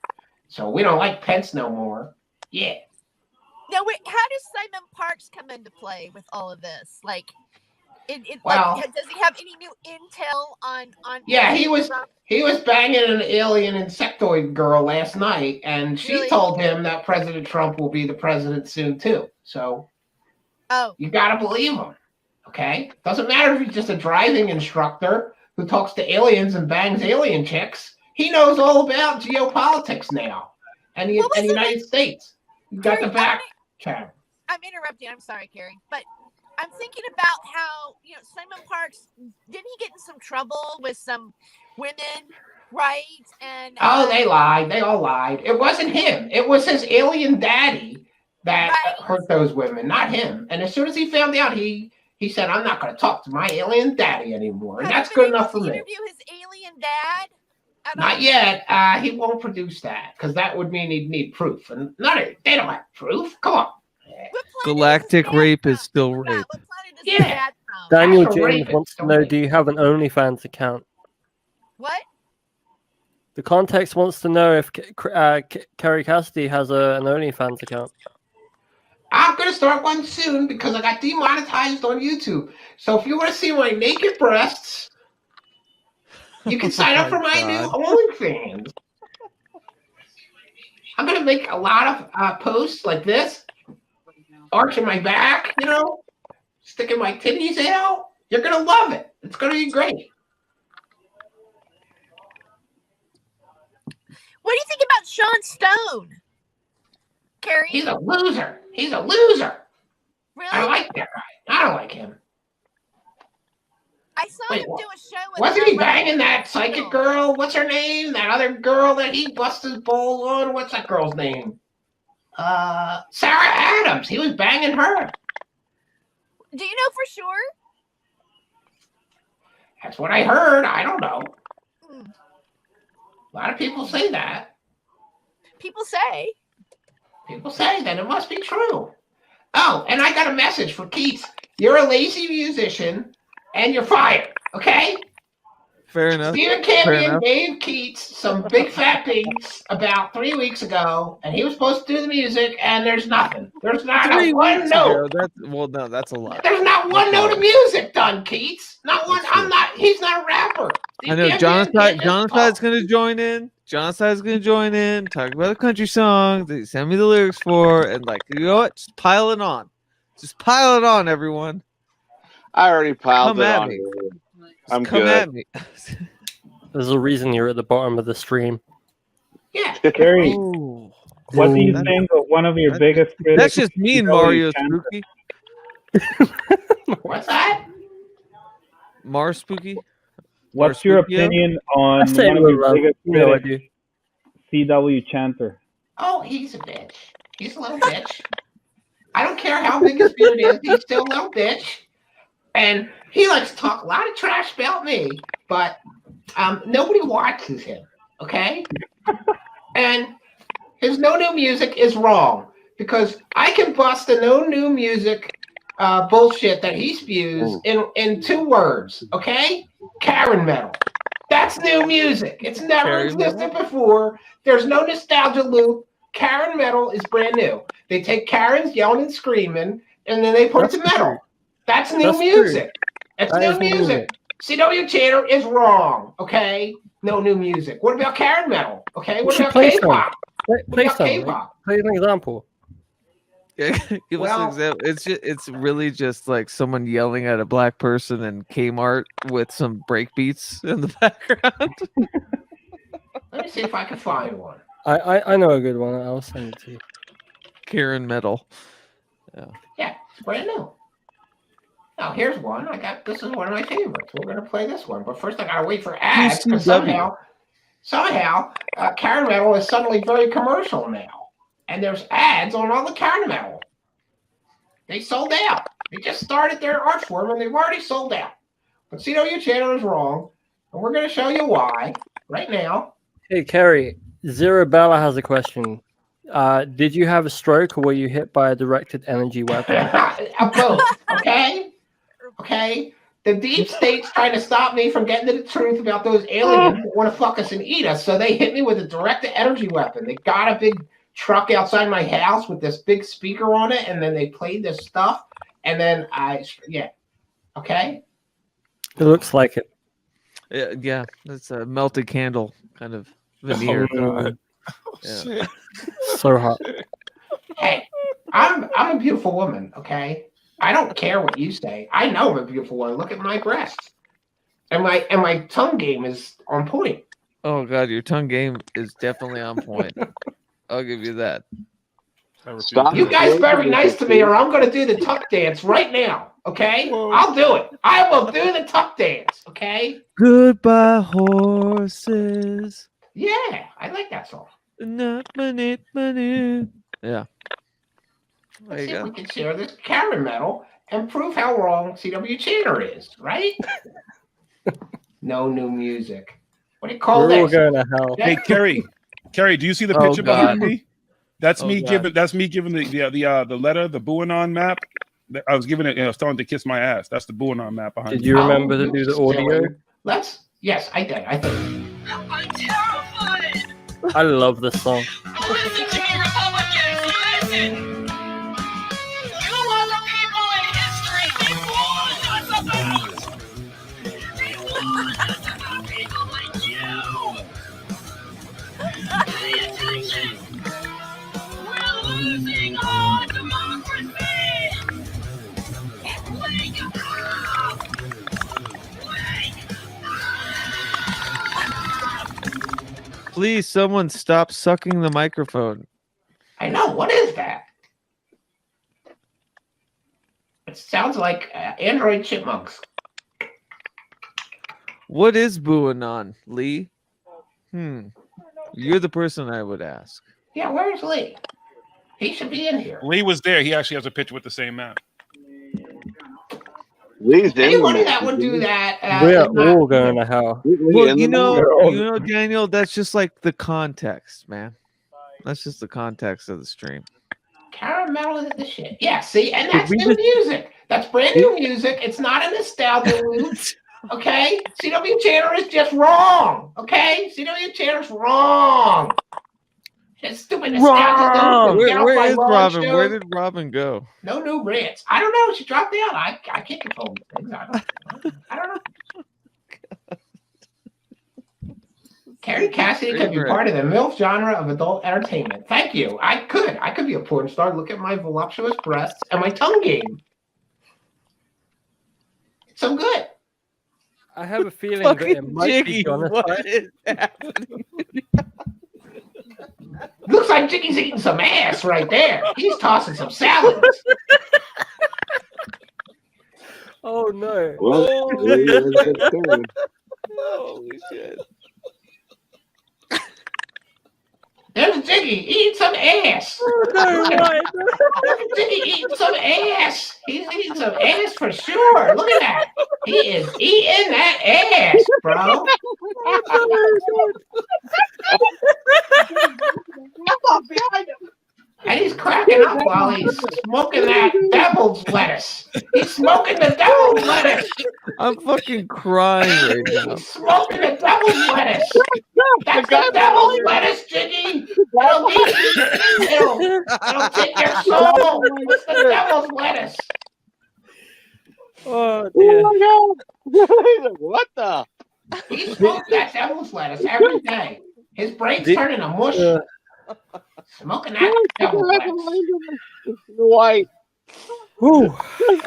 So we don't like Pence no more. Yeah. No, wait. How does Simon Parks come into play with all of this? Like, Well, does he have any new intel on? Yeah, he was banging an alien insectoid girl last night, and she told him that President Trump will be the president soon too. So, you gotta believe him. Okay, doesn't matter if he's just a driving instructor who talks to aliens and bangs alien chicks. He knows all about geopolitics now, and the United States. You got the back channel. I'm interrupting. I'm sorry, Kerry, but I'm thinking about how, Simon Parks, didn't he get in some trouble with some women, right? And they lied. They all lied. It wasn't him. It was his alien daddy that hurt those women, not him. And as soon as he found out, he said, I'm not going to talk to my alien daddy anymore. And that's good enough for me. Interview his alien dad? Not yet. He won't produce that because that would mean he'd need proof. And they don't have proof. Come on. Galactic rape is still rape. Yeah. Daniel Actual James rapist, wants to don't know, rape. do you have an OnlyFans account? What? The context wants to know if Kerry Cassidy has an OnlyFans account. I'm going to start one soon because I got demonetized on YouTube. So if you want to see my naked breasts, you can sign up for my new OnlyFans. I'm going to make a lot of posts like this, arching my back, sticking my titties out. You're going to love it. It's going to be great. What do you think about Sean Stone? Kerry? He's a loser. He's a loser. Really? I like that guy. I don't like him. I saw him do a show with Wasn't he banging that psychic girl? What's her name? That other girl that he busted his balls on? What's that girl's name? Sarah Adams. He was banging her. Do you know for sure? That's what I heard. I don't know. A lot of people say that. People say. People say that it must be true. Oh, and I got a message for Keats. You're a lazy musician, and you're fired. Okay? Fair enough. Stephen Fair Campion enough. gave Keats some big fat beats about 3 weeks ago, and he was supposed to do the music, and there's nothing. There's not 3 one weeks note. ago. No, that's a lot. There's not one note of music done, Keats. Not one. He's not a rapper. I know Jonathan's going to join in. Jonathan's going to join in, talk about a country song that he sent me the lyrics for, and like, you know what? Just pile it on. Just pile it on, everyone. I already piled Come it at on. me. I'm Come good. at me. There's a reason you're at the bottom of the stream. Yeah. Kerry, Oh, what do you think of one of your biggest critics? That's just me and Mario Spooky. What's that? Mars Spooky. What's your opinion on I say one of it your with biggest love. No, I critics, CW Chanter? Oh, he's a bitch. He's a little bitch. I don't care how big his beard is. He's still a little bitch. And he likes to talk a lot of trash about me, but nobody watches him, okay? And his no new music is wrong because I can bust the no new music bullshit that he spews in 2 words, okay? Karen metal. That's new music. It's never Karen existed before. There's no nostalgia loop. Karen metal is brand new. They take Karens yelling and screaming, and then they put it to metal. That's new music. It's new music. CW Chatter is wrong, okay? No new music. What about Karen metal? Okay, what about K-pop? Play an example. Yeah, give us an example. It's really just like someone yelling at a black person in Kmart with some break beats in the background. Let me see if I can find one. I know a good one. I'll send it to you. Karen metal. Yeah, it's brand new. Now here's one. This is one of my favorites. We're gonna play this one, but first I gotta wait for ads because somehow Karen metal is suddenly very commercial now, and there's ads on all the Karen metal. They sold out. They just started their art form and they've already sold out. But CW Channel is wrong, and we're gonna show you why right now. Hey, Kerry, Zero Bella has a question. Did you have a stroke or were you hit by a directed energy weapon? Both, okay? Okay? The deep state's trying to stop me from getting to the truth about those aliens that want to fuck us and eat us, so they hit me with a directed energy weapon. They got a big truck outside my house with this big speaker on it, and then they played this stuff, and then okay? It looks like it. Yeah, it's a melted candle kind of veneer. Shit. So hot. Hey, I'm a beautiful woman, okay? I don't care what you say. I know I'm a beautiful woman. Look at my breasts. And my tongue game is on point. Oh god, your tongue game is definitely on point. I'll give you that. You guys better be nice to me or I'm gonna do the tuck dance right now, okay? I'll do it. I will do the tuck dance, okay? Goodbye, horses. Yeah, I like that song. Yeah. Let's see if we can share this Karen metal and prove how wrong CW Chatter is, right? No new music. What do you call We're all this? going to hell. Hey, Kerry, do you see the picture behind me? That's me giving the letter, the Buanon map. I was giving it, starting to kiss my ass. That's the Buanon map behind me. Did you remember to do the audio? Yes, I did. I think. I love this song. Listen to me, Republicans, listen! You are the people in history. These wars are about. These wars are about people like you. Pay attention. We're losing our democracy. Wake up! Wake Please, someone stop sucking the microphone. I know. What is that? It sounds like Android chipmunks. What is Buanon, Lee? You're the person I would ask. Yeah, where's Lee? He should be in here. Lee was there. He actually has a picture with the same map. Anybody that would do that, We're is not- all going to hell. Well, you know, Daniel, that's just like the context, man. That's just the context of the stream. Caramel is the shit. Yeah, see, and that's we new just- music. That's brand new music. It's not a nostalgia loop. Okay? CW Channel is just wrong. Okay? CW Channel's wrong. It's stupid nostalgia loop. Where is Robin? Where did Robin go? No new rants. I don't know. She dropped out. I can't control these things. I don't know. Kerry Cassidy could be part of the MILF genre of adult entertainment. Thank you. I could be a porn star. Look at my voluptuous breasts and my tongue game. It's so good. I have a feeling that it might Jiggy, be Jonathan. what is happening? Looks like Jiggy's eating some ass right there. He's tossing some salads. Oh no. Well, Holy shit. There's Jiggy eating some ass. Jiggy eating some ass. He's eating some ass for sure. Look at that. He is eating that ass, bro. And he's cracking up while he's smoking that devil's lettuce. He's smoking the devil's lettuce. I'm fucking crying right now. He's smoking the devil's lettuce. That's the devil's lettuce, Jiggy. It'll take your soul. It's the devil's lettuce. Oh dear. What the? He smokes that devil's lettuce every day. His brain's turning to mush. Smoking that devil's lettuce. White. Whew.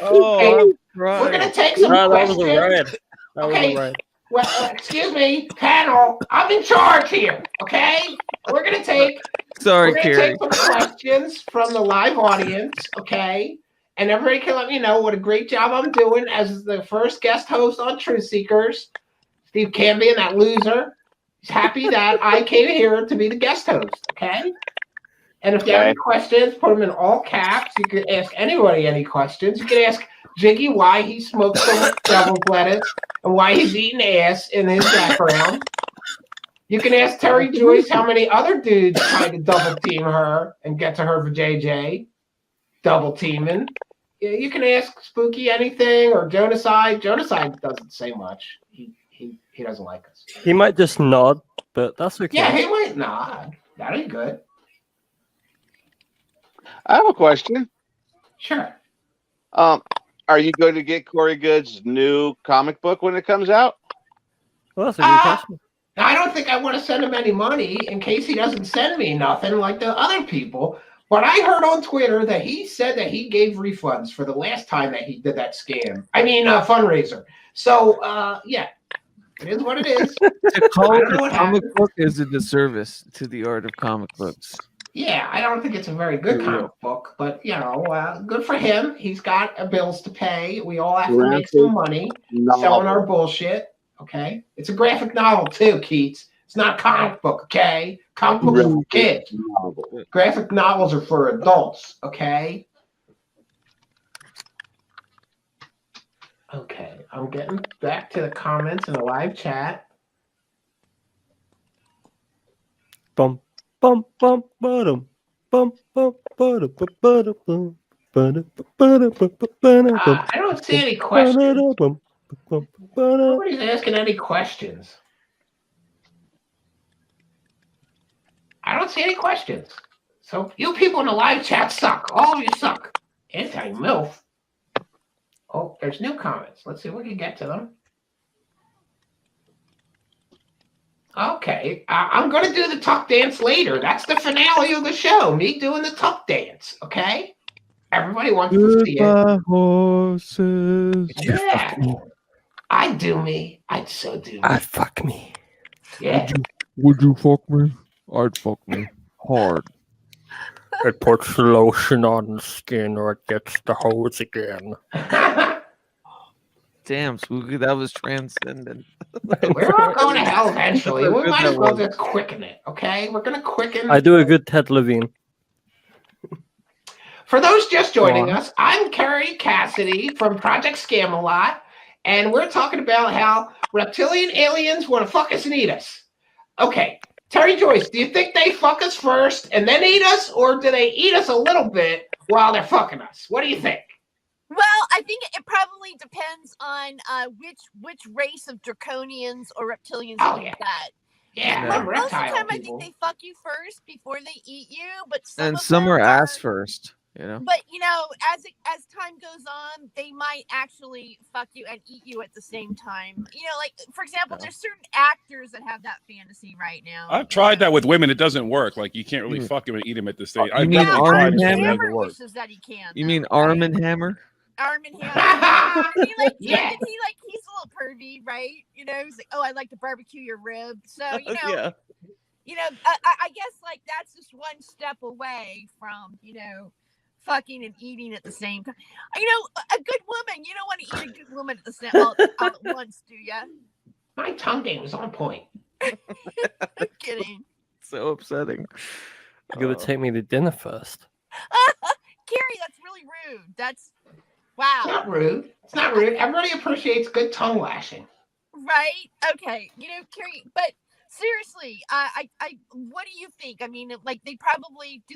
Oh, We're gonna take some That questions. was a riot. That was Okay. a riot. Well, excuse me, panel. I'm in charge here. Okay, we're gonna take. Sorry, we're gonna Kerry. take some questions from the live audience. Okay, and everybody can let me know what a great job I'm doing as the first guest host on Truth Seekers. Steve Cambian, that loser, is happy that I came here to be the guest host. Okay. And if you have any questions, put them in all caps. You can ask anybody any questions. You can ask Jiggy why he smokes so much devil's lettuce and why he's eating ass in his background. You can ask Terry Joyce how many other dudes tried to double team her and get to her for JJ. Double teaming. You can ask Spooky anything or Jonaside. Jonaside doesn't say much. He doesn't like us. He might just nod, but that's okay. Yeah, he might nod. That'd be good. I have a question. Sure. Are you going to get Corey Good's new comic book when it comes out? Well, that's a good question. I don't think I want to send him any money in case he doesn't send me nothing like the other people. But I heard on Twitter that he said that he gave refunds for the last time that he did that scam. I mean, fundraiser. So, yeah, it is what it is. To call I it don't know a what comic happened. book is a disservice to the art of comic books. Yeah, I don't think it's a very good comic book, but you know, good for him. He's got bills to pay. We all have to make some money selling our bullshit. Okay, it's a graphic novel too, Keats. It's not a comic book. Okay, comic books are for kids. Graphic novels are for adults. Okay. Okay, I'm getting back to the comments in the live chat. Bum bum bum bum bum bum bum bum. I don't see any questions. Nobody's asking any questions. I don't see any questions. So you people in the live chat suck. All of you suck. Anti-MILF. Oh, there's new comments. Let's see if we can get to them. Okay, I'm going to do the tuck dance later. That's the finale of the show. Me doing the tuck dance, okay? Everybody wants to see it. Goodbye, horses. Yeah. I'd do me. I'd so do me. I'd fuck me. Yeah. Would you fuck me? I'd fuck me hard. It puts lotion on the skin or it gets the hose again. Damn, Spooky, that was transcendent. We're all going to hell eventually. We might as well just quicken it, okay? We're going to quicken. I do a good Ted Levine. For those just joining us, I'm Kerry Cassidy from Project Scam-A-Lot, and we're talking about how reptilian aliens want to fuck us and eat us. Okay, Terry Joyce, do you think they fuck us first and then eat us, or do they eat us a little bit while they're fucking us? What do you think? Well, I think it probably depends on which race of draconians or reptilians you got. Yeah, Most of the reptile time, people. I think they fuck you first before they eat you, but And some are ass first, you know. But as time goes on, they might actually fuck you and eat you at the same time. Like for example, there's certain actors that have that fantasy right now. I've tried that with women. It doesn't work. Like you can't really fuck them and eat them at the same. You mean Arm and Hammer? Wishes that he can. You mean Arm and Hammer? Arm and Hammer. He's a little pervy, right? He's like, oh, I like to barbecue your ribs. So I guess like that's just one step away from fucking and eating at the same time. A good woman. You don't want to eat a good woman at the same all at once, do you? My tongue game was on point. I'm kidding. So upsetting. You're gonna take me to dinner first. Carrie, that's really rude. That's wow. It's not rude. It's not rude. Everybody appreciates good tongue lashing. Right? Okay. Carrie, but seriously, what do you think? I mean, like do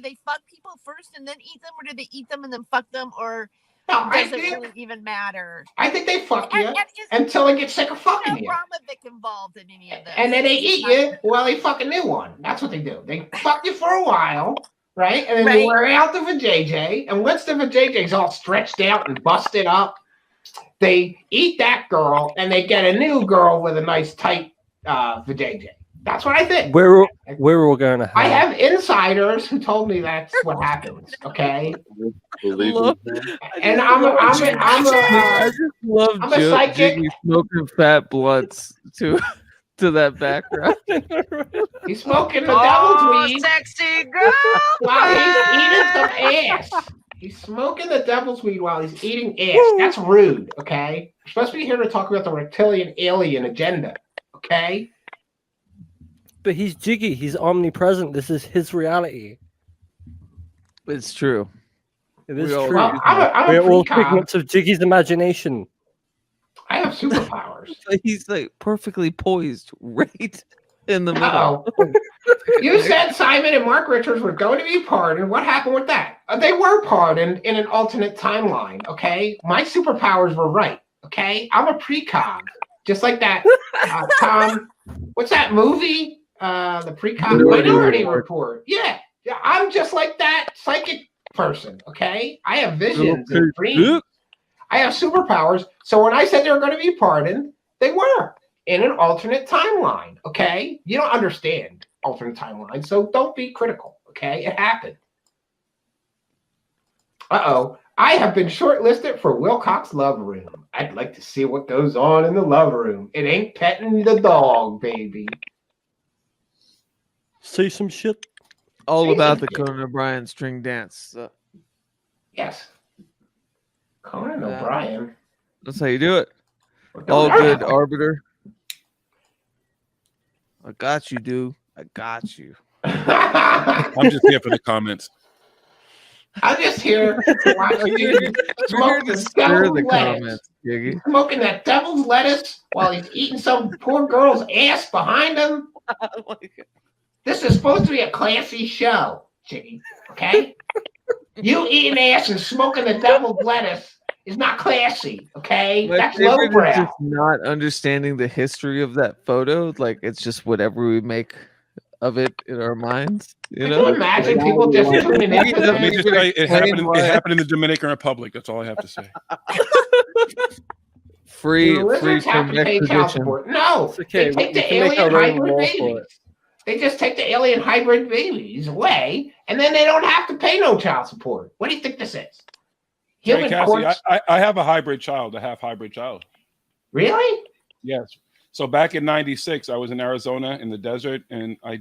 they fuck people first and then eat them, or do they eat them and then fuck them, or does it really even matter? I think they fuck you until they get sick of fucking you. Ramovic involved in any of this. And then they eat you while they fuck a new one. That's what they do. They fuck you for a while, right? And then they wear out the vajayjay. And once the vajayjay's all stretched out and busted up, they eat that girl and they get a new girl with a nice tight vajayjay. That's what I think. We're all going to have. I have insiders who told me that's what happens. Okay. And I just love psychic. Jiggy smoking fat blunts to that background. He's smoking the devil's weed. Sexy girl. While he's eating some ass. He's smoking the devil's weed while he's eating ass. That's rude. Okay. We're supposed to be here to talk about the reptilian alien agenda. Okay. But he's Jiggy. He's omnipresent. This is his reality. It's true. It is We true. Well, I'm a We're all precog. figments of Jiggy's imagination. I have superpowers. He's like perfectly poised right in the Uh-oh. middle. You said Simon and Mark Richards were going to be pardoned. What happened with that? They were pardoned in an alternate timeline. Okay. My superpowers were right. Okay. I'm a precog. Just like that. Tom, what's that movie? The precog Minority Report. Yeah. I'm just like that psychic person. Okay. I have visions and dreams. I have superpowers. So when I said they were going to be pardoned, they were in an alternate timeline. Okay. You don't understand alternate timeline. So don't be critical. Okay. It happened. Uh-oh. I have been shortlisted for Wilcox Love Room. I'd like to see what goes on in the love room. It ain't petting the dog, baby. Say some shit. All about the Conan O'Brien string dance. Yes. Conan O'Brien. That's how you do it. All good, Arbiter. I got you, dude. I got you. I'm just here for the comments. I'm just here to watch you smoke the devil's lettuce. Smoking that devil's lettuce while he's eating some poor girl's ass behind him. This is supposed to be a classy show, Jiggy. Okay? You eating ass and smoking the devil's lettuce is not classy. Okay? My That's favorite is lowbrow. just not understanding the history of that photo. Like it's just whatever we make of it in our minds. You know? you imagine people just tuning into Let me just say, it happened Why? in the Dominican Republic. That's all I have to say. Free The lizards have from to pay child extradition. support. No, It's okay. they take We the can make alien our own hybrid law for babies. it. They just take the alien hybrid babies away, and then they don't have to pay no child support. What do you think this is? Hey, Human Cassie, courts? I have a hybrid child, a half hybrid child. Really? Yes. So back in '96, I was in Arizona in the desert, and I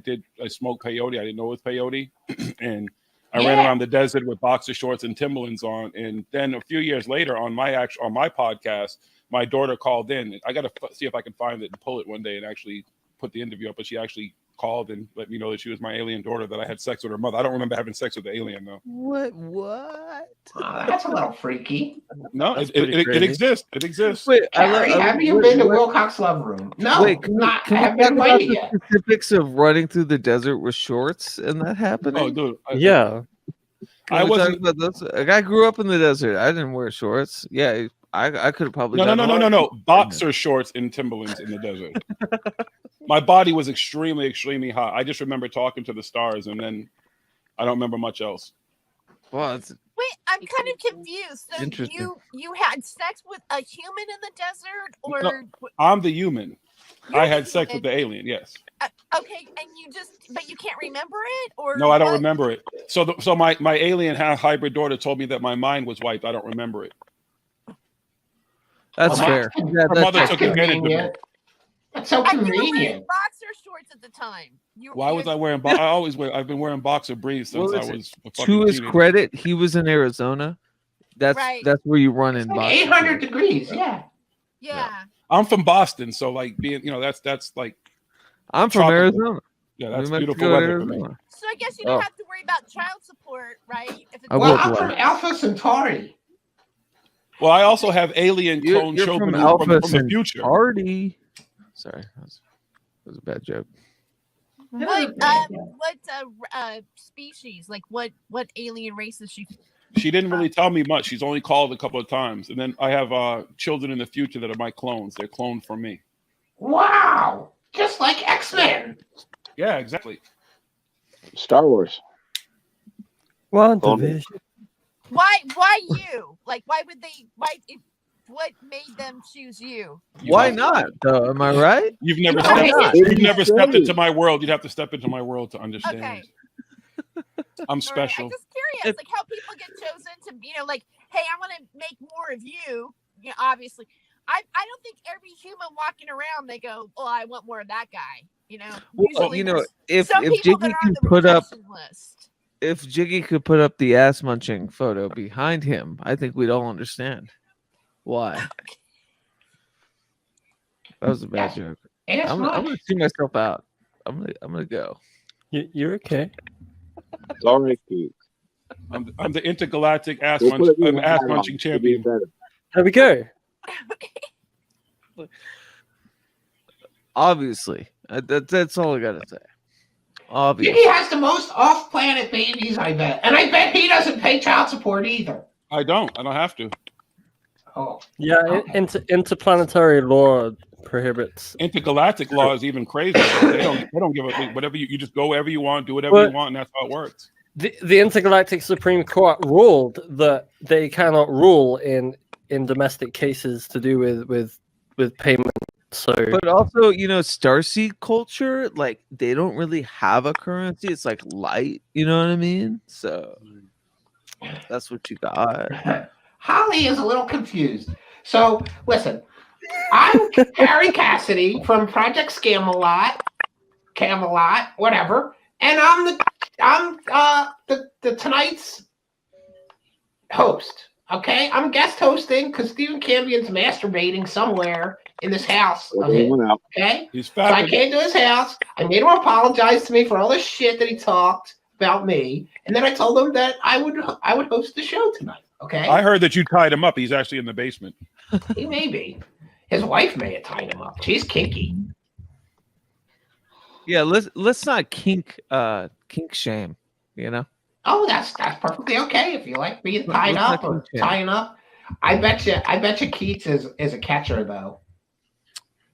smoked peyote. I didn't know it was peyote, and I ran around the desert with boxer shorts and Timberlands on. And then a few years later, on my podcast, my daughter called in. I got to see if I can find it and pull it one day and actually put the interview up. But she actually called and let me know that she was my alien daughter, that I had sex with her mother. I don't remember having sex with the alien though. What? That's a little freaky. No, That's it pretty crazy. exists. It exists. Wait, Carrie, have you been to Wilcox Love Room? No, Wait, can we I talk haven't been about invited the yet. specifics of running through the desert with shorts and that happening? Oh, dude. Yeah. Can I we talk wasn't. about those? Like, I grew up in the desert. I didn't wear shorts. Yeah, I could have probably. No. Boxer shorts and Timberlands in the desert. My body was extremely, extremely hot. I just remember talking to the stars, and then I don't remember much else. Well, it's Wait, I'm kind of confused. So interesting. you had sex with a human in the desert, or No, I'm the human. I had sex with the alien. Yes. okay, and but you can't remember it, or No, I don't what? remember it. So my alien hybrid daughter told me that my mind was wiped. I don't remember it. That's fair. Yeah, Her mother took advantage of me. That's so And you were wearing convenient. boxer shorts at the time. Why was I wearing? I've been wearing boxer briefs since Well, I listen, was a fucking to his teenager. credit, he was in Arizona. That's where you run in boxers. 800 degrees. Yeah. Yeah. I'm from Boston, so like being, that's like. I'm from tropical. Arizona. Yeah, that's We meant to beautiful go to weather for me. Arizona. So I guess you don't have to worry about child support, right? If it's Well, I'm from Alpha Centauri. Well, I also have alien clone You're children from Alpha from the future. Centauri. Sorry, that was a bad joke. what species? Like what alien race is she? She didn't really tell me much. She's only called a couple of times. And then I have children in the future that are my clones. They're cloned from me. Wow. Just like X-Men. Yeah, exactly. Star Wars. One division. Why you? Like why would they? What made them choose you? Why not? Though, am I right? You've never Why stepped, not? you've never stepped into my world. You'd have to step into my world to understand. Okay. I'm special. I'm just curious, like how people get chosen to, like, hey, I want to make more of you. You know, obviously, I don't think every human walking around they go, oh, I want more of that guy. You know, Well, usually if some people Jiggy that are can on the put up, rejection list. if Jiggy could put up the ass munching photo behind him, I think we'd all understand why. That was a bad joke. I'm gonna see myself out. I'm gonna go. You're okay. All right, Pete. I'm the intergalactic ass We'll put it in the ass hat munching on. champion. There we go. Obviously, that's all I gotta say. Obviously, He has the most off-planet babies, I bet. And I bet he doesn't pay child support either. I don't have to. Oh. Yeah, interplanetary law prohibits. Intergalactic law is even crazier. They don't give a whatever you just go wherever you want, do whatever you want, and that's how it works. The Intergalactic Supreme Court ruled that they cannot rule in domestic cases to do with payment. So, but also, Starseed culture, like they don't really have a currency. It's like light, you know what I mean? So that's what you got. Holly is a little confused. So listen, I'm Harry Cassidy from Project Camelot, whatever, and I'm the tonight's host. Okay, I'm guest hosting because Stephen Campion's masturbating somewhere in this house of his. Okay, He's so I came to his house. I made him apologize to me for all the shit that he talked about me, and then I told him that I would host the show tonight. Okay, I heard that you tied him up. He's actually in the basement. He may be. His wife may have tied him up. She's kinky. Yeah, let's not kink shame. Oh, that's perfectly okay if you like being tied up or tying up. I bet you Keats is a catcher though.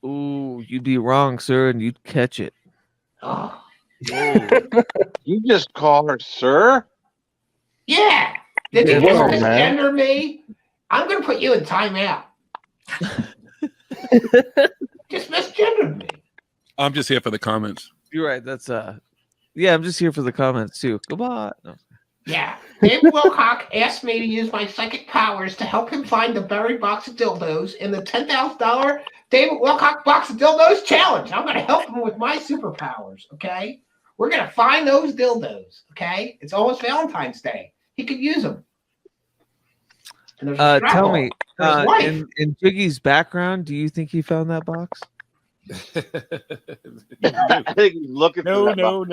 Ooh, you'd be wrong, sir, and you'd catch it. Oh. You just call her sir? Yeah. Did you Whoa, just man. misgender me? I'm gonna put you in timeout. Just misgendered me. I'm just here for the comments. You're right. That's yeah, I'm just here for the comments too. Goodbye. No. Yeah. David Wilcock asked me to use my psychic powers to help him find the buried box of dildos in the $10,000 David Wilcock box of dildos challenge. I'm going to help him with my superpowers. Okay. We're going to find those dildos. Okay. It's almost Valentine's Day. He could use them. Tell me, in Jiggy's background, do you think he found that box? I think he's looking for that. No.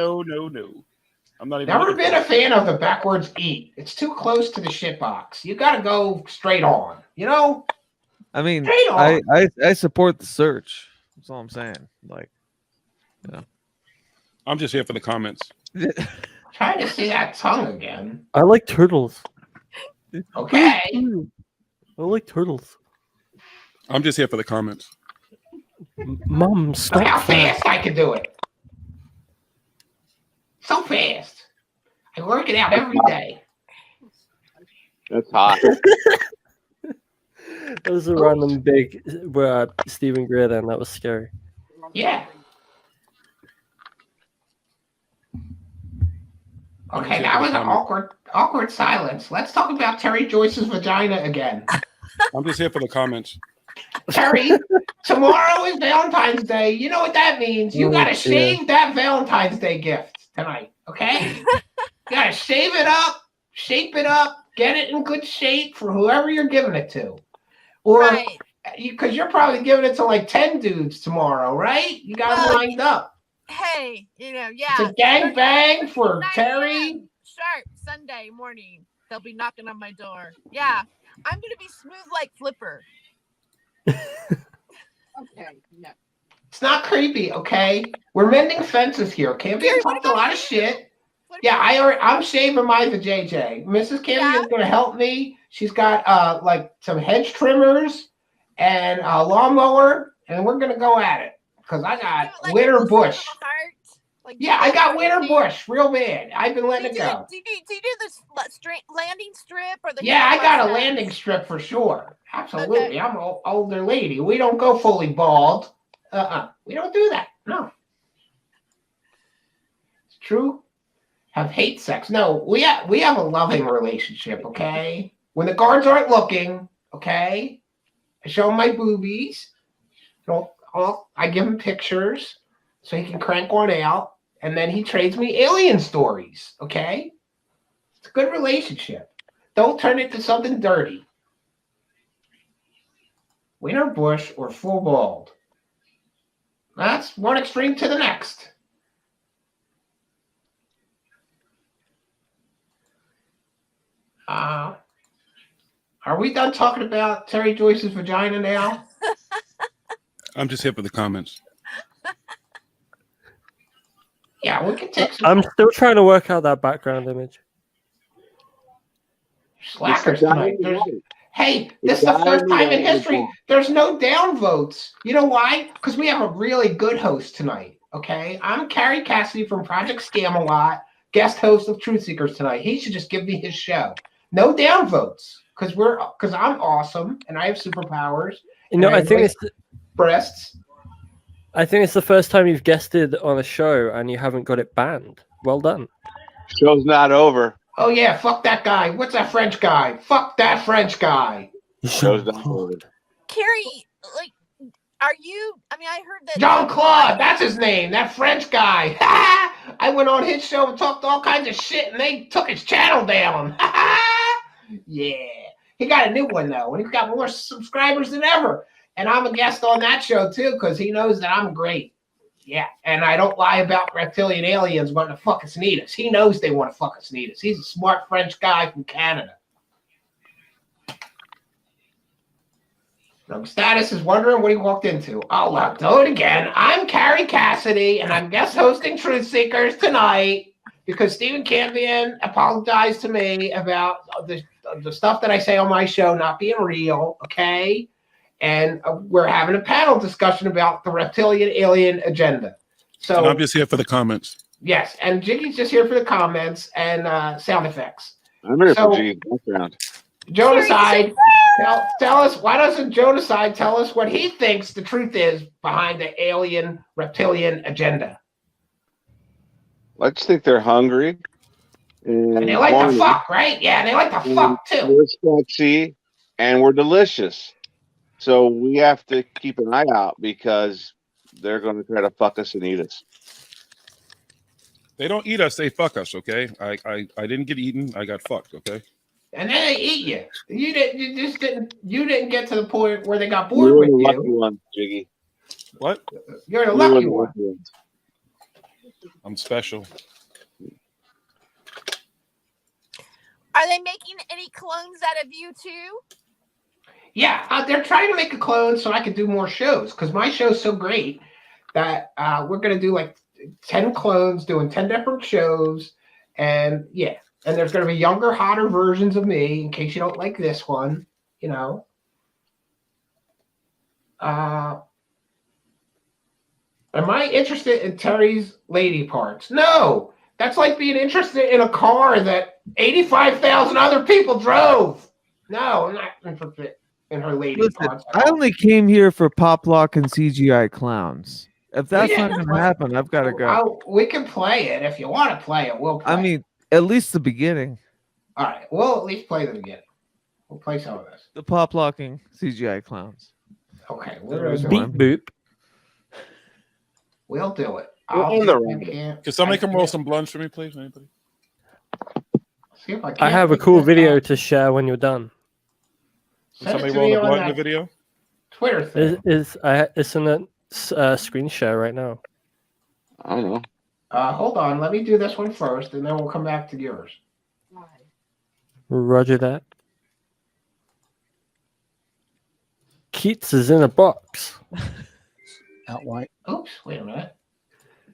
I'm not even. Never looking been for a fan of the backwards eat. It's too close to the shit box. You got to go straight on. You know. I mean, Straight on. I support the search. That's all I'm saying. Like, yeah. I'm just here for the comments. Trying to see that tongue again. I like turtles. Okay. I like turtles. I'm just here for the comments. Mom, Look stop how that. fast I can do it. So fast. I work it out every day. That's hot. That was a random big Stephen Greer then. That was scary. Yeah. Okay, that was an awkward silence. Let's talk about Terry Joyce's vagina again. I'm just here for the comments. Terry, tomorrow is Valentine's Day. You know what that means. You got to shave that Valentine's Day gift tonight, okay? You got to shave it up, shape it up, get it in good shape for whoever you're giving it to. Or, because you're probably giving it to like 10 dudes tomorrow, right? You got them lined up. Hey, yeah. It's a gang bang for Terry. Sharp Sunday morning. They'll be knocking on my door. Yeah, I'm going to be smooth like Flipper. Okay, no. It's not creepy, okay? We're mending fences here. Campion talked a lot of shit. Yeah, I'm shaving my vajayjay. Mrs. Campion's gonna help me. She's got like some hedge trimmers and a lawnmower, and we're gonna go at it. Because I got winter bush. Yeah, I got winter bush real bad. I've been letting it go. Do you do the landing strip or the? Yeah, I got a landing strip for sure. Absolutely. Okay. I'm an older lady. We don't go fully bald. We don't do that. No. It's true. Have hate sex. No, we have a loving relationship, okay? When the guards aren't looking, okay? I show him my boobies. I give him pictures so he can crank one out. And then he trades me alien stories, okay? It's a good relationship. Don't turn it to something dirty. Winter bush or full bald. That's one extreme to the next. Are we done talking about Terry Joyce's vagina now? I'm just here for the comments. Yeah, we can take some. I'm still trying to work out that background image. Slackers tonight. Hey, this is the first time in history there's no down votes. You know why? Because we have a really good host tonight. Okay, I'm Kerry Cassidy from Project Scam-A-Lot, guest host of Truth Seekers tonight. He should just give me his show. No down votes, because I'm awesome and I have superpowers. You know, I think it's breasts. I think it's the first time you've guested on a show and you haven't got it banned. Well done. Show's not over. Oh yeah, fuck that guy. What's that French guy? Fuck that French guy. Show's not over. Kerry, like, are you? I mean, I heard that Jean-Claude, that's his name. That French guy. I went on his show and talked all kinds of shit, and they took his channel down. Yeah, he got a new one though, and he's got more subscribers than ever. And I'm a guest on that show too, because he knows that I'm great. Yeah, and I don't lie about reptilian aliens wanting to fuck us and eat us. He knows they want to fuck us and eat us. He's a smart French guy from Canada. Status is wondering what he walked into. I'll do it again. I'm Kerry Cassidy, and I'm guest hosting Truth Seekers tonight because Stephen Campion apologized to me about the stuff that I say on my show not being real, okay? And we're having a panel discussion about the reptilian alien agenda. So and I'm just here for the comments. Yes, and Jiggy's just here for the comments and sound effects. I'm here for G's background. Jonaside, tell us, why doesn't Jonaside tell us what he thinks the truth is behind the alien reptilian agenda? I just think they're hungry. And they like to fuck, right? Yeah, they like to fuck too. We're sexy and we're delicious. So we have to keep an eye out because they're going to try to fuck us and eat us. They don't eat us; they fuck us. Okay, I didn't get eaten. I got fucked. Okay. And then they eat you. You didn't get to the point where they got bored with you. Lucky one, Jiggy. What? You're the lucky one. I'm special. Are they making any clones out of you too? Yeah, they're trying to make a clone so I can do more shows because my show's so great that we're gonna do like 10 clones doing 10 different shows, and yeah, and there's gonna be younger, hotter versions of me in case you don't like this one, you know. Am I interested in Terry's lady parts? No, that's like being interested in a car that 85,000 other people drove. No, I'm not interested in her lady Listen, parts. I only came here for pop lock and CGI clowns. If that's Yeah, not going to happen, I've got to go. We can play it if you want to play it. We'll play. I mean, at least the beginning. All right, we'll at least play the beginning. We'll play some of this. The pop locking CGI clowns. Okay, Beep boop. We'll do it. Can somebody come roll some blunts for me, please? Anybody? See if I I have a cool video to share when you're done. Can somebody roll a blunt in the video? Twitter thing. It's in a screen share right now. I don't know. Hold on, let me do this one first, and then we'll come back to yours. Roger that. Keats is in a box. Outright. Oops, wait a minute.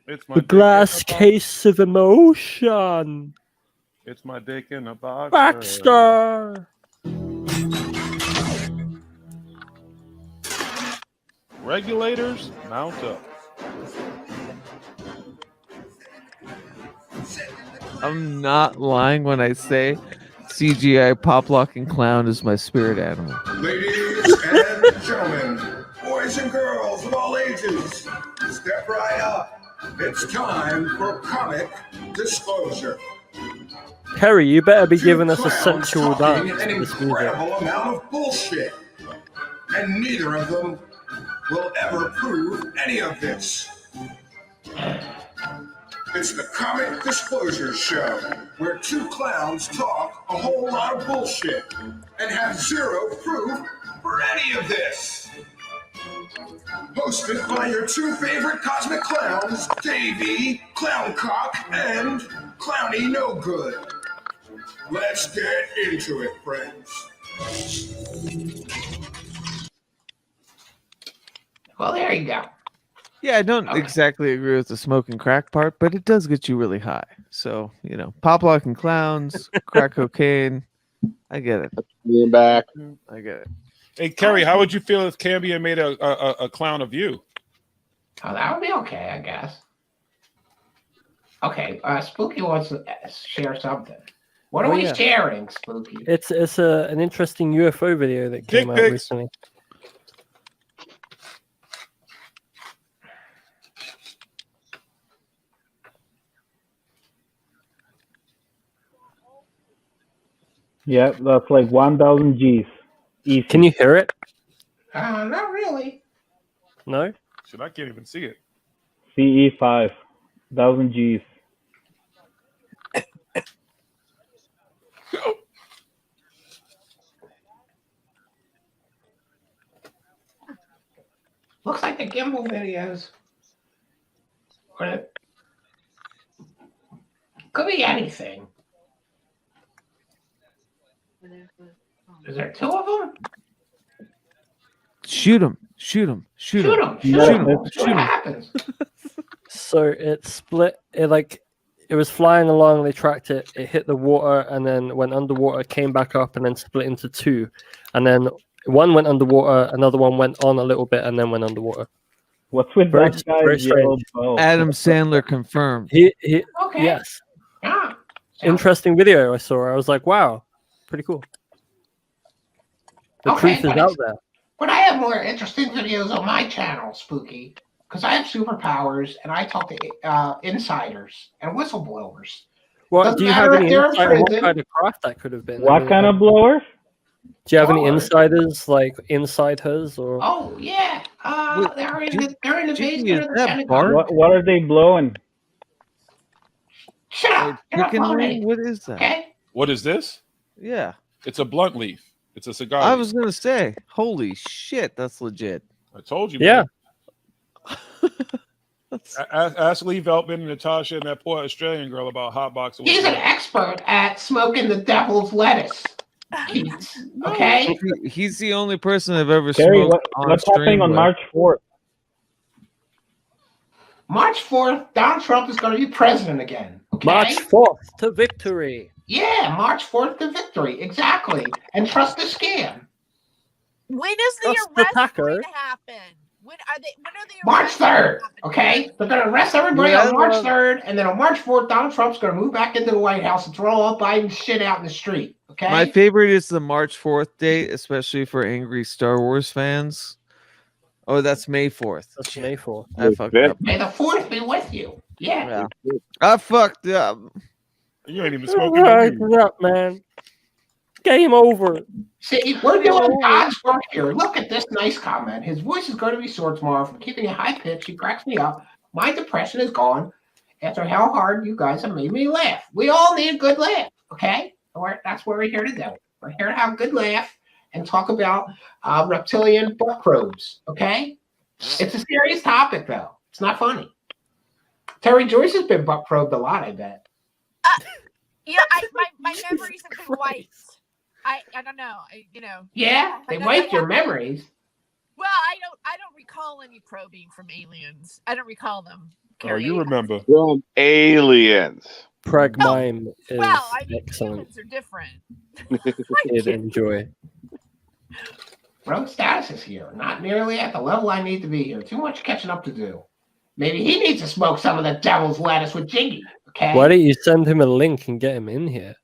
It's my The glass case of emotion. It's my dick in a box. Baxter. Regulators, mount up. I'm not lying when I say CGI pop locking clown is my spirit animal. Ladies and gentlemen, boys and girls of all ages, step right up. It's time for comic disclosure. Kerry, you better be giving us a Clowns sensual talking dance an to this music. incredible amount of bullshit, and neither of them will ever prove any of this. It's the Comic Disclosure Show, where two clowns talk a whole lot of bullshit and have zero proof for any of this. Hosted by your two favorite cosmic clowns, Davey, Clowncock, and Clowny No Good. Let's get into it, friends. Well, there you go. Yeah, I don't exactly agree with the smoking crack part, but it does get you really high. So, you know, pop locking clowns, crack cocaine. I get it. Being back. I get it. Hey, Kerry, how would you feel if Cambion made a clown of you? Oh, that would be okay, I guess. Okay, Spooky wants to share something. What are we sharing, Spooky? It's an interesting UFO video that came out recently. Yeah, that's like 1,000 G's. Easy. Can you hear it? Not really. No? Shit, I can't even see it. CE5, 1,000 G's. Looks like the gimbal videos. Could be anything. Is there two of them? Shoot him. Shoot him. Shoot him. Shoot him. Shoot him. What Shoot him. happens? So it split. It was flying along. They tracked it. It hit the water and then went underwater, came back up, and then split into two. And then one went underwater, another one went on a little bit, and then went underwater. What's with Very- that very guy's yellow strange. bow? Adam Sandler confirmed. Okay. Yes. Ah, Interesting video I saw. I was like, wow, pretty cool. The Okay, truth is but out there. but I have more interesting videos on my channel, Spooky, because I have superpowers and I talk to insiders and whistleblowers. What Doesn't do you matter have if any they're in insight on what prison. kind of craft that could have been? What kind of blowers? Do you have any Blowers. insiders like inside hers or? Oh yeah, they're in the Jimmy, basement is of the that Pentagon. Bart? What are they blowing? Shut up! You're not Chicken blowing wing? anything, What is that? okay? What is this? Yeah. It's a blunt leaf. It's a cigar. I leaf. was gonna say, holy shit, that's legit. I told you. Yeah. Man. Ask Lee Veltman and Natasha and that poor Australian girl about hotboxing. He's an expert at smoking the devil's lettuce. Keats, okay? He's the only person I've ever Kerry, smoked on what's stream happening on with. March 4th? March 4th, Donald Trump is going to be president again. Okay? March 4th to victory. Yeah, March 4th to victory. Exactly. And trust the scam. When is the Trust the arrest tacker. going to happen? When are the March arrests going to 3rd, happen? okay? They're going to arrest everybody Yeah, on March well- 3rd, and then on March 4th, Donald Trump's going to move back into the White House and throw all Biden's shit out in the street, okay? My favorite is the March 4th date, especially for angry Star Wars fans. Oh, that's May 4th. That's May 4th. I fucked up. May the 4th be with you. Yeah. I fucked up. You ain't even All smoking. right, up, man. Game over. See, we're doing God's work here. Look at this nice comment. His voice is going to be sore tomorrow from keeping a high pitch. He cracks me up. My depression is gone after how hard you guys have made me laugh. We all need a good laugh, okay? That's what we're here to do. We're here to have a good laugh and talk about reptilian butt probes, okay? It's a serious topic, though. It's not funny. Terry Joyce has been butt probed a lot, I bet. Yeah, my memories have been wiped. I don't know. Yeah, they wiped your memories. Well, I don't recall any probing from aliens. I don't recall them. Oh, you remember. From aliens. Pragmime is Well, I mean, excellent. humans are different. Did enjoy. Rogue status is here. Not nearly at the level I need to be here. Too much catching up to do. Maybe he needs to smoke some of the devil's lettuce with Jiggy. Okay. Why don't you send him a link and get him in here?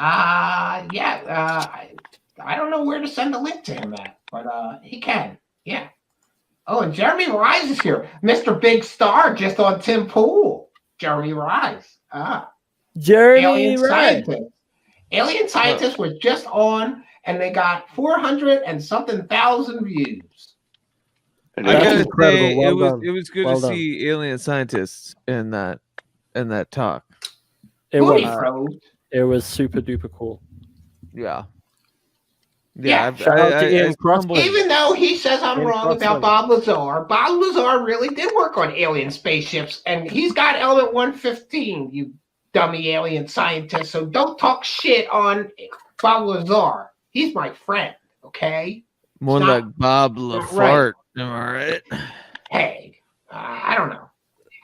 I don't know where to send the link to him at, but he can. Yeah. Oh, and Jeremy Rise is here. Mr. Big Star just on Tim Pool. Jeremy Rise. Jeremy Alien Rise. Scientist. Alien Scientist was just on, and they got 400 and something thousand views. I gotta incredible. say, Well it was good Well to done. see alien scientists in that talk. It Booty was. probed. It was super duper cool. Yeah. Yeah. Shout out to Ian Crossbow. Even though he says I'm Ian wrong Crossbow. about Bob Lazar really did work on alien spaceships, and he's got element 115, you dummy alien scientist. So don't talk shit on Bob Lazar. He's my friend, okay? More It's not- like Bob Lafart. Am I right? Hey, I don't know.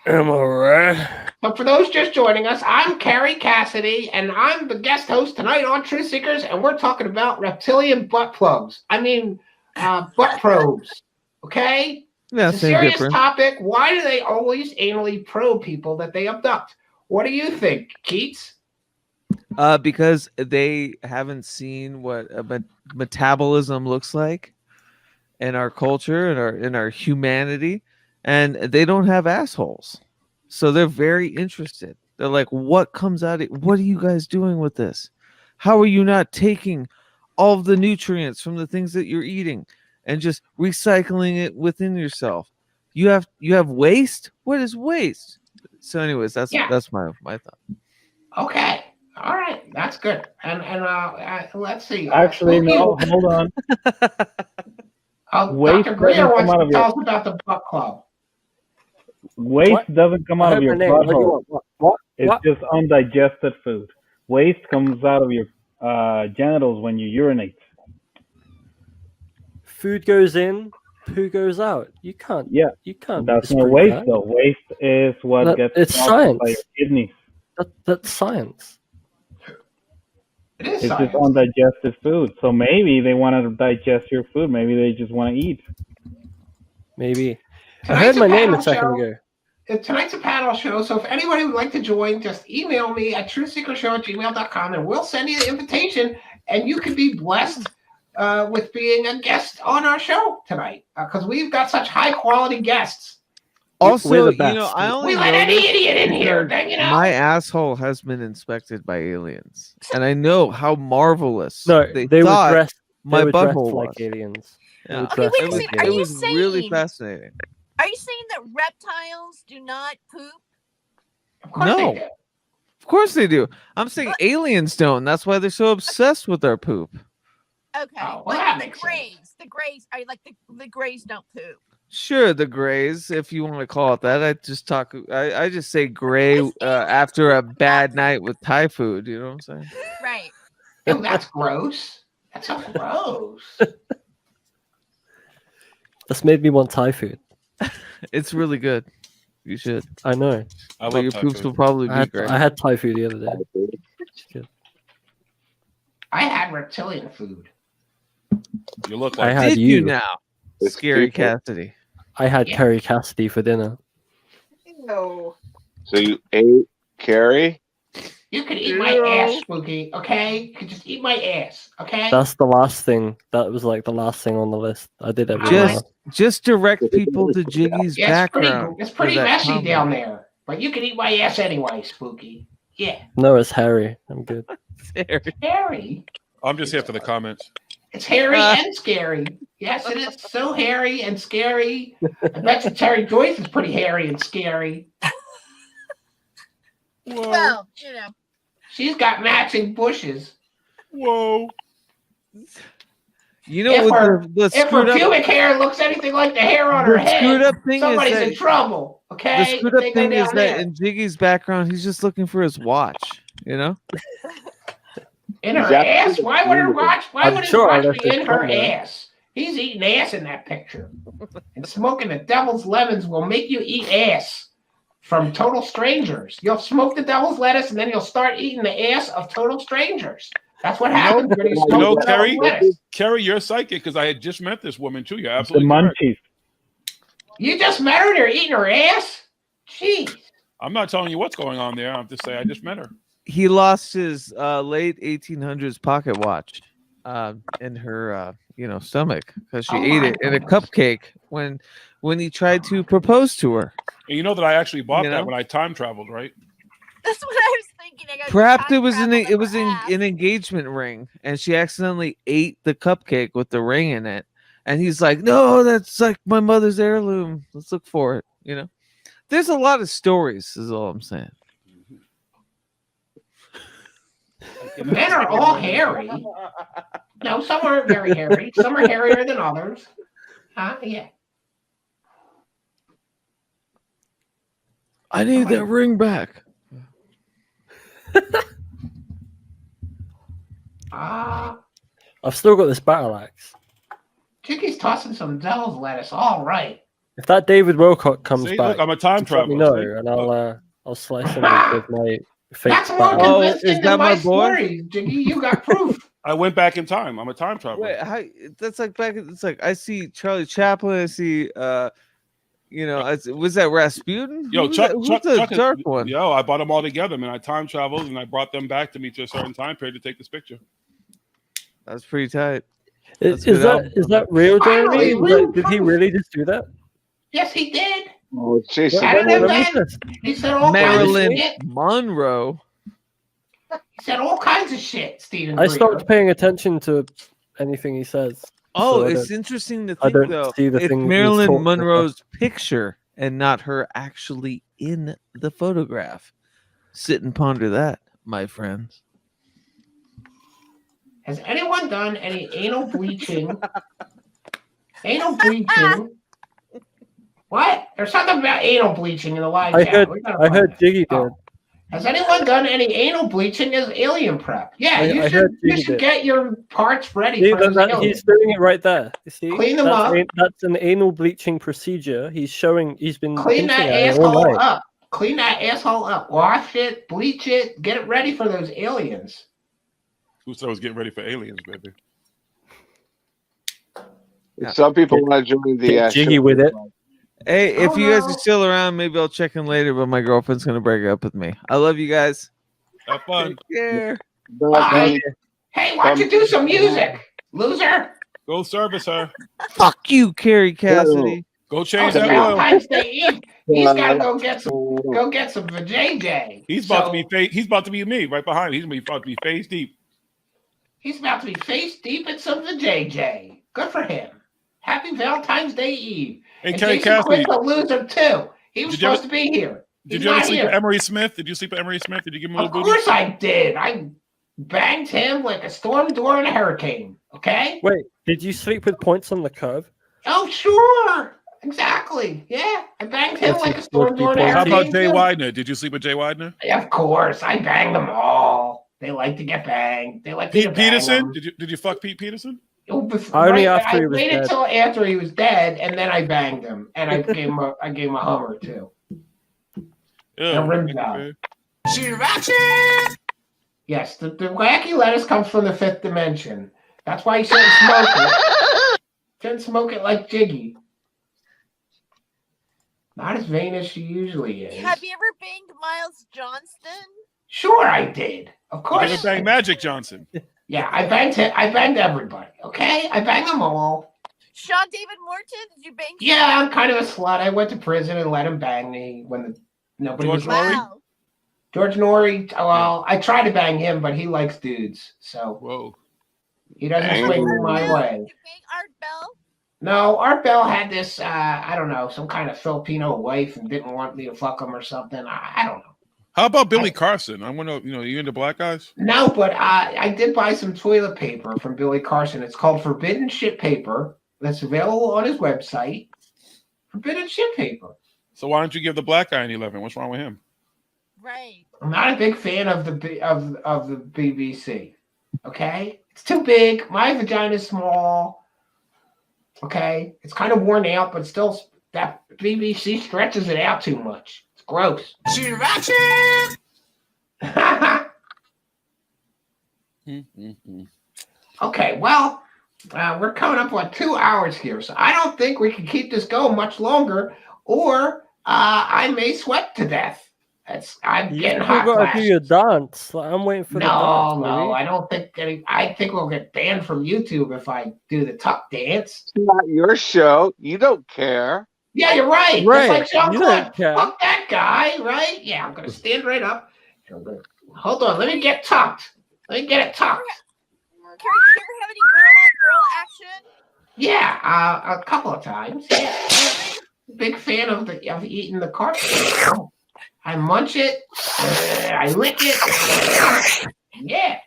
Am I right? But for those just joining us, I'm Kerry Cassidy, and I'm the guest host tonight on Truth Seekers, and we're talking about reptilian butt plugs. Butt probes. Okay? Yeah, It's a same serious difference. topic. Why do they always anally probe people that they abduct? What do you think, Keats? Because they haven't seen what metabolism looks like in our culture and in our humanity, and they don't have assholes, so they're very interested. They're like, "What comes out? What are you guys doing with this? How are you not taking all of the nutrients from the things that you're eating and just recycling it within yourself? You have waste. What is waste?" So, anyways, that's my thought. Okay. All right. That's good. And let's see. Actually, no, hold on. Waste Dr. Greer doesn't wants come out to of tell your us about the butt club. waste doesn't come out of your butthole. What? It's just undigested food. Waste comes out of your genitals when you urinate. Food goes in, poo goes out. You can't. Yeah. You can't. That's not disprove waste that. though. Waste is what gets It's out science. by your kidneys. That's science. It is It's science. just undigested food. So maybe they want to digest your food. Maybe they just want to eat. Maybe. I Tonight's heard my a name a panel second show. ago. Tonight's a panel show, so if anybody would like to join, just email me at truthseekershow@gmail.com, and we'll send you the invitation, and you can be blessed with being a guest on our show tonight, because we've got such high-quality guests. Also, We're the you know, best. I only We let know any this idiot in here, because then, you know. my asshole has been inspected by aliens, and I know how marvelous No, they they were thought dressed. my they were dressed butthole like was. aliens. They Yeah. were Okay, dressed wait a It was, like second. Are it you was really saying- fascinating. Are you saying that reptiles do not poop? Of course No. they do. Of course they do. I'm saying aliens don't. That's why they're so obsessed with our poop. Okay, Oh, well, but that the makes sense. grays, are like the grays don't poop. Sure, the grays, if you want to call it that. I just say gray after a bad night with Thai food. You know what I'm saying? Right. Oh, that's gross. That's so gross. That's made me want Thai food. It's really good. You should. I know. I But love your Thai poops food. will probably be great. I had Thai food the other day. It's good. I had reptilian food. You look I like had Did you. you now? Scary Cassidy. I had Kerry Cassidy for dinner. No. So you ate Kerry? You can eat my ass, Spooky. Okay, you can just eat my ass. Okay. That's the last thing. That was like the last thing on the list. I did everything else. Just direct people to Jiggy's Yeah, background. it's pretty for that messy comment. down there, but you can eat my ass anyway, Spooky. Yeah. No, it's Harry. I'm good. Hairy. I'm just here for the comments. It's hairy and scary. Yes, it is so hairy and scary. I bet you Terry Joyce is pretty hairy and scary. Whoa. Well, you know. She's got matching bushes. Whoa. You know If what her, the if her screwed up pubic hair looks anything like the hair on her the head, screwed up thing somebody's is that in trouble. Okay, the screwed If up they go thing is down that there. in Jiggy's background, he's just looking for his watch. You know. In her Exactly. ass? Why would her watch? Why I'm would his sure I watch left be it in her somewhere. ass? He's eating ass in that picture. And smoking the devil's lemons will make you eat ass from total strangers. You'll smoke the devil's lettuce and then you'll start eating the ass of total strangers. That's what happens when you smoke the devil's Kerry, lettuce. Kerry, you're psychic because I had just met this woman too. You're The absolutely correct. munchies. You just met her and you're eating her ass? Jeez. I'm not telling you what's going on there. I'm just saying I just met her. He lost his late 1800s pocket watch in her stomach because she Oh ate my it in a goodness. cupcake when he tried to propose to her. And you know that I actually bought You that know? when I time traveled, right? That's what I was thinking. I got Perhaps time it was travel an engagement ring, and she accidentally ate the cupcake with the ring in it. And he's like, "No, that's like my mother's heirloom. Let's look for it." You know, there's a lot of stories. Is all I'm saying. Men are all hairy. No, some are very hairy. Some are hairier than others. Yeah. I need that ring back. I've still got this battle axe. Chicky's tossing some devil's lettuce. All right. If that David Wilcock comes See, back, look, I'm a time just let me traveler, know, see? and I'll slice him with my fake That's more battle. Oh, convincing is than that my my boy? story, Jiggy. You got proof. I went back in time. I'm a time traveler. Wait, that's like back. It's like I see Charlie Chaplin. I see, was that Rasputin? Yo, Who's Chuck, that- who's Chuck, the Chuck, dark one? Yo, I bought them all together, man. I time traveled and I brought them back to me to a certain time period to take this picture. That's pretty tight. Is That's a good album. that real, Finally, Jeremy? real Did he really just do that? Yes, he did. Oh, she What- I said, don't know, what was man. this? He said all Marilyn kinds of shit. Monroe. He said all kinds of shit, Stephen. I Greer. stopped paying attention to anything he says. Oh, so I it's don't- interesting to I think don't though. see the It's thing he's Marilyn talking about. Monroe's picture and not her actually in the photograph. Sit and ponder that, my friends. Has anyone done any anal bleaching? Anal bleaching? What? There's something about anal bleaching in the live I chat. heard We gotta I find heard it. Jiggy did. Oh. Has anyone done any anal bleaching as alien prep? Yeah, I heard you Jiggy should did. get your parts ready See, for those he's aliens. doing it right there. You see, Clean them up. That's an anal bleaching procedure. He's been Clean hinting that at it all asshole night. up. Clean that asshole up. Wash it, bleach it, get it ready for those aliens. Who said I was getting ready for aliens, baby? some people want to join the Get jiggy show. with it. Hey, if Oh, you guys no. are still around, maybe I'll check in later, but my girlfriend's gonna break up with me. I love you guys. Have fun. Take care. Bye. Hey, why don't you do some music, loser? Go service her. Fuck you, Kerry Cassidy. Go Oh, change it's that oil. Valentine's Day Eve. He's got to go get some vajayjay. He's about to be he's about to be me right behind me. He's about to be face deep. He's about to be face deep in some vajayjay. Good for him. Happy Valentine's Day Eve. Hey, And Kerry Jason Cassidy. Quinn's a loser too. He was Did you ever- supposed to be here. Did He's you ever not sleep here. with Emery Smith? Did you sleep with Emery Smith? Did you give him a Of little booty? course I did. I banged him like a storm door in a hurricane. Okay? Wait, did you sleep with points on the curve? Oh, sure. Exactly. Yeah, I banged him What's like he a supposed storm to be door. How about pointy? Jay Widener? Did you sleep with Jay Widener? Of course, I banged them all. They like to get banged. They like me to Pete bang Peterson? them. Did you fuck Pete Peterson? Only Right, after I he was waited dead. till after he was dead, and then I banged him, and I gave him a Hummer too, and a rim job. Yes, the wacky lettuce comes from the fifth dimension. That's why you shouldn't smoke it. Shouldn't smoke it like Jiggy. Not as vain as she usually is. Have you ever banged Miles Johnston? Sure, I did. Of You course. ever bang Magic Johnson? Yeah, I banged him. I banged everybody. Okay, I banged them all. Sean David Morton? Did you bang? Yeah, I'm kind of a slut. I went to prison and let him bang me when nobody was looking. Wow. George Norrie. Well, I tried to bang him, but he likes dudes, so Whoa. He doesn't Bang. swing my Bell? way. Did you bang Art Bell? No, Art Bell had this, I don't know, some kind of Filipino wife and didn't want me to fuck him or something. I don't know. How about Billy Carson? I want to, you into black guys? No, but I did buy some toilet paper from Billy Carson. It's called Forbidden Shit Paper. That's available on his website. Forbidden Shit Paper. So why don't you give the black guy an 11? What's wrong with him? Right. I'm not a big fan of the BBC. Okay, it's too big. My vagina's small. Okay, it's kind of worn out, but still, that BBC stretches it out too much. It's gross. Okay, well, we're coming up on 2 hours here, so I don't think we can keep this going much longer, or I may sweat to death. I'm getting hot. You gotta do your dance. Like, I'm waiting for the dance. No, I don't think. I think we'll get banned from YouTube if I do the tuck dance. It's not your show. You don't care. Yeah, you're right. Right. Just like You Jean-Claude. don't care. Fuck that guy, right? Yeah, I'm gonna stand right up. Hold on, let me get tucked. Let me get it tucked. Kerry, did you ever have any girl-on-girl action? Yeah, a couple of times. Yeah. Big fan of eating the carpet. I munch it. I lick it. Yeah.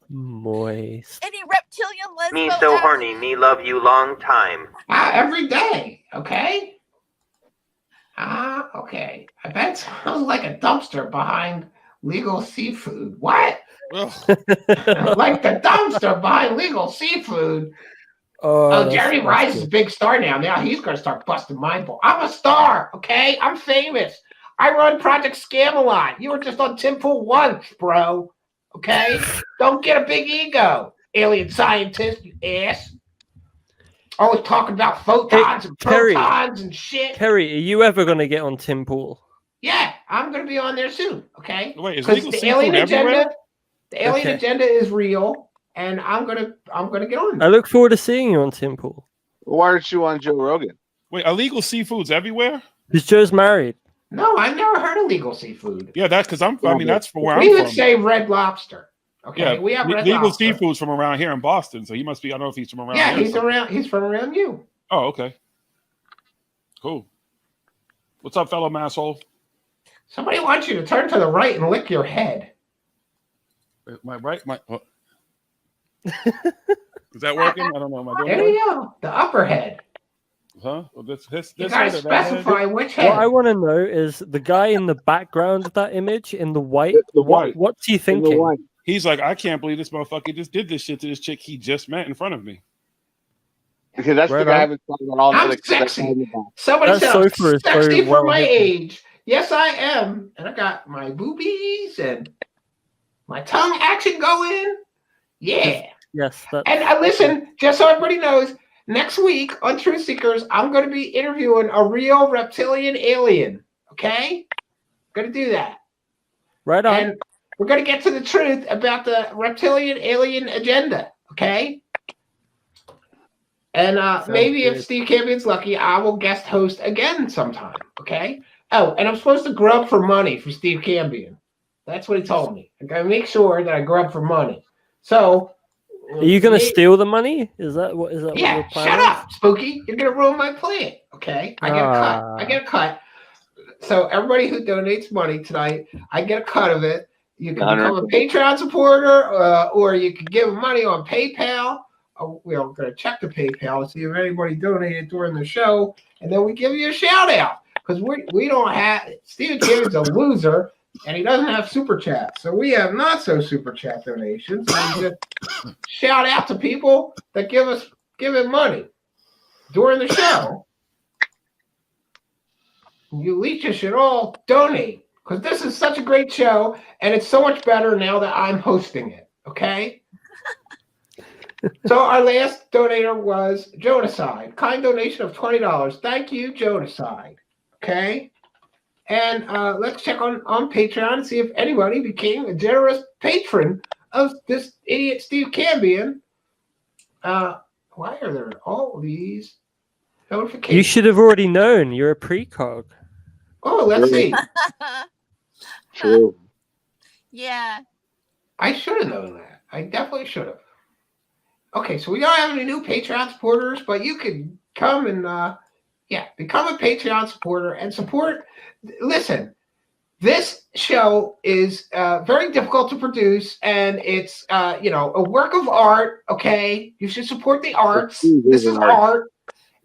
Moist. Any reptilian lesbo Me so action? horny, me love you long time. Every day. Okay. Okay. I bet it sounds like a dumpster behind Legal Seafood. What? Like the dumpster behind Legal Seafood. Oh, Jerry Rice is a big star now. Now he's going to start busting my ball. I'm a star, okay? I'm famous. I run Project Scam-A-Lot. You were just on Tim Pool once, bro. Okay? Don't get a big ego, alien scientist, you ass. Always talking about photons and protons and shit. Kerry, are you ever gonna get on Tim Pool? Yeah, I'm going to be on there soon, okay? Wait, is 'Cause Legal the Seafood alien agenda, everywhere? the alien Okay. agenda is real, and I'm gonna get on. I look forward to seeing you on Tim Pool. Why aren't you on Joe Rogan? Wait, illegal seafood's everywhere? Because Joe's married. No, I've never heard of Legal Seafood. Yeah, that's because I mean, that's from where We I'm would from. say Red Lobster. Okay, Yeah, we have Red Legal Lobster. Seafood's from around here in Boston, so he must be. I don't know if he's from around Yeah, here. he's around. He's from around you. Oh, okay. Cool. What's up, fellow masshole? Somebody wants you to turn to the right and lick your head. My right, my. Oh. Is that working? I don't know. Am I doing There it? you go. The upper head. Huh? Well, this You head gotta or that head? specify which What I head. want to know is the guy in the background of that image in the white. white. What's he thinking? He's like, I can't believe this motherfucker just did this shit to this chick he just met in front of me. Because that's Right the guy on. I've been talking about all I'm the sexy. Somebody That said sofa I'm is sexy so for well my hidden. age. Yes, I am. And I got my boobies and my tongue action going. Yeah. Yes. That, And listen, just so everybody knows, next week on Truth Seekers, I'm going to be interviewing a real reptilian alien. Okay? Going to do that. right on. And we're going to get to the truth about the reptilian alien agenda. Okay? And maybe good. if Steve Campion's lucky, I will guest host again sometime. Okay? Oh, and I'm supposed to grub for money for Steve Campion. That's what he told me. I got to make sure that I grub for money. So, Are you gonna me- steal the money? Is that what? Is that what Yeah, your plan shut is? up, Spooky. You're gonna ruin my plan. Okay, I get a cut. I get a cut. So everybody who donates money tonight, I get a cut of it. You can become a Patreon supporter, or you can give money on PayPal, we're going to check the PayPal and see if anybody donated during the show, and then we give you a shout out because we don't have Stephen Cameron's a loser and he doesn't have super chat, so we have not so super chat donations. We just shout out to people that give him money during the show. You leeches should all donate because this is such a great show, and it's so much better now that I'm hosting it. Okay. So our last donator was Jonaside, kind donation of $20. Thank you, Jonaside. Okay, and let's check on Patreon and see if anybody became a generous patron of this idiot Steve Cambion. Why are there all these notifications? You should have already known. You're a precog. Oh, let's see. True. Yeah. I should have known that. I definitely should have. Okay, so we don't have any new Patreon supporters, but you can come and become a Patreon supporter and support. Listen, this show is very difficult to produce, and it's a work of art. Okay, you should support the arts. This is art,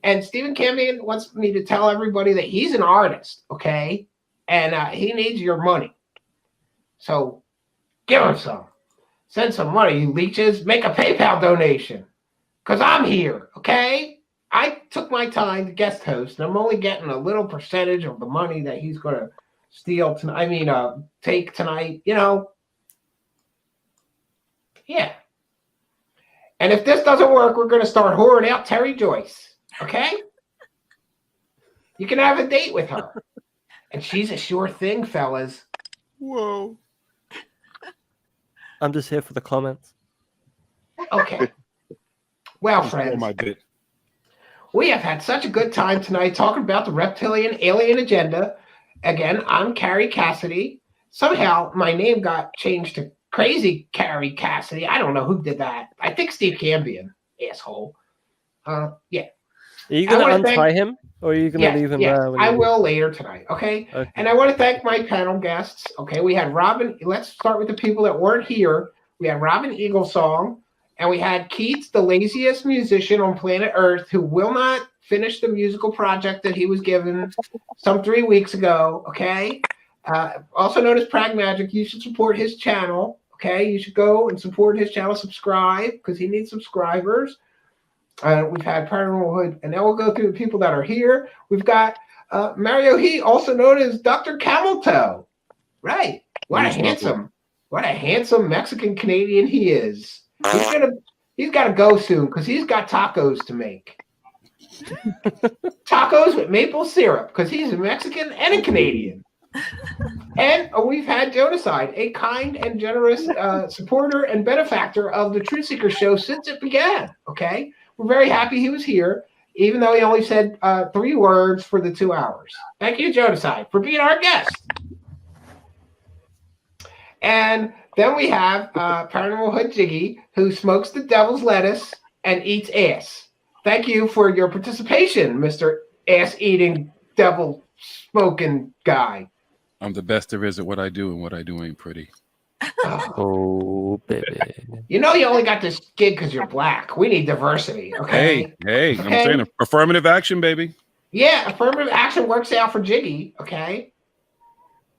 and Stephen Cambion wants me to tell everybody that he's an artist. Okay, and he needs your money. So give him some. Send some money, you leeches. Make a PayPal donation. Because I'm here, okay? I took my time to guest host, and I'm only getting a little percentage of the money that he's going to steal tonight. Take tonight, Yeah. And if this doesn't work, we're going to start whoring out Terry Joyce, okay? You can have a date with her. And she's a sure thing, fellas. Whoa. I'm just here for the comments. Okay. Well, friends, we have had such a good time tonight talking about the reptilian alien agenda. Again, I'm Kerry Cassidy. Somehow my name got changed to Crazy Kerry Cassidy. I don't know who did that. I think Steve Cambion, asshole. Yeah. Are you going to untie him? Or are you going to leave him there? I will later tonight, okay? And I want to thank my panel guests. Okay, we had Robin. Let's start with the people that weren't here. We had Robin Eaglesong, and we had Keats, the laziest musician on planet Earth, who will not finish the musical project that he was given some 3 weeks ago, okay? Also known as Prag Magic. You should support his channel, okay? You should go and support his channel, subscribe, because he needs subscribers. We've had Paranormal Hood, and now we'll go through the people that are here. We've got Mario He, also known as Dr. Camel Toe. Right. What a handsome Mexican Canadian he is. He's got to go soon because he's got tacos to make. Tacos with maple syrup because he's a Mexican and a Canadian. And we've had Jonaside, a kind and generous supporter and benefactor of the Truth Seeker show since it began. Okay. We're very happy he was here, even though he only said 3 words for the 2 hours. Thank you, Jonaside, for being our guest. And then we have Paranormal Hood Jiggy, who smokes the devil's lettuce and eats ass. Thank you for your participation, Mr. Ass-eating, devil-smoking guy. I'm the best there is at what I do, and what I do ain't pretty. Oh, baby. You know you only got this gig because you're black. We need diversity, okay? Hey, I'm saying affirmative action, baby. Yeah, affirmative action works out for Jiggy, okay?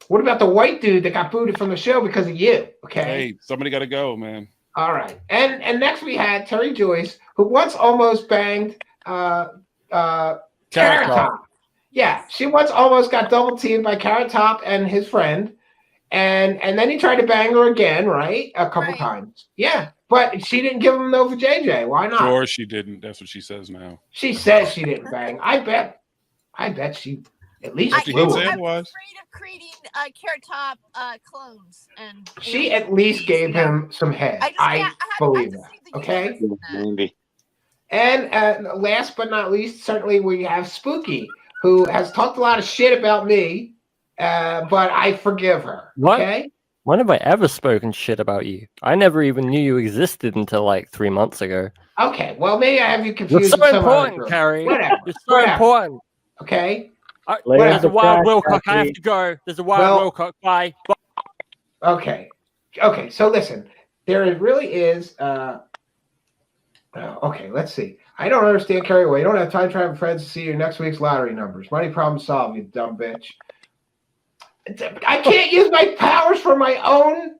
What about the white dude that got booted from the show because of you, okay? Hey, somebody got to go, man. All right. And next we had Terry Joyce, who once almost banged Carrot Top. Yeah, she once almost got double teamed by Carrot Top and his friend. And then he tried to bang her again, right? A couple times. Yeah. But she didn't give him no for JJ. Why not? Sure, she didn't. That's what she says now. She says she didn't bang. I bet she at least I'm afraid of creating Carrot Top clones. And she at least gave him some head. I believe that. Okay? Maybe. And last but not least, certainly we have Spooky, who has talked a lot of shit about me. But I forgive her. Okay. When have I ever spoken shit about you? I never even knew you existed until like 3 months ago. Okay. Well, maybe I have you confused. You're so important, Kerry. Whatever. You're so important. Okay. There's a wild Wilcock. I have to go. There's a wild Wilcock. Bye. Okay. Okay. So listen, there really is. Okay, let's see. I don't understand, Kerry. Well, you don't have time travel friends to see your next week's lottery numbers. Money problem solved, you dumb bitch. I can't use my powers for my own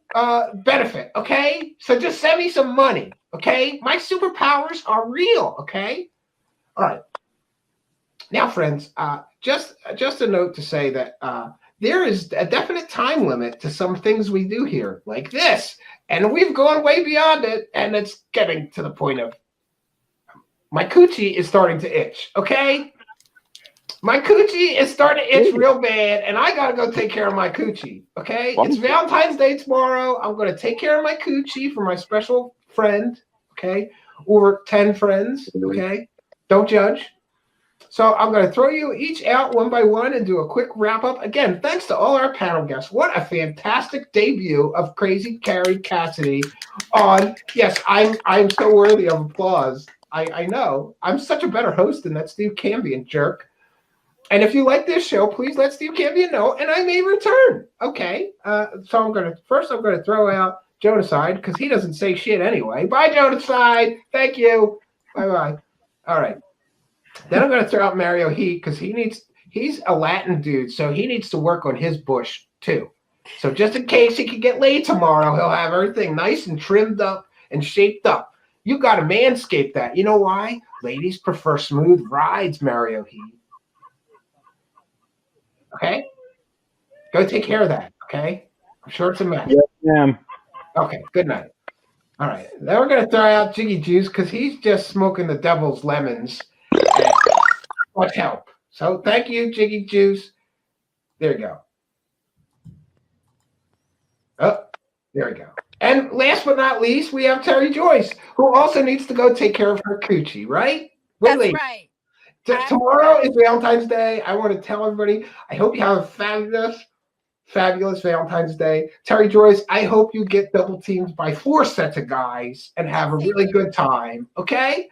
benefit, okay? So just send me some money, okay? My superpowers are real, okay? All right. Now, friends, just a note to say that there is a definite time limit to some things we do here, like this. And we've gone way beyond it, and it's getting to the point of my coochie is starting to itch, okay? My coochie is starting to itch real bad, and I got to go take care of my coochie, okay? It's Valentine's Day tomorrow. I'm going to take care of my coochie for my special friend, okay? Or 10 friends, okay? Don't judge. So I'm going to throw you each out one by one and do a quick wrap-up. Again, thanks to all our panel guests. What a fantastic debut of Crazy Kerry Cassidy on, yes, I'm so worthy of applause. I know. I'm such a better host than that Steve Cambion jerk. And if you like this show, please let Steve Cambion know, and I may return. Okay. So I'm going to throw out Jonaside because he doesn't say shit anyway. Bye, Jonaside. Thank you. Bye-bye. All right. Then I'm going to throw out Mario Heat because he's a Latin dude, so he needs to work on his bush too. So just in case he can get laid tomorrow, he'll have everything nice and trimmed up and shaped up. You got to manscape that. You know why? Ladies prefer smooth rides, Mario Heat. Okay? Go take care of that, okay? I'm sure it's a mess. Yes, ma'am. Okay, good night. All right. Then we're going to throw out Jiggy Juice because he's just smoking the devil's lemons. Much help. So thank you, Jiggy Juice. There you go. Oh, there we go. And last but not least, we have Terry Joyce, who also needs to go take care of her coochie, right? That's right. Tomorrow is Valentine's Day. I want to tell everybody, I hope you have a fabulous Valentine's Day. Terry Joyce, I hope you get double teamed by 4 sets of guys and have a really good time, okay?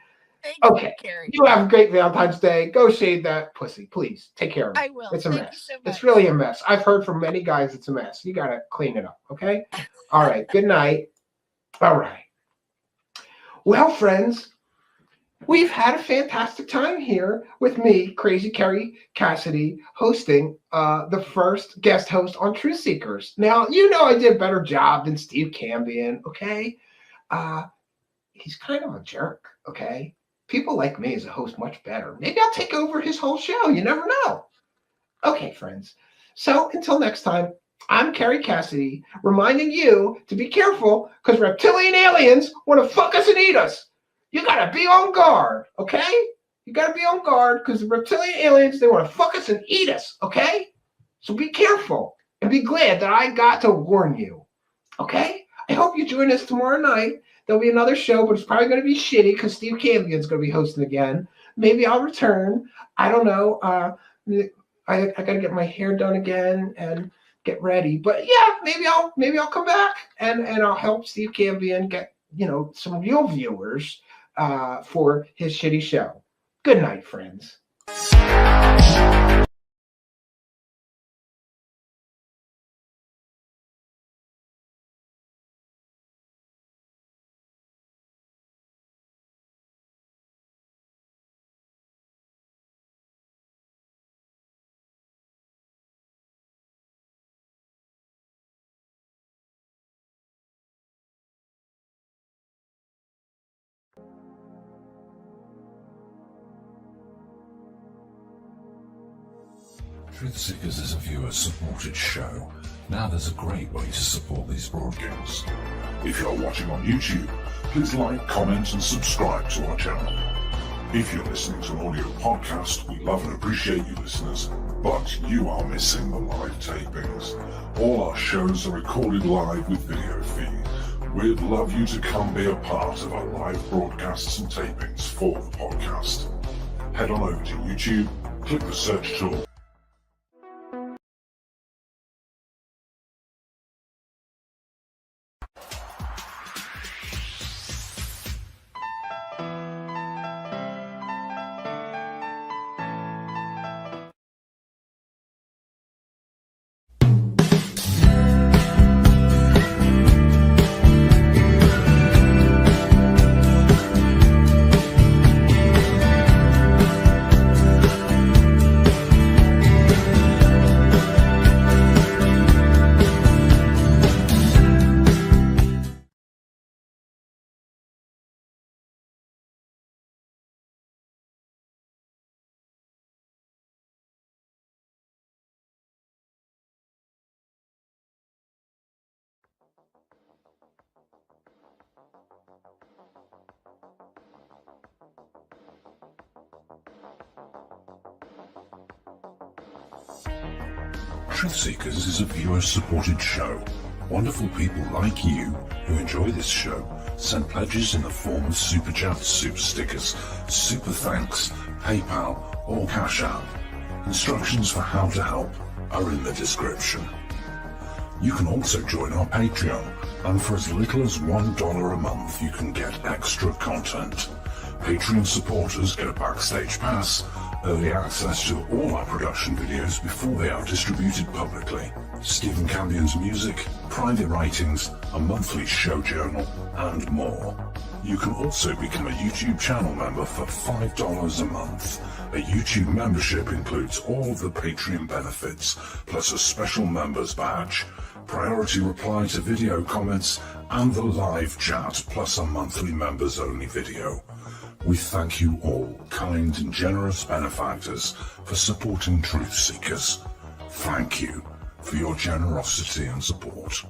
Okay. You have a great Valentine's Day. Go shade that pussy, please. Take care of it. I will. It's a Thank mess. you so much. It's really a mess. I've heard from many guys it's a mess. You got to clean it up, okay? All right. Good night. All right. Well, friends, we've had a fantastic time here with me, Crazy Kerry Cassidy, hosting the first guest host on Truth Seekers. Now, you know I did a better job than Steve Cambion, okay? He's kind of a jerk, okay? People like me as a host much better. Maybe I'll take over his whole show. You never know. Okay, friends. So until next time, I'm Kerry Cassidy, reminding you to be careful because reptilian aliens want to fuck us and eat us. You got to be on guard, okay? You got to be on guard because the reptilian aliens, they want to fuck us and eat us, okay? So be careful and be glad that I got to warn you, okay? I hope you join us tomorrow night. There'll be another show, but it's probably going to be shitty because Steve Cambion's going to be hosting again. Maybe I'll return. I don't know. I got to get my hair done again and get ready. But yeah, maybe I'll come back and I'll help Steve Cambion get, some real viewers for his shitty show. Good night, friends. Truth Seekers is a viewer-supported show. Now there's a great way to support these broadcasts. If you're watching on YouTube, please like, comment and subscribe to our channel. If you're listening to an audio podcast, we love and appreciate you listeners, but you are missing the live tapings. All our shows are recorded live with video feed. We'd love you to come be a part of our live broadcasts and tapings for the podcast. Head on over to YouTube, click the search tool, Truth Seekers is a viewer-supported show. Wonderful people like you who enjoy this show send pledges in the form of super chats, super stickers, super thanks, PayPal, or Cash App. Instructions for how to help are in the description. You can also join our Patreon, and for as little as $1 a month you can get extra content. Patreon supporters get a backstage pass, early access to all our production videos before they are distributed publicly, Stephen Campion's music, private writings, a monthly show journal, and more. You can also become a YouTube channel member for $5 a month. A YouTube membership includes all of the Patreon benefits, plus a special members badge, priority reply to video comments, and the live chat, plus a monthly members only video. We thank you all, kind and generous benefactors, for supporting Truth Seekers. Thank you for your generosity and support.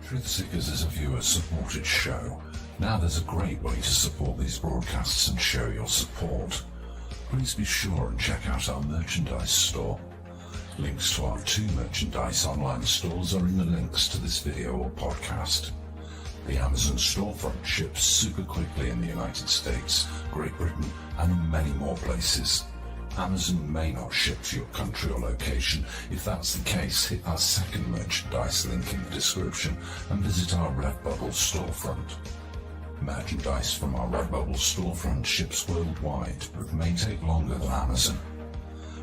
Truth Seekers is a viewer-supported show. Now there's a great way to support these broadcasts and show your support. Please be sure and check out our merchandise store. Links to our 2 merchandise online stores are in the links to this video or podcast. The Amazon storefront ships super quickly in the United States, Great Britain, and in many more places. Amazon may not ship to your country or location. If that's the case, hit our second merchandise link in the description and visit our Redbubble storefront. Merchandise from our Redbubble storefront ships worldwide, but may take longer than Amazon.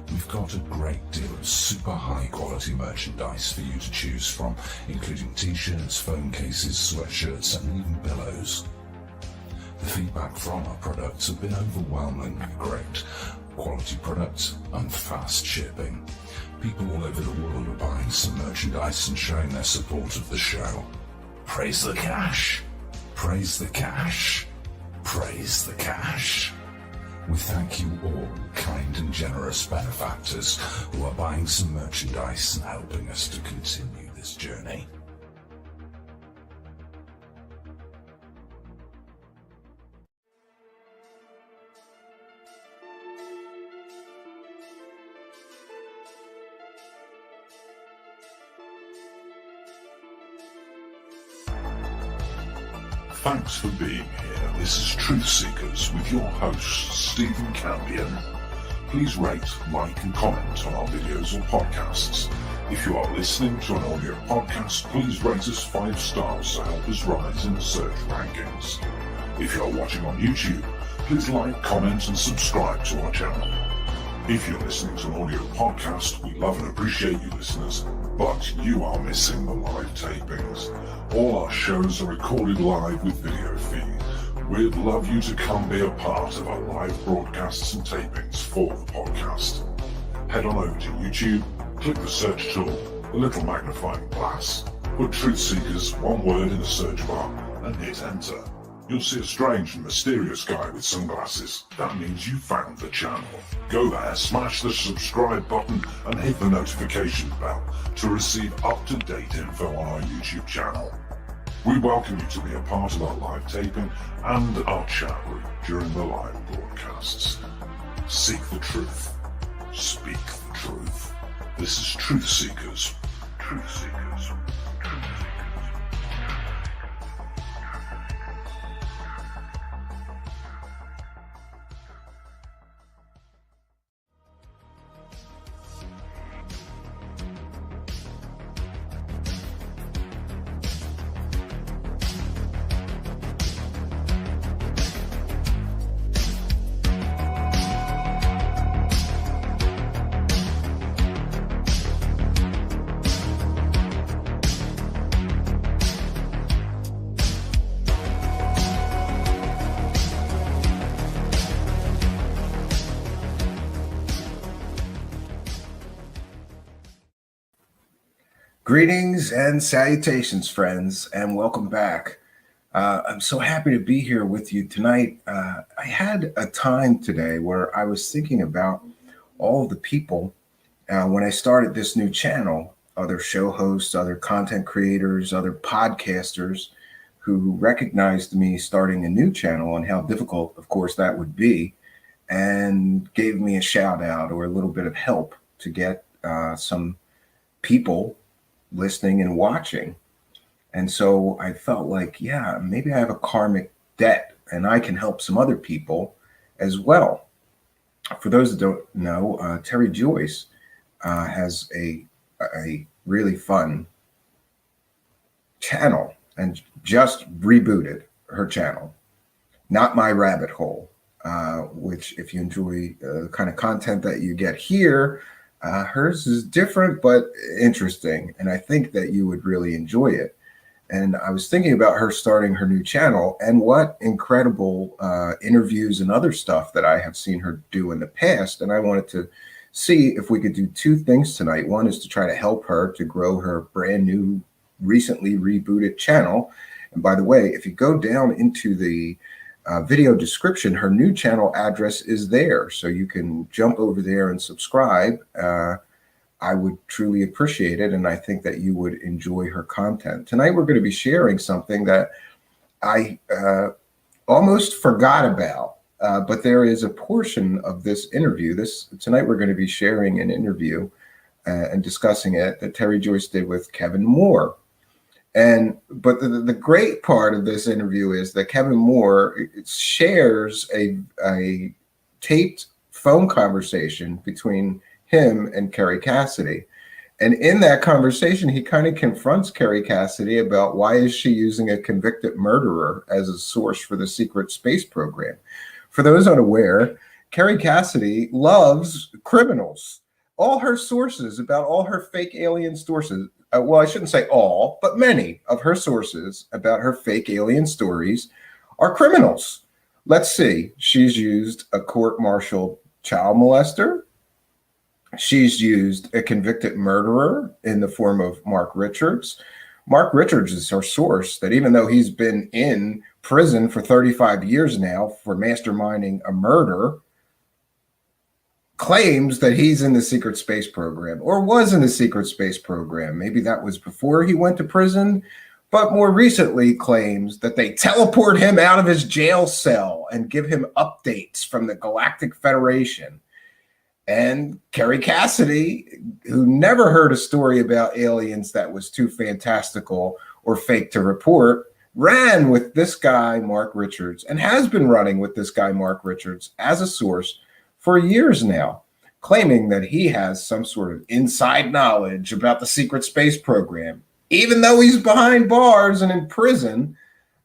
We've got a great deal of super high quality merchandise for you to choose from, including t-shirts, phone cases, sweatshirts, and even pillows. The feedback from our products have been overwhelmingly great. Quality products and fast shipping. People all over the world are buying some merchandise and showing their support of the show. Praise the cash. Praise the cash. Praise the cash. We thank you all, kind and generous benefactors who are buying some merchandise and helping us to continue this journey. Thanks for being here. This is Truth Seekers with your host, Stephen Campion. Please rate, like, and comment on our videos or podcasts. If you are listening to an audio podcast, please rate us 5 stars to help us rise in the search rankings. If you are watching on YouTube, please like, comment, and subscribe to our channel. If you're listening to an audio podcast, we love and appreciate you listeners, but you are missing the live tapings. All our shows are recorded live with video feed. We'd love you to come be a part of our live broadcasts and tapings for the podcast. Head on over to YouTube, click the search tool, the little magnifying glass, put Truth Seekers, one word in the search bar, and hit enter. You'll see a strange and mysterious guy with sunglasses. That means you found the channel. Go there, smash the subscribe button, and hit the notification bell to receive up-to-date info on our YouTube channel. We welcome you to be a part of our live taping and our chat room during the live broadcasts. Seek the truth. Speak the truth. This is Truth Seekers. Truth Seekers. Truth Seekers. Greetings and salutations, friends, and welcome back. I'm so happy to be here with you tonight. I had a time today where I was thinking about all the people when I started this new channel, other show hosts, other content creators, other podcasters who recognized me starting a new channel and how difficult, of course, that would be, and gave me a shout out or a little bit of help to get some people listening and watching. And so I felt like, yeah, maybe I have a karmic debt and I can help some other people as well. For those that don't know, Terry Joyce has a really fun channel and just rebooted her channel, Not My Rabbit Hole, which if you enjoy the kind of content that you get here, hers is different but interesting, and I think that you would really enjoy it. And I was thinking about her starting her new channel and what incredible interviews and other stuff that I have seen her do in the past. And I wanted to see if we could do two things tonight. One is to try to help her to grow her brand new, recently rebooted channel. And by the way, if you go down into the video description, her new channel address is there, so you can jump over there and subscribe. I would truly appreciate it, and I think that you would enjoy her content. Tonight we're going to be sharing something that I almost forgot about, but there is a portion of this interview. Tonight we're going to be sharing an interview and discussing it that Terry Joyce did with Kevin Moore. But the great part of this interview is that Kevin Moore shares a taped phone conversation between him and Kerry Cassidy. And in that conversation, he kind of confronts Kerry Cassidy about why is she using a convicted murderer as a source for the secret space program. For those unaware, Kerry Cassidy loves criminals. All her sources about all her fake alien sources, well, I shouldn't say all, but many of her sources about her fake alien stories are criminals. Let's see. She's used a court-martialed child molester. She's used a convicted murderer in the form of Mark Richards. Mark Richards is her source that even though he's been in prison for 35 years now for masterminding a murder, claims that he's in the secret space program or was in the secret space program. Maybe that was before he went to prison, but more recently claims that they teleport him out of his jail cell and give him updates from the Galactic Federation. And Kerry Cassidy, who never heard a story about aliens that was too fantastical or fake to report, ran with this guy, Mark Richards, and has been running with this guy, Mark Richards, as a source for years now, claiming that he has some sort of inside knowledge about the secret space program, even though he's behind bars and in prison.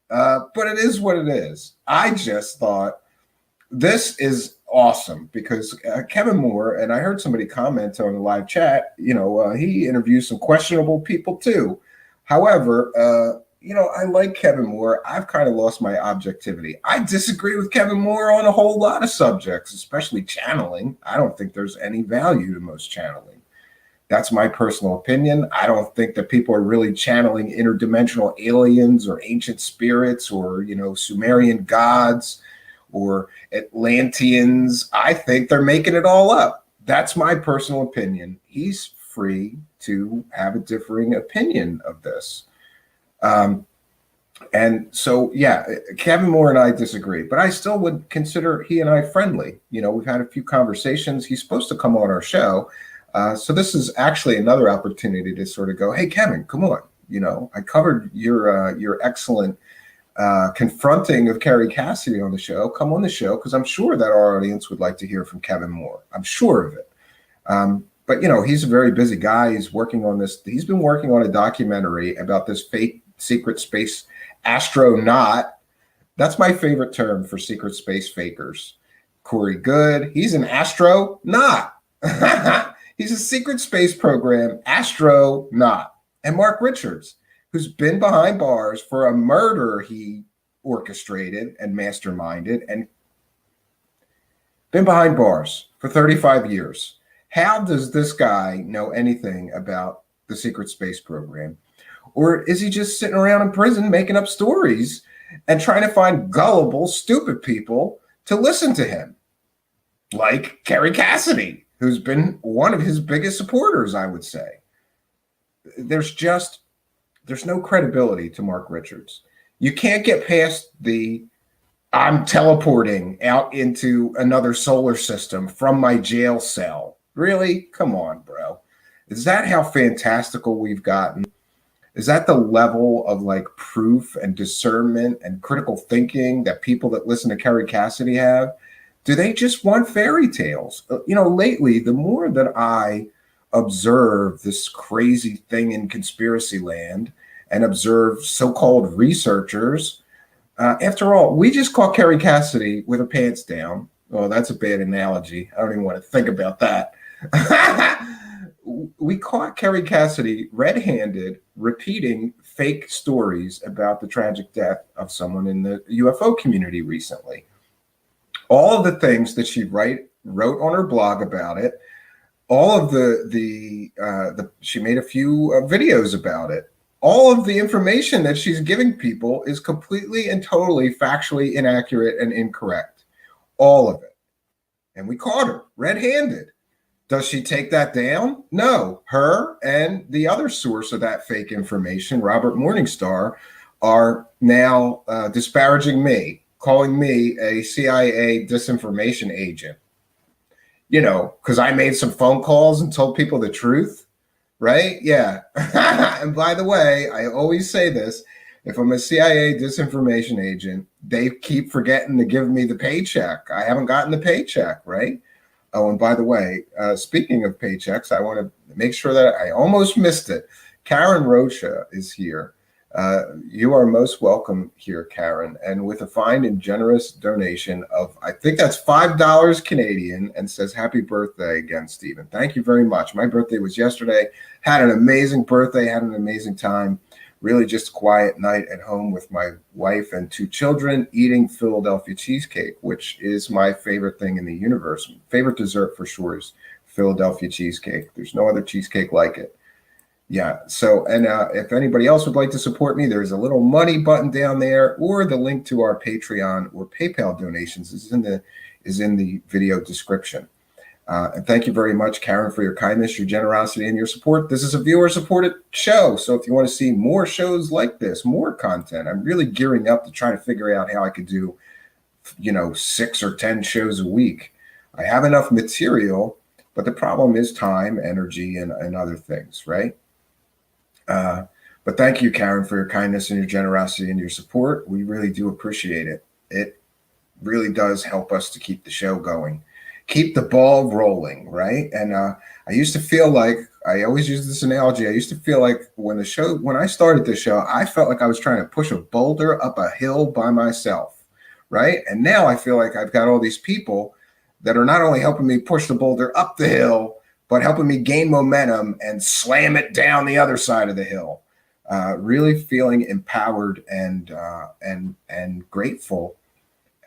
But it is what it is. I just thought this is awesome because Kevin Moore, and I heard somebody comment on the live chat, he interviews some questionable people too. However, I like Kevin Moore. I've kind of lost my objectivity. I disagree with Kevin Moore on a whole lot of subjects, especially channeling. I don't think there's any value to most channeling. That's my personal opinion. I don't think that people are really channeling interdimensional aliens or ancient spirits or, Sumerian gods or Atlanteans. I think they're making it all up. That's my personal opinion. He's free to have a differing opinion of this. And so, yeah, Kevin Moore and I disagree, but I still would consider he and I friendly. We've had a few conversations. He's supposed to come on our show. So this is actually another opportunity to sort of go, hey, Kevin, come on. I covered your excellent confronting of Kerry Cassidy on the show. Come on the show, because I'm sure that our audience would like to hear from Kevin Moore. I'm sure of it. But, he's a very busy guy. He's working on this. He's been working on a documentary about this fake secret space astronaut. That's my favorite term for secret space fakers. Corey Good, he's an astronaut. He's a secret space program astronaut. And Mark Richards, who's been behind bars for a murder he orchestrated and masterminded and been behind bars for 35 years. How does this guy know anything about the secret space program? Or is he just sitting around in prison making up stories and trying to find gullible, stupid people to listen to him? Like Kerry Cassidy, who's been one of his biggest supporters, I would say. There's no credibility to Mark Richards. You can't get past the I'm teleporting out into another solar system from my jail cell. Really? Come on, bro. Is that how fantastical we've gotten? Is that the level of like proof and discernment and critical thinking that people that listen to Kerry Cassidy have? Do they just want fairy tales? Lately, the more that I observe this crazy thing in conspiracy land and observe so-called researchers, after all, we just caught Kerry Cassidy with her pants down. Oh, that's a bad analogy. I don't even want to think about that. We caught Kerry Cassidy red-handed repeating fake stories about the tragic death of someone in the UFO community recently. All of the things that she wrote on her blog about it, all of she made a few videos about it. All of the information that she's giving people is completely and totally factually inaccurate and incorrect. All of it. And we caught her red-handed. Does she take that down? No. Her and the other source of that fake information, Robert Morningstar, are now disparaging me, calling me a CIA disinformation agent. Because I made some phone calls and told people the truth, right? Yeah. And by the way, I always say this, if I'm a CIA disinformation agent, they keep forgetting to give me the paycheck. I haven't gotten the paycheck, right? Oh, and by the way, speaking of paychecks, I want to make sure that I almost missed it. Karen Rocha is here. You are most welcome here, Karen. And with a fine and generous donation of, I think that's $5 Canadian, and says, happy birthday again, Stephen. Thank you very much. My birthday was yesterday. Had an amazing birthday, had an amazing time. Really just a quiet night at home with my wife and 2 children eating Philadelphia cheesecake, which is my favorite thing in the universe. Favorite dessert for sure is Philadelphia cheesecake. There's no other cheesecake like it. Yeah. So, and if anybody else would like to support me, there's a little money button down there, or the link to our Patreon or PayPal donations is in the video description. And thank you very much, Karen, for your kindness, your generosity, and your support. This is a viewer-supported show. So if you want to see more shows like this, more content, I'm really gearing up to try to figure out how I could do, 6 or 10 shows a week. I have enough material, but the problem is time, energy, and other things, right? But thank you, Karen, for your kindness and your generosity and your support. We really do appreciate it. It really does help us to keep the show going. Keep the ball rolling, right? And I used to feel like, I always use this analogy, I used to feel like when I started the show, I felt like I was trying to push a boulder up a hill by myself, right? And now I feel like I've got all these people that are not only helping me push the boulder up the hill, but helping me gain momentum and slam it down the other side of the hill. Really feeling empowered and grateful,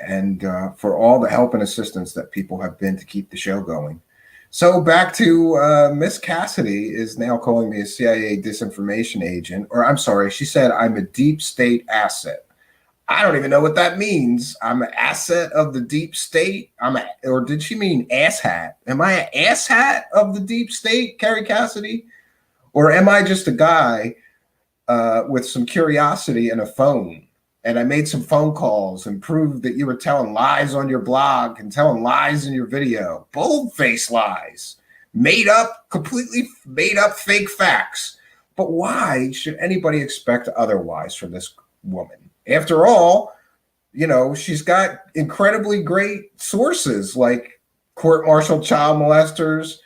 and for all the help and assistance that people have been to keep the show going. So back to Miss Cassidy is now calling me a CIA disinformation agent, or I'm sorry, she said I'm a deep state asset. I don't even know what that means. I'm an asset of the deep state. Or did she mean asshat? Am I an asshat of the deep state, Kerry Cassidy? Or am I just a guy with some curiosity and a phone? And I made some phone calls and proved that you were telling lies on your blog and telling lies in your video. Bold-faced lies. Completely made up fake facts. But why should anybody expect otherwise from this woman? After all, she's got incredibly great sources like court-martialed child molesters,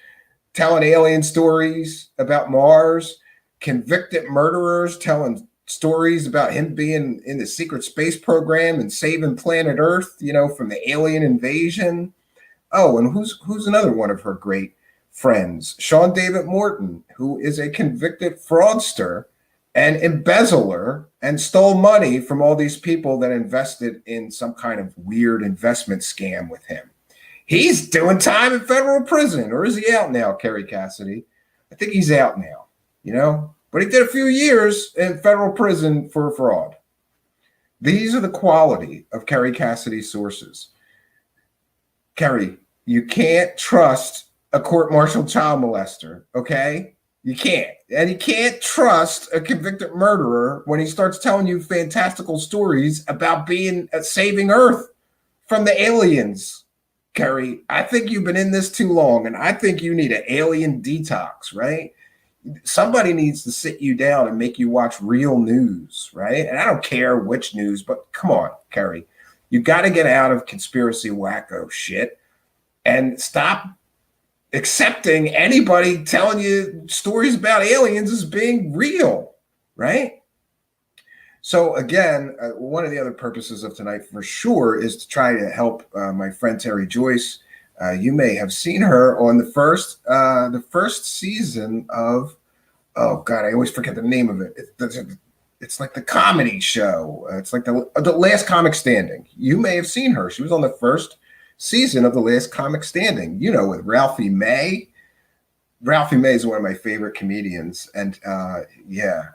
telling alien stories about Mars, convicted murderers telling stories about him being in the secret space program and saving planet Earth, from the alien invasion. Oh, and who's another one of her great friends? Sean David Morton, who is a convicted fraudster and embezzler and stole money from all these people that invested in some kind of weird investment scam with him. He's doing time in federal prison, or is he out now, Kerry Cassidy? I think he's out now. but he did a few years in federal prison for fraud. These are the quality of Kerry Cassidy's sources. Kerry, you can't trust a court-martialed child molester, okay? You can't. And you can't trust a convicted murderer when he starts telling you fantastical stories about saving Earth from the aliens. Kerry, I think you've been in this too long, and I think you need an alien detox, right? Somebody needs to sit you down and make you watch real news, right? And I don't care which news, but come on, Kerry. You got to get out of conspiracy wacko shit and stop accepting anybody telling you stories about aliens as being real, right? So again, one of the other purposes of tonight for sure is to try to help my friend Terry Joyce. You may have seen her on the first season of, oh God, I always forget the name of it. It's like the comedy show. It's like the Last Comic Standing. You may have seen her. She was on the first season of the Last Comic Standing, with Ralphie May. Ralphie May is one of my favorite comedians. And yeah.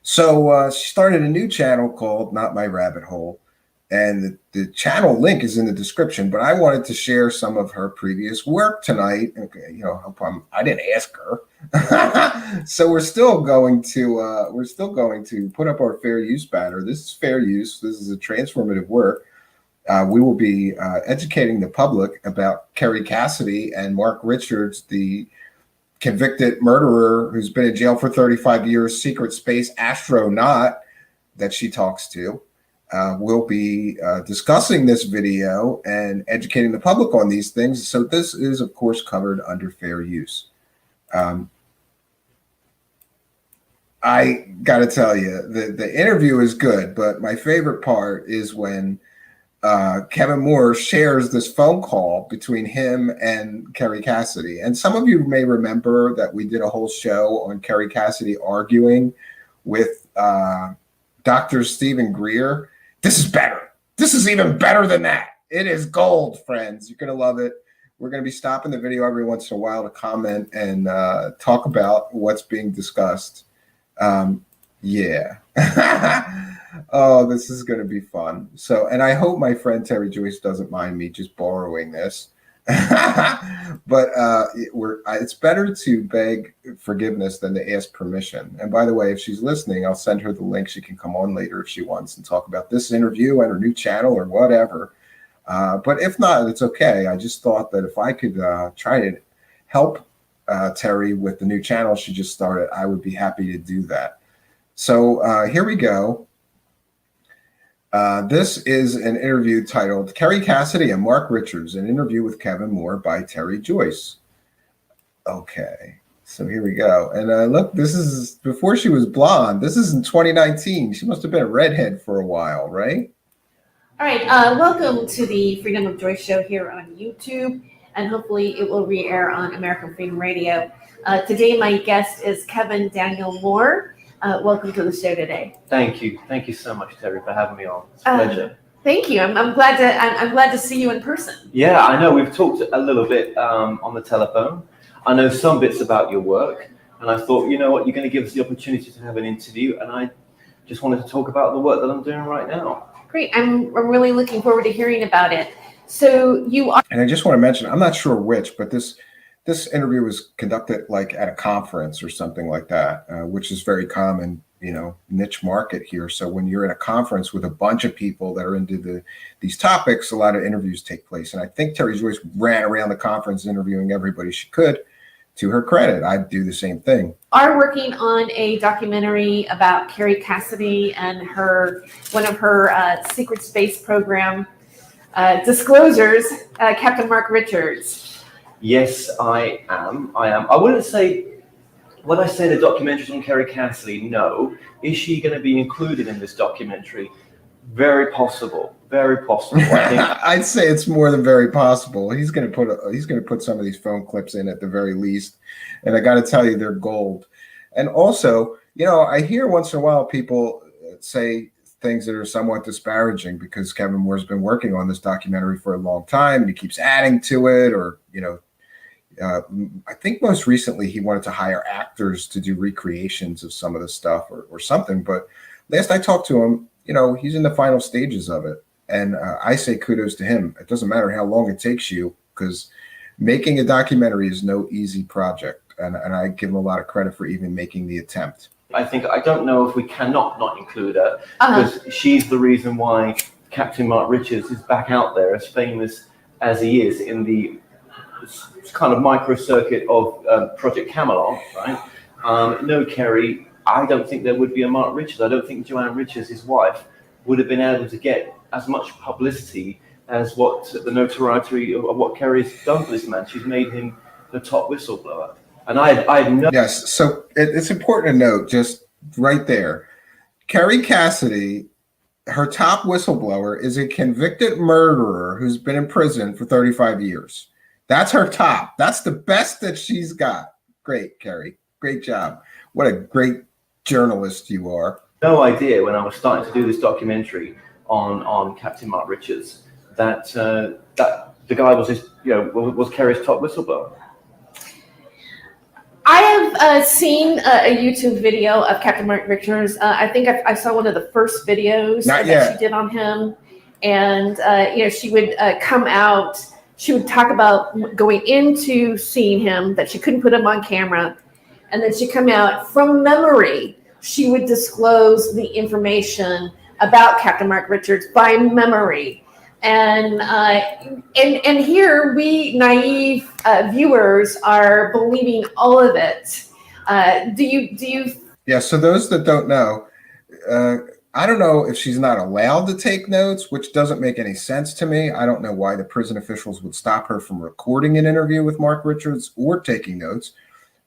So she started a new channel called Not My Rabbit Hole. And the channel link is in the description, but I wanted to share some of her previous work tonight. Okay, I didn't ask her. So we're still going to put up our fair use banner. This is fair use. This is a transformative work. We will be educating the public about Kerry Cassidy and Mark Richards, the convicted murderer who's been in jail for 35 years, secret space astronaut that she talks to. We'll be discussing this video and educating the public on these things. So this is, of course, covered under fair use. I got to tell you, the interview is good, but my favorite part is when Kevin Moore shares this phone call between him and Kerry Cassidy. And some of you may remember that we did a whole show on Kerry Cassidy arguing with Dr. Stephen Greer. This is better. This is even better than that. It is gold, friends. You're going to love it. We're going to be stopping the video every once in a while to comment and talk about what's being discussed. Yeah. Oh, this is going to be fun. So, and I hope my friend Terry Joyce doesn't mind me just borrowing this. But it's better to beg forgiveness than to ask permission. And by the way, if she's listening, I'll send her the link. She can come on later if she wants and talk about this interview and her new channel or whatever. But if not, it's okay. I just thought that if I could try to help Terry with the new channel she just started, I would be happy to do that. So here we go. This is an interview titled Kerry Cassidy and Mark Richards, an interview with Kevin Moore by Terry Joyce. Okay, so here we go. And look, this is before she was blonde. This is in 2019. She must have been a redhead for a while, right? All right, welcome to the Freedom of Joyce show here on YouTube, and hopefully it will re-air on American Freedom Radio. Today, my guest is Kevin Daniel Moore. Welcome to the show today. Thank you. Thank you so much, Terry, for having me on. It's a pleasure. Thank you. I'm glad to see you in person. Yeah, I know we've talked a little bit on the telephone. I know some bits about your work, and I thought, you know what, you're going to give us the opportunity to have an interview, and I just wanted to talk about the work that I'm doing right now. Great. I'm really looking forward to hearing about it. So you are. And I just want to mention, I'm not sure which, but this interview was conducted like at a conference or something like that, which is very common, niche market here. So when you're at a conference with a bunch of people that are into these topics, a lot of interviews take place. And I think Terry Joyce ran around the conference interviewing everybody she could. To her credit, I'd do the same thing. Are working on a documentary about Kerry Cassidy and one of her secret space program disclosures, Captain Mark Richards. Yes, I am. I wouldn't say, when I say the documentary's on Kerry Cassidy, no. Is she going to be included in this documentary? Very possible. Very possible. I think. I'd say it's more than very possible. He's going to put some of these phone clips in at the very least, and I got to tell you, they're gold. And also, I hear once in a while people say things that are somewhat disparaging because Kevin Moore's been working on this documentary for a long time, and he keeps adding to it, or I think most recently he wanted to hire actors to do recreations of some of the stuff or something. But last I talked to him, he's in the final stages of it. And I say kudos to him. It doesn't matter how long it takes you, because making a documentary is no easy project. And I give him a lot of credit for even making the attempt. I don't know if we cannot not include her, because she's the reason why Captain Mark Richards is back out there as famous as he is in the kind of micro circuit of Project Camelot, right? No, Kerry, I don't think there would be a Mark Richards. I don't think Joanne Richards, his wife, would have been able to get as much publicity as what the notoriety of what Kerry's done for this man. She's made him the top whistleblower. And I know. Yes, so it's important to note just right there, Kerry Cassidy, her top whistleblower, is a convicted murderer who's been in prison for 35 years. That's her top. That's the best that she's got. Great, Kerry. Great job. What a great journalist you are. No idea when I was starting to do this documentary on Captain Mark Richards that that the guy was was Kerry's top whistleblower. I have seen a YouTube video of Captain Mark Richards. I think I saw one of the first videos that she did on him. And, she would come out. She would talk about going into seeing him, that she couldn't put him on camera. And then she'd come out from memory. She would disclose the information about Captain Mark Richards by memory. And here we naive viewers are believing all of it. Do you? Yeah. So those that don't know, I don't know if she's not allowed to take notes, which doesn't make any sense to me. I don't know why the prison officials would stop her from recording an interview with Mark Richards or taking notes.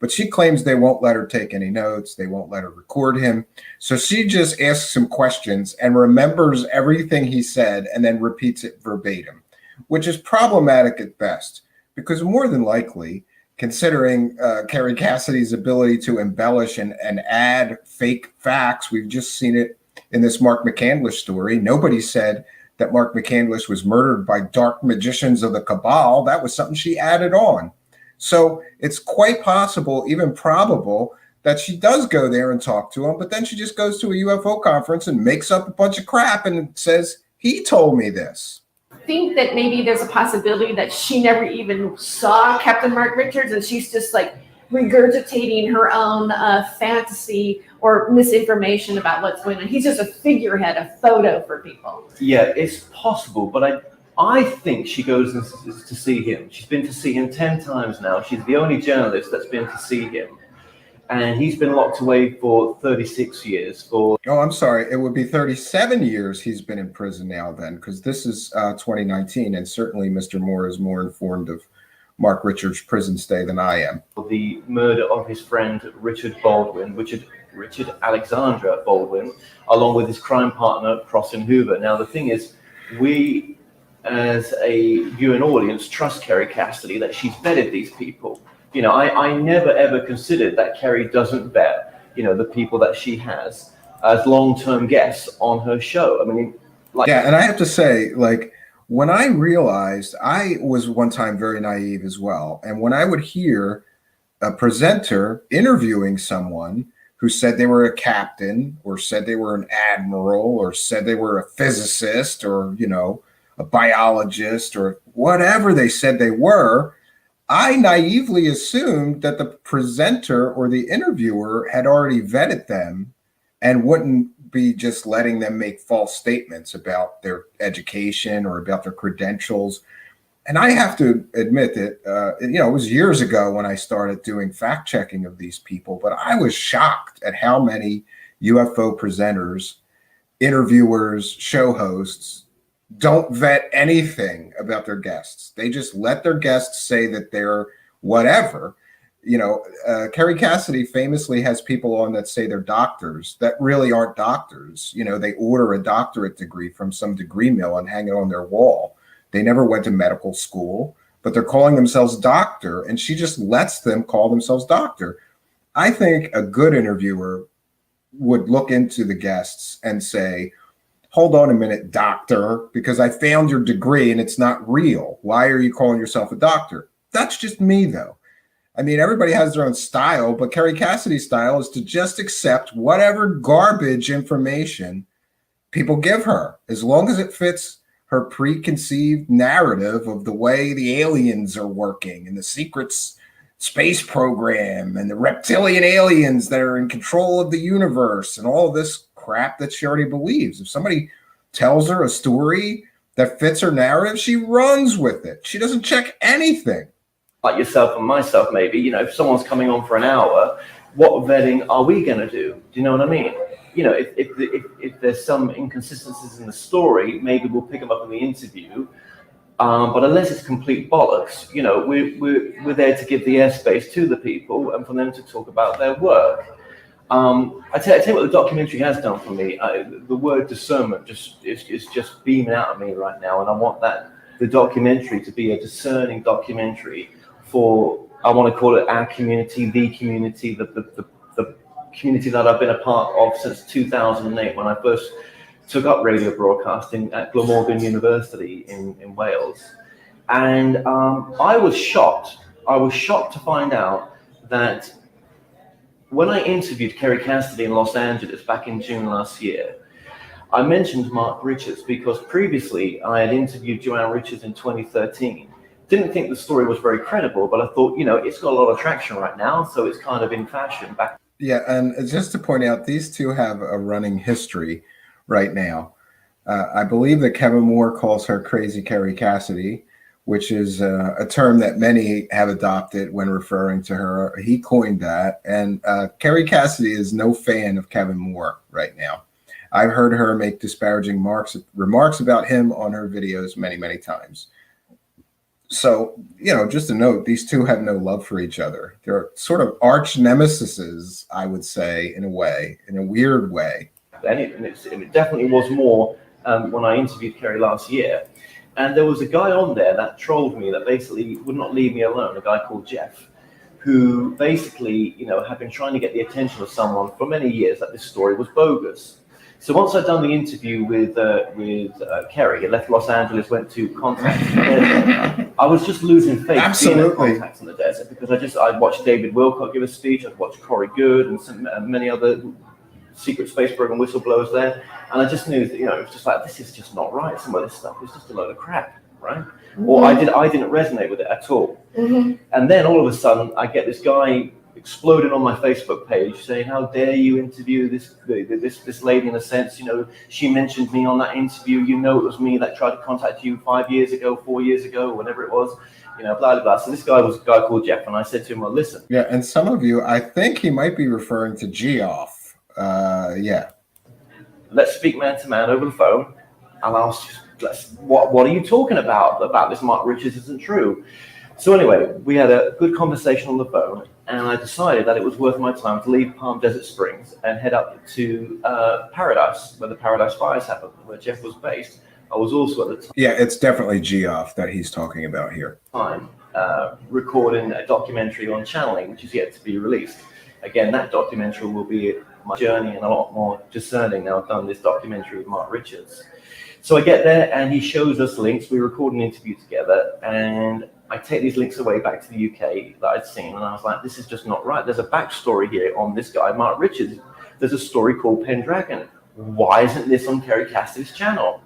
But she claims they won't let her take any notes. They won't let her record him. So she just asks him questions and remembers everything he said and then repeats it verbatim, which is problematic at best, because more than likely, considering Kerry Cassidy's ability to embellish and add fake facts, we've just seen it in this Mark McCandlish story. Nobody said that Mark McCandlish was murdered by dark magicians of the cabal. That was something she added on. So it's quite possible, even probable, that she does go there and talk to him, but then she just goes to a UFO conference and makes up a bunch of crap and says, he told me this. Think that maybe there's a possibility that she never even saw Captain Mark Richards and she's just like regurgitating her own fantasy or misinformation about what's going on. He's just a figurehead, a photo for people. Yeah, it's possible, but I think she goes to see him. She's been to see him 10 times now. She's the only journalist that's been to see him. And he's been locked away for 36 years. Oh, I'm sorry. It would be 37 years he's been in prison now then, because this is 2019, and certainly Mr. Moore is more informed of Mark Richards' prison stay than I am. The murder of his friend Richard Baldwin, Richard Alexandra Baldwin, along with his crime partner, Crossan Hoover. Now, the thing is, we as a viewing audience trust Kerry Cassidy that she's vetted these people. I never ever considered that Kerry doesn't vet, the people that she has as long-term guests on her show. I mean, yeah, and I have to say, when I realized, I was one time very naive as well, and when I would hear a presenter interviewing someone who said they were a captain or said they were an admiral or said they were a physicist or, a biologist or whatever they said they were, I naively assumed that the presenter or the interviewer had already vetted them and wouldn't be just letting them make false statements about their education or about their credentials. And I have to admit that, it was years ago when I started doing fact checking of these people, but I was shocked at how many UFO presenters, interviewers, show hosts don't vet anything about their guests. They just let their guests say that they're whatever. Kerry Cassidy famously has people on that say they're doctors that really aren't doctors. They order a doctorate degree from some degree mill and hang it on their wall. They never went to medical school, but they're calling themselves doctor, and she just lets them call themselves doctor. I think a good interviewer would look into the guests and say, hold on a minute, doctor, because I found your degree and it's not real. Why are you calling yourself a doctor? That's just me, though. I mean, everybody has their own style, but Kerry Cassidy's style is to just accept whatever garbage information people give her, as long as it fits her preconceived narrative of the way the aliens are working and the secrets space program and the reptilian aliens that are in control of the universe and all this crap that she already believes. If somebody tells her a story that fits her narrative, she runs with it. She doesn't check anything. Like yourself and myself, maybe, you know, if someone's coming on for an hour, what vetting are we going to do? Do you know what I mean? You know, if there's some inconsistencies in the story, maybe we'll pick them up in the interview. But unless it's complete bollocks, you know, we're there to give the airspace to the people and for them to talk about their work. I tell you what the documentary has done for me. The word discernment is just beaming out of me right now, and I want the documentary to be a discerning documentary for, I want to call it our community, the community, the community that I've been a part of since 2008 when I first took up radio broadcasting at Glamorgan University in Wales. And I was shocked. I was shocked to find out that when I interviewed Kerry Cassidy in Los Angeles back in June last year, I mentioned Mark Richards because previously I had interviewed Joanne Richards in 2013. Didn't think the story was very credible, but I thought, you know, it's got a lot of traction right now, so it's kind of in fashion back. Yeah, and just to point out, these two have a running history right now. I believe that Kevin Moore calls her Crazy Kerry Cassidy, which is a term that many have adopted when referring to her. He coined that. And Kerry Cassidy is no fan of Kevin Moore right now. I've heard her make disparaging remarks about him on her videos many, many times. So, you know, just a note, these two have no love for each other. They're sort of arch nemesis, I would say, in a way, in a weird way. And it definitely was more when I interviewed Kerry last year. And there was a guy on there that trolled me that basically would not leave me alone, a guy called Jeff, who basically, you know, had been trying to get the attention of someone for many years that this story was bogus. So once I'd done the interview with Kerry, I left Los Angeles, went to Contacts in the Desert. I was just losing faith being at Contacts in the Desert because I watched David Wilcock give a speech, I'd watched Corey Good and many other secret space program whistleblowers there, and I just knew that, you know, it was just like, this is just not right. Some of this stuff is just a load of crap, right? Mm-hmm. Or I didn't resonate with it at all. Mm-hmm. And then all of a sudden, I get this guy exploding on my Facebook page saying, "How dare you interview this lady? In a sense, you know, she mentioned me on that interview. You know, it was me that tried to contact you 5 years ago, 4 years ago, whenever it was." You know, blah, blah, blah. So this guy was a guy called Jeff, and I said to him, "Well, listen." Yeah, and some of you, I think he might be referring to Geoff. Yeah. Let's speak man to man over the phone. And what are you talking about? About this Mark Richards isn't true. So anyway, we had a good conversation on the phone, and I decided that it was worth my time to leave Palm Desert Springs and head up to Paradise, where the Paradise Fires happened, where Jeff was based. I was also at the time. Yeah, it's definitely Geoff that he's talking about here. Recording a documentary on channeling, which is yet to be released. Again, that documentary will be my journey and a lot more discerning now I've done this documentary with Mark Richards. So I get there and he shows us links. We record an interview together and I take these links away back to the UK that I'd seen, and I was like, this is just not right. There's a backstory here on this guy, Mark Richards. There's a story called Pendragon. Why isn't this on Kerry Cassidy's channel?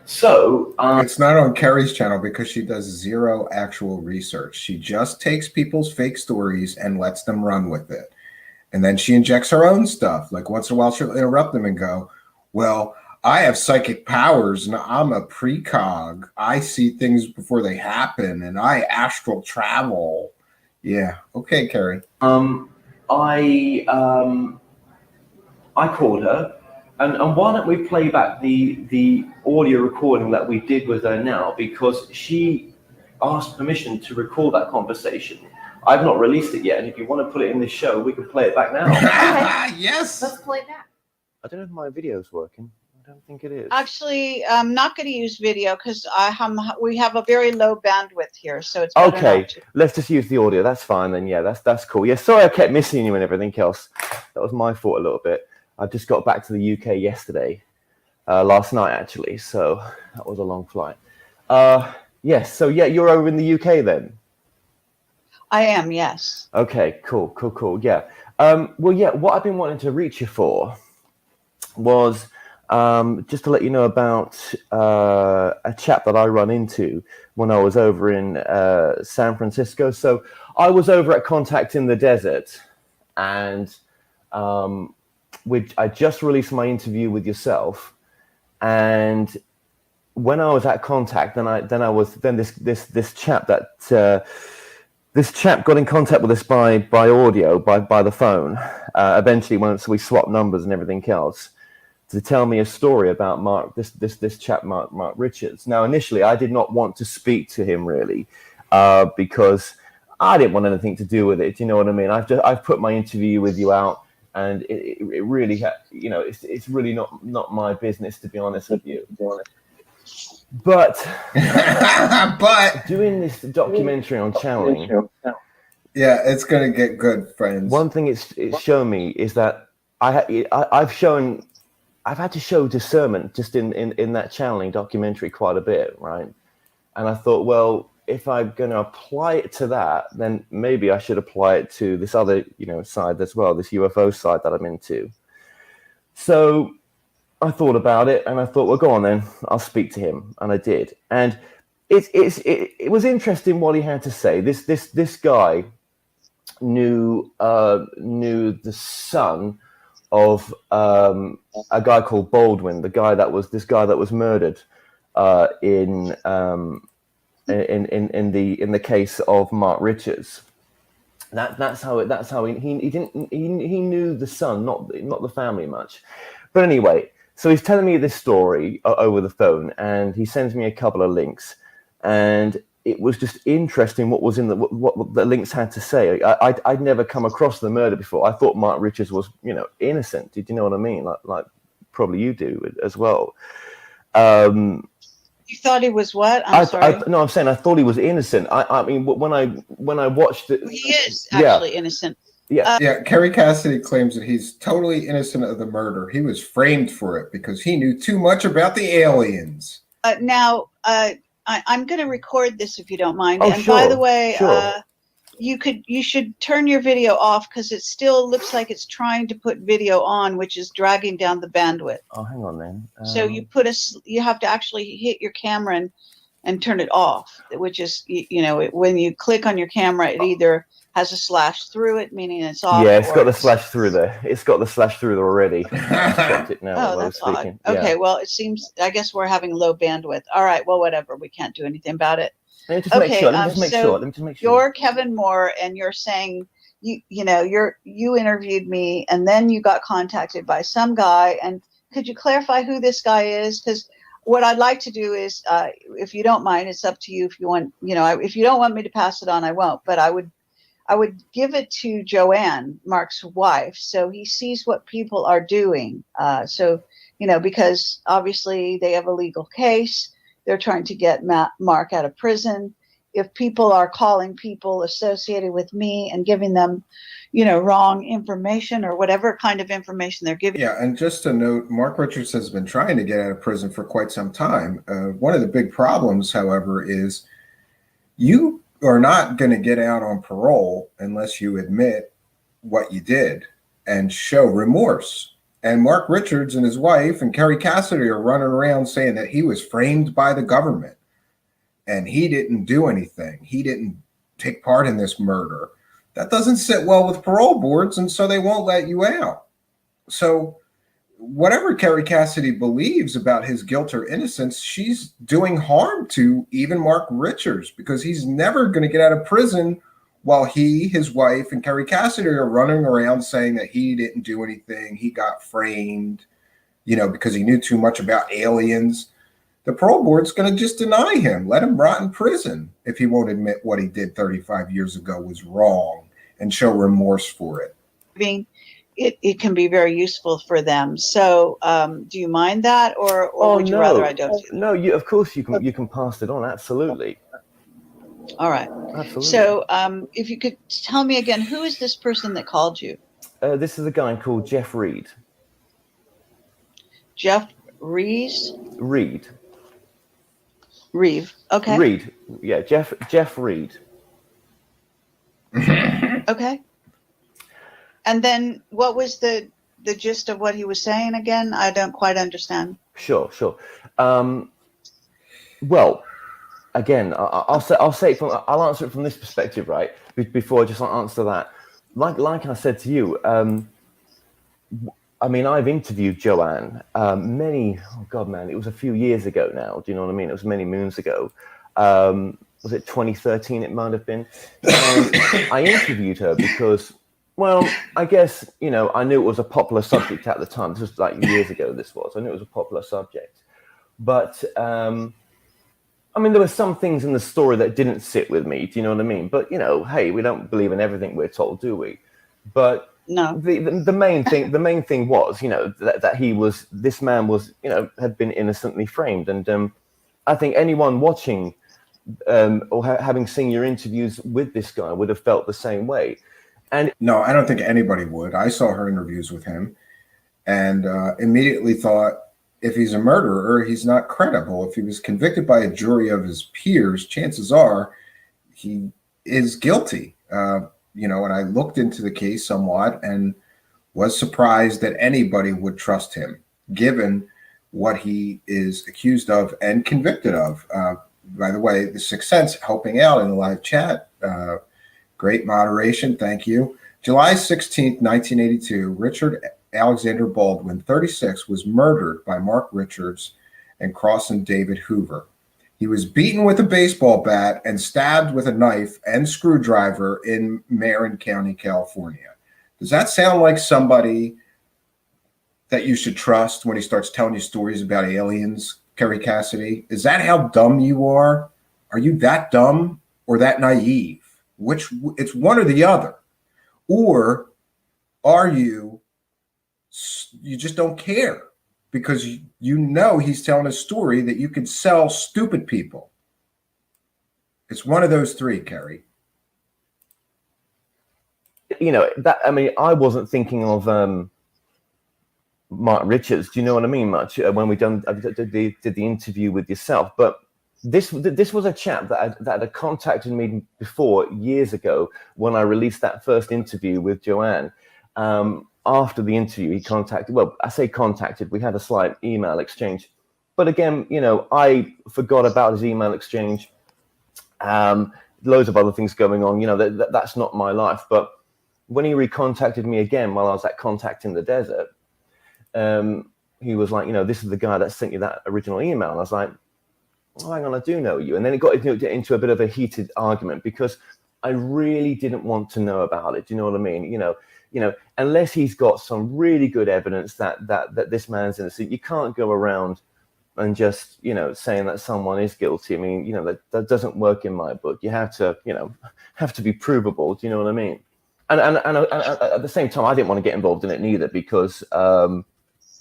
So it's not on Kerry's channel because she does zero actual research. She just takes people's fake stories and lets them run with it. And then she injects her own stuff. Like once in a while, she'll interrupt them and go, well, I have psychic powers and I'm a precog. I see things before they happen and I astral travel. Yeah. Okay, Kerry. I called her. And why don't we play back the audio recording that we did with her now, because she asked permission to record that conversation. I've not released it yet, and if you want to put it in this show, we can play it back now. Yes. Let's play that. I don't know if my video's working. I don't think it is. Actually, I'm not going to use video because we have a very low bandwidth here, so it's better Okay, not to. let's just use the audio. That's fine then. Yeah, that's cool. Yeah, sorry I kept missing you and everything else. That was my fault a little bit. I just got back to the UK yesterday, last night actually, so that was a long flight. Yes, so yeah, you're over in the UK then? I am, yes. Okay, cool. Yeah. Well, yeah, what I've been wanting to reach you for was just to let you know about a chap that I run into when I was over in San Francisco. So I was over at Contact in the Desert, and I just released my interview with yourself, and when I was at Contact, then this chap that this chap got in contact with us by audio, by the phone. Eventually, once we swapped numbers and everything else, to tell me a story about this chap Mark Richards. Now, initially, I did not want to speak to him really, because I didn't want anything to do with it. Do you know what I mean? I've put my interview with you out, and it really, it's really not my business, to be honest with you. But doing this documentary on channeling, yeah, it's gonna get good, friends. One thing it's shown me is that I've had to show discernment just in that channeling documentary quite a bit, right? And I thought, well, if I'm going to apply it to that, then maybe I should apply it to this other, side as well, this UFO side that I'm into. So I thought about it, and I thought, well, go on then, I'll speak to him, and I did. And it was interesting what he had to say. This guy knew the son of a guy called Baldwin, this guy that was murdered in the case of Mark Richards. That's how he knew the son, not the family much. But anyway, so he's telling me this story over the phone, and he sends me a couple of links, and it was just interesting what was in what the links had to say. I'd never come across the murder before. I thought Mark Richards was, innocent. Did you know what I mean? Like probably you do as well. You thought he was what? I'm sorry. No, I'm saying I thought he was innocent. I mean, when I watched it, He is actually innocent. Yeah, Kerry Cassidy claims that he's totally innocent of the murder. He was framed for it because he knew too much about the aliens. Now, I'm going to record this if you don't mind. Oh, and sure, by the way, sure. You should turn your video off because it still looks like it's trying to put video on, which is dragging down the bandwidth. Oh, hang on then. So you have to actually hit your camera and turn it off, which is, when you click on your camera, it either has a slash through it, meaning it's off. Yeah, it's got the slash through there. It's got the slash through there already. I stopped it now Oh, while I was that's odd. speaking. Okay, Yeah. well, it seems, I guess we're having low bandwidth. All right, well, whatever. We can't do anything about it. Let me just make sure. Let me just make so sure. Let me just make sure. You're Kevin Moore, and you're saying you interviewed me, and then you got contacted by some guy. And could you clarify who this guy is? Because what I'd like to do is, if you don't mind, it's up to you. If you want, if you don't want me to pass it on, I won't. But I would give it to Joanne, Mark's wife, so he sees what people are doing. Because obviously they have a legal case. They're trying to get Mark out of prison. If people are calling people associated with me and giving them, wrong information or whatever kind of information they're giving. Yeah, and just to note, Mark Richards has been trying to get out of prison for quite some time. One of the big problems, however, is you are not going to get out on parole unless you admit what you did and show remorse. And Mark Richards and his wife and Kerry Cassidy are running around saying that he was framed by the government and he didn't do anything. He didn't take part in this murder. That doesn't sit well with parole boards, and so they won't let you out. So whatever Kerry Cassidy believes about his guilt or innocence, she's doing harm to even Mark Richards, because he's never going to get out of prison while he, his wife, and Kerry Cassidy are running around saying that he didn't do anything. He got framed, because he knew too much about aliens. The parole board's going to just deny him, let him rot in prison if he won't admit what he did 35 years ago was wrong and show remorse for it. It can be very useful for them. So, do you mind that, or would you rather I don't? No, of course you can pass it on. Absolutely. All right. Absolutely. So, if you could tell me again, who is this person that called you? This is a guy called Jeff Reed. Jeff Reeves? Reed. Reeve. Okay. Reed. Yeah, Jeff Reed. Okay. And then what was the gist of what he was saying again? I don't quite understand. Sure. Well, again, I'll say it from, I'll answer it from this perspective, right? Before I just answer that, like I said to you, I mean, I've interviewed Joanne oh God, man, it was a few years ago now. Do you know what I mean? It was many moons ago. Was it 2013? It might have been. And I interviewed her because, well, I guess, you know, I knew it was a popular subject at the time. This was like years ago. I knew it was a popular subject, but I mean, there were some things in the story that didn't sit with me. Do you know what I mean? But, you know, hey, we don't believe in everything we're told, do we? But no, the main thing was, you know, that this man was, you know, had been innocently framed. And I think anyone watching or having seen your interviews with this guy would have felt the same way. And no, I don't think anybody would. I saw her interviews with him and immediately thought, if he's a murderer, he's not credible. If he was convicted by a jury of his peers, chances are he is guilty. You know, and I looked into the case somewhat and was surprised that anybody would trust him, given what he is accused of and convicted of. By the way, the Sixth Sense helping out in the live chat. Great moderation. Thank you. July 16th, 1982, Richard Alexander Baldwin, 36, was murdered by Mark Richards and Crossan David Hoover. He was beaten with a baseball bat and stabbed with a knife and screwdriver in Marin County, California. Does that sound like somebody that you should trust when he starts telling you stories about aliens, Kerry Cassidy? Is that how dumb you are? Are you that dumb or that naive? It's one or the other. Or are you just don't care because you know he's telling a story that you could sell stupid people. It's one of those three, Kerry. You know, I mean, I wasn't thinking of Mark Richards. Do you know what I mean? Much when we did the interview with yourself, but this was a chap that had contacted me before years ago when I released that first interview with Joanne. After the interview, he contacted. Well, I say contacted. We had a slight email exchange, but again, you know, I forgot about his email exchange. Loads of other things going on. You know, that's not my life. But when he recontacted me again while I was at Contact in the Desert, he was like, you know, this is the guy that sent you that original email. And I was like, oh, hang on, I do know you. And then it got into a bit of a heated argument because I really didn't want to know about it. Do you know what I mean? You know, unless he's got some really good evidence that this man's innocent, you can't go around and just, you know, saying that someone is guilty. I mean, you know, that doesn't work in my book. You have to, you know, be provable. Do you know what I mean? And at the same time, I didn't want to get involved in it neither because, well,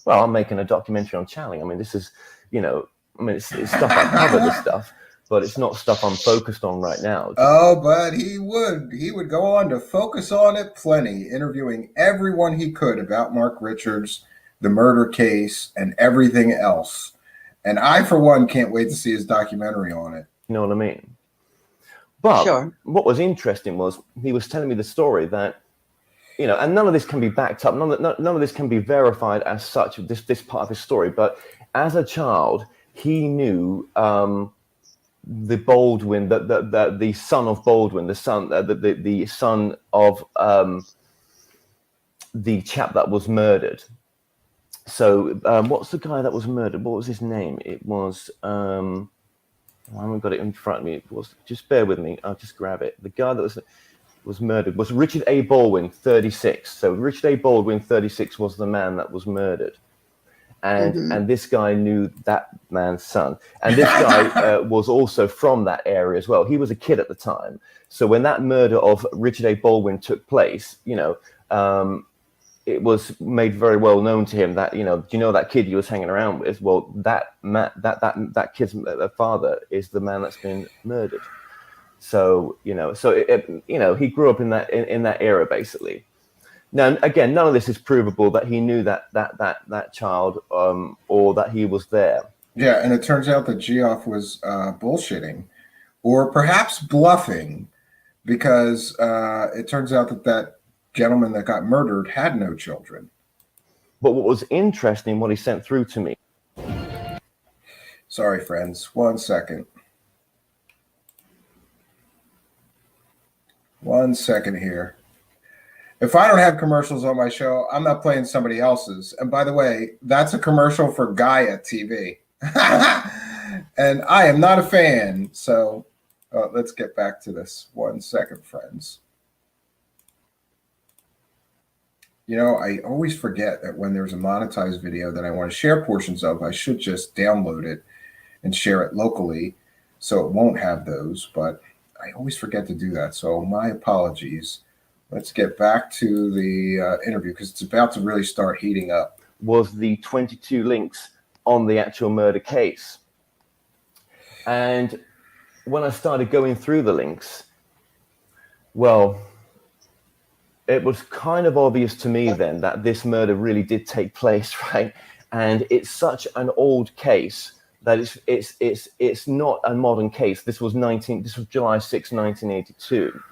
I'm making a documentary on channeling. I mean, this is, you know, I mean, it's stuff I cover, this stuff, but it's not stuff I'm focused on right now. Oh, but he would go on to focus on it plenty, interviewing everyone he could about Mark Richards, the murder case, and everything else. And I, for one, can't wait to see his documentary on it. You know what I mean? But sure. What was interesting was he was telling me the story that, you know, and none of this can be backed up. None of this can be verified as such, this part of his story. But as a child, he knew the Baldwin, the son of Baldwin, the son of the chap that was murdered. So what's the guy that was murdered? What was his name? It was I haven't got it in front of me. It was, just bear with me. I'll just grab it. The guy that was murdered was Richard A. Baldwin, 36. So Richard A. Baldwin, 36, was the man that was murdered. And this guy knew that man's son. And this guy was also from that area as well. He was a kid at the time. So when that murder of Richard A. Baldwin took place, you know, it was made very well known to him that, you know, do you know that kid you was hanging around with? Well, that kid's father is the man that's been murdered. So, you know, you know, he grew up in that era, basically. Now, again, none of this is provable that he knew that child or that he was there. Yeah, and it turns out that Geoff was bullshitting or perhaps bluffing, because it turns out that that gentleman that got murdered had no children. But what was interesting, what he sent through to me. Sorry, friends. 1 second. 1 second here. If I don't have commercials on my show, I'm not playing somebody else's. And by the way, that's a commercial for Gaia TV. And I am not a fan. So let's get back to this. 1 second, friends. You know, I always forget that when there's a monetized video that I want to share portions of, I should just download it and share it locally so it won't have those. But I always forget to do that. So my apologies. Let's get back to the interview because it's about to really start heating up. Was the 22 links on the actual murder case. And when I started going through the links, well, it was kind of obvious to me then that this murder really did take place, right? And it's such an old case that it's not a modern case. This was July 6, 1982.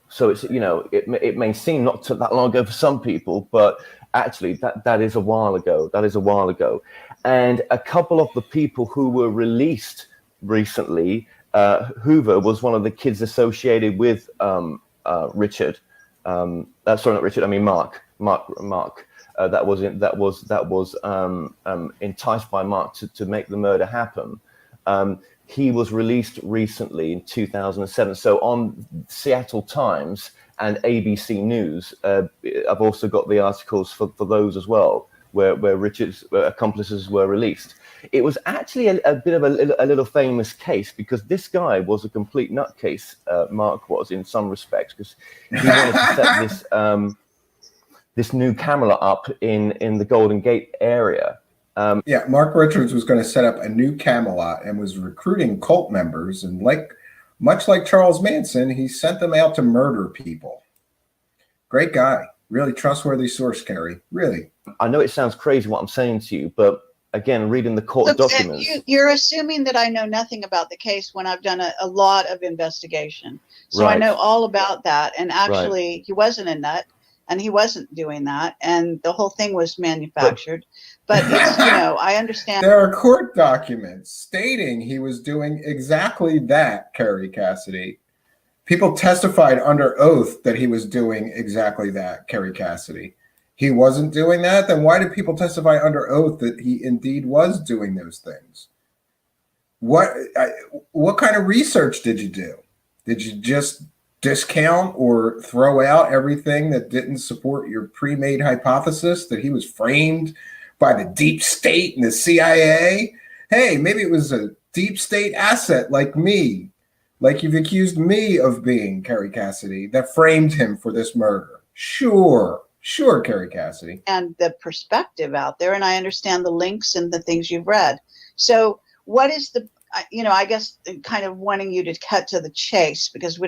So it's, you know, it may seem not that long ago for some people, but actually that is a while ago. That is a while ago. And a couple of the people who were released recently, Hoover was one of the kids associated with Richard. Sorry, not Richard. I mean Mark. That was enticed by Mark to make the murder happen. He was released recently in 2007. So on Seattle Times and ABC News, I've also got the articles for those as well, where Richard's accomplices were released. It was actually a bit of a little famous case because this guy was a complete nutcase. Mark was in some respects because he wanted to set this new camera up in the Golden Gate area. Yeah, Mark Richards was going to set up a new Camelot and was recruiting cult members. And much like Charles Manson, he sent them out to murder people. Great guy. Really trustworthy source, Kerry. Really. I know it sounds crazy what I'm saying to you, but again, reading the court documents. You're assuming that I know nothing about the case when I've done a lot of investigation. So Right. I know all about that. And actually, Right. he wasn't a nut. And he wasn't doing that, and the whole thing was manufactured. But it's, you know, I understand. There are court documents stating he was doing exactly that, Kerry Cassidy. People testified under oath that he was doing exactly that, Kerry Cassidy. He wasn't doing that? Then why did people testify under oath that he indeed was doing those things? What kind of research did you do? Did you just discount or throw out everything that didn't support your pre-made hypothesis that he was framed by the deep state and the CIA? Hey, maybe it was a deep state asset like me, like you've accused me of being, Kerry Cassidy, that framed him for this murder. Sure, Kerry Cassidy. And the perspective out there, and I understand the links and the things you've read. So what is you know, I guess kind of wanting you to cut to the chase because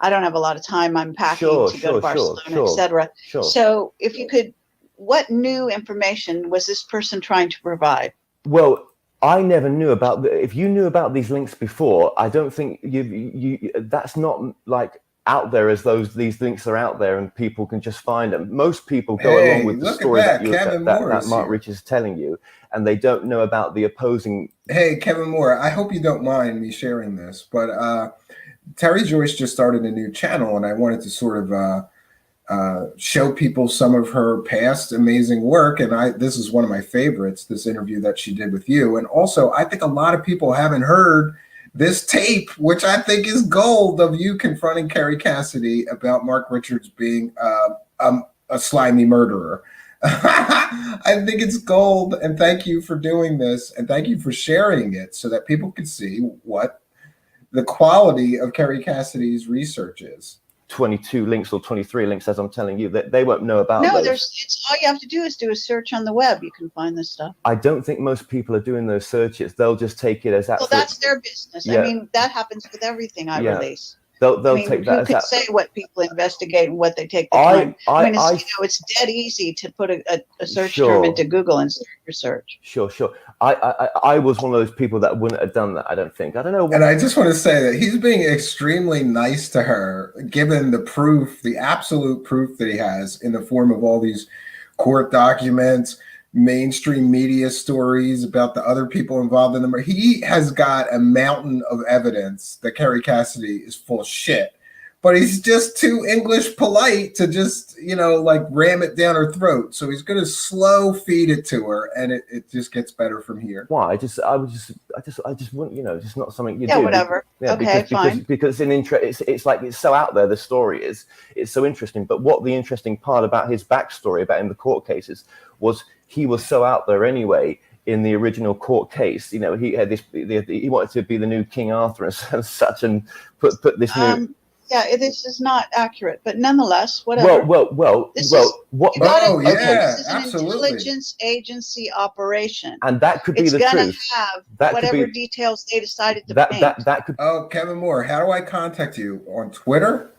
I don't have a lot of time. I'm packing to go to Barcelona, etc. So if you could, what new information was this person trying to provide? Well, I never knew about if you knew about these links before, I don't think you that's not like out there as these links are out there and people can just find them. Most people go along with the story that Mark Richards is telling you, and they don't know about the opposing. Hey, Kevin Moore, I hope you don't mind me sharing this, but Terry Joyce just started a new channel, and I wanted to sort of show people some of her past amazing work. And this is one of my favorites, this interview that she did with you. And also, I think a lot of people haven't heard this tape, which I think is gold, of you confronting Kerry Cassidy about Mark Richards being a slimy murderer. I think it's gold, and thank you for doing this, and thank you for sharing it so that people can see what the quality of Kerry Cassidy's research is. 22 links or 23 links, as I'm telling you, that they won't know about. No, those. It's all you have to do is do a search on the web. You can find this stuff. I don't think most people are doing those searches. They'll just take it as Well, that's their business. Yeah. I mean, that happens with everything I release. they'll I mean, take who that as could that. say what people investigate and what they take the time? I mean, I it's dead easy to put a search term Sure. into Google and start your search. Sure. I was one of those people that wouldn't have done that. I don't think. I don't know. And I just want to say that he's being extremely nice to her, given the proof, the absolute proof that he has in the form of all these court documents, mainstream media stories about the other people involved in the murder. He has got a mountain of evidence that Kerry Cassidy is full of shit. But he's just too English polite to just, like ram it down her throat. So he's going to slow feed it to her, and it just gets better from here. Why? I just wouldn't, just not something you Yeah, do. whatever. Okay, fine. Because it's like it's so out there. The story is, it's so interesting. But what the interesting part about his backstory about in the court cases was he was so out there anyway. In the original court case, he had this. He wanted to be the new King Arthur and such, and put this new. Yeah, this is not accurate, but nonetheless, whatever. This is an intelligence agency operation, and that could be it's the gonna truth. have That whatever could be, details they decided to paint. that could. Oh, Kevin Moore, how do I contact you on Twitter?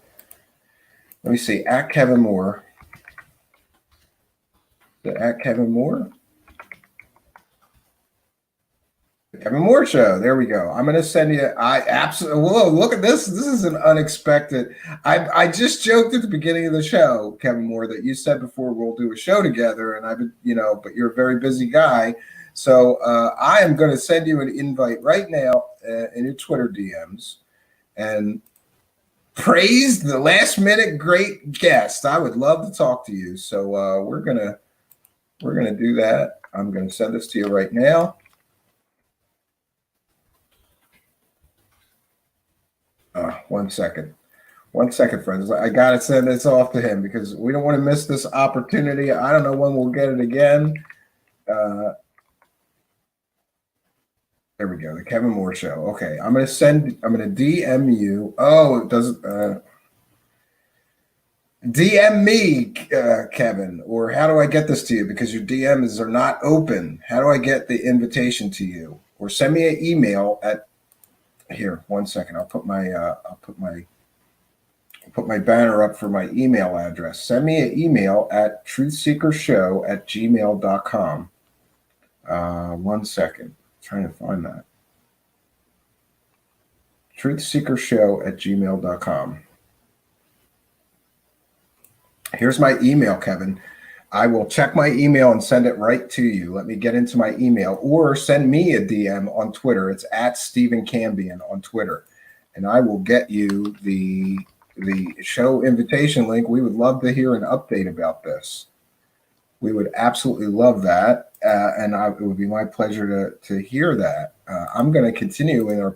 Let me see, at Kevin Moore. At Kevin Moore. Kevin Moore Show. There we go. I'm going to send you. I absolutely. Whoa! Look at this. This is an unexpected. I just joked at the beginning of the show, Kevin Moore, that you said before we'll do a show together, and I've been, but you're a very busy guy, so I am going to send you an invite right now in your Twitter DMs, and praise the last minute great guest. I would love to talk to you. So we're gonna do that. I'm going to send this to you right now. 1 second. 1 second, friends. I got to send this off to him because we don't want to miss this opportunity. I don't know when we'll get it again. There we go. The Kevin Moore Show. Okay. I'm going to DM you. Oh, it doesn't. DM me, Kevin, or how do I get this to you? Because your DMs are not open. How do I get the invitation to you? Or send me an email at. Here, 1 second. I'll put my banner up for my email address. Send me an email at truthseekershow@gmail.com. 1 second. I'm trying to find that. Truthseekershow@gmail.com. Here's my email, Kevin. I will check my email and send it right to you. Let me get into my email, or send me a DM on Twitter. It's at Stephen Cambion on Twitter, and I will get you the show invitation link. We would love to hear an update about this. We would absolutely love that, and it would be my pleasure to hear that. I'm going to continue in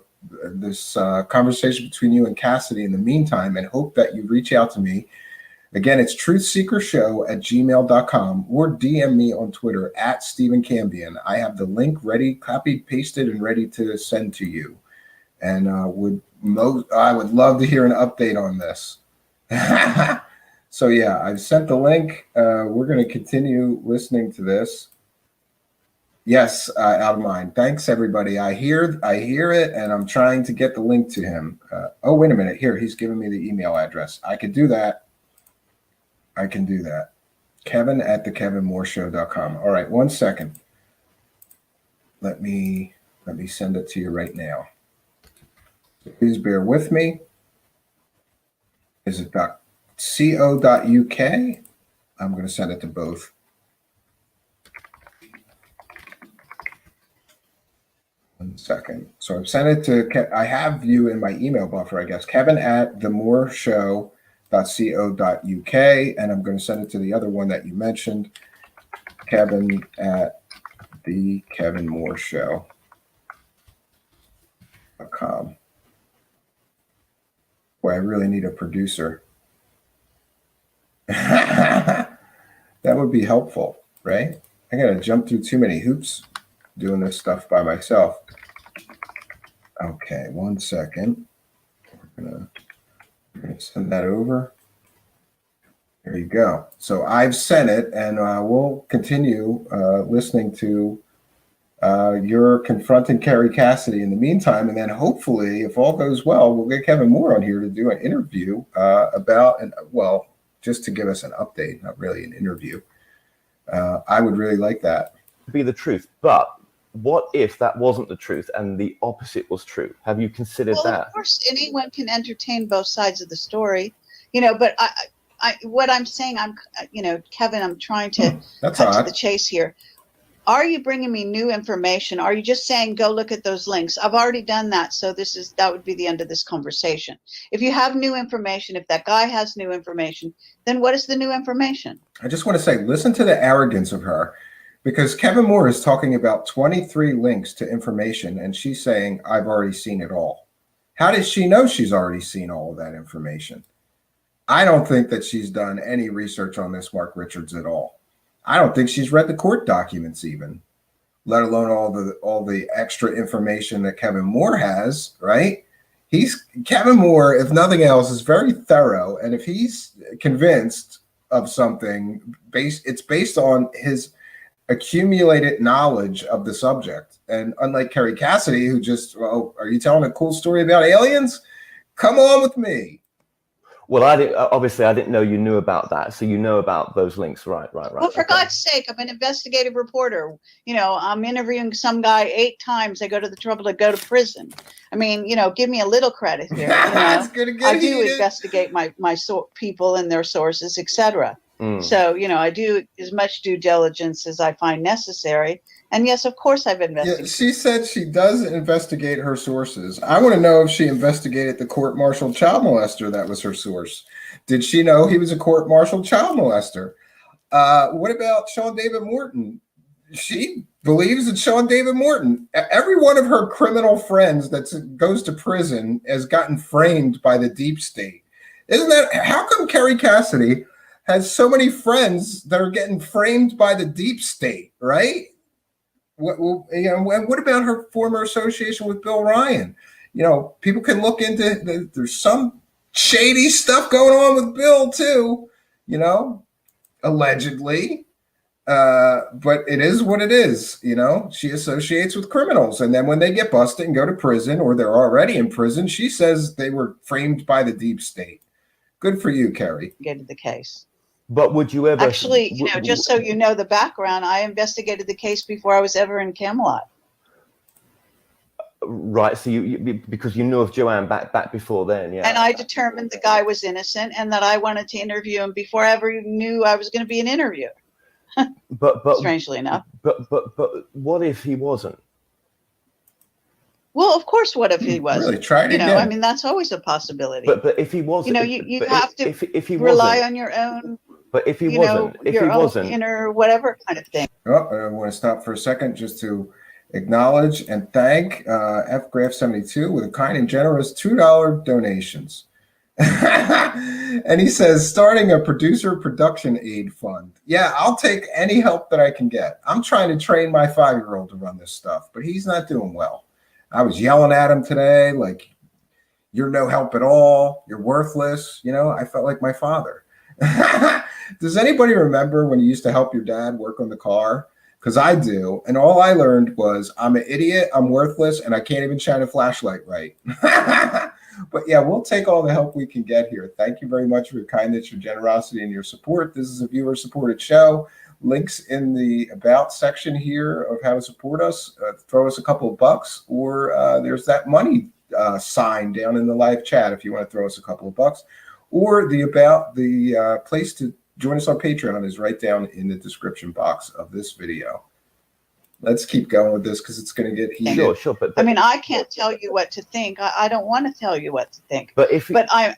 this conversation between you and Cassidy in the meantime, and hope that you reach out to me. Again, it's truthseekershow@gmail.com, or DM me on Twitter at Stephen Cambion. I have the link ready, copied, pasted, and ready to send to you. And I would love to hear an update on this. So yeah, I've sent the link. We're going to continue listening to this. Yes, out of mind. Thanks, everybody. I hear it, and I'm trying to get the link to him. Oh, wait a minute. Here, he's giving me the email address. I could do that. I can do that. Kevin@thekevinmooreshow.com. All right, 1 second. Let me send it to you right now. Please bear with me. Is it .co.uk? I'm going to send it to both. One second. So I've sent it to. I have you in my email buffer, I guess. Kevin@themooreshow.co.uk, and I'm going to send it to the other one that you mentioned, Kevin@thekevinmooreshow.com. Boy, I really need a producer. That would be helpful, right? I got to jump through too many hoops doing this stuff by myself. Okay, 1 second. We're gonna send that over. There you go. So I've sent it, and we'll continue listening to you're confronting Kerry Cassidy in the meantime, and then hopefully, if all goes well, we'll get Kevin Moore on here to do an interview just to give us an update, not really an interview. I would really like that. Be the truth, but what if that wasn't the truth and the opposite was true? Have you considered that? Of course, anyone can entertain both sides of the story, but what I'm saying, Kevin, I'm trying to cut to the chase here. Are you bringing me new information? Are you just saying, go look at those links? I've already done that. So that would be the end of this conversation. If you have new information, if that guy has new information, then what is the new information? I just want to say, listen to the arrogance of her, because Kevin Moore is talking about 23 links to information, and she's saying, I've already seen it all. How does she know she's already seen all of that information? I don't think that she's done any research on this Mark Richards at all. I don't think she's read the court documents even, let alone all the extra information that Kevin Moore has, right? Kevin Moore, if nothing else, is very thorough, and if he's convinced of something, it's based on his accumulated knowledge of the subject. And unlike Kerry Cassidy, who just, are you telling a cool story about aliens? Come on with me. Well, I didn't know you knew about that. So you know about those links, right? Well, for God's sake, I'm an investigative reporter. I'm interviewing some guy 8 times. I go to the trouble to go to prison. I mean, give me a little credit here. I do investigate my people and their sources, etc. So, I do as much due diligence as I find necessary. And yes, of course, I've investigated. Yeah, she said she does investigate her sources. I want to know if she investigated the court-martialed child molester that was her source. Did she know he was a court-martialed child molester? What about Sean David Morton? She believes that Sean David Morton, every one of her criminal friends that goes to prison has gotten framed by the deep state. How come Kerry Cassidy has so many friends that are getting framed by the deep state, right? What about her former association with Bill Ryan? People can look into there's some shady stuff going on with Bill too, allegedly. But it is what it is. She associates with criminals, and then when they get busted and go to prison, or they're already in prison, she says they were framed by the deep state. Good for you, Kerry. Get to the case. But would you ever actually, just so you know the background, I investigated the case before I was ever in Camelot. Right. So you because you knew of Joanne back before then, yeah. And I determined the guy was innocent, and that I wanted to interview him before I ever knew I was going to be an interviewer. But strangely enough. But what if he wasn't? Well, of course, what if he wasn't? Really, try it again. I mean, that's always a possibility. But if he wasn't, you have to if he rely on your own. But if he wasn't, inner whatever kind of thing. I want to stop for a second just to acknowledge and thank FGraph72 with a kind and generous $2 donations. And he says, starting a producer production aid fund. Yeah, I'll take any help that I can get. I'm trying to train my 5-year-old to run this stuff, but he's not doing well. I was yelling at him today, like, you're no help at all. You're worthless. I felt like my father. Does anybody remember when you used to help your dad work on the car? Because I do. And all I learned was I'm an idiot, I'm worthless, and I can't even shine a flashlight right. But yeah, we'll take all the help we can get here. Thank you very much for your kindness, your generosity, and your support. This is a viewer-supported show. Links in the About section here of how to support us. Throw us a couple of bucks, or there's that money sign down in the live chat if you want to throw us a couple of bucks. Or the place to join us on Patreon is right down in the description box of this video. Let's keep going with this because it's going to get heated. Sure. But I mean, I can't tell you what to think. I don't want to tell you what to think. But I,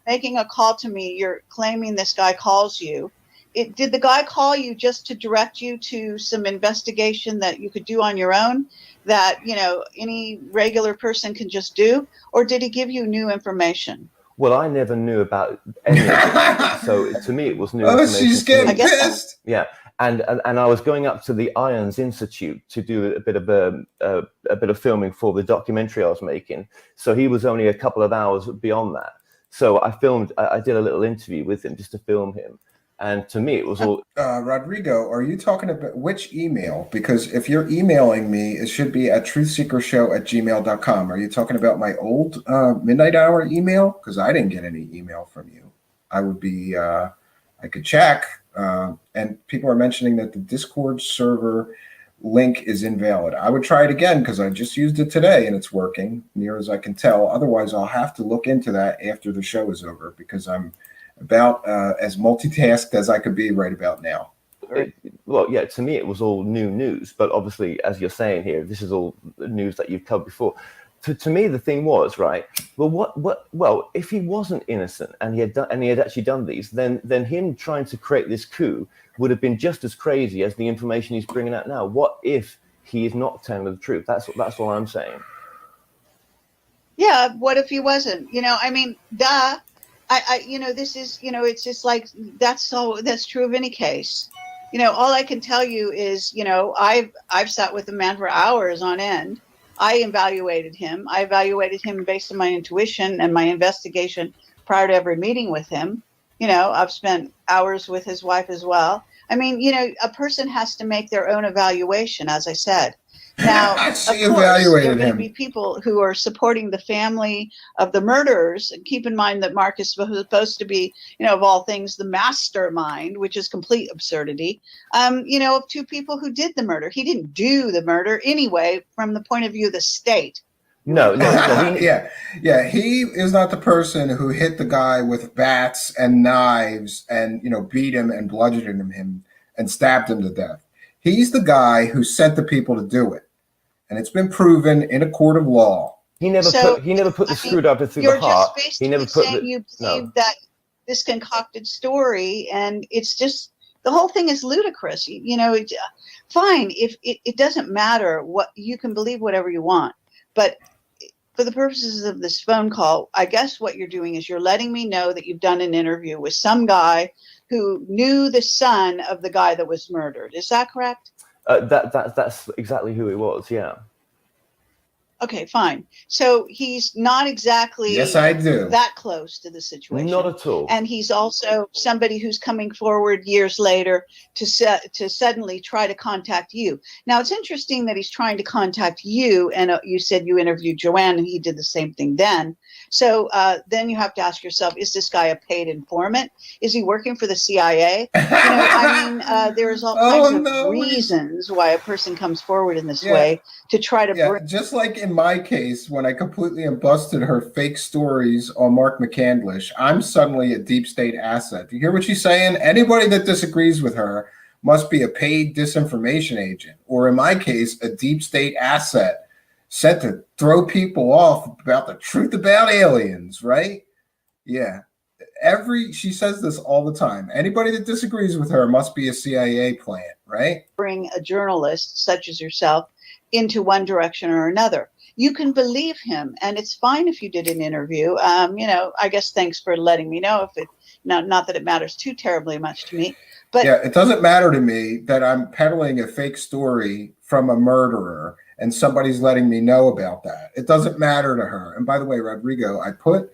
making a call to me, you're claiming this guy calls you. Did the guy call you just to direct you to some investigation that you could do on your own, that any regular person can just do, or did he give you new information? Well, I never knew about any of it, so to me it was new information. She's getting pissed. Yeah, and I was going up to the Irons Institute to do a bit of filming for the documentary I was making. So he was only a couple of hours beyond that. So I did a little interview with him just to film him, And to me, it was all. Rodrigo, are you talking about which email? Because if you're emailing me, it should be at truthseekershow@gmail.com. Are you talking about my old midnight hour email? Because I didn't get any email from you. I would be, I could check. And people are mentioning that the Discord server link is invalid. I would try it again because I just used it today and it's working, near as I can tell. Otherwise, I'll have to look into that after the show is over because I'm about as multitasked as I could be right about now. Well, yeah, to me, it was all new news. But obviously, as you're saying here, this is all news that you've covered before. To me, the thing was, right, well, if he wasn't innocent and he had actually done these, then him trying to create this coup would have been just as crazy as the information he's bringing out now. What if he is not telling the truth? That's all I'm saying. Yeah, what if he wasn't? I mean, duh. This is, it's just like that's true of any case. All I can tell you is, I've sat with the man for hours on end. I evaluated him. I evaluated him based on my intuition and my investigation prior to every meeting with him. I've spent hours with his wife as well. I mean, a person has to make their own evaluation, as I said. Now, of course, there are going to be people who are supporting the family of the murderers. And keep in mind that Mark is supposed to be, of all things, the mastermind, which is complete absurdity, of two people who did the murder. He didn't do the murder anyway, from the point of view of the state. No. Yeah. He is not the person who hit the guy with bats and knives and, beat him and bludgeoned him and stabbed him to death. He's the guy who sent the people to do it. And it's been proven in a court of law. He never put the screwdriver through the heart. He never put the. You believe that this concocted story, and it's just the whole thing is ludicrous. Fine if it doesn't matter what you can believe, whatever you want, but for the purposes of this phone call, I guess what you're doing is you're letting me know that you've done an interview with some guy who knew the son of the guy that was murdered. Is that correct? That's exactly who it was. Yeah. Okay, fine. So he's not exactly yes, I do. that close to the situation. Not at all. And he's also somebody who's coming forward years later to suddenly try to contact you. Now, it's interesting that he's trying to contact you, and you said you interviewed Joanne, and he did the same thing then. So then you have to ask yourself, is this guy a paid informant? Is he working for the CIA? There's all kinds of reasons why a person comes forward in this way to try to bring. Just like in my case, when I completely busted her fake stories on Mark McCandlish, I'm suddenly a deep state asset. Do you hear what she's saying? Anybody that disagrees with her must be a paid disinformation agent, or in my case, a deep state asset sent to throw people off about the truth about aliens, right? Yeah. She says this all the time. Anybody that disagrees with her must be a CIA plant, right? Bring a journalist such as yourself into one direction or another. You can believe him, and it's fine if you did an interview. I guess thanks for letting me know. Not that it matters too terribly much to me, but yeah, it doesn't matter to me that I'm peddling a fake story from a murderer and somebody's letting me know about that. It doesn't matter to her. And by the way, Rodrigo, I put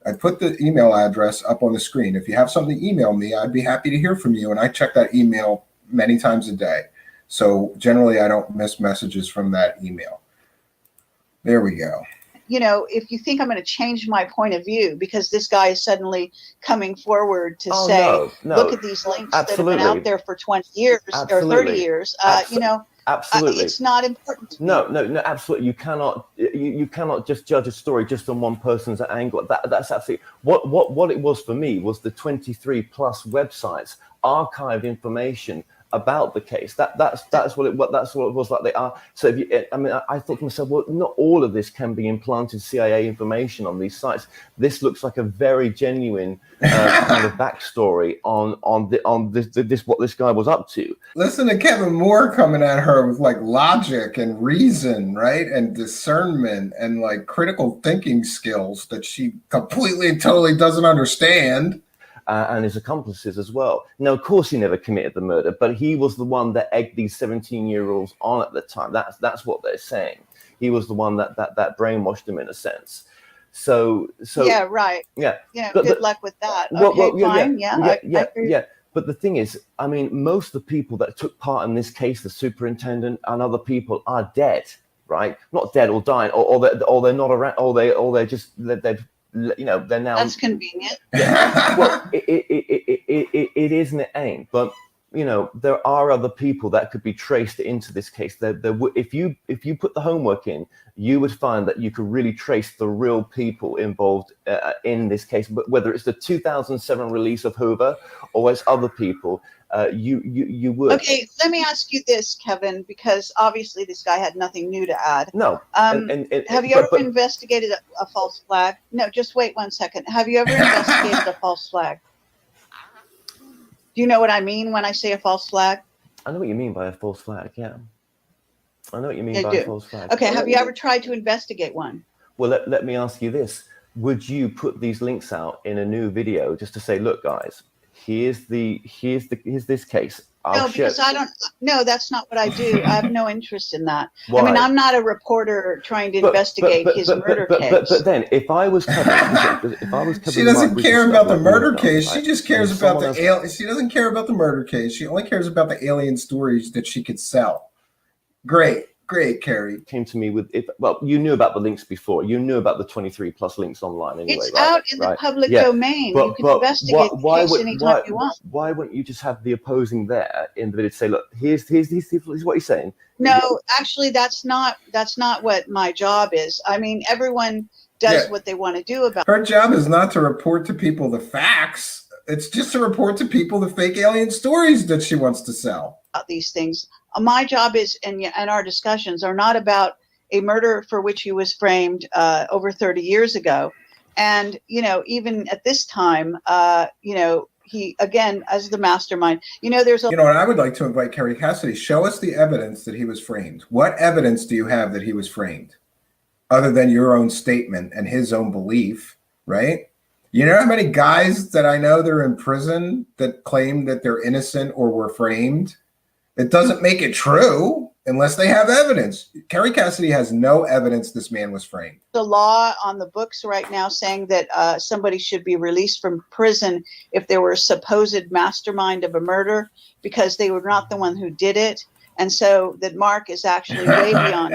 the email address up on the screen. If you have something to email me, I'd be happy to hear from you. And I check that email many times a day. So generally, I don't miss messages from that email. There we go. If you think I'm going to change my point of view because this guy is suddenly coming forward to say, look at these links that have been out there for 20 years or 30 years, Absolutely. It's not important to me. No, absolutely. You cannot just judge a story just on one person's angle. That's absolutely what it was for me was the 23 plus websites, archived information about the case. That's what it was like. They are. So I thought to myself, well, not all of this can be implanted CIA information on these sites. This looks like a very genuine kind of backstory on this what this guy was up to. Listen to Kevin Moore coming at her with like logic and reason, right, and discernment and like critical thinking skills that she completely and totally doesn't understand. And his accomplices as well. Now, of course, he never committed the murder, but he was the one that egged these 17-year-olds on at the time. That's what they're saying. He was the one that brainwashed them in a sense. So yeah, right. Yeah. Good luck with that. Okay, fine. I agree. But the thing is, I mean, most of the people that took part in this case, the superintendent and other people, are dead, right? Not dead or dying, or they're not around, or they're just they're you know, they're now. That's convenient. Yeah. Well, it is and it ain't, but you know, there are other people that could be traced into this case. If you put the homework in, you would find that you could really trace the real people involved in this case. But whether it's the 2007 release of Hoover or it's other people, you would. Okay, let me ask you this, Kevin, because obviously this guy had nothing new to add. No. Have you ever investigated a false flag? No, just wait 1 second. Have you ever investigated a false flag? Do you know what I mean when I say a false flag? I know what you mean by a false flag, yeah. I know what you mean You by do. a false flag. Okay, have you ever tried to investigate one? Well, let me ask you this. Would you put these links out in a new video just to say, look, guys, here's this case. No, because I don't. No, that's not what I do. I have no interest in that. Why? I mean, I'm not a reporter trying to investigate his murder case. But then, if I was covering, she doesn't care about the murder case. She just cares about the alien. She doesn't care about the murder case. She only cares about the alien stories that she could sell. Great, Kerry. Came to me with well, you knew about the links before. You knew about the 23 plus links online anyway. It's right? out in the public domain. You can investigate the case anytime you want. Why wouldn't you just have the opposing there in the video to say, look, here's what he's saying? No, actually, that's not what my job is. I mean, everyone does what they want to do about. Her job is not to report to people the facts. It's just to report to people the fake alien stories that she wants to sell. These things. My job is, and our discussions are not about a murder for which he was framed over 30 years ago. And, you know, even at this time, you know, he, again, as the mastermind, you know, there's a... You know, and I would like to invite Kerry Cassidy, show us the evidence that he was framed. What evidence do you have that he was framed? Other than your own statement and his own belief, right? You know how many guys that I know that are in prison that claim that they're innocent or were framed? It doesn't make it true unless they have evidence. Kerry Cassidy has no evidence this man was framed. The law on the books right now saying that somebody should be released from prison if they were a supposed mastermind of a murder because they were not the one who did it. And so that Mark is actually way beyond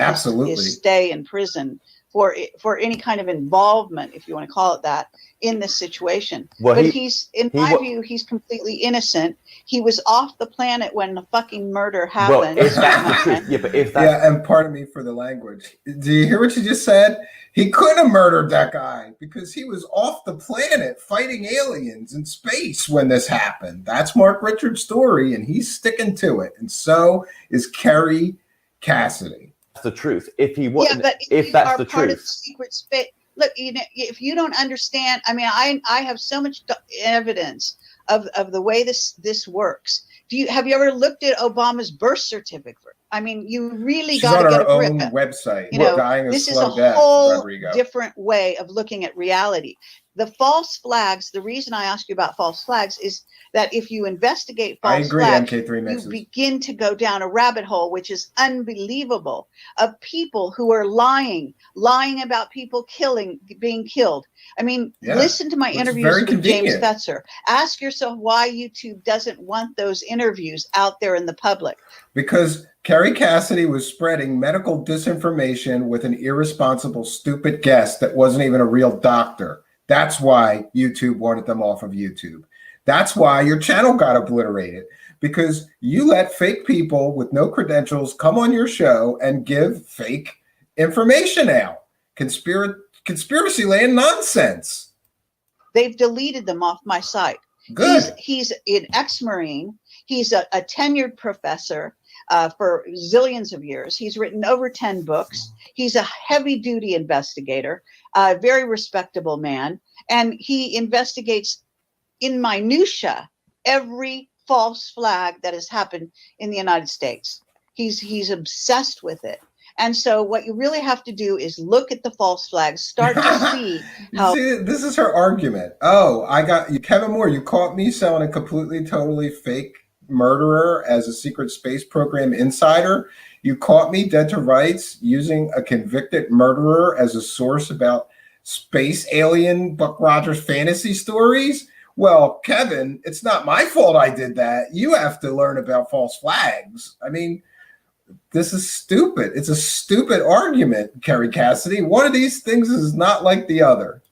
his stay in prison for any kind of involvement, if you want to call it that, in this situation. Well, but he's, in my view, he's completely innocent. He was off the planet when the fucking murder happened. Well, if that's the truth, yeah, but if that's... Yeah, and pardon me for the language. Do you hear what you just said? He couldn't have murdered that guy because he was off the planet fighting aliens in space when this happened. That's Mark Richards' story, and he's sticking to it. And so is Kerry Cassidy. That's the truth. If he was, yeah, but if you that's are the part truth. of the secret space. Look, you know, if you don't understand, I mean, I have so much evidence of the way this works. Have you ever looked at Obama's birth certificate? I mean, you really got to get a grip. She's on her own website. You know, dying of this is slow a death, whole Rodrigo. different way of looking at reality. The false flags, the reason I ask you about false flags is that if you investigate false flags, you begin to go down a rabbit hole, which is unbelievable, of people who are lying about people being killed. I mean, listen to my interviews with James Fetzer. Ask yourself why YouTube doesn't want those interviews out there in the public. Because Kerry Cassidy was spreading medical disinformation with an irresponsible, stupid guest that wasn't even a real doctor. That's why YouTube wanted them off of YouTube. That's why your channel got obliterated, because you let fake people with no credentials come on your show and give fake information out. Conspiracy land nonsense. They've deleted them off my site. Good. He's an ex-Marine. He's a tenured professor for zillions of years. He's written over 10 books. He's a heavy-duty investigator, a very respectable man, and he investigates in minutia every false flag that has happened in the United States. He's obsessed with it. And so what you really have to do is look at the false flags, start to see how... See, this is her argument. Oh, I got you, Kevin Moore, you caught me selling a completely, totally fake murderer as a secret space program insider. You caught me dead to rights using a convicted murderer as a source about space alien Buck Rogers fantasy stories. Well, Kevin, it's not my fault I did that. You have to learn about false flags. I mean, this is stupid. It's a stupid argument, Kerry Cassidy. One of these things is not like the other.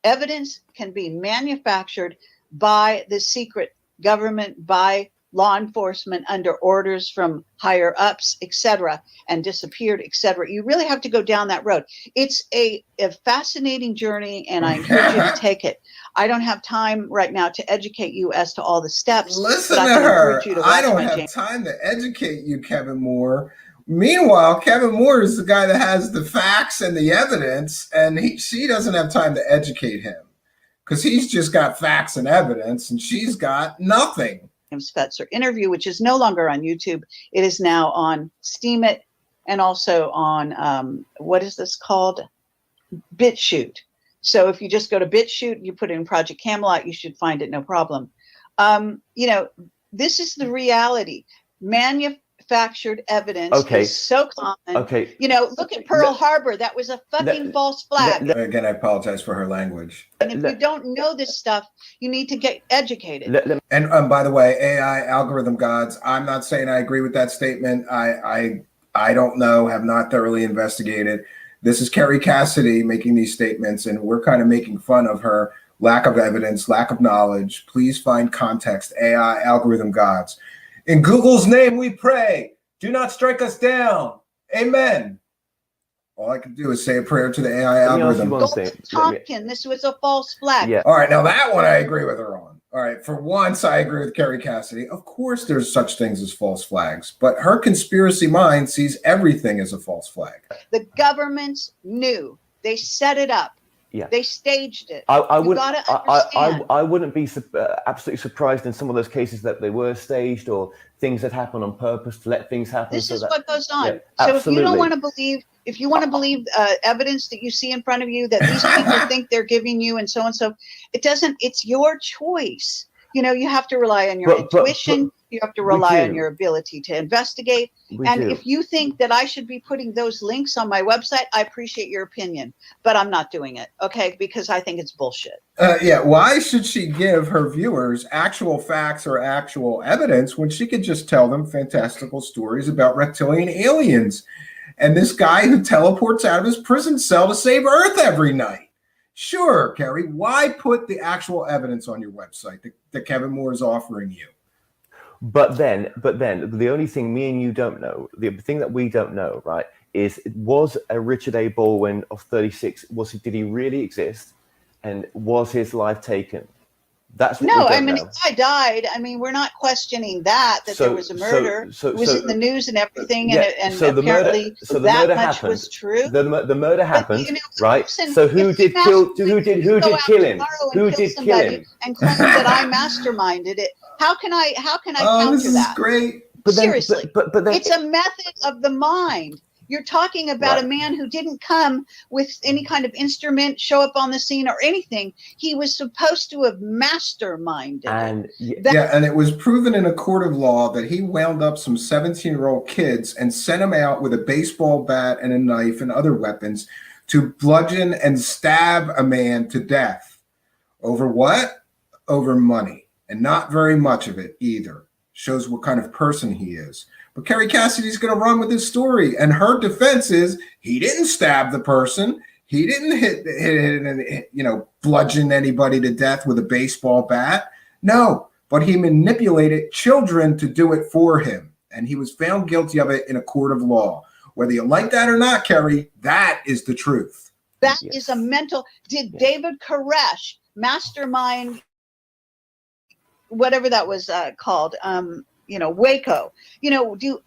Evidence can be manufactured by the secret government, by law enforcement under orders from higher ups, etc., and disappeared, etc. You really have to go down that road. It's a fascinating journey, and I encourage you to take it. I don't have time right now to educate you as to all the steps. Listen but to I can her. encourage you to I watch don't my have channel. time to educate you, Kevin Moore. Meanwhile, Kevin Moore is the guy that has the facts and the evidence, and she doesn't have time to educate him because he's just got facts and evidence, and she's got nothing. Spetzer interview, which is no longer on YouTube. It is now on Steemit and also on what is this called? BitChute. So if you just go to BitChute, you put in Project Camelot, you should find it, no problem. You know, this is the reality. Manufactured evidence is so common. Okay. You know, look at Pearl Harbor. That was a fucking false flag. Again, I apologize for her language. And if you don't know this stuff, you need to get educated. And by the way, AI algorithm gods, I'm not saying I agree with that statement. I don't know, have not thoroughly investigated. This is Kerry Cassidy making these statements, and we're kind of making fun of her lack of evidence, lack of knowledge. Please find context, AI algorithm gods. In Google's name we pray, do not strike us down. Amen. All I can do is say a prayer to the AI algorithm. Tompkin, this was a false flag. Yeah. All right, now that one I agree with her on. All right, for once I agree with Kerry Cassidy. Of course there's such things as false flags, but her conspiracy mind sees everything as a false flag. The governments knew. They set it up. Yeah. They staged it. I You gotta understand. wouldn't be absolutely surprised in some of those cases that they were staged or things that happen on purpose to let things happen. This so is that, what goes on. Yeah, So if you don't absolutely. want to believe, if you want to believe evidence that you see in front of you that these people think they're giving you and so, it doesn't, it's your choice. You know, you have to rely on your intuition. You have to rely on your ability to investigate. And if you think that I should be putting those links on my website, I appreciate your opinion, but I'm not doing it. Okay. Because I think it's bullshit. Yeah, why should she give her viewers actual facts or actual evidence when she could just tell them fantastical stories about reptilian aliens and this guy who teleports out of his prison cell to save Earth every night? Sure, Kerry, why put the actual evidence on your website that Kevin Moore is offering you? But then, the only thing me and you don't know, the thing that we don't know, right, is was a Richard A. Baldwin of 36, did he really exist? And was his life taken? That's what we No, don't I mean, know. the guy died. I mean, we're not questioning that there was a murder. It was in the news and everything, and so the apparently murder that much happened. was true. The murder happened, you know, right? listen, So who if did you kill? master- Who did go out kill him? tomorrow and Who kill did kill somebody him? and claim that I masterminded it? How can I Oh, counter this is that? great. Seriously, but then it's a method of the mind. You're talking about a man who didn't come with any kind of instrument, show up on the scene or anything. He was supposed to have masterminded. And and it was proven in a court of law that he wound up some 17-year-old kids and sent them out with a baseball bat and a knife and other weapons to bludgeon and stab a man to death. Over what? Over money. And not very much of it either. Shows what kind of person he is. But Kerry Cassidy's going to run with this story, and her defense is he didn't stab the person, he didn't hit and bludgeon anybody to death with a baseball bat. No, but he manipulated children to do it for him, and he was found guilty of it in a court of law. Whether you like that or not, Kerry, that is the truth. That is a mental. Did David Koresh mastermind whatever that was called? Waco.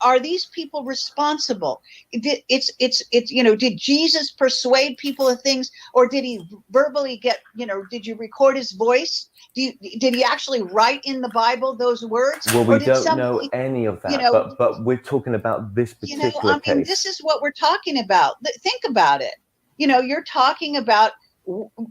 Are these people responsible? Did Jesus persuade people of things, or did he verbally get? Did you record his voice? Did he actually write in the Bible those words? Well, we don't know any of that, but we're talking about this particular case. This is what we're talking about. Think about it. You're talking about.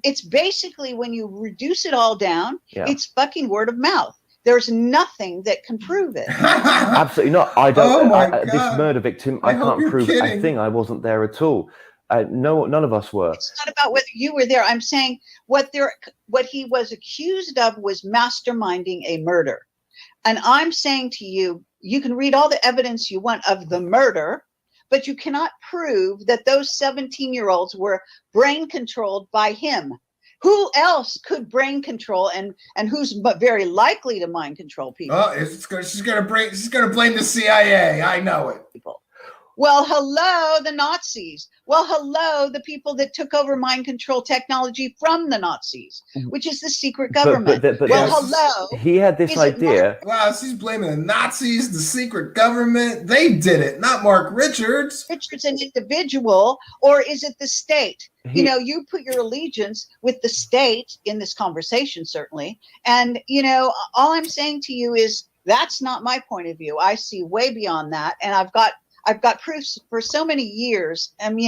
It's basically, when you reduce it all down, it's fucking word of mouth. There's nothing that can prove it. Absolutely not. I don't. Oh my this God. murder victim, I I hope can't you're prove kidding. a thing. I wasn't there at all. No, none of us were. It's not about whether you were there. I'm saying what he was accused of was masterminding a murder. And I'm saying to you, you can read all the evidence you want of the murder, but you cannot prove that those 17-year-olds were brain controlled by him. Who else could brain control and who's very likely to mind control people? Oh, she's gonna blame the CIA. I know it. Well, hello, the Nazis. Well, hello, the people that took over mind control technology from the Nazis, which is the secret government. But well, hello. He had this idea. Wow, she's blaming the Nazis, the secret government. They did it, not Mark Richards. Richards an individual, or is it the state? You put your allegiance with the state in this conversation, certainly. And, all I'm saying to you is that's not my point of view. I see way beyond that. And I've got proofs for so many years, and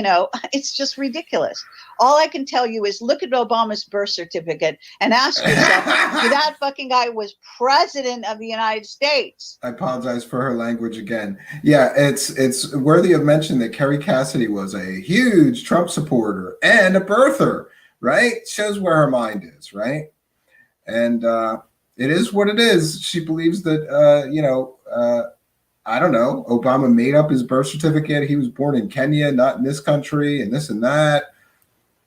it's just ridiculous. All I can tell you is look at Obama's birth certificate and ask yourself, if that fucking guy was president of the United States. I apologize for her language again. Yeah, it's worthy of mention that Kerry Cassidy was a huge Trump supporter and a birther, right? Shows where her mind is, right? And it is what it is. She believes that, I don't know, Obama made up his birth certificate. He was born in Kenya, not in this country, and this and that.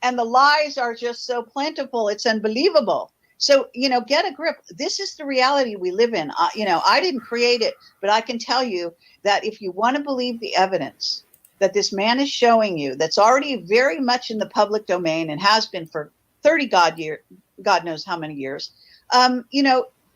And the lies are just so plentiful. It's unbelievable. So, get a grip. This is the reality we live in. I didn't create it, but I can tell you that if you want to believe the evidence that this man is showing you, that's already very much in the public domain and has been for 30 God knows how many years,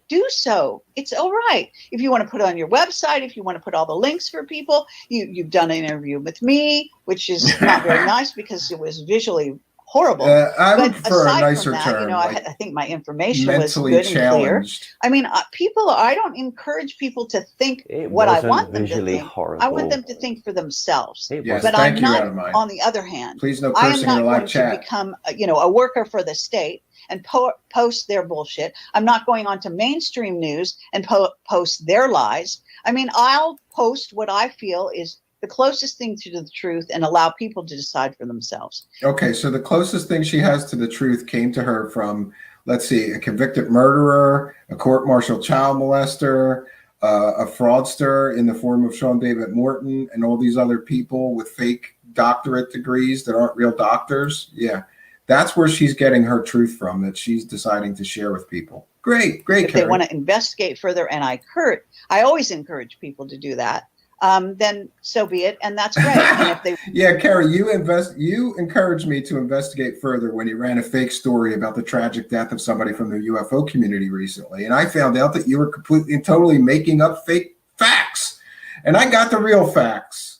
do so. It's all right. If you want to put it on your website, if you want to put all the links for people, you've done an interview with me, which is not very nice because it was visually horrible. I would but prefer a aside nicer from that, term. I think my information was mentally good and clear. challenged. I mean, I don't encourage people to think what I wasn't want them to visually think. horrible. I want them to think for themselves. Yes, but thank I'm you, not, Adamine. on the other hand, Please no I am cursing in not the live going chat. to become, a worker for the state and post their bullshit. I'm not going on to mainstream news and post their lies. I mean, I'll post what I feel is the closest thing to the truth and allow people to decide for themselves. Okay, so the closest thing she has to the truth came to her from, let's see, a convicted murderer, a court-martialed child molester, a fraudster in the form of Sean David Morton, and all these other people with fake doctorate degrees that aren't real doctors. Yeah, that's where she's getting her truth from, that she's deciding to share with people. Great, If Kerry. they want to investigate further, and I always encourage people to do that, then so be it, and that's great. And if they Yeah, Kerry, you encouraged me to investigate further when you ran a fake story about the tragic death of somebody from the UFO community recently, and I found out that you were completely and totally making up fake facts, and I got the real facts,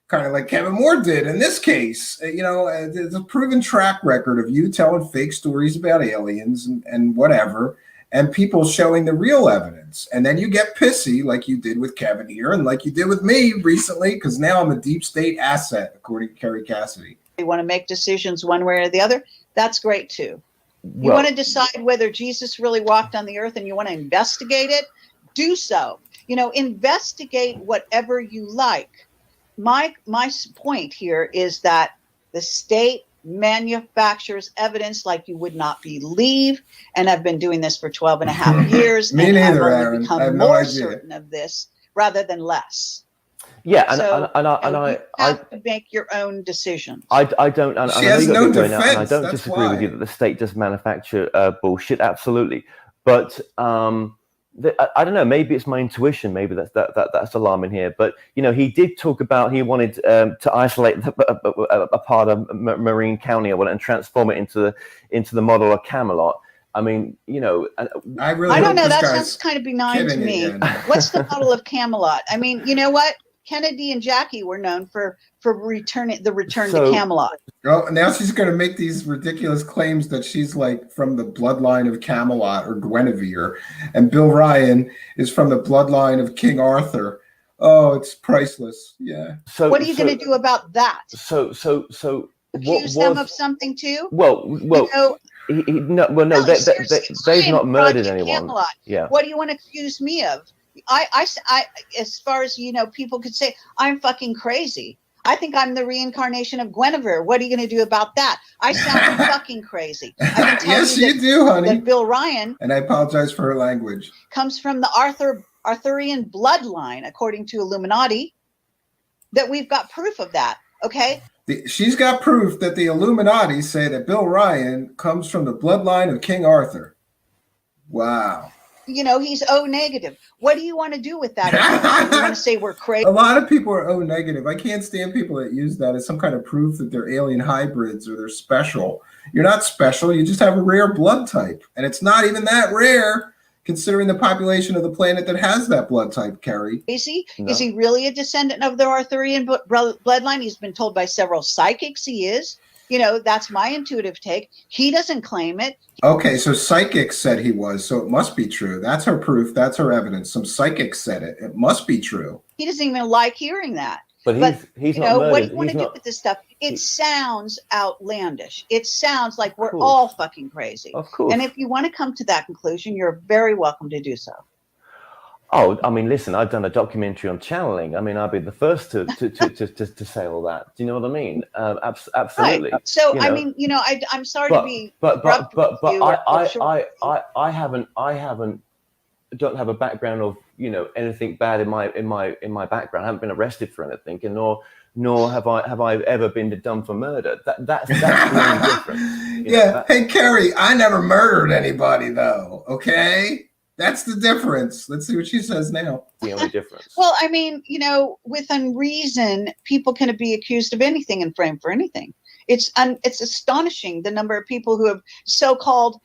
kind of like Kevin Moore did in this case. There's a proven track record of you telling fake stories about aliens and whatever, and people showing the real evidence. And then you get pissy like you did with Kevin here and like you did with me recently, because now I'm a deep state asset, according to Kerry Cassidy. want to make decisions one way or the other, that's great too. You want to decide whether Jesus really walked on the earth and you want to investigate it, do so. Investigate whatever you like. My point here is that the state manufactures evidence like you would not believe, and I've been doing this for 12 and a half years. Me and neither, I've only Aaron. become I have no more idea. certain of this rather than less. Yeah, You have to make your own decisions. I don't. And She I know has you got no to go now, and I defense, don't that's disagree with why. you that the state does manufacture bullshit. Absolutely, but I don't know. Maybe it's my intuition. Maybe that's alarming here. But he did talk about he wanted to isolate a part of Marine County or whatever and transform it into the model of Camelot. I mean, I really I don't hope know. this That guy's sounds kind of benign to kidding me. again. What's the model of Camelot? I mean, you know what? Kennedy and Jackie were known for return to Camelot. Oh, now she's going to make these ridiculous claims that she's like from the bloodline of Camelot or Guinevere, and Bill Ryan is from the bloodline of King Arthur. Oh, it's priceless. Yeah. So What are you going to do about that? So Accuse them of something too? Well, they've not murdered anyone. Camelot. Yeah. What do you want to accuse me of? I as far as people could say, I'm fucking crazy. I think I'm the reincarnation of Guinevere. What are you going to do about that? I sound fucking crazy. I can tell Yes, you you do, honey. that Bill Ryan And I apologize for her language. comes from the Arthurian bloodline, according to Illuminati, that we've got proof of that. Okay. She's got proof that the Illuminati say that Bill Ryan comes from the bloodline of King Arthur. Wow. You know, he's O negative. What do you want to do with that? You want to say we're crazy? A lot of people are O negative. I can't stand people that use that as some kind of proof that they're alien hybrids or they're special. You're not special. You just have a rare blood type. And it's not even that rare considering the population of the planet that has that blood type, Kerry. Crazy? No. Is he really a descendant of the Arthurian bloodline? He's been told by several psychics he is. You know, that's my intuitive take. He doesn't claim it. Okay, so psychics said he was, so it must be true. That's her proof. That's her evidence. Some psychics said it. It must be true. He doesn't even like hearing that. But he's you not know, murdered. what do you want He's to do not- with this stuff? It sounds outlandish. It sounds like we're course. all fucking crazy. Of course. And if you want to come to that conclusion, you're very welcome to do so. Oh, I mean, listen, I've done a documentary on channeling. I mean, I'll be the first to say all that. Do you know what I mean? Absolutely. Right. So, You I know, mean, you know, I'm sorry but to be but abrupt with you, I don't have a background of, you know, anything bad in my background. I haven't been arrested for anything, and nor have I ever been done for murder. That's really different. Yeah. Hey, Kerry, I never murdered anybody, though. Okay? That's the difference. Let's see what she says now. The only difference. Well, I mean, you know, with unreason, people can be accused of anything and framed for anything. It's astonishing the number of people who have so-called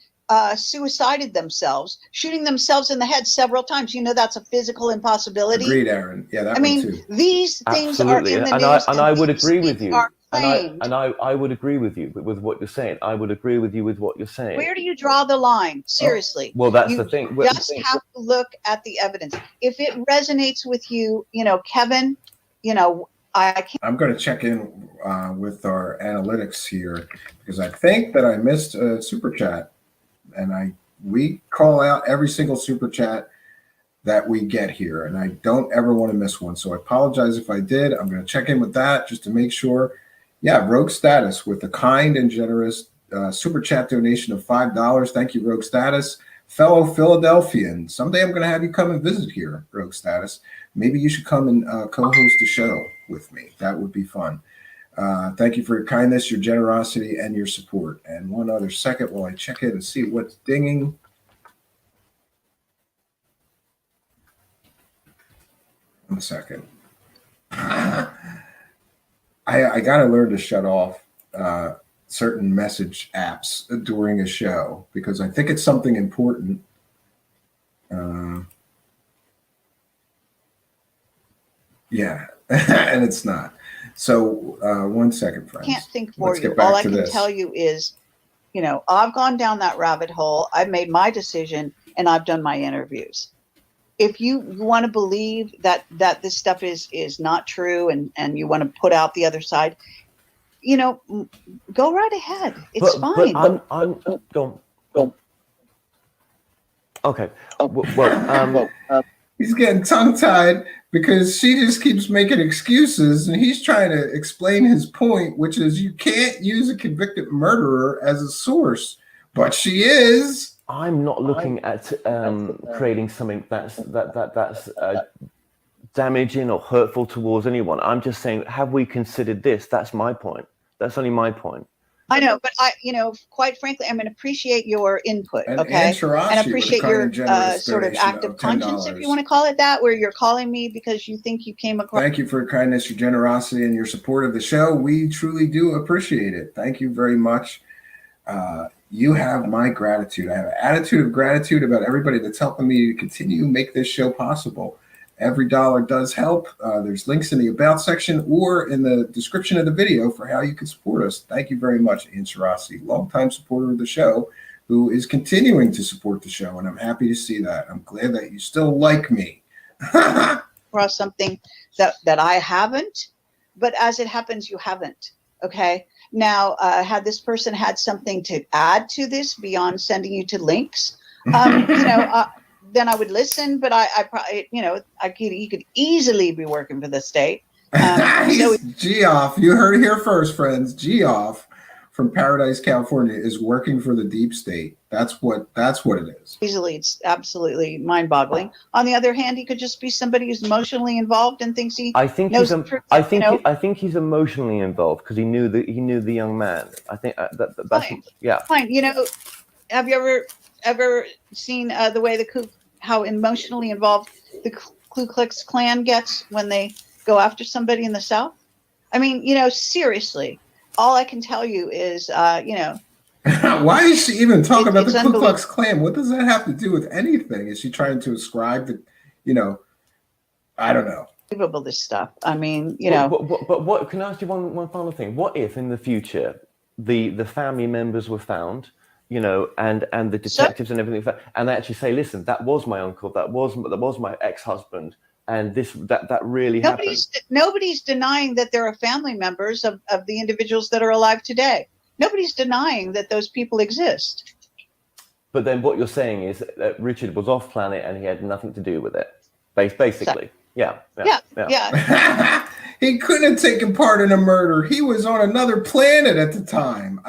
suicided themselves, shooting themselves in the head several times. You know, that's a physical impossibility. Agreed, Aaron. Yeah, that I mean, one too. these things Absolutely. are in the and news, I would these agree with things you. are And claimed. I would agree with you with what you're saying. I would agree with you with what you're saying. Where do you draw the line? Seriously. Well, that's you the thing. just have to look at the evidence. If it resonates with you, you know, Kevin, you know, I can't. I'm going to check in with our analytics here because I think that I missed a super chat, and we call out every single super chat that we get here, and I don't ever want to miss one. So I apologize if I did. I'm going to check in with that just to make sure. Yeah, Rogue Status with a kind and generous super chat donation of $5. Thank you, Rogue Status. Fellow Philadelphian, someday I'm going to have you come and visit here, Rogue Status. Maybe you should come and co-host a show with me. That would be fun. Thank you for your kindness, your generosity, and your support. And one other second while I check in and see what's dinging. One second. I got to learn to shut off certain message apps during a show because I think it's something important. Yeah, and it's not. So 1 second, friends. Can't think for Let's you. get back All I to can this. tell you is, you know, I've gone down that rabbit hole. I've made my decision and I've done my interviews. If you want to believe that this stuff is not true and you want to put out the other side, you know, go right ahead. It's fine. But I'm go. Okay. He's getting tongue-tied because she just keeps making excuses, and he's trying to explain his point, which is you can't use a convicted murderer as a source, but she is. I'm not looking at creating something that's damaging or hurtful towards anyone. I'm just saying, have we considered this? That's my point. That's only my point. I know, but you know, quite frankly, I'm going to appreciate your input, okay? And Shirashi And appreciate with a kind your and generous sort of donation active of conscience, if $10. you want to call it that, where you're calling me because you think you came across. Thank you for your kindness, your generosity, and your support of the show. We truly do appreciate it. Thank you very much. You have my gratitude. I have an attitude of gratitude about everybody that's helping me to continue to make this show possible. Every dollar does help. There's links in the About section or in the description of the video for how you can support us. Thank you very much, Ian Shirasi, longtime supporter of the show, who is continuing to support the show, and I'm happy to see that. I'm glad that you still like me. Across something that I haven't, but as it happens, you haven't. Okay. Now, had this person had something to add to this beyond sending you to links, you know, then I would listen. But I probably, you know, he could easily be working for the state. So Geoff, you heard it here first, friends. Geoff from Paradise, California, is working for the deep state. That's what it is. easily, it's absolutely mind-boggling. On the other hand, he could just be somebody who's emotionally involved and thinks he I think knows he's the truth. I think he's emotionally involved because he knew the young man. I think that's Fine. yeah. Fine. Have you ever seen the way how emotionally involved the Ku Klux Klan gets when they go after somebody in the South? I mean, seriously, all I can tell you is, Why is she even talking about it's the Ku Klux Klan? What does that have to do with anything? Is she trying to ascribe the, I don't know. Unbelievable, this stuff. I mean, But what? Can I ask you one final thing? What if in the future the family members were found, and the detectives and everything, and they actually say, listen, that was my uncle, that was my ex-husband, and that really happened. Nobody's denying that there are family members of the individuals that are alive today. Nobody's denying that those people exist. But then what you're saying is that Richard was off planet and he had nothing to do with it, basically. Yeah. He couldn't have taken part in a murder. He was on another planet at the time.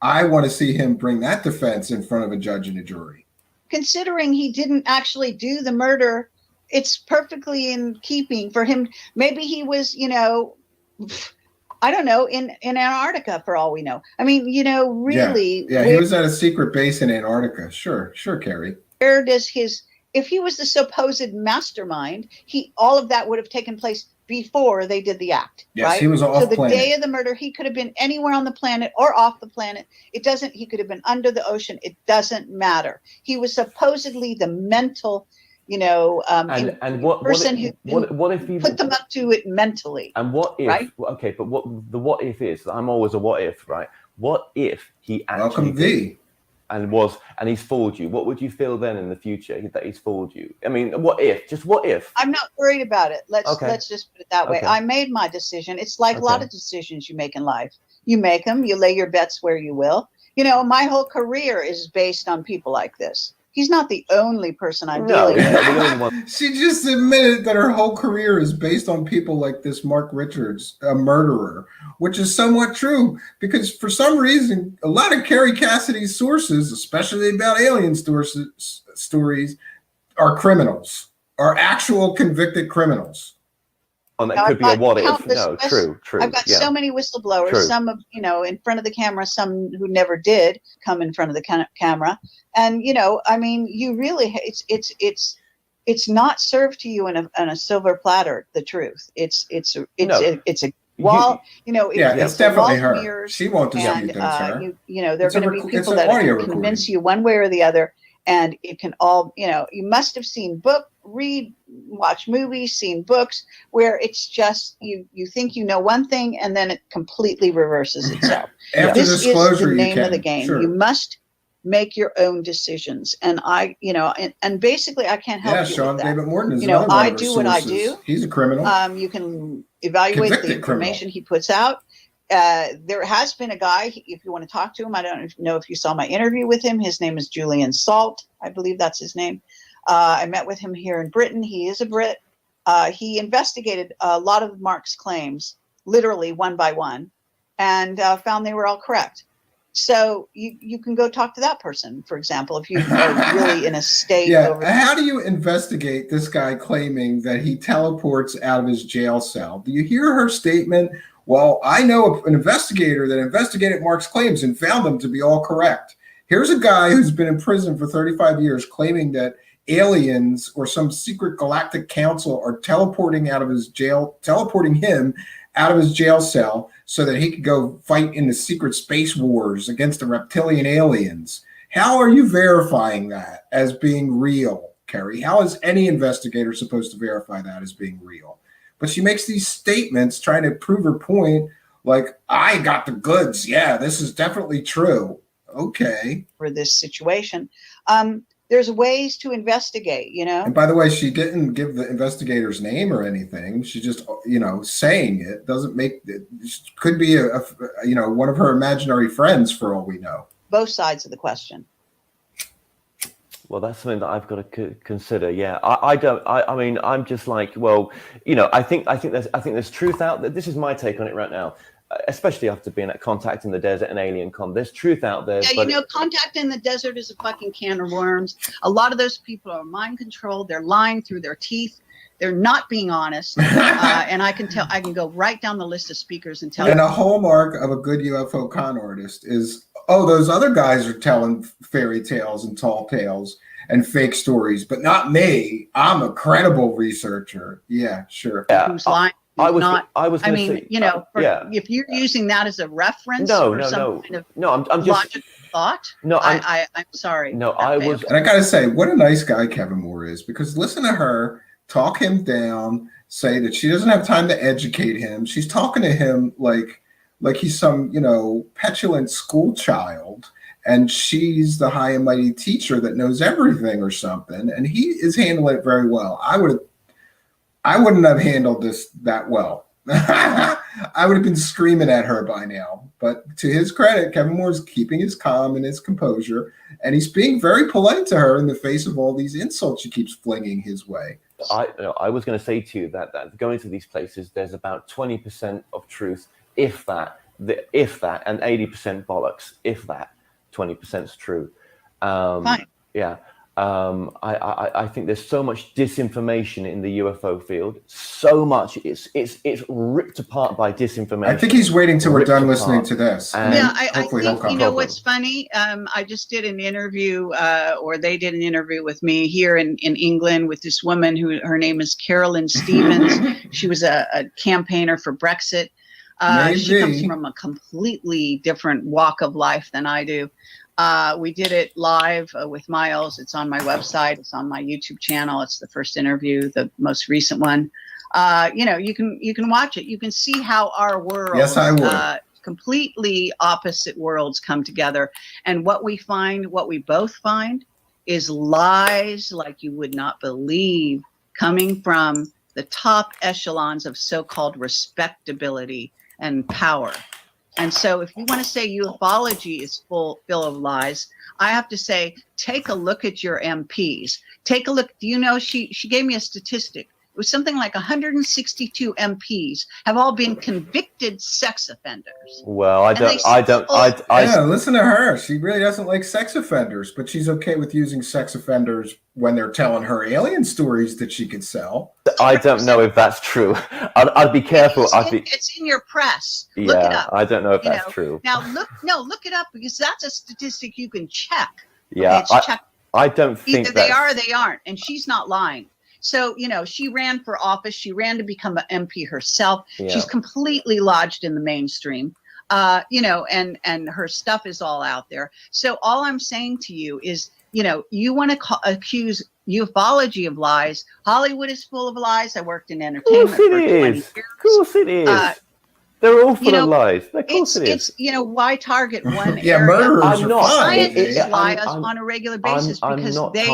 I want to see him bring that defense in front of a judge and a jury. Considering he didn't actually do the murder, it's perfectly in keeping for him. Maybe he was, I don't know, in Antarctica for all we know. I mean, really. Yeah, he was at a secret base in Antarctica. Sure, Kerry. Where does if he was the supposed mastermind, all of that would have taken place before they did the act. Yes, right? he was off So the planet. day of the murder, he could have been anywhere on the planet or off the planet. He could have been under the ocean. It doesn't matter. He was supposedly the mental, person who put them up to it mentally. And what if? Right? Okay, but what if is? I'm always a what if, right? What if he actually Welcome, V. and he's fooled you? What would you feel then in the future that he's fooled you? I mean, what if? Just what if? I'm not worried about it. Let's just put it that way. Okay. I made my decision. It's like a lot of decisions you make in life. You make them. You lay your bets where you will. My whole career is based on people like this. He's not the only person I'm dealing with. She just admitted that her whole career is based on people like this Mark Richards, a murderer, which is somewhat true because for some reason, a lot of Kerry Cassidy's sources, especially about alien stories, are criminals, are actual convicted criminals. And that could be a what if. No, true. I've got so many whistleblowers, True. some of, in front of the camera, some who never did come in front of the camera. And, I mean, you really, it's not served to you in a silver platter, the truth. It's a wall, it's definitely her. She won't dispute that it's her. There are going to be people that can convince you one way or the other. And it can all, you must have seen watch movies, seen books where it's just you think you know one thing and then it completely reverses itself. After this disclosure, is the name of the can. game. Sure. You must make your own decisions. And and basically I can't help you Sean with that. David Morton is another one I of her do what I sources. do. He's a criminal. You can evaluate Convicted the information he puts out. There has been a guy, if you want to talk to him, I don't know if you saw my interview with him. His name is Julian Salt. I believe that's his name. I met with him here in Britain. He is a Brit. He investigated a lot of Mark's claims, literally one by one, and found they were all correct. So you can go talk to that person, for example, if you are really in a state. How do you investigate this guy claiming that he teleports out of his jail cell? Do you hear her statement? Well, I know an investigator that investigated Mark's claims and found them to be all correct. Here's a guy who's been in prison for 35 years claiming that aliens or some secret galactic council are teleporting him out of his jail cell so that he could go fight in the secret space wars against the reptilian aliens. How are you verifying that as being real, Kerry? How is any investigator supposed to verify that as being real? But she makes these statements trying to prove her point, like, I got the goods. Yeah, this is definitely true. Okay. For this situation. There's ways to investigate, And by the way, she didn't give the investigator's name or anything. She just, saying it doesn't make it. Could be one of her imaginary friends for all we know. Both sides of the question. Well, that's something that I've got to consider. Yeah, I don't. I mean, I'm just like, well, I think there's truth out there. This is my take on it right now, especially after being at Contact in the Desert and Alien Con. There's truth out there. Yeah, Contact in the Desert is a fucking can of worms. A lot of those people are mind controlled. They're lying through their teeth. They're not being honest. And I can go right down the list of speakers and tell. And a hallmark of a good UFO con artist is, those other guys are telling fairy tales and tall tales and fake stories, but not me. I'm a credible researcher. Yeah, sure. Yeah. Who's lying? If you're using that as a reference, No, I'm just logical thought. No, I'm sorry. No, and I gotta say, what a nice guy Kevin Moore is, because listen to her talk him down, say that she doesn't have time to educate him. She's talking to him like he's some, petulant school child, and she's the high and mighty teacher that knows everything or something. And he is handling it very well. I wouldn't have handled this that well. I would have been screaming at her by now. But to his credit, Kevin Moore's keeping his calm and his composure, and he's being very polite to her in the face of all these insults she keeps flinging his way. I was going to say to you that going to these places, there's about 20% of truth, if that, and 80% bollocks, if that. 20% is true. Fine. Yeah. I think there's so much disinformation in the UFO field. So much. It's ripped apart by disinformation. I think he's waiting till we're done listening to this. I think what's funny. I just did an interview, or they did an interview with me here in England with this woman who her name is Carolyn Stevens. She was a campaigner for Brexit. She comes from a completely different walk of life than I do. We did it live with Miles. It's on my website. It's on my YouTube channel. It's the first interview, the most recent one. You can watch it. You can see how our world, yes, I would. Completely opposite worlds come together. And what we both find is lies like you would not believe coming from the top echelons of so-called respectability and power. And so if you want to say ufology is full of lies, I have to say, take a look at your MPs. Take a look. Do you know, she gave me a statistic. It was something like 162 MPs have all been convicted sex offenders. Well, listen to her. She really doesn't like sex offenders, but she's okay with using sex offenders when they're telling her alien stories that she could sell. I don't know if that's true. I'd be careful. It's in your press. Look it up. I don't know if that's true. Now look it up, because that's a statistic you can check. Yeah, I don't think either they are or they aren't, and she's not lying. So, she ran for office. She ran to become an MP herself. Yeah. She's completely lodged in the mainstream, and her stuff is all out there. So all I'm saying to you is, you want to accuse ufology of lies. Hollywood is full of lies. I worked in entertainment for 20 years. Of course it is. They're all full of lies. Of course it is. Why target one yeah, area? Murderers I'm not. Scientists lie us on a regular basis because they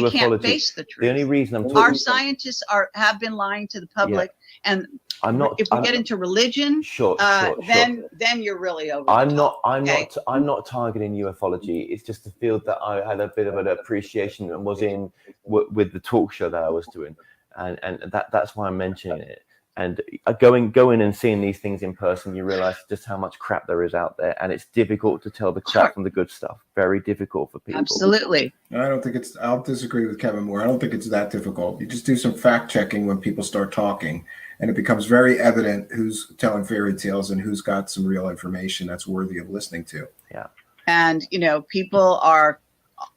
can't face the truth. The only reason I'm talking, our scientists have been lying to the public, and if we get into religion, then you're really over. I'm not targeting ufology. It's just a field that I had a bit of an appreciation and was in with the talk show that I was doing, and that's why I'm mentioning it. And going and seeing these things in person, you realize just how much crap there is out there, and it's difficult to tell the crap from the good stuff. Very difficult for people. Absolutely. I'll disagree with Kevin Moore. I don't think it's that difficult. You just do some fact checking when people start talking, and it becomes very evident who's telling fairy tales and who's got some real information that's worthy of listening to. Yeah. And people are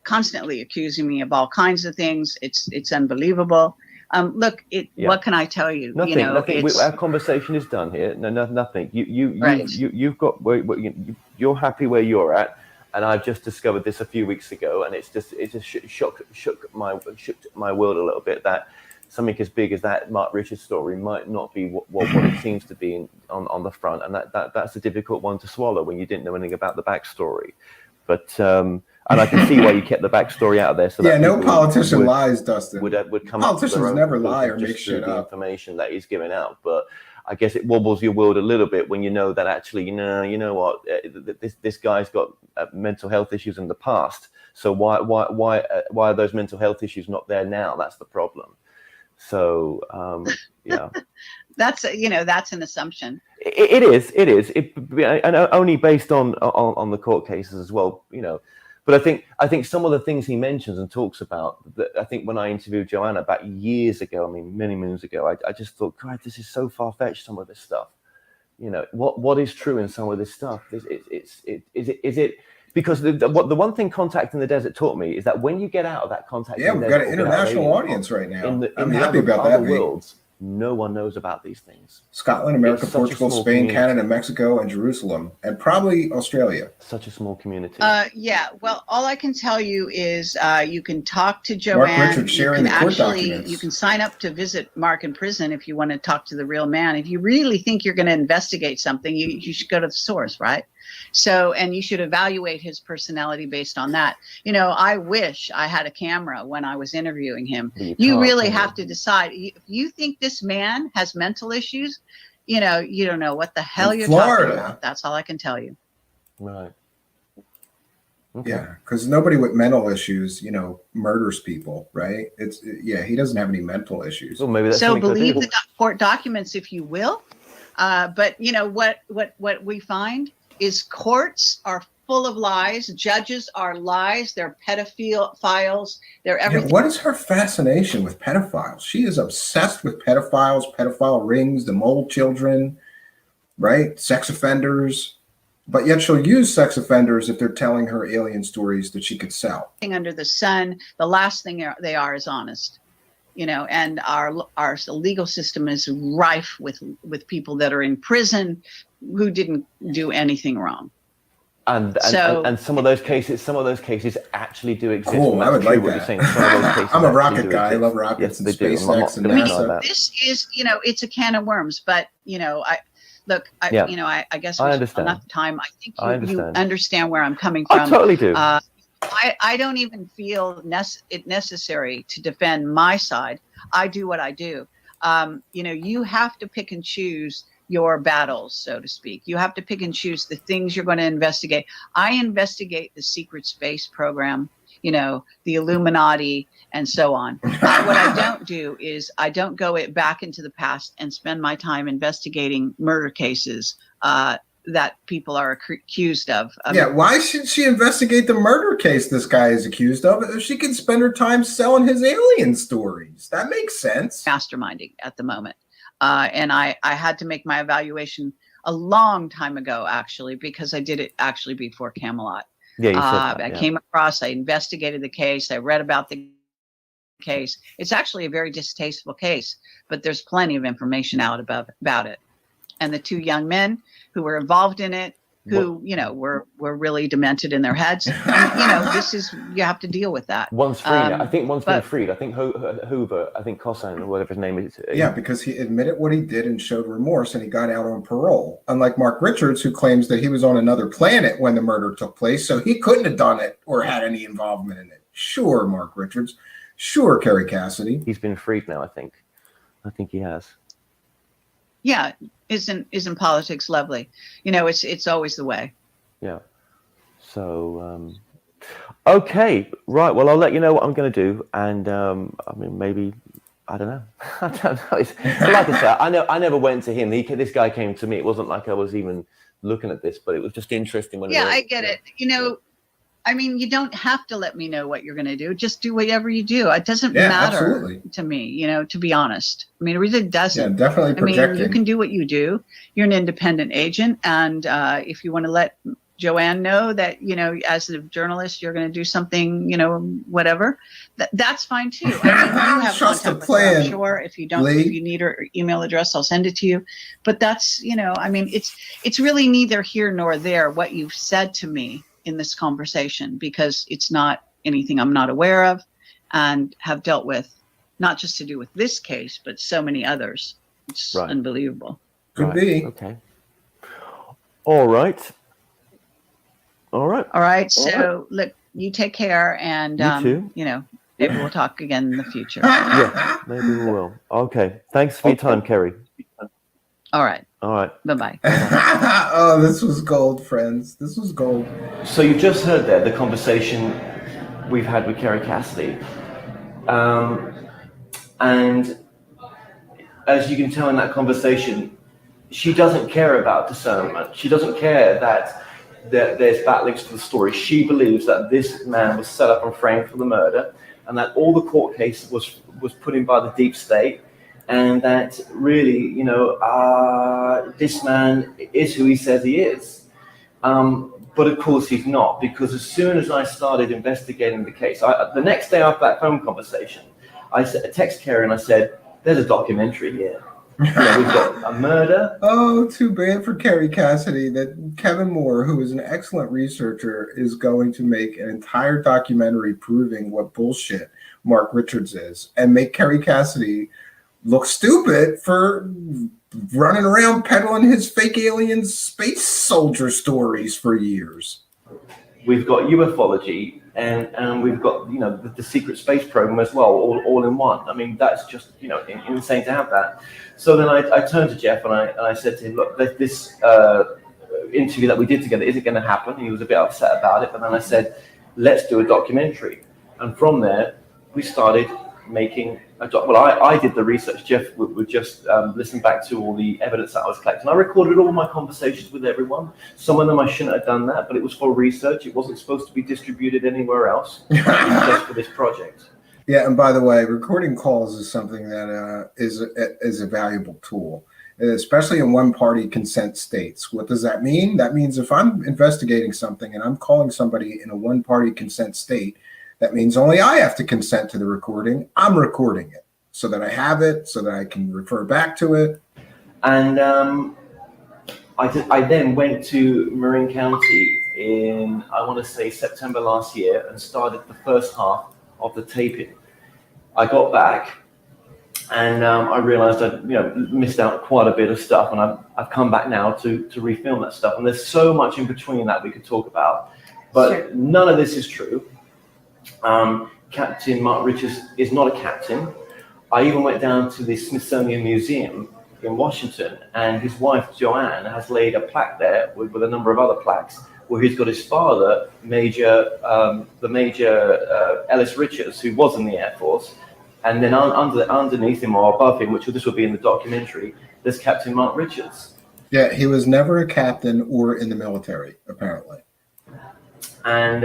constantly accusing me of all kinds of things. It's unbelievable. What can I tell you? Nothing. Nothing. Our conversation is done here. No, nothing. You've got. You're happy where you're at, and I've just discovered this a few weeks ago, and it just shook my world a little bit that something as big as that Mark Richards story might not be what it seems to be on the front, and that's a difficult one to swallow when you didn't know anything about the backstory, but. And I can see why you kept the backstory out there. So that no politician lies, Dustin. Would come Politicians up with never lie or make shit the up. information that he's giving out. But I guess it wobbles your world a little bit when you know that actually, you know what, this guy's got mental health issues in the past. So why are those mental health issues not there now? That's the problem. So yeah. That's an assumption. It is, and only based on the court cases as well, But I think some of the things he mentions and talks about, I think when I interviewed Joanna back years ago, I mean many moons ago, I just thought, God, this is so far fetched. Some of this stuff, what is true in some of this stuff? Is it? Because the one thing Contact in the Desert taught me is that when you get out of that Contact, Yeah, in the we've got Desert, an international audience right now. I'm happy other, about that, mate. worlds, no one knows about these things. Scotland, America, It's such a Portugal, small Spain, community. Canada, Mexico, and Jerusalem, and probably Australia. Such a small community. Yeah. Well, all I can tell you is you can talk to Mark Joanne. Richards sharing the court documents. You can sign up to visit Mark in prison if you want to talk to the real man. If you really think you're going to investigate something, you should go to the source, right? So, and you should evaluate his personality based on that. I wish I had a camera when I was interviewing him. You really have to decide. If you think this man has mental issues, you don't know what the hell you're talking about. That's all I can tell you. Right. Okay. Yeah, because nobody with mental issues, murders people, right? He doesn't have any mental issues. Well, maybe that's So believe the court documents if you will. But what we find is courts are full of lies. Judges are lies. They're pedophiles. They're everything. What is her fascination with pedophiles? She is obsessed with pedophiles, pedophile rings, the mole children, right? Sex offenders. But yet she'll use sex offenders if they're telling her alien stories that she could sell. Under the sun, the last thing they are is honest. And our legal system is rife with people that are in prison who didn't do anything wrong. And some of those cases actually do exist. Cool, I would like what that. you're saying. Some of those cases I'm a actually rocket do guy. I exist. love rockets and Yes, they do. I'm not SpaceX and gonna deny NASA. that. This is, it's a can of worms. But I guess I we understand. enough time. I think I you understand. understand where I'm coming from. I totally do. I don't even feel it necessary to defend my side. I do what I do. You have to pick and choose your battles, so to speak. You have to pick and choose the things you're going to investigate. I investigate the secret space program, the Illuminati, and so on. What I don't do is I don't go back into the past and spend my time investigating murder cases that people are accused of. Why should she investigate the murder case this guy is accused of if she can spend her time selling his alien stories? That makes sense. Masterminding at the moment. And I had to make my evaluation a long time ago, actually, because I did it actually before Camelot. Yeah, you said that, I came across, I investigated the case, I read about the case. It's actually a very distasteful case, but there's plenty of information out about it. And the two young men who were involved in it, who, were really demented in their heads. And, you have to deal with that. One's free now. I think one's been freed. I think Hoover, I think Cosine, or whatever his name is. Yeah, because he admitted what he did and showed remorse, and he got out on parole. Unlike Mark Richards, who claims that he was on another planet when the murder took place, so he couldn't have done it or had any involvement in it. Sure, Mark Richards. Sure, Kerry Cassidy. He's been freed now, I think. I think he has. Yeah, isn't politics lovely? It's always the way. Yeah. So, okay, right. Well, I'll let you know what I'm going to do, and maybe I don't know. I don't know. Like I said, I never went to him. This guy came to me. It wasn't like I was even looking at this, but it was just interesting when. Yeah, I get it. You don't have to let me know what you're going to do. Just do whatever you do. It doesn't matter to me, to be honest. It really doesn't. Yeah, definitely projecting. You can do what you do. You're an independent agent. And if you want to let Joanne know that, as a journalist, you're going to do something, whatever, that's fine too. You have contact with her, I'm sure. If you don't, if you need her email address, I'll send it to you. But that's, it's really neither here nor there what you've said to me in this conversation, because it's not anything I'm not aware of and have dealt with, not just to do with this case, but so many others. It's unbelievable. Could be. Okay. All right. So look, you take care, and you too. Maybe we'll talk again in the future. Yeah, maybe we will. Okay. Thanks for your time, Kerry. All right. All right. Bye-bye. Oh, this was gold, friends. This was gold. So you just heard there the conversation we've had with Kerry Cassidy. And as you can tell in that conversation, she doesn't care about discernment. She doesn't care that there's backlinks to the story. She believes that this man was set up and framed for the murder, and that all the court case was put in by the deep state, and that really, you know, this man is who he says he is. But of course he's not, because as soon as I started investigating the case, the next day after that phone conversation, I text Kerry and I said, "There's a documentary here. You know, we've got a murder." Oh, too bad for Kerry Cassidy that Kevin Moore, who is an excellent researcher, is going to make an entire documentary proving what bullshit Mark Richards is, and make Kerry Cassidy look stupid for running around peddling his fake alien space soldier stories for years. We've got ufology, and we've got, you know, the secret space program as well, all in one. I mean, that's just, you know, insane to have that. So then I turned to Jeff and I said to him, "Look, this interview that we did together, is it going to happen?" He was a bit upset about it, but then I said, "Let's do a documentary." And from there, we started making well, I did the research. Jeff would just listen back to all the evidence that I was collecting. I recorded all my conversations with everyone. Some of them I shouldn't have done that, but it was for research. It wasn't supposed to be distributed anywhere else. It was just for this project. Yeah, and by the way, recording calls is something that is a valuable tool, especially in one-party consent states. What does that mean? That means if I'm investigating something and I'm calling somebody in a one-party consent state, that means only I have to consent to the recording. I'm recording it so that I have it, so that I can refer back to it. And I then went to Marin County in, I want to say, September last year, and started the first half of the taping. I got back and I realized I'd missed out quite a bit of stuff, and I've come back now to refilm that stuff. And there's so much in between that we could talk about, but none of this is true. Captain Mark Richards is not a captain. I even went down to the Smithsonian Museum in Washington, and his wife Joanne has laid a plaque there with a number of other plaques where he's got his father, Major Ellis Richards, who was in the Air Force, and then underneath him or above him, which this will be in the documentary, there's Captain Mark Richards. Yeah, he was never a captain or in the military, apparently. And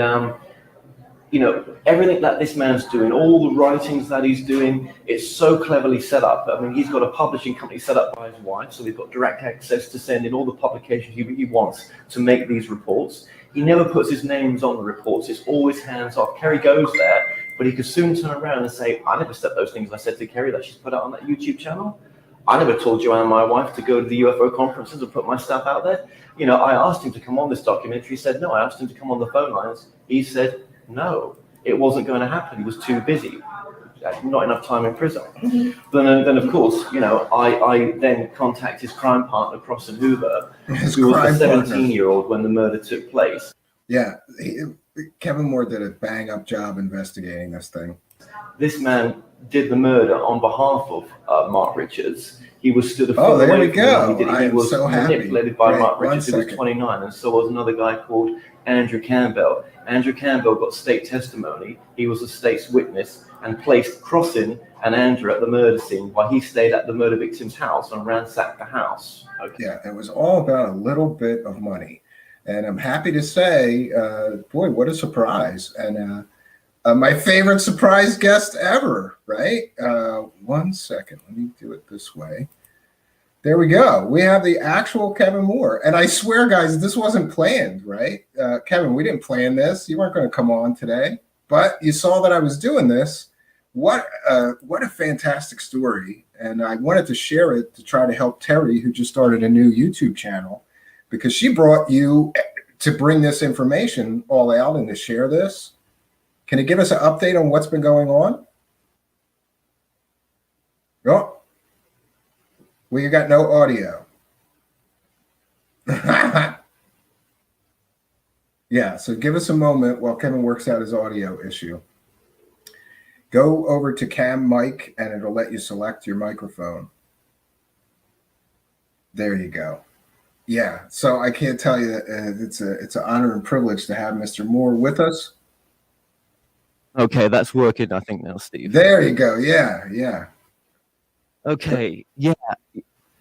everything that this man's doing, all the writings that he's doing, it's so cleverly set up. I mean, he's got a publishing company set up by his wife, so we've got direct access to send in all the publications he wants to make these reports. He never puts his names on the reports. It's always hands off. Kerry goes there, but he could soon turn around and say, "I never said those things I said to Kerry that she's put out on that YouTube channel. I never told Joanne, my wife, to go to the UFO conferences and put my stuff out there. You know, I asked him to come on this documentary. He said no. I asked him to come on the phone lines. He said no. It wasn't going to happen. He was too busy. Not enough time in prison." Then of course, I then contact his crime partner, Cross and Hoover, who was the 17-year-old when the murder took place. Yeah, Kevin Moore did a bang-up job investigating this thing. This man did the murder on behalf of Mark Richards. He was stood a foot Oh, there away we from him. go. He was so happy. manipulated by Right, Mark one Richards, who was second. 29, and so was another guy called Andrew Campbell. Andrew Campbell got state testimony. He was a state's witness and placed Crossin and Andrew at the murder scene while he stayed at the murder victim's house and ransacked the house. Okay. Yeah, it was all about a little bit of money. And I'm happy to say, boy, what a surprise. And my favorite surprise guest ever, right? 1 second, let me do it this way. There we go. We have the actual Kevin Moore. And I swear, guys, this wasn't planned, right? Kevin, we didn't plan this. You weren't going to come on today, but you saw that I was doing this. What a fantastic story. And I wanted to share it to try to help Terry, who just started a new YouTube channel, because she brought you to bring this information all out and to share this. Can you give us an update on what's been going on? Oh. We got no audio. Yeah, so give us a moment while Kevin works out his audio issue. Go over to Cam Mic and it'll let you select your microphone. There you go. Yeah. So I can't tell you, it's an honor and privilege to have Mr. Moore with us. Okay, that's working, I think now, Steve. There you go. Yeah, yeah. Okay, yeah.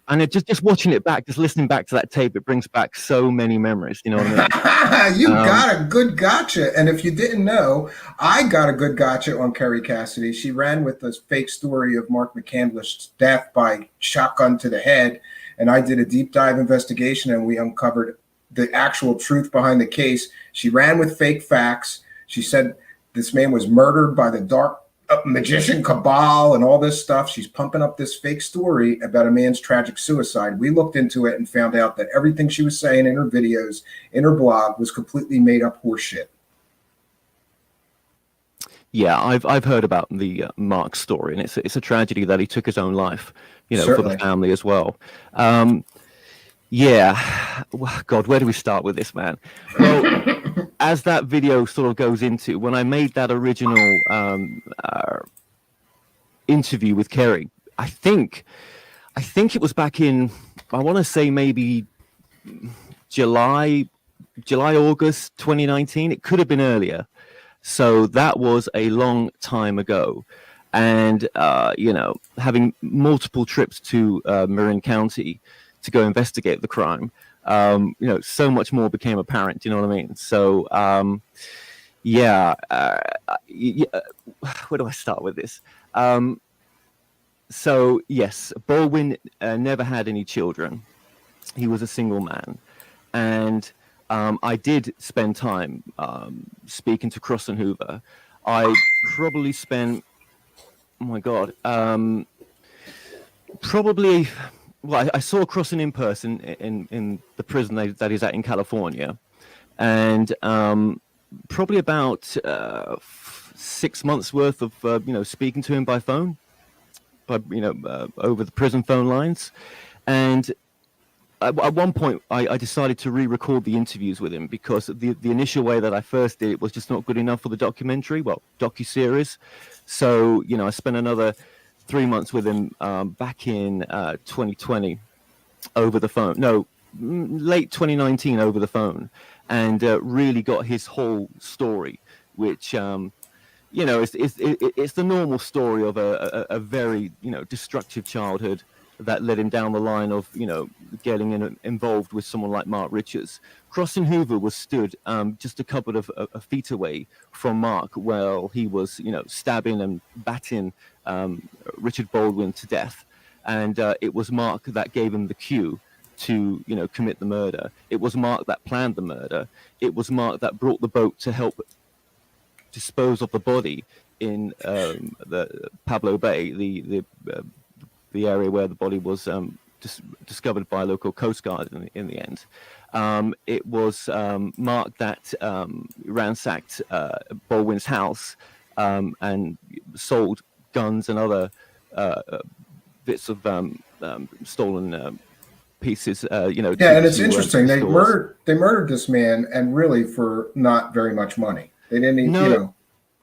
And just watching it back, just listening back to that tape, it brings back so many memories. You know what I mean? You got a good gotcha. And if you didn't know, I got a good gotcha on Kerry Cassidy. She ran with this fake story of Mark McCandless's death by shotgun to the head. And I did a deep dive investigation and we uncovered the actual truth behind the case. She ran with fake facts. She said this man was murdered by the dark magician cabal and all this stuff. She's pumping up this fake story about a man's tragic suicide. We looked into it and found out that everything she was saying in her videos, in her blog, was completely made up horseshit. Yeah, I've heard about the Mark story, and it's a tragedy that he took his own life, you know, Certainly. for the family as well. Yeah, God, where do we start with this, man? Well, as that video sort of goes into, when I made that original interview with Kerry, I think it was back in, I want to say maybe July, August 2019. It could have been earlier. So that was a long time ago. And, you know, having multiple trips to Marin County to go investigate the crime, you know, so much more became apparent. You know what I mean? So, yeah, where do I start with this? So, yes, Baldwin never had any children. He was a single man. And I did spend time speaking to Cross and Hoover. I probably spent, oh my God, probably, well, I saw Crossan in person in the prison that he's at in California. And probably about 6 months worth of, you know, speaking to him by phone, over the prison phone lines. And at one point, I decided to re-record the interviews with him because the initial way that I first did it was just not good enough for the documentary, docuseries. So, you know, I spent another 3 months with him back in 2020 over the phone. No, late 2019 over the phone, and really got his whole story, which, you know, it's the normal story of a very, you know, destructive childhood that led him down the line of, you know, getting involved with someone like Mark Richards. Crossan Hoover was stood just a couple of feet away from Mark while he was, you know, stabbing and batting Richard Baldwin to death. And it was Mark that gave him the cue to, you know, commit the murder. It was Mark that planned the murder. It was Mark that brought the boat to help dispose of the body in the Pablo Bay, the area where the body was discovered by a local Coast Guard in the end. It was Mark that ransacked Baldwin's house and sold guns and other bits of stolen pieces. You know. Yeah, and it's interesting. They murdered this man, and really for not very much money. They didn't even, you know.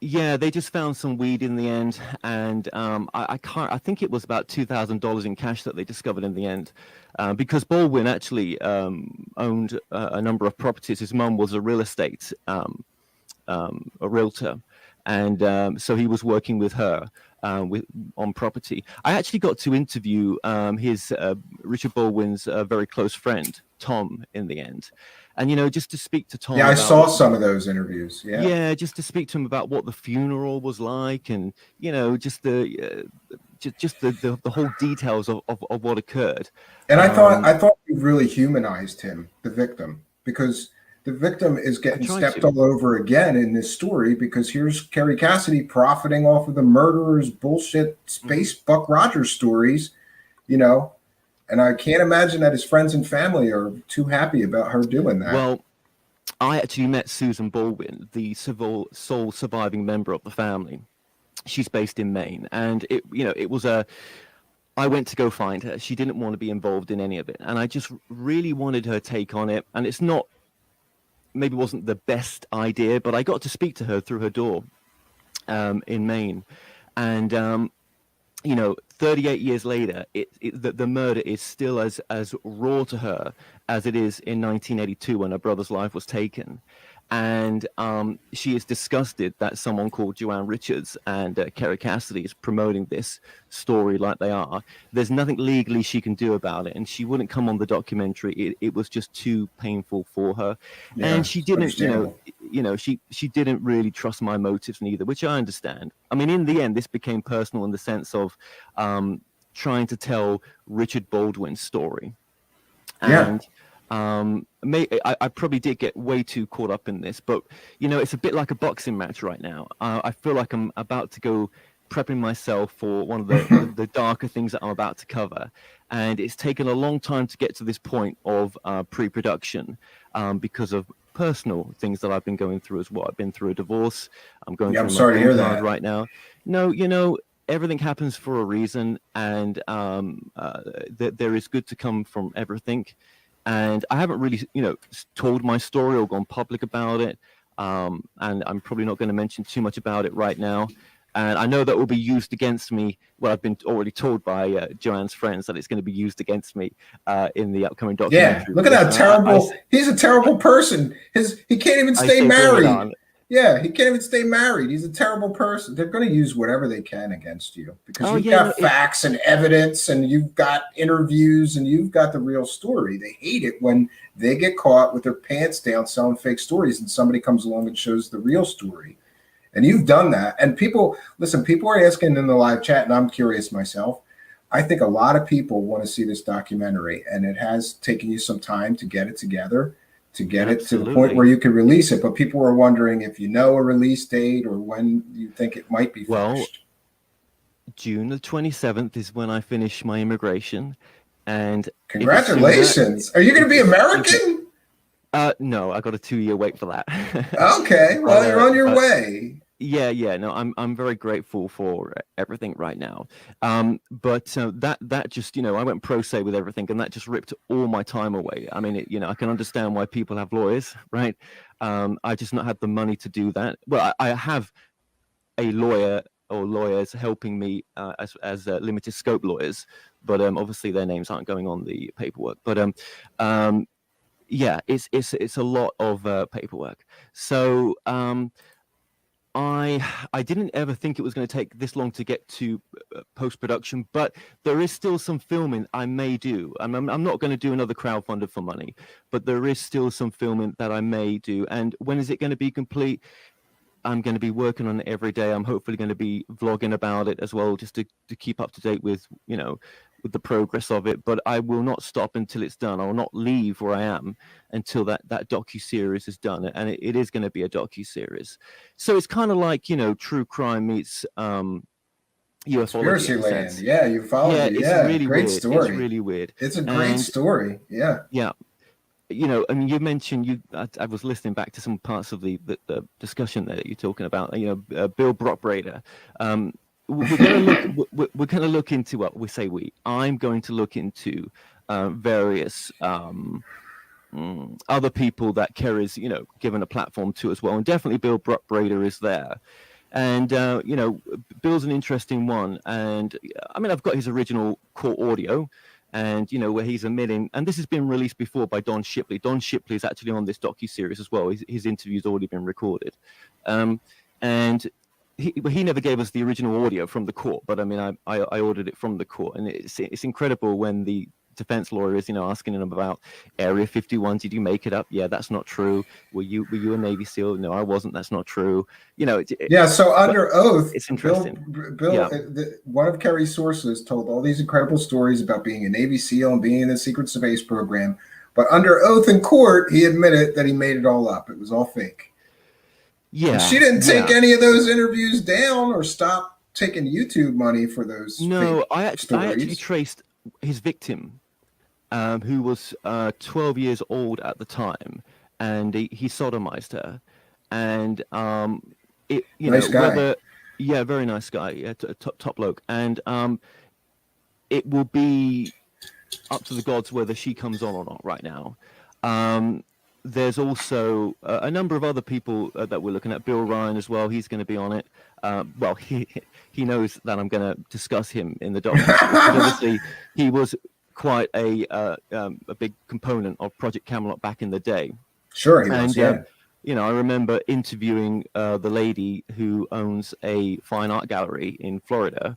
Yeah, they just found some weed in the end, and I think it was about $2,000 in cash that they discovered in the end, because Baldwin actually owned a number of properties. His mum was a real estate a realtor, and so he was working with her on property. I actually got to interview his Richard Baldwin's very close friend Tom in the end. And, you know, just to speak to Tom. Yeah, I saw some of those interviews. Yeah. Yeah, just to speak to him about what the funeral was like, and, you know, just the whole details of what occurred. And I thought you really humanized him, the victim, because the victim is getting stepped all over again in this story, because here's Kerry Cassidy profiting off of the murderer's bullshit space Buck Rogers stories, you know. And I can't imagine that his friends and family are too happy about her doing that. Well, I actually met Susan Baldwin, the sole surviving member of the family. She's based in Maine, and it was I went to go find her. She didn't want to be involved in any of it, and I just really wanted her take on it. And it's maybe wasn't the best idea, but I got to speak to her through her door in Maine, and you know, 38 years later, the murder is still as raw to her as it is in 1982 when her brother's life was taken. And she is disgusted that someone called Joanne Richards and Kerry Cassidy is promoting this story like they are. There's nothing legally she can do about it, and she wouldn't come on the documentary. It was just too painful for her, Yeah, and she didn't, understandable. she didn't really trust my motives neither, which I understand. I mean, in the end, this became personal in the sense of trying to tell Richard Baldwin's story, Yeah. and I probably did get way too caught up in this, but it's a bit like a boxing match right now. I feel like I'm about to go prepping myself for one of the darker things that I'm about to cover, and it's taken a long time to get to this point of pre-production because of personal things that I've been going through as well. I've been through a divorce. I'm going Yeah, I'm through sorry my to hear green card that. right now. No, everything happens for a reason, and there is good to come from everything. And I haven't really, told my story or gone public about it. And I'm probably not going to mention too much about it right now. And I know that will be used against me. Well, I've been already told by Joanne's friends that it's going to be used against me in the upcoming documentary. Yeah, look at that terrible. He's a terrible person. He can't even stay married. Yeah, he can't even stay married. He's a terrible person. They're going to use whatever they can against you because you've got facts and evidence, and you've got interviews, and you've got the real story. They hate it when they get caught with their pants down selling fake stories, and somebody comes along and shows the real story. And you've done that. And people are asking in the live chat, and I'm curious myself. I think a lot of people want to see this documentary, and it has taken you some time to get it together, to get it to the point where you can release it. But people are wondering if you know a release date or when you think it might be finished. Well, June the 27th is when I finish my immigration. And congratulations. Are you going to be American? No, I got a 2-year wait for that. Okay, well, you're on your way. Yeah. No, I'm very grateful for everything right now. But that just, I went pro se with everything, and that just ripped all my time away. I mean, I can understand why people have lawyers, right? I just not had the money to do that. Well, I have a lawyer or lawyers helping me as limited scope lawyers, but obviously their names aren't going on the paperwork. But yeah, it's a lot of paperwork. So I didn't ever think it was going to take this long to get to post-production, but there is still some filming I may do. I'm not going to do another crowdfunder for money, but there is still some filming that I may do. And when is it going to be complete? I'm going to be working on it every day. I'm hopefully going to be vlogging about it as well, just to keep up to date with, with the progress of it. But I will not stop until it's done. I will not leave where I am until that docu-series is done. And it is going to be a docu-series. So it's kind of like, true crime meets ufology. Conspiracy Land. Yeah, ufology. Yeah, it's really great weird. story. It's really weird. It's a great story. Yeah. Yeah. I mean, you mentioned I was listening back to some parts of the discussion there that you're talking about. Bill Brockbrader. We're going to look into what we say. I'm going to look into various other people that Kerry's given a platform to as well, and definitely Bill Brockbrader is there. And Bill's an interesting one. And I mean, I've got his original court audio. And where he's admitting, and this has been released before by Don Shipley. Don Shipley is actually on this docu-series as well. His interview's already been recorded, and he never gave us the original audio from the court. But I mean, I ordered it from the court, and it's incredible when the defense lawyer is asking him about Area 51. Did you make it up? Yeah, that's not true. Were you a Navy SEAL? No, I wasn't. That's not true. So under oath, it's interesting. Bill, one of Kerry's sources told all these incredible stories about being a Navy SEAL and being in the secret space program, but under oath in court, he admitted that he made it all up. It was all fake. Yeah, and she didn't take any of those interviews down or stop taking YouTube money for those. No, fake I actually stories. traced his victim, who was 12 years old at the time, and he sodomized her, and nice guy. Very nice guy, top bloke, and it will be up to the gods whether she comes on or not right now. there's also a number of other people that we're looking at. Bill Ryan as well. He's going to be on it. Well, he knows that I'm going to discuss him in the documentary. But obviously, he was quite a big component of Project Camelot back in the day. Sure, he was. Yeah. You know, I remember interviewing the lady who owns a fine art gallery in Florida,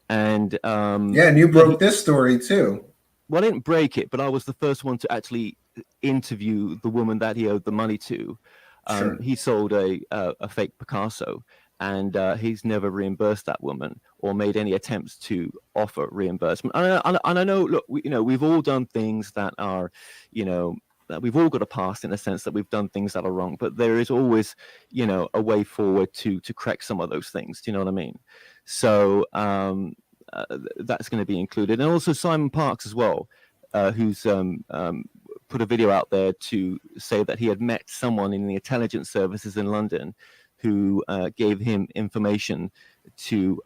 and yeah, and you broke this story too. Well, I didn't break it, but I was the first one to actually interview the woman that he owed the money to. Sure. He sold a fake Picasso, and he's never reimbursed that woman or made any attempts to offer reimbursement. And I know, look, we've all done things that are, that we've all got a past in the sense that we've done things that are wrong, but there is always, a way forward to correct some of those things. Do you know what I mean? So that's going to be included. And also Simon Parks as well, who's put a video out there to say that he had met someone in the intelligence services in London who gave him information to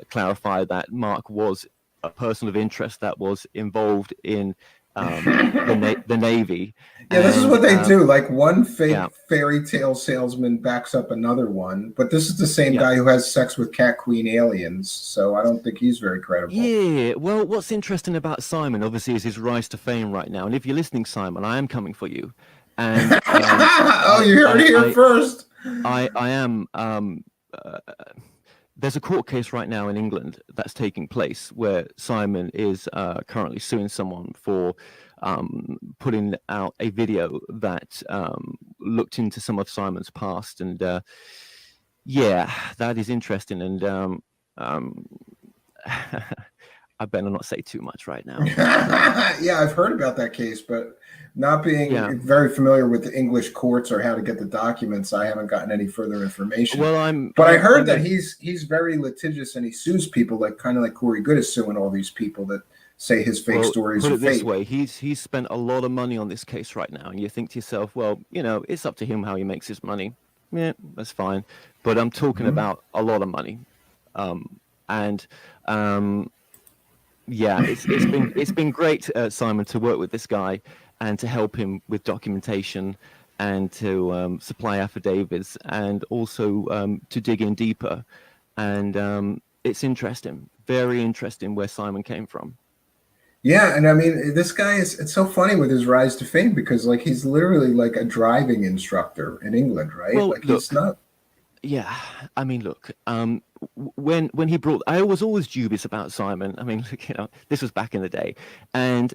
clarify that Mark was a person of interest that was involved in the Navy. Yeah, this is what they do. Like one fake fairy tale salesman backs up another one, but this is the same guy who has sex with cat queen aliens. So I don't think he's very credible. Yeah, well, what's interesting about Simon, obviously, is his rise to fame right now. And if you're listening, Simon, I am coming for you. And oh, you heard it here first. I am. There's a court case right now in England that's taking place where Simon is currently suing someone for putting out a video that looked into some of Simon's past. And yeah, that is interesting. And I better not say too much right now. Yeah, I've heard about that case, but not being very familiar with the English courts or how to get the documents, I haven't gotten any further information. Well, I heard that he's very litigious and he sues people, like kind of like Corey Good is suing all these people that say his fake stories put are it this fake. way, he's spent a lot of money on this case right now, and you think to yourself, well, it's up to him how he makes his money. Yeah, that's fine. But I'm talking about a lot of money, yeah, it's been great, Simon, to work with this guy and to help him with documentation and to supply affidavits and also to dig in deeper. And it's interesting, very interesting where Simon came from. Yeah, and I mean, this guy it's so funny with his rise to fame because like he's literally like a driving instructor in England, right? Well, like he's not. Yeah, I mean, look, when he brought, I was always dubious about Simon. I mean, this was back in the day, and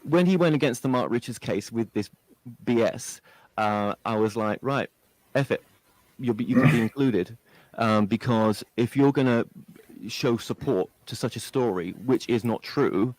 when he went against the Mark Richards case with this BS, I was like, right, F it, you can be included, because if you're gonna show support to such a story which is not true,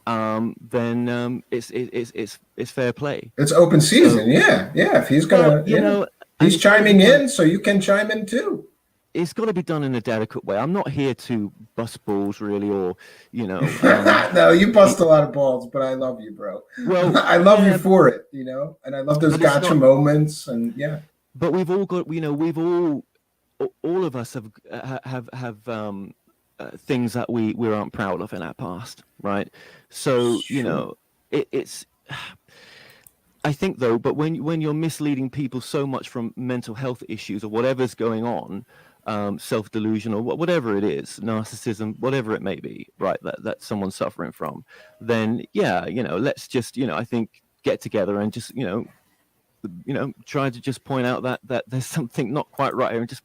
then it's fair play. It's open season, yeah. If he's gonna, he's chiming in, so you can chime in too. It's got to be done in a delicate way. I'm not here to bust balls, really, or No, you bust a lot of balls, but I love you, bro. Well, I love you for it, and I love those gotcha moments, and yeah. But we've all got, we've all of us have things that we aren't proud of in our past, right? So it's. I think though, but when you're misleading people so much from mental health issues or whatever's going on, self-delusion or whatever it is, narcissism, whatever it may be, right, that someone's suffering from, then let's just I think get together and just try to just point out that there's something not quite right here, and just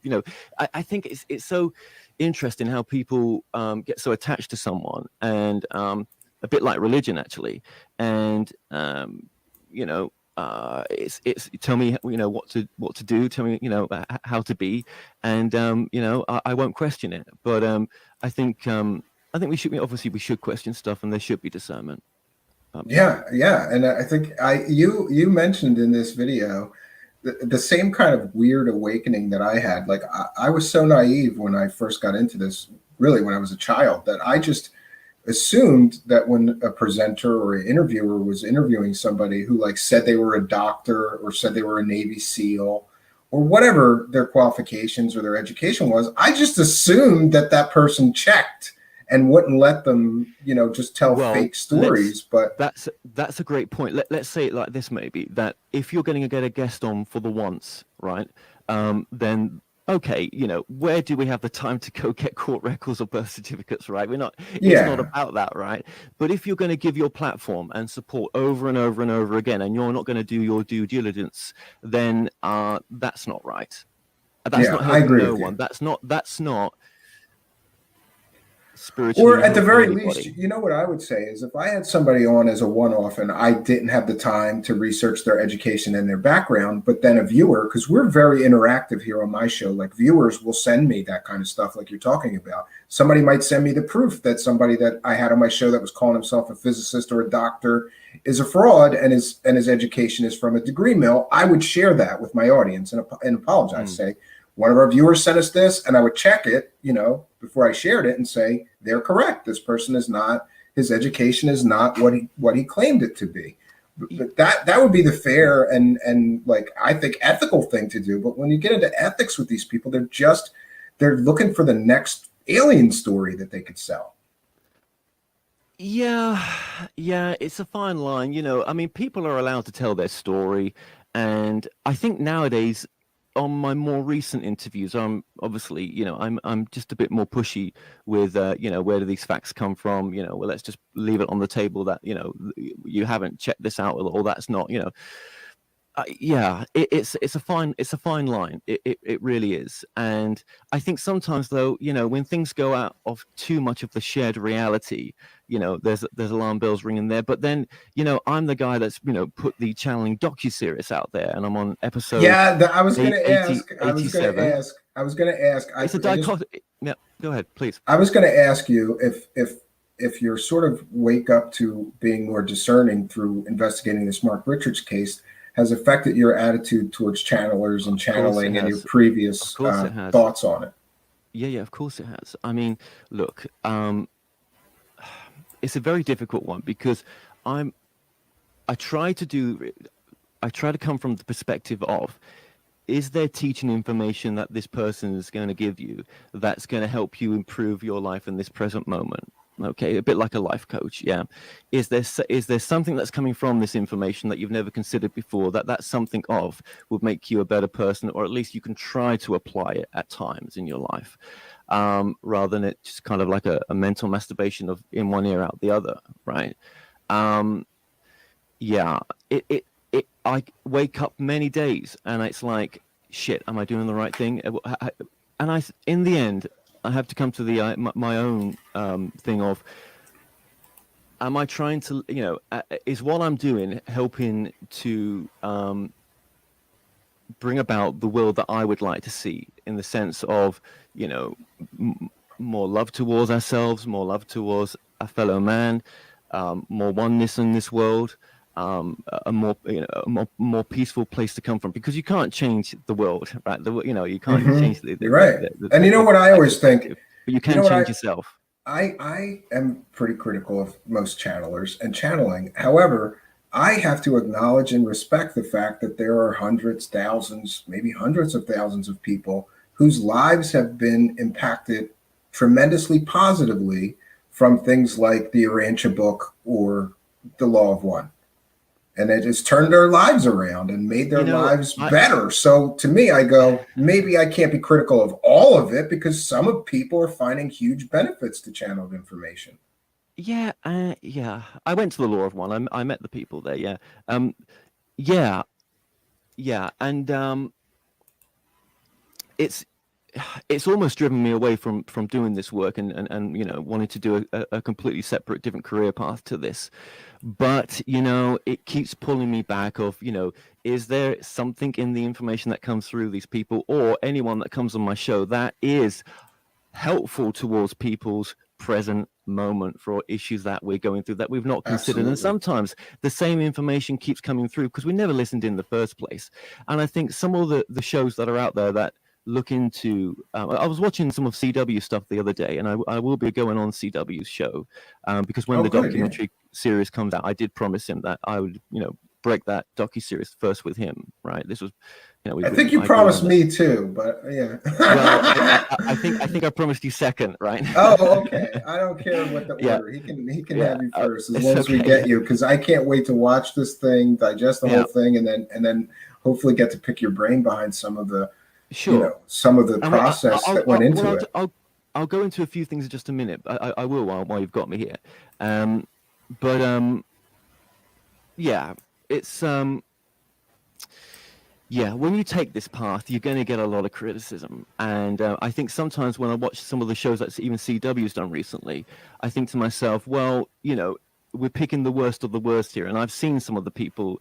I think it's so interesting how people get so attached to someone, and a bit like religion actually, and it's tell me what to do, tell me how to be, and I won't question it, but I think we should question stuff, and there should be discernment. Yeah, and I think you mentioned in this video the same kind of weird awakening that I had. Like I was so naive when I first got into this, really when I was a child, that I just assumed that when a presenter or an interviewer was interviewing somebody who like said they were a doctor or said they were a Navy SEAL or whatever their qualifications or their education was, I just assumed that person checked and wouldn't let them, just tell fake stories. But that's a great point. Let's say it like this, maybe, that if you're going to get a guest on for the once, right, then okay, where do we have the time to go get court records or birth certificates, right? It's not about that, right? But if you're going to give your platform and support over and over and over again, and you're not going to do your due diligence, then that's not right. That's not helping no one. That's not spiritually. Or at the very least, what I would say is if I had somebody on as a one-off and I didn't have the time to research their education and their background, but then a viewer, because we're very interactive here on my show, like viewers will send me that kind of stuff like you're talking about. Somebody might send me the proof that somebody that I had on my show that was calling himself a physicist or a doctor is a fraud and his education is from a degree mill. I would share that with my audience and apologize, say, one of our viewers sent us this, and I would check it, before I shared it and say, they're correct. This person is not, his education is not what he claimed it to be. But that would be the fair and like, I think, ethical thing to do. But when you get into ethics with these people, they're looking for the next alien story that they could sell. Yeah, it's a fine line. I mean, people are allowed to tell their story. And I think nowadays, on my more recent interviews, I'm obviously, I'm just a bit more pushy with, where do these facts come from? Well, let's just leave it on the table that, you haven't checked this out, or that's not, it's a fine line. It really is. And I think sometimes, though, when things go out of too much of the shared reality, there's alarm bells ringing there. But then, I'm the guy that's put the channeling docuseries out there, and I'm on episode. Yeah, I was going to 87. ask. It's a dichotomy. Yeah, go ahead, please. I was going to ask you if your sort of wake up to being more discerning through investigating this Mark Richards case has affected your attitude towards channelers and channeling and your previous thoughts on it. Yeah, of course it has. I mean, look, it's a very difficult one because I try to come from the perspective of, is there teaching information that this person is going to give you that's going to help you improve your life in this present moment? Okay, a bit like a life coach. Yeah. Is there something that's coming from this information that you've never considered before that something would make you a better person, or at least you can try to apply it at times in your life, rather than it just kind of like a mental masturbation of in one ear out the other, right? I wake up many days and it's like, shit, am I doing the right thing? And in the end, I have to come to the my own thing of, am I trying to, is what I'm doing helping to bring about the world that I would like to see, in the sense of, more love towards ourselves, more love towards a fellow man, more oneness in this world, a more peaceful place to come from, because you can't change the world, right? You can't change the You're right. And you know what I always think, but you can change yourself. I am pretty critical of most channelers and channeling. However, I have to acknowledge and respect the fact that there are hundreds, thousands, maybe hundreds of thousands of people whose lives have been impacted tremendously positively from things like the Urantia book or the Law of One. And it has turned their lives around and made their lives better. So to me, I go, maybe I can't be critical of all of it, because some of people are finding huge benefits to channeled information. Yeah. I went to the Law of One. I met the people there. Yeah. And it's almost driven me away from doing this work and wanting to do a completely separate, different career path to this. But, it keeps pulling me back of, is there something in the information that comes through these people, or anyone that comes on my show, that is helpful towards people's present moment for issues that we're going through that we've not considered. Absolutely. And sometimes the same information keeps coming through because we never listened in the first place. And I think some of the shows that are out there that look into, I was watching some of CW stuff the other day, and I will be going on CW's show, because when the documentary series comes out, I did promise him that I would, break that docuseries first with him, right? This was, I think you promised me too, but yeah. Well, I think I promised you second, right? Oh, okay. I don't care what the Yeah. order. He can Yeah. have you first as It's long as we okay. get you, because I can't wait to watch this thing, digest the Yeah. whole thing, and then hopefully get to pick your brain behind some of the Sure. some of the And process that went into it. I'll go into a few things in just a minute. I will while you've got me here. Yeah, it's yeah, when you take this path, you're going to get a lot of criticism. And I think sometimes when I watch some of the shows that even CW's done recently, I think to myself, well, we're picking the worst of the worst here. And I've seen some of the people,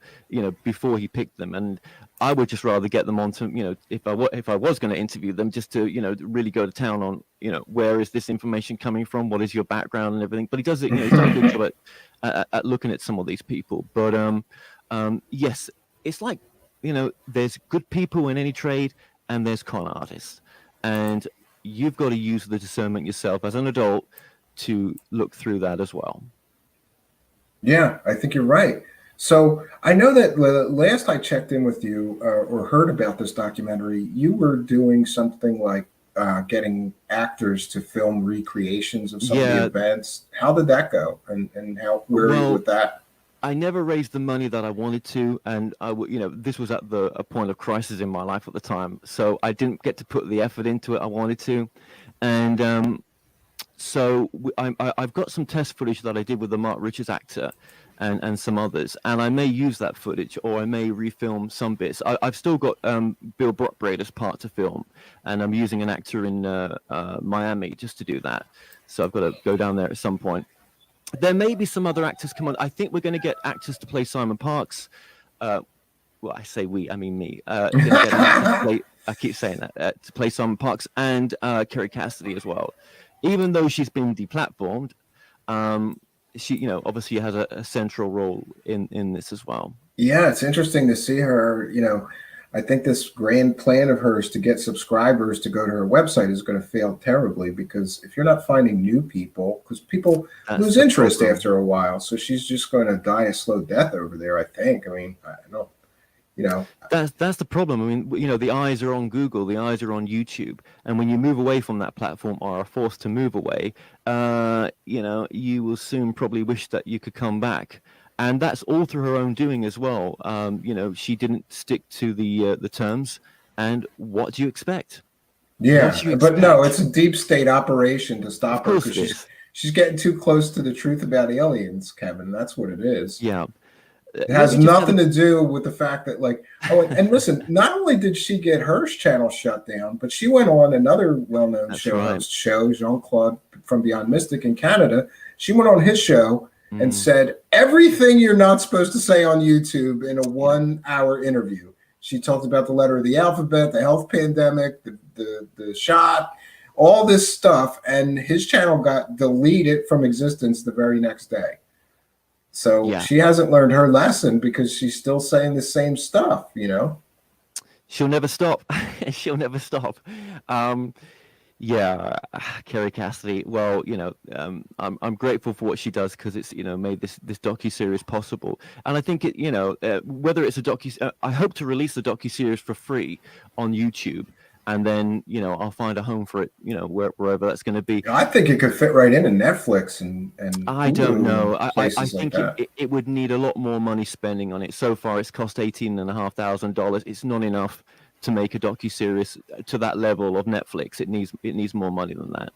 before he picked them. And I would just rather get them onto, if I was going to interview them, just to, really go to town on, where is this information coming from? What is your background and everything? But he does it, he's done a good job at looking at some of these people. But yes, it's like, there's good people in any trade and there's con artists. And you've got to use the discernment yourself as an adult to look through that as well. Yeah, I think you're right. So I know that last I checked in with you or heard about this documentary, you were doing something like getting actors to film recreations of some of the events. How did that go? And where are you with that? I never raised the money that I wanted to, and this was at a point of crisis in my life at the time, so I didn't get to put the effort into it I wanted to, and so I've got some test footage that I did with the Mark Richards actor, and some others, and I may use that footage, or I may refilm some bits. I've still got Bill Brockbrader's part to film, and I'm using an actor in Miami just to do that, so I've got to go down there at some point. There may be some other actors come on. I think we're going to get actors to play Simon Parks. Well, I say we, I mean me. Gonna get to play, I keep saying that, to play Simon Parks and Kerry Cassidy as well. Even though she's been deplatformed, she, obviously has a central role in this as well. Yeah, it's interesting to see her. I think this grand plan of hers to get subscribers to go to her website is going to fail terribly, because if you're not finding new people, because people lose interest after a while, so she's just going to die a slow death over there, I think. I mean, I don't, That's the problem. I mean, the eyes are on Google, the eyes are on YouTube, and when you move away from that platform or are forced to move away, you will soon probably wish that you could come back. And that's all through her own doing as well. She didn't stick to the terms. And what do you expect? Yeah, but no, it's a deep state operation to stop her, because she's getting too close to the truth about aliens, Kevin. That's what it is. Yeah. It has nothing to do with the fact that, and listen, not only did she get her channel shut down, but she went on another well-known show, Jean-Claude from Beyond Mystic in Canada. She went on his show and said everything you're not supposed to say on YouTube in a 1-hour interview. She talked about the letter of the alphabet, the health pandemic, the shot, all this stuff, and his channel got deleted from existence the very next day. So she hasn't learned her lesson, because she's still saying the same stuff, She'll never stop. She'll never stop. Yeah, Kerry Cassidy. Well, I'm grateful for what she does, because it's made this docuseries possible. And I think it whether it's a I hope to release the docuseries for free on YouTube, and then I'll find a home for it wherever that's going to be. I think it could fit right in Netflix and I don't know. I think it would need a lot more money spending on it. So far, it's cost $18,500. It's not enough to make a docuseries to that level of Netflix. It needs more money than that.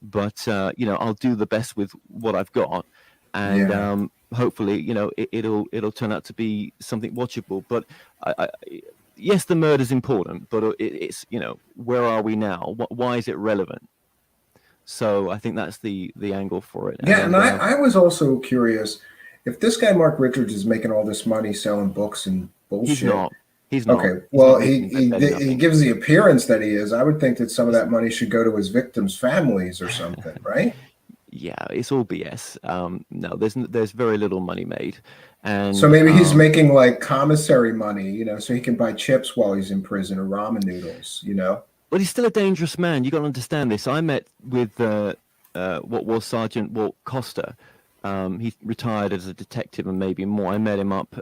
But I'll do the best with what I've got, and hopefully it'll turn out to be something watchable. But yes, the murder's important, but it's where are we now? Why is it relevant? So I think that's the angle for it. Yeah, and I was also curious if this guy Mark Richards is making all this money selling books and bullshit. He's not. He's not. Okay, well, he gives the appearance that he is. I would think that some of that money should go to his victims' families or something, right? Yeah, it's all BS. No, there's very little money made, and so maybe he's making like commissary money, so he can buy chips while he's in prison, or ramen noodles, But he's still a dangerous man. You got to understand this. I met with what was Sergeant Walt Costa, He retired as a detective and maybe more. I met him up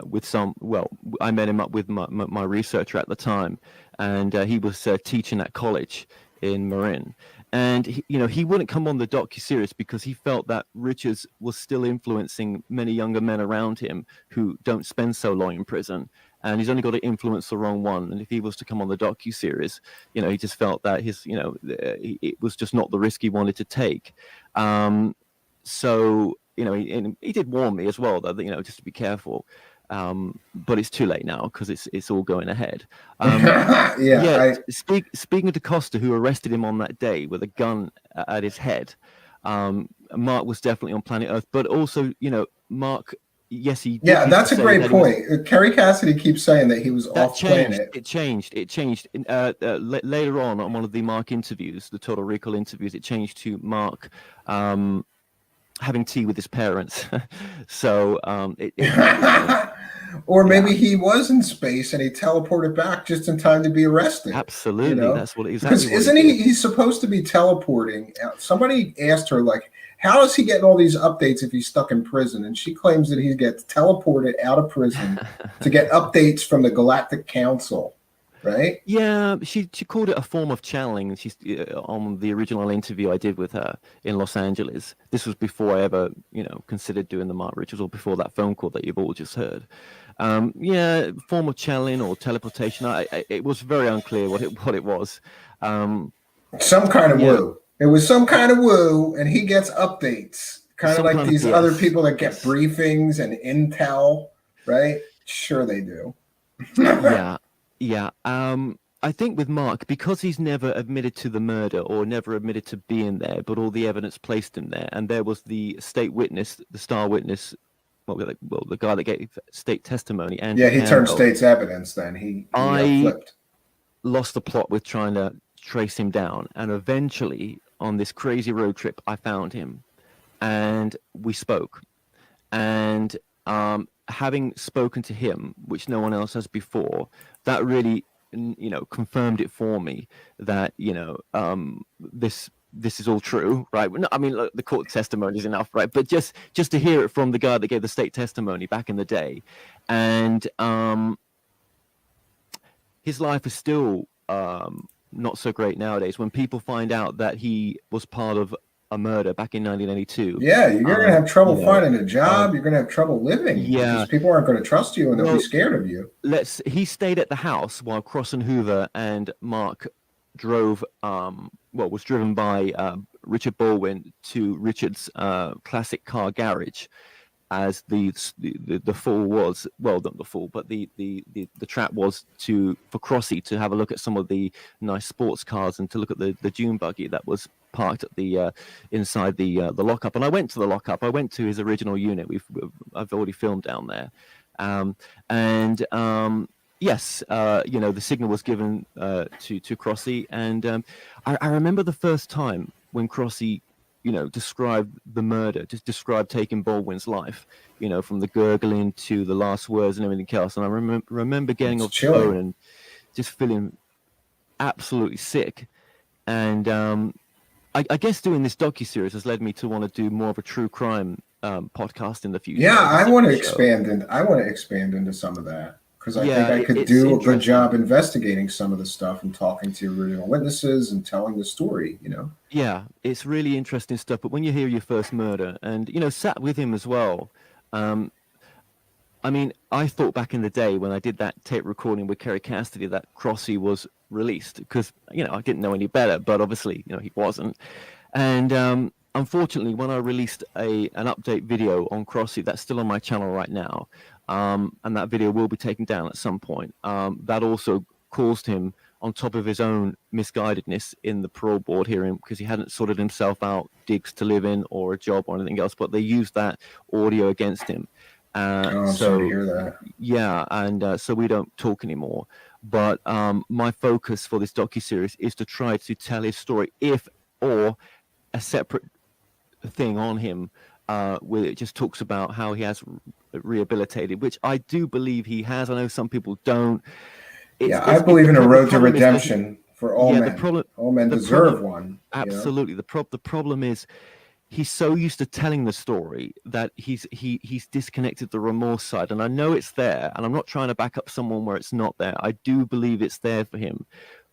with some. Well, I met him up with my researcher at the time, and he was teaching at college in Marin. And he wouldn't come on the docu-series because he felt that Richards was still influencing many younger men around him who don't spend so long in prison, and he's only got to influence the wrong one. And if he was to come on the docu-series, he just felt that it was just not the risk he wanted to take. So he did warn me as well that just to be careful. But it's too late now because it's all going ahead. Speaking of DaCosta, who arrested him on that day with a gun at his head, Mark was definitely on planet Earth. But also, Mark, yes, he. Yeah, that's a great point. Kerry Cassidy keeps saying that he was off planet. It changed. Later on one of the Mark interviews, the Total Recall interviews, it changed to Mark having tea with his parents. So or maybe he was in space and he teleported back just in time to be arrested. Absolutely, that's what exactly. Because isn't he's supposed to be teleporting? Somebody asked her, like, how is he getting all these updates if he's stuck in prison? And she claims that he gets teleported out of prison to get updates from the Galactic Council. Right? Yeah, she called it a form of channeling. She's on the original interview I did with her in Los Angeles. This was before I ever, considered doing the Mark Richards, or before that phone call that you've all just heard. Form of channeling or teleportation. It was very unclear what it was. Some kind of woo. It was some kind of woo, and he gets updates, kind of like these other people that get briefings and intel, right? Sure, they do. Yeah. I think with Mark, because he's never admitted to the murder or never admitted to being there, but all the evidence placed him there, and there was the state witness, the star witness, the guy that gave state testimony, and he turned state's evidence. Then he flipped. Lost the plot with trying to trace him down, and eventually on this crazy road trip, I found him, and we spoke, and having spoken to him, which no one else has before, that really confirmed it for me that this is all true, right? I mean, look, the court testimony is enough, right? But just to hear it from the guy that gave the state testimony back in the day, and his life is still not so great nowadays. When people find out that he was part of a murder back in 1982. Yeah, you're going to have trouble finding a job. You're going to have trouble living. Yeah, because people aren't going to trust you and they'll be scared of you. He stayed at the house while Cross and Hoover and Mark drove. Was driven by Richard Baldwin to Richard's classic car garage, as the fall was, well, not the fall, but the trap was for Crossy to have a look at some of the nice sports cars and to look at the dune buggy that was parked at the inside the lockup. And I went to the lockup. I went to his original unit. I've already filmed down there, yes, the signal was given to Crossy, and I remember the first time when Crossy, described the murder, just described taking Baldwin's life, from the gurgling to the last words and everything else. And I remember getting off the phone and just feeling absolutely sick. And I guess doing this docuseries has led me to want to do more of a true crime podcast in the future. Yeah, I want to expand into some of that, because I think I could do a good job investigating some of the stuff and talking to original witnesses and telling the story. Yeah, it's really interesting stuff. But when you hear your first murder, and sat with him as well. I mean, I thought back in the day when I did that tape recording with Kerry Cassidy that Crossy was released, because I didn't know any better, but obviously he wasn't. And unfortunately, when I released an update video on Crossy, that's still on my channel right now, and that video will be taken down at some point, that also caused him, on top of his own misguidedness in the parole board hearing, because he hadn't sorted himself out digs to live in or a job or anything else, but they used that audio against him. I'm sorry to hear that. Yeah, and so we don't talk anymore. But my focus for this docuseries is to try to tell his story, or a separate thing on him, where it just talks about how he has rehabilitated, which I do believe he has. I know some people don't. I believe in a road to redemption for all men. All men deserve one. Absolutely. The problem is he's so used to telling the story that he's disconnected the remorse side. And I know it's there, and I'm not trying to back up someone where it's not there. I do believe it's there for him,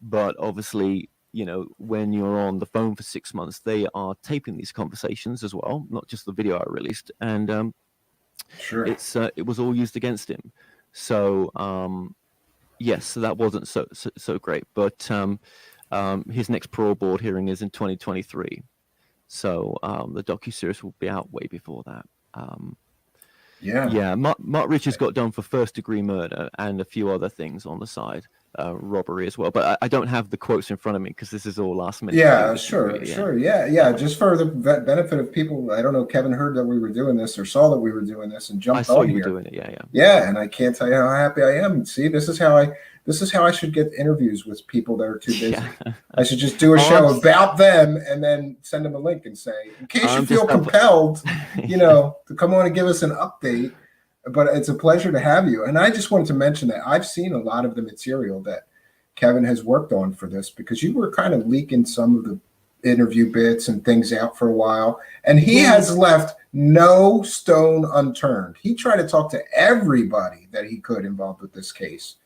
but obviously, you know, when you're on the phone for 6 months, they are taping these conversations as well, not just the video I released, and sure, it was all used against him. So yes, so that wasn't so great, but his next parole board hearing is in 2023. So the docuseries will be out way before that. Yeah. Mark Richards got done for first-degree murder and a few other things on the side, robbery as well. But I don't have the quotes in front of me because this is all last minute. Yeah, sure. Yeah. Just for the benefit of people, I don't know, Kevin heard that we were doing this or saw that we were doing this and jumped I saw on you here. were doing it. Yeah. Yeah, and I can't tell you how happy I am. See, this is how I should get interviews with people that are too busy. Yeah. I should just do a show about them and then send them a link and say, in case you feel compelled, you know, to come on and give us an update. But it's a pleasure to have you. And I just wanted to mention that I've seen a lot of the material that Kevin has worked on for this, because you were kind of leaking some of the interview bits and things out for a while. And he has left no stone unturned. He tried to talk to everybody that he could involved with this case.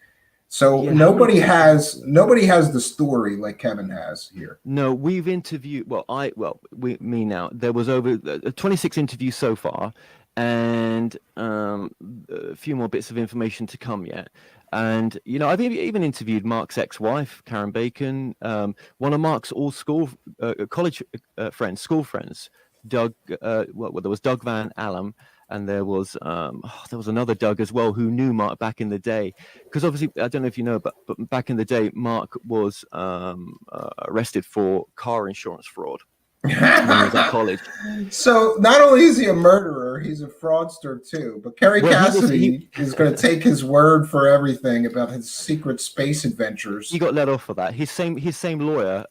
So nobody has the story like Kevin has here. No, we've interviewed. Me now. There was over 26 interviews so far, and a few more bits of information to come yet. And you know, I've even interviewed Mark's ex-wife, Karen Bacon, one of Mark's old school college friends, Doug. There was Doug Van Allen. And there was another Doug as well who knew Mark back in the day, because obviously I don't know if you know, but back in the day Mark was arrested for car insurance fraud when he was at college. So not only is he a murderer, he's a fraudster too. But Kerry Cassidy is going to take his word for everything about his secret space adventures. He got let off for that. His same lawyer,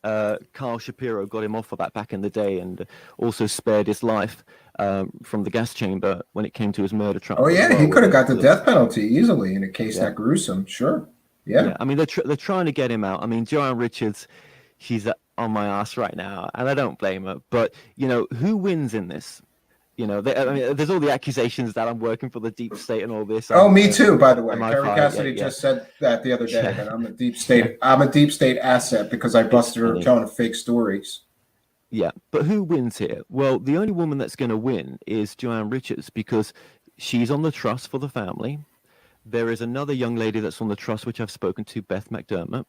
Carl Shapiro, got him off for that back in the day, and also spared his life from the gas chamber when it came to his murder trial. Oh yeah, he could have got the death penalty easily in a case that gruesome. Sure. Yeah. I mean, they're trying to get him out. I mean, Joanne Richards, she's on my ass right now, and I don't blame her. But you know, who wins in this? You know, there's all the accusations that I'm working for the deep state and all this. Oh, me too, by the way. Kerry Cassidy just said that the other day, that I'm a deep state. I'm a deep state asset because I busted her telling fake stories. Yeah, but who wins here? Well, the only woman that's going to win is Joanne Richards, because she's on the trust for the family. There is another young lady that's on the trust, which I've spoken to, Beth McDermott,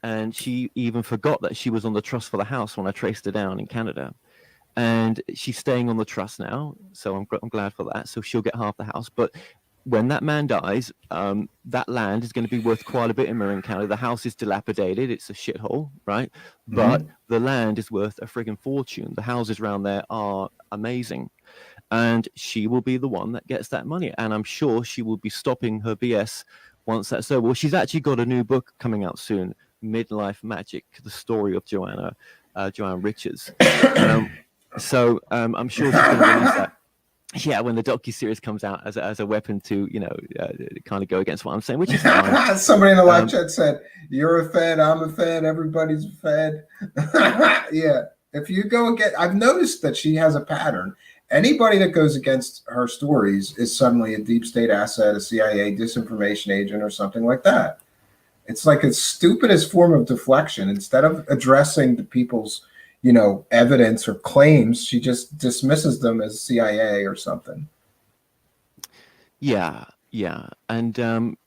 and she even forgot that she was on the trust for the house when I traced her down in Canada. And she's staying on the trust now, so I'm glad for that. So she'll get half the house. But when that man dies, that land is going to be worth quite a bit in Marin County. The house is dilapidated. It's a shithole, right? But the land is worth a friggin' fortune. The houses around there are amazing. And she will be the one that gets that money. And I'm sure she will be stopping her BS once that's over. Well, she's actually got a new book coming out soon, Midlife Magic, the story of Joanne Richards. So I'm sure she's going to release that. Yeah, when the docuseries comes out as a weapon to, you know, kind of go against what I'm saying, which is fine. Somebody in the live chat said, "You're a Fed, I'm a Fed, everybody's a Fed." Yeah, if you go against, I've noticed that she has a pattern. Anybody that goes against her stories is suddenly a deep state asset, a CIA disinformation agent, or something like that. It's like a stupidest form of deflection. Instead of addressing the people's, you know, evidence or claims, she just dismisses them as CIA or something. Yeah, and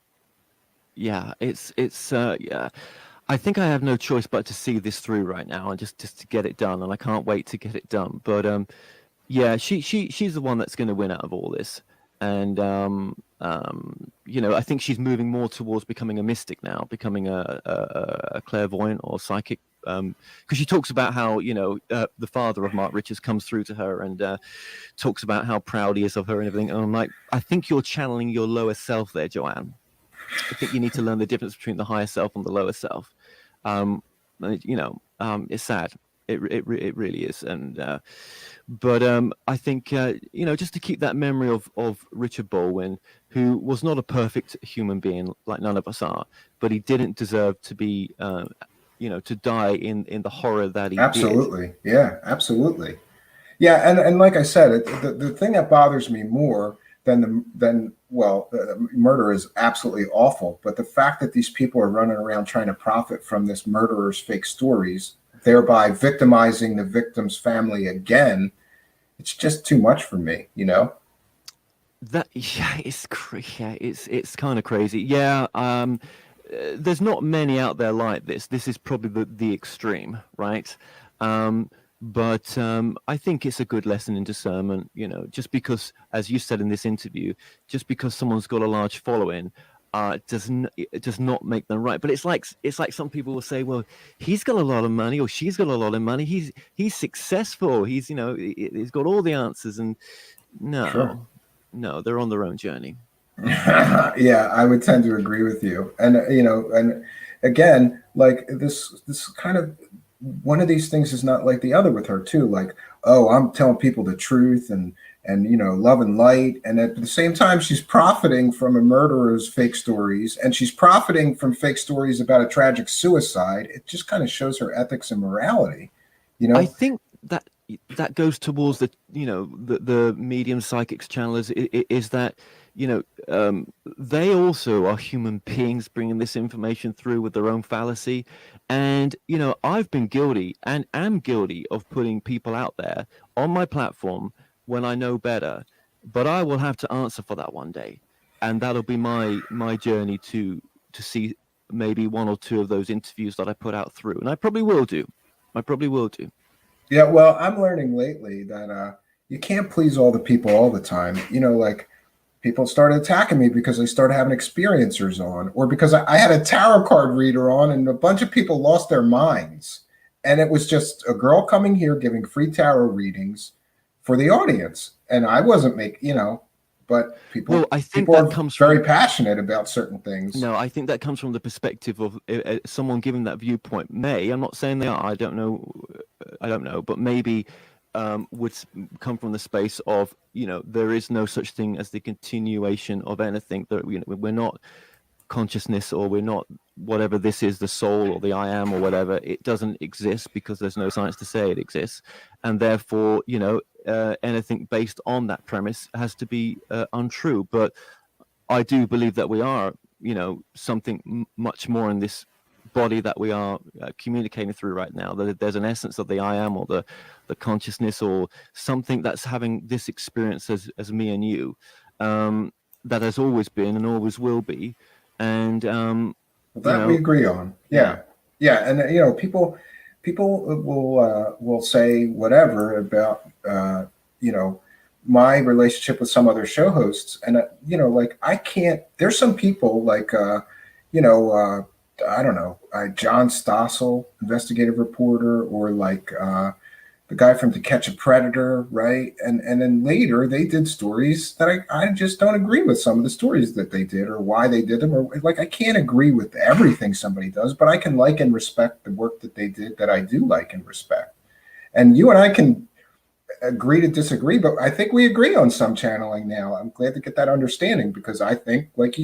it's I think I have no choice but to see this through right now and just to get it done, and I can't wait to get it done. But yeah, she's the one that's going to win out of all this, and you know, I think she's moving more towards becoming a mystic now, becoming a clairvoyant or psychic. Because she talks about how, you know, the father of Mark Richards comes through to her and talks about how proud he is of her and everything. And I'm like, I think you're channeling your lower self there, Joanne. I think you need to learn the difference between the higher self and the lower self. You know, it's sad. It really is. And but I think you know, just to keep that memory of Richard Baldwin, who was not a perfect human being like none of us are, but he didn't deserve to be you know, to die in the horror that he did. Yeah, absolutely. Yeah, and like I said, the thing that bothers me more than murder is absolutely awful, but the fact that these people are running around trying to profit from this murderer's fake stories, thereby victimizing the victim's family again, it's just too much for me, you know? It's kind of crazy. Yeah, there's not many out there like this. This is probably the extreme, right? But I think it's a good lesson in discernment. You know, just because, as you said in this interview, just because someone's got a large following, it does not make them right. But it's like some people will say, well, he's got a lot of money or she's got a lot of money. He's successful. He's he's got all the answers. And no, Sure. no, they're on their own journey. Yeah, I would tend to agree with you. And and again, like this kind of one of these things is not like the other with her too. Like, oh, I'm telling people the truth and love and light, and at the same time she's profiting from a murderer's fake stories, and she's profiting from fake stories about a tragic suicide. It just kind of shows her ethics and morality, I think that goes towards the medium psychics channel is that they also are human beings bringing this information through with their own fallacy. And I've been guilty and am guilty of putting people out there on my platform when I know better, but I will have to answer for that one day, and that'll be my journey to see maybe one or two of those interviews that I put out through, and I probably will do. Yeah, well, I'm learning lately that you can't please all the people all the time. Like people started attacking me because I started having experiencers on, or because I had a tarot card reader on, and a bunch of people lost their minds. And it was just a girl coming here giving free tarot readings for the audience. And I wasn't but people, well, I think people that are comes very from, passionate about certain things. no, I think that comes from the perspective of someone giving that viewpoint. I'm not saying they are. I don't know, but maybe would come from the space of there is no such thing as the continuation of anything. That we're not consciousness, or we're not whatever this is, the soul or the I am or whatever. It doesn't exist because there's no science to say it exists, and therefore anything based on that premise has to be untrue. But I do believe that we are something much more in this body that we are communicating through right now. That there's an essence of the I am, or the consciousness, or something that's having this experience as me and you, that has always been and always will be. And we agree on. Yeah. And people will say whatever about my relationship with some other show hosts, and like I can't. There's some people like I don't know, John Stossel, investigative reporter, or like the guy from To Catch a Predator, right? And then later they did stories that I just don't agree with some of the stories that they did, or why they did them, or like I can't agree with everything somebody does, but I can like and respect the work that they did that I do like and respect. And you and I can agree to disagree, but I think we agree on some channeling now. I'm glad to get that understanding, because I think, like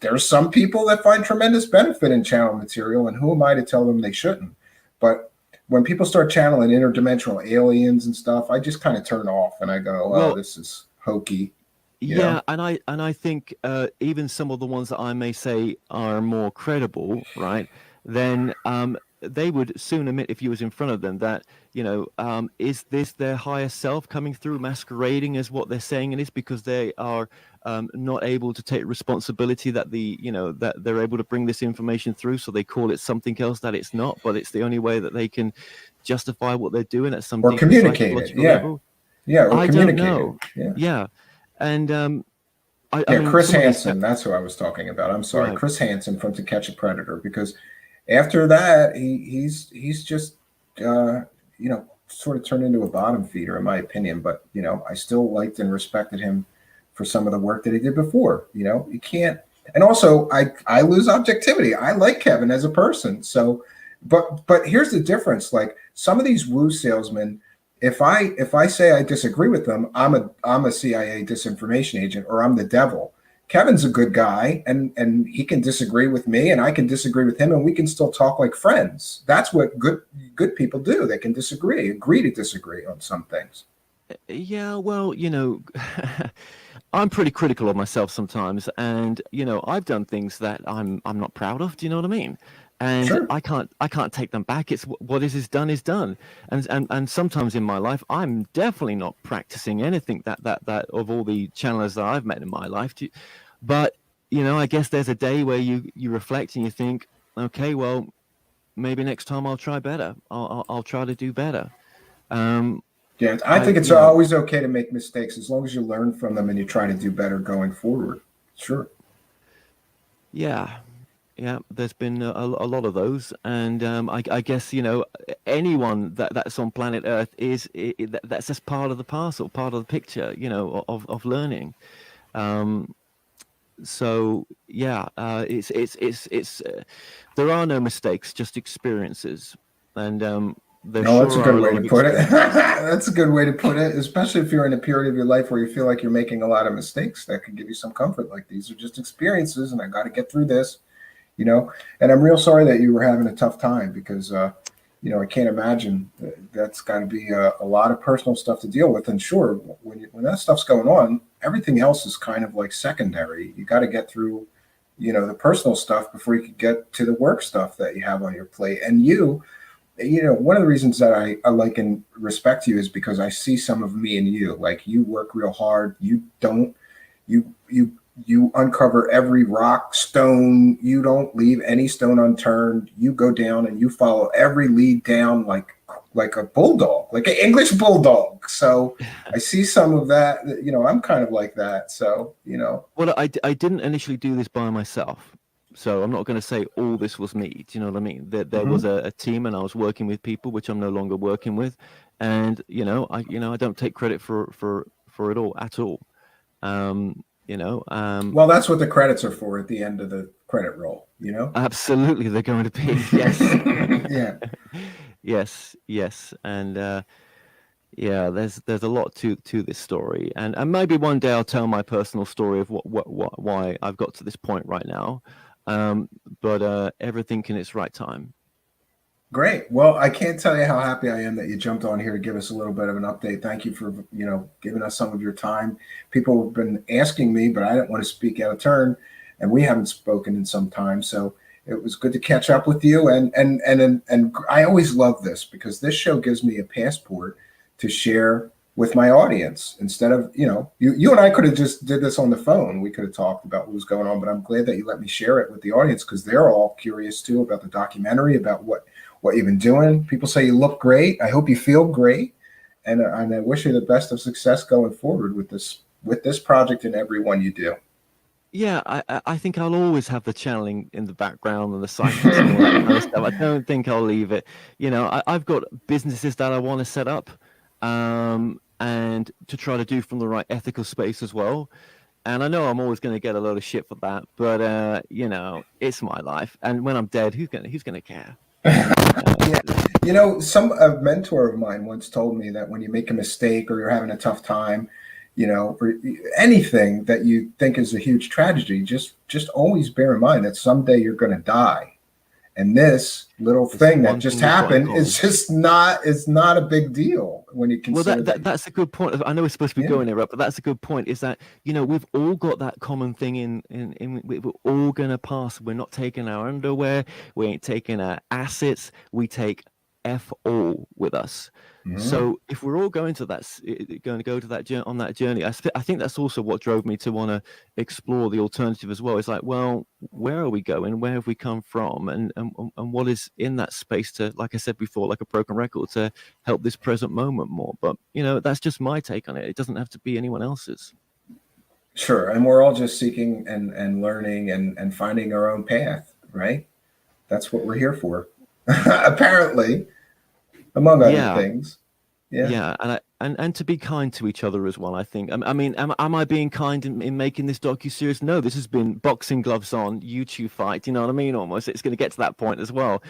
there's some people that find tremendous benefit in channel material, and who am I to tell them they shouldn't? But when people start channeling interdimensional aliens and stuff, I just kind of turn off and I go, "Oh, this is hokey." Yeah, and I think even some of the ones that I may say are more credible, right? Then they would soon admit, if you was in front of them, that is this their higher self coming through, masquerading as what they're saying it is, because they are not able to take responsibility that that they're able to bring this information through, so they call it something else that it's not, but it's the only way that they can justify what they're doing at some or deeper communicate it. psychological level. Or I don't know. Yeah. And Chris Hansen, that's who I was talking about. I'm sorry, Right. Chris Hansen from To Catch a Predator, because after that he's just sort of turned into a bottom feeder, in my opinion. But I still liked and respected him for some of the work that he did before. You can't, and also I lose objectivity. I like Kevin as a person, so but here's the difference. Like some of these woo salesmen, if I say I disagree with them, I'm a CIA disinformation agent, or I'm the devil. Kevin's a good guy, and he can disagree with me, and I can disagree with him, and we can still talk like friends. That's what good people do. They can agree to disagree on some things. Yeah, well, I'm pretty critical of myself sometimes, and I've done things that I'm not proud of. Do you know what I mean? And Sure. I can't take them back. It's what is done is done. And sometimes in my life, I'm definitely not practicing anything that of all the channelers that I've met in my life. But I guess there's a day where you reflect and you think, okay, well, maybe next time I'll try better. I'll try to do better. Yeah, I think it's always okay to make mistakes as long as you learn from them and you try to do better going forward. Sure. Yeah, yeah. There's been a lot of those, and I guess anyone that's on planet Earth that's just part of the parcel, part of the picture, of learning. So yeah, it's there are no mistakes, just experiences, and there No, that's a sure are good a way lot to of put it. experiences. That's a good way to put it, especially if you're in a period of your life where you feel like you're making a lot of mistakes. That could give you some comfort. Like these are just experiences, and I got to get through this. And I'm real sorry that you were having a tough time because I can't imagine that's got to be a lot of personal stuff to deal with. And sure, when that stuff's going on, everything else is kind of like secondary. You got to get through the personal stuff before you can get to the work stuff that you have on your plate. And one of the reasons that I like and respect you is because I see some of me in you. Like you work real hard. You uncover every rock, stone. You don't leave any stone unturned. You go down and you follow every lead down like a bulldog, like an English bulldog. So I see some of that. I'm kind of like that. So Well, I didn't initially do this by myself, so I'm not going to say all this was me. Do you know what I mean? There was a team, and I was working with people, which I'm no longer working with, and I don't take credit for it all at all. Well, that's what the credits are for at the end of the credit roll. Absolutely, they're going to be yes, Yeah. yes, and yeah, there's a lot to this story, and maybe one day I'll tell my personal story of why I've got to this point right now, but everything in its right time. Great. Well, I can't tell you how happy I am that you jumped on here to give us a little bit of an update. Thank you for, giving us some of your time. People have been asking me, but I didn't want to speak out of turn, and we haven't spoken in some time. So it was good to catch up with you. And I always love this because this show gives me a passport to share with my audience instead of, you and I could have just did this on the phone. We could have talked about what was going on, but I'm glad that you let me share it with the audience because they're all curious too about the documentary, about what you've been doing. People say you look great. I hope you feel great. And I wish you the best of success going forward with this project and every one you do. Yeah, I think I'll always have the channeling in the background and the psychics and all that kind of stuff. I don't think I'll leave it. I've got businesses that I want to set up and to try to do from the right ethical space as well. And I know I'm always going to get a lot of shit for that, but it's my life. And when I'm dead, who's gonna care? A mentor of mine once told me that when you make a mistake or you're having a tough time, or anything that you think is a huge tragedy, just always bear in mind that someday you're going to die. And this little thing that just happened is not a big deal when you consider that's a good point. I know we're supposed to be going there, but that's a good point. Is that we've all got that common thing in we're all gonna pass. We're not taking our underwear. We ain't taking our assets. We take F all with us. So if we're all going to go to that journey on that journey, I think that's also what drove me to want to explore the alternative as well. It's like, well, where are we going? Where have we come from? And what is in that space to, like I said before, like a broken record, to help this present moment more. But that's just my take on it. It doesn't have to be anyone else's. Sure. And we're all just seeking and learning and finding our own path, right? That's what we're here for. Apparently, among other things. Yeah, and to be kind to each other as well. I think. I mean, am I being kind in making this docu-series? No, this has been boxing gloves on, YouTube fight. You know what I mean? Almost, it's going to get to that point as well.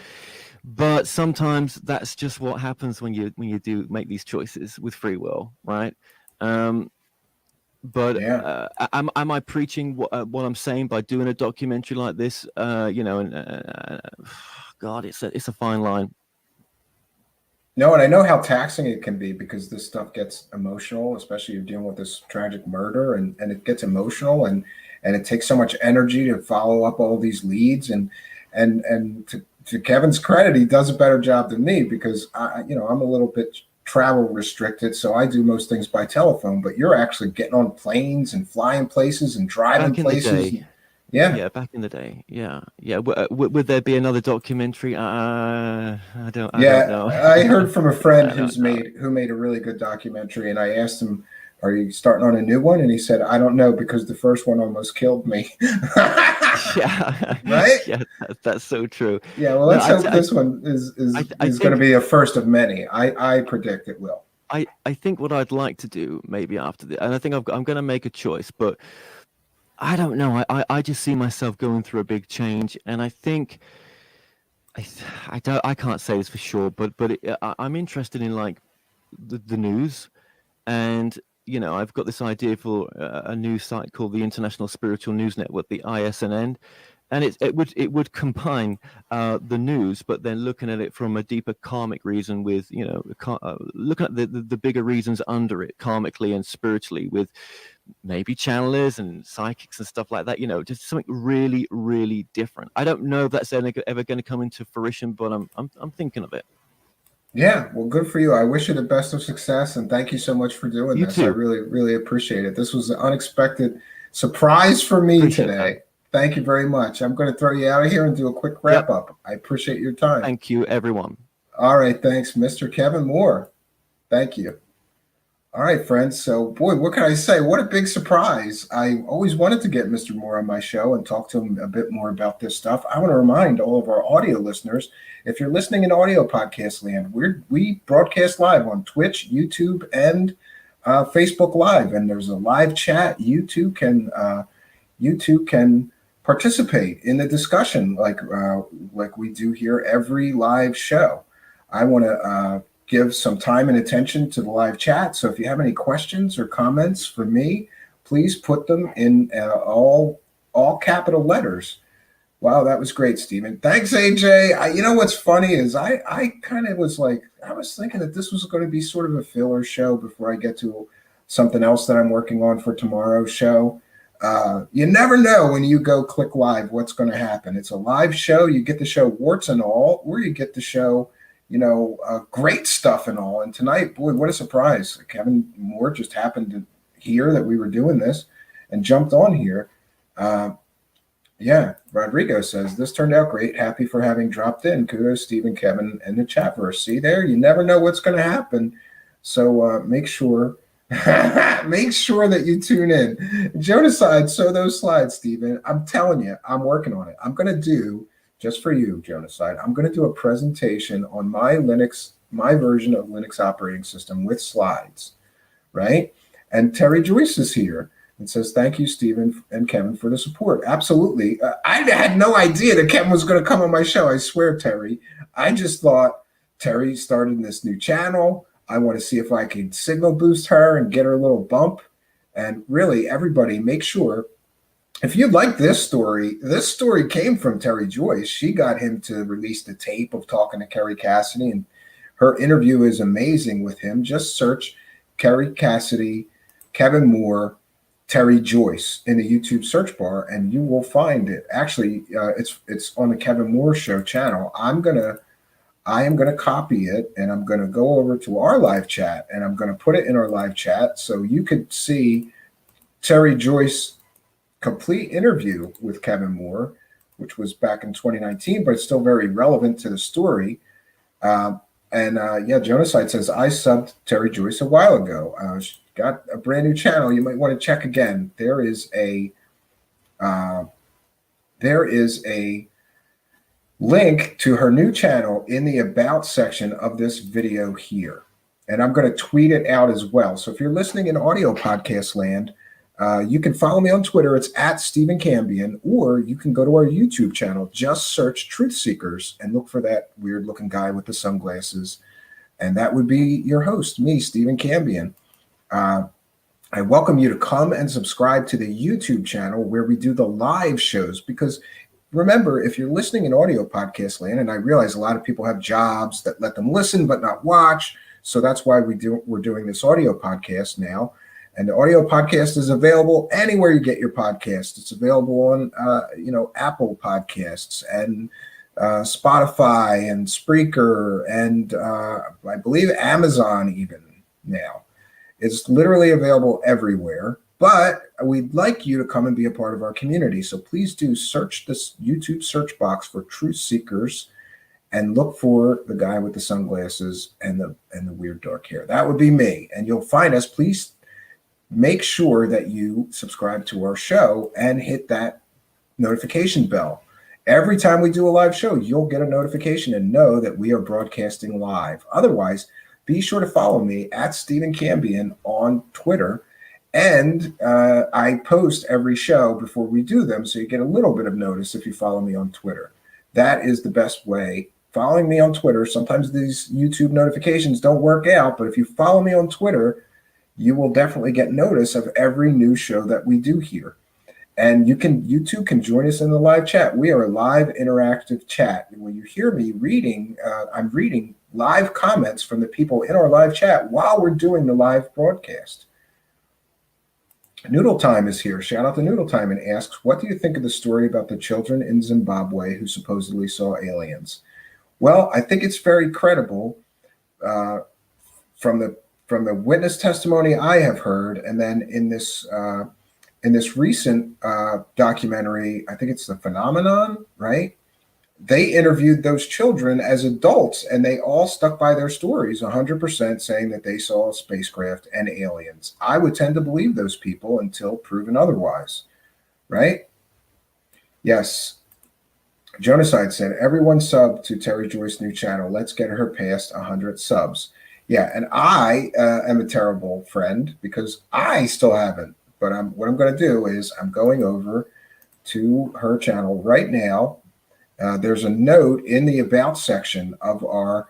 But sometimes that's just what happens when you do make these choices with free will, right? But am I preaching what I'm saying by doing a documentary like this? God, it's a fine line. No, and I know how taxing it can be because this stuff gets emotional, especially you're dealing with this tragic murder, and it gets emotional, and it takes so much energy to follow up all these leads, and to Kevin's credit, he does a better job than me because I'm a little bit travel restricted, so I do most things by telephone, but you're actually getting on planes and flying places and driving Back in places. the day. Yeah, back in the day. Yeah. Would there be another documentary? I don't yeah. know. I heard from a friend I don't who made a really good documentary, and I asked him, "Are you starting on a new one?" And he said, "I don't know because the first one almost killed me." Yeah. Right? Yeah, that's so true. Yeah. Well, No, let's hope this one is going to think- be a first of many. I predict it will. I think what I'd like to do maybe after this, and I think I'm going to make a choice, but I don't know. I just see myself going through a big change, and I think I can't say this for sure, but I'm interested in like the news, and I've got this idea for a news site called the International Spiritual News Network, the ISNN, and it would combine the news, but then looking at it from a deeper karmic reason, with looking at the bigger reasons under it, karmically and spiritually, with maybe channelers and psychics and stuff like that. Just something really, really different. I don't know if that's ever going to come into fruition, but I'm thinking of it. Yeah, well, good for you. I wish you the best of success, and thank you so much for doing You this. too. I really, really appreciate it. This was an unexpected surprise for me Appreciate today. that. Thank you very much. I'm going to throw you out of here and do a quick wrap up. I appreciate your time. Thank you, everyone. All right, thanks, Mr. Kevin Moore. Thank you. All right, friends. So, boy, what can I say? What a big surprise. I always wanted to get Mr. Moore on my show and talk to him a bit more about this stuff. I want to remind all of our audio listeners, if you're listening in audio podcast land, we broadcast live on Twitch, YouTube, and Facebook Live. And there's a live chat. You too can participate in the discussion like we do here every live show. I want to give some time and attention to the live chat. So if you have any questions or comments for me, please put them in all capital letters. Wow, that was great, Stephen. Thanks, AJ. You know what's funny is I kind of was like, I was thinking that this was going to be sort of a filler show before I get to something else that I'm working on for tomorrow's show. You never know when you go click live what's going to happen. It's a live show. You get to show warts and all, or you get to show great stuff and all. And tonight, boy, what a surprise. Kevin Moore just happened to hear that we were doing this and jumped on here. Yeah, Rodrigo says, this turned out great. Happy for having dropped in. Kudos, Stephen, Kevin, and the chatverse. See there? You never know what's going to happen. So make sure that you tune in. Jonaside, so those slides, Stephen. I'm telling you, I'm working on it. I'm going to do, just for you, Jonaside, I'm going to do a presentation on my version of Linux operating system with slides, right? And Terry Joyce is here and says, thank you, Stephen and Kevin, for the support. Absolutely. I had no idea that Kevin was going to come on my show. I swear, Terry. I just thought Terry started this new channel. I want to see if I can signal boost her and get her a little bump. And really, everybody, make sure, if you like this story came from Terry Joyce. She got him to release the tape of talking to Kerry Cassidy, and her interview is amazing with him. Just search Kerry Cassidy, Kevin Moore, Terry Joyce in the YouTube search bar, and you will find it. Actually, it's on the Kevin Moore Show channel. I am gonna copy it, and I'm gonna go over to our live chat, and I'm gonna put it in our live chat so you could see Terry Joyce complete interview with Kevin Moore, which was back in 2019, but it's still very relevant to the story. Jonaside says, I subbed Terry Joyce a while ago. She got a brand new channel. You might want to check again. There is a link to her new channel in the About section of this video here. And I'm going to tweet it out as well. So if you're listening in audio podcast land, you can follow me on Twitter. It's at Stephen Cambion, or you can go to our YouTube channel. Just search Truth Seekers and look for that weird looking guy with the sunglasses. And that would be your host, me, Stephen Cambion. I welcome you to come and subscribe to the YouTube channel where we do the live shows, because remember, if you're listening in audio podcast land, and I realize a lot of people have jobs that let them listen but not watch, so that's why we're doing this audio podcast now. And the audio podcast is available anywhere you get your podcast. It's available on Apple Podcasts and Spotify and Spreaker and I believe Amazon even now. It's literally available everywhere. But we'd like you to come and be a part of our community. So please do search this YouTube search box for Truth Seekers and look for the guy with the sunglasses and the weird dark hair. That would be me. And you'll find us. Please make sure that you subscribe to our show and hit that notification bell. Every time we do a live show, you'll get a notification and know that we are broadcasting live. Otherwise, be sure to follow me at Stephen Cambion on Twitter. And I post every show before we do them, so you get a little bit of notice if you follow me on Twitter. That is the best way. Following me on Twitter, sometimes these YouTube notifications don't work out, but if you follow me on Twitter, you will definitely get notice of every new show that we do here. And you too can join us in the live chat. We are a live interactive chat. And when you hear me reading, I'm reading live comments from the people in our live chat while we're doing the live broadcast. Noodle Time is here. Shout out to Noodle Time and asks, what do you think of the story about the children in Zimbabwe who supposedly saw aliens? Well, I think it's very credible from the witness testimony I have heard, and then in this recent documentary, I think it's The Phenomenon, right? They interviewed those children as adults, and they all stuck by their stories 100%, saying that they saw a spacecraft and aliens. I would tend to believe those people until proven otherwise, right? Yes. Jonaside said, everyone sub to Terry Joyce's new channel. Let's get her past 100 subs. Yeah, and I am a terrible friend because I still haven't. But what I'm going to do is I'm going over to her channel right now. There's a note in the about section of our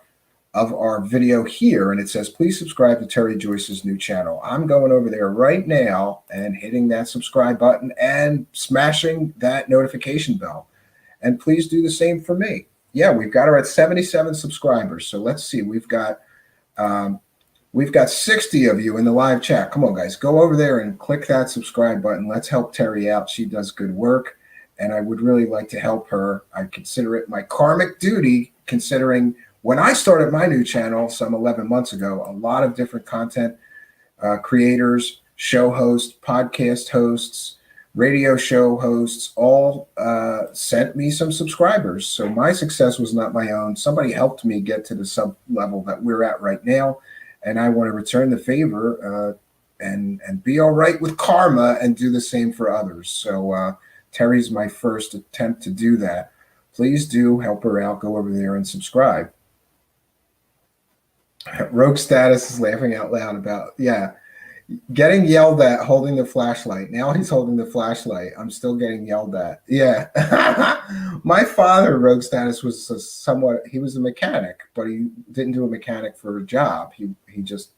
video here, and it says, please subscribe to Terry Joyce's new channel. I'm going over there right now and hitting that subscribe button and smashing that notification bell. And please do the same for me. Yeah, we've got her at 77 subscribers. So let's see, we've got 60 of you in the live chat. Come on, guys, go over there and click that subscribe button. Let's help Terry out. She does good work. And I would really like to help her. I consider it my karmic duty, considering when I started my new channel some 11 months ago, a lot of different content creators, show hosts, podcast hosts, radio show hosts, all sent me some subscribers. So my success was not my own. Somebody helped me get to the sub level that we're at right now. And I want to return the favor and be all right with karma and do the same for others. So Terry's my first attempt to do that. Please do help her out. Go over there and subscribe. Rogue Status is laughing out loud about, yeah, getting yelled at holding the flashlight. Now he's holding the flashlight. I'm still getting yelled at. Yeah. My father, Rogue Status, was he was a mechanic, but he didn't do a mechanic for a job. He just,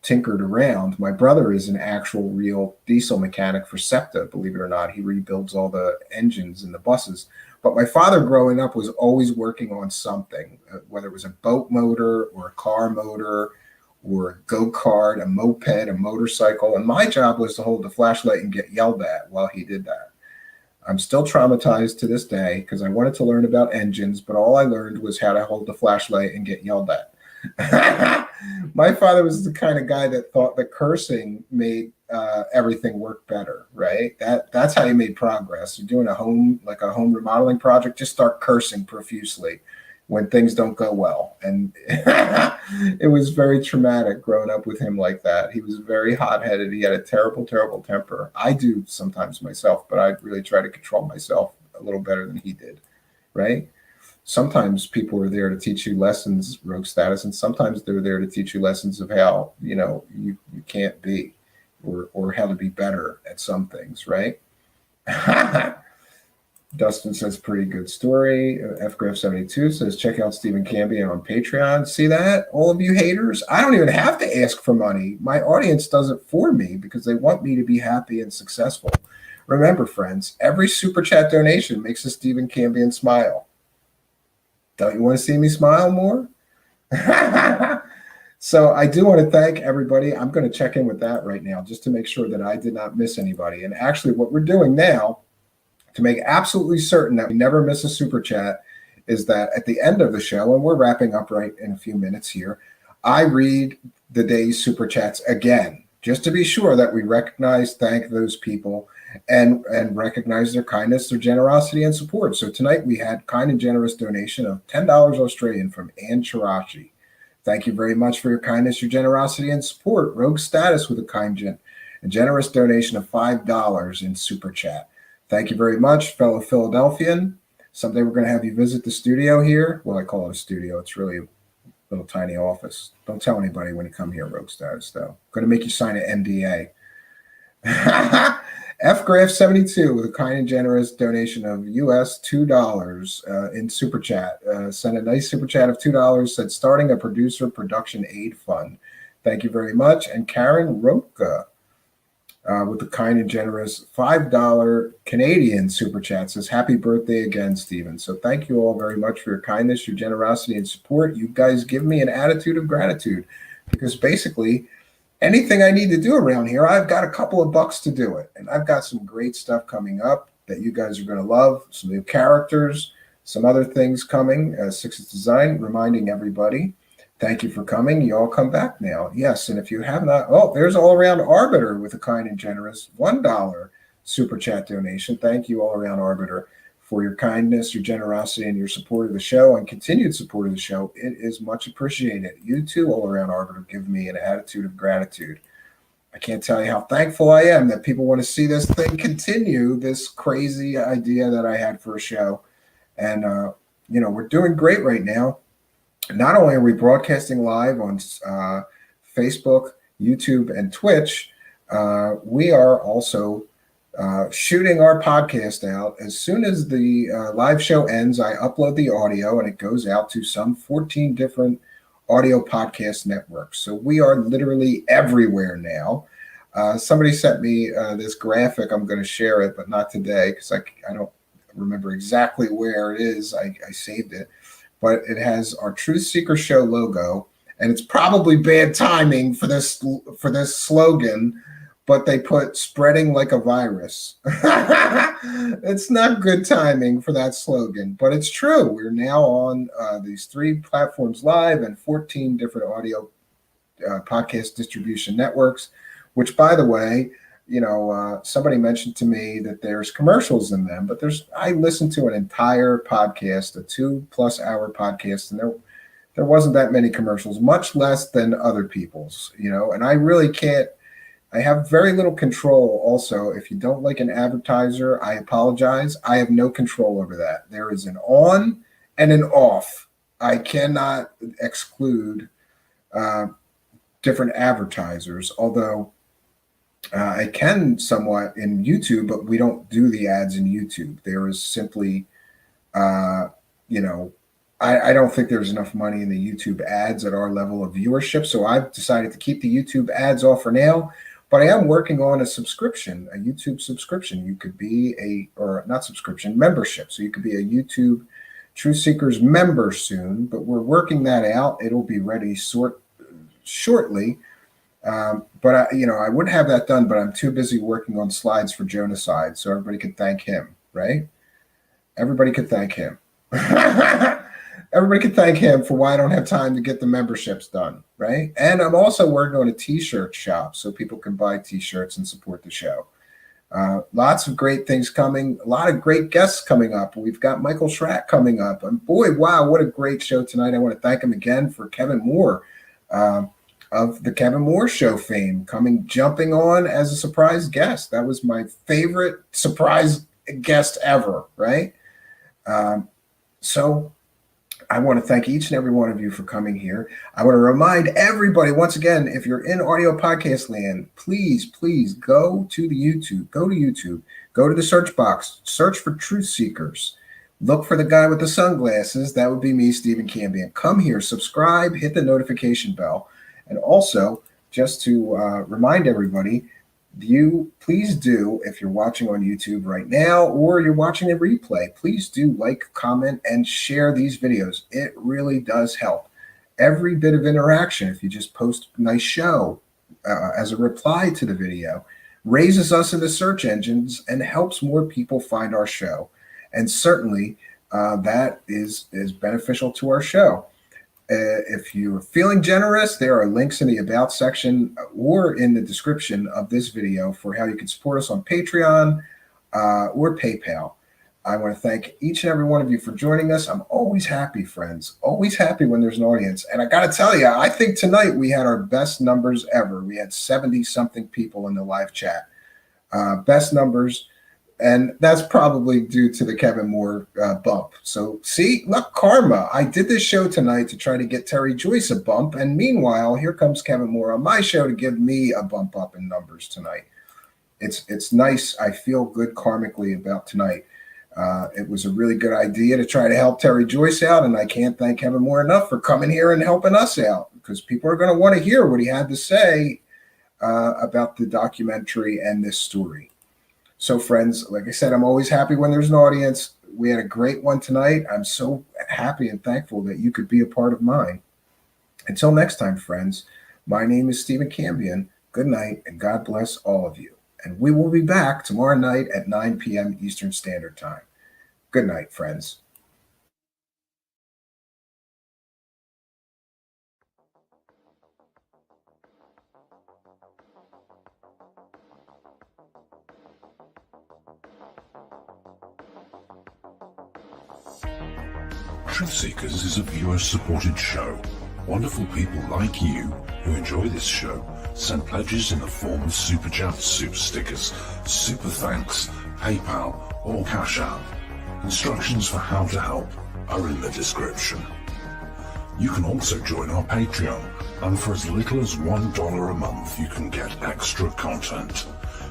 tinkered around. My brother is an actual real diesel mechanic for SEPTA, believe it or not. He rebuilds all the engines in the buses. But my father growing up was always working on something, whether it was a boat motor or a car motor or a go-kart, a moped, a motorcycle. And my job was to hold the flashlight and get yelled at while he did that. I'm still traumatized to this day because I wanted to learn about engines, but all I learned was how to hold the flashlight and get yelled at. My father was the kind of guy that thought that cursing made everything work better, right? That's how you made progress. You're doing a home remodeling project, just start cursing profusely when things don't go well. And it was very traumatic growing up with him like that. He was very hot-headed. He had a terrible, terrible temper. I do sometimes myself, but I really try to control myself a little better than he did, right? Sometimes people are there to teach you lessons, Rogue Status, and sometimes they're there to teach you lessons of how, you can't be or how to be better at some things, right? Dustin says, pretty good story. FGraph72 says, check out Stephen Cambion on Patreon. See that? All of you haters? I don't even have to ask for money. My audience does it for me because they want me to be happy and successful. Remember, friends, every super chat donation makes a Stephen Cambion smile. Don't you want to see me smile more? So I do want to thank everybody. I'm going to check in with that right now just to make sure that I did not miss anybody. And actually, what we're doing now to make absolutely certain that we never miss a super chat is that at the end of the show, and we're wrapping up right in a few minutes here, I read the day's super chats again, just to be sure that we recognize, thank those people, and recognize their kindness, their generosity, and support. So tonight we had kind and generous donation of $10 Australian from Ann Chirachi. Thank you very much for your kindness, your generosity, and support. Rogue Status with a generous donation of $5 in super chat. Thank you very much, fellow Philadelphian. Someday we're going to have you visit the studio here. Well, I call it a studio. It's really a little tiny office. Don't tell anybody when you come here, Rogue Status, though. Going to make you sign an NDA. FGraph72 with a kind and generous donation of US $2 in super chat. Sent a nice super chat of $2, said starting a producer production aid fund. Thank you very much. And Karen Roka with a kind and generous $5 Canadian super chat says happy birthday again, Stephen. So thank you all very much for your kindness, your generosity, and support. You guys give me an attitude of gratitude because basically anything I need to do around here, I've got a couple of bucks to do it. And I've got some great stuff coming up that you guys are going to love. Some new characters, some other things coming. Six's Design, reminding everybody, thank you for coming. You all come back now. Yes, and if you have not, there's All Around Arbiter with a kind and generous $1 super chat donation. Thank you, All Around Arbiter, for your kindness, your generosity, and your support of the show and continued support of the show. It is much appreciated. You too, All Around Arbiter, give me an attitude of gratitude. I can't tell you how thankful I am that people want to see this thing continue, this crazy idea that I had for a show. And, we're doing great right now. Not only are we broadcasting live on Facebook, YouTube, and Twitch, we are also shooting our podcast out. As soon as the live show ends, I upload the audio and it goes out to some 14 different audio podcast networks. So we are literally everywhere now. Somebody sent me this graphic. I'm going to share it, but not today because I don't remember exactly where it is. I saved it, but it has our Truth Seeker Show logo, and it's probably bad timing for this slogan. But they put spreading like a virus. It's not good timing for that slogan, but it's true. We're now on these 3 platforms live and 14 different audio podcast distribution networks, which, by the way, somebody mentioned to me that there's commercials in them, but I listened to an entire podcast, a 2+ hour podcast, and there wasn't that many commercials, much less than other people's, and I really can't. I have very little control also. If you don't like an advertiser, I apologize. I have no control over that. There is an on and an off. I cannot exclude different advertisers, although I can somewhat in YouTube, but we don't do the ads in YouTube. There is simply, I don't think there's enough money in the YouTube ads at our level of viewership. So I've decided to keep the YouTube ads off for now. But I am working on a subscription, a YouTube subscription. You could be membership. So you could be a YouTube Truth Seekers member soon, but we're working that out. It'll be ready shortly. But I would have that done, but I'm too busy working on slides for Jonacide, so everybody could thank him, right? Everybody could thank him. Everybody can thank him for why I don't have time to get the memberships done, right? And I'm also working on a T-shirt shop so people can buy T-shirts and support the show. Lots of great things coming. A lot of great guests coming up. We've got Michael Schrack coming up. And boy, wow, what a great show tonight. I want to thank him again for Kevin Moore of the Kevin Moore Show fame jumping on as a surprise guest. That was my favorite surprise guest ever, right? So I want to thank each and every one of you for coming here. I want to remind everybody, once again, if you're in audio podcast land, please go to the YouTube. Go to YouTube. Go to the search box. Search for Truth Seekers. Look for the guy with the sunglasses. That would be me, Stephen Cambion. Come here, subscribe, hit the notification bell. And also, just to remind everybody, please do, if you're watching on YouTube right now or you're watching a replay, please do like, comment, and share these videos. It really does help. Every bit of interaction, if you just post nice show as a reply to the video, raises us in the search engines and helps more people find our show. And certainly that is beneficial to our show. If you're feeling generous, there are links in the About section or in the description of this video for how you can support us on Patreon or PayPal. I want to thank each and every one of you for joining us. I'm always happy, friends, always happy when there's an audience. And I got to tell you, I think tonight we had our best numbers ever. We had 70-something people in the live chat. Best numbers. And that's probably due to the Kevin Moore bump. So see, look, karma. I did this show tonight to try to get Terry Joyce a bump. And meanwhile, here comes Kevin Moore on my show to give me a bump up in numbers tonight. It's nice. I feel good karmically about tonight. It was a really good idea to try to help Terry Joyce out. And I can't thank Kevin Moore enough for coming here and helping us out, because people are going to want to hear what he had to say about the documentary and this story. So, friends, like I said, I'm always happy when there's an audience. We had a great one tonight. I'm so happy and thankful that you could be a part of mine. Until next time, friends, my name is Stephen Cambion. Good night, and God bless all of you. And we will be back tomorrow night at 9 p.m. Eastern Standard Time. Good night, friends. Truth Seekers is a viewer-supported show. Wonderful people like you who enjoy this show send pledges in the form of super chats, super stickers, super thanks, PayPal, or Cash App. Instructions for how to help are in the description. You can also join our Patreon, and for as little as $1 a month, you can get extra content.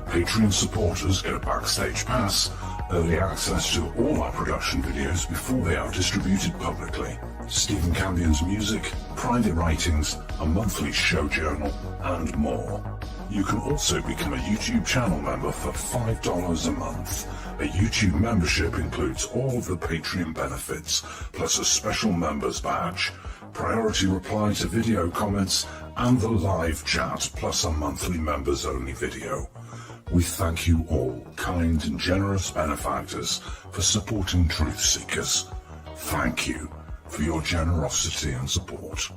Patreon supporters get a backstage pass, early access to all our production videos before they are distributed publicly, Stephen Cambion's music, private writings, a monthly show journal, and more. You can also become a YouTube channel member for $5 a month. A YouTube membership includes all of the Patreon benefits, plus a special members badge, priority reply to video comments, and the live chat, plus a monthly members-only video. We thank you all, kind and generous benefactors, for supporting Truth Seekers. Thank you for your generosity and support.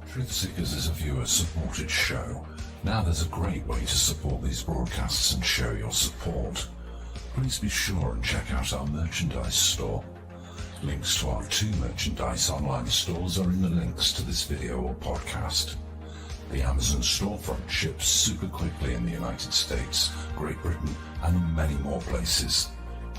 Truth Seekers is a viewer-supported show. Now there's a great way to support these broadcasts and show your support. Please be sure and check out our merchandise store. Links to our 2 merchandise online stores are in the links to this video or podcast. The Amazon storefront ships super quickly in the United States, Great Britain, and many more places.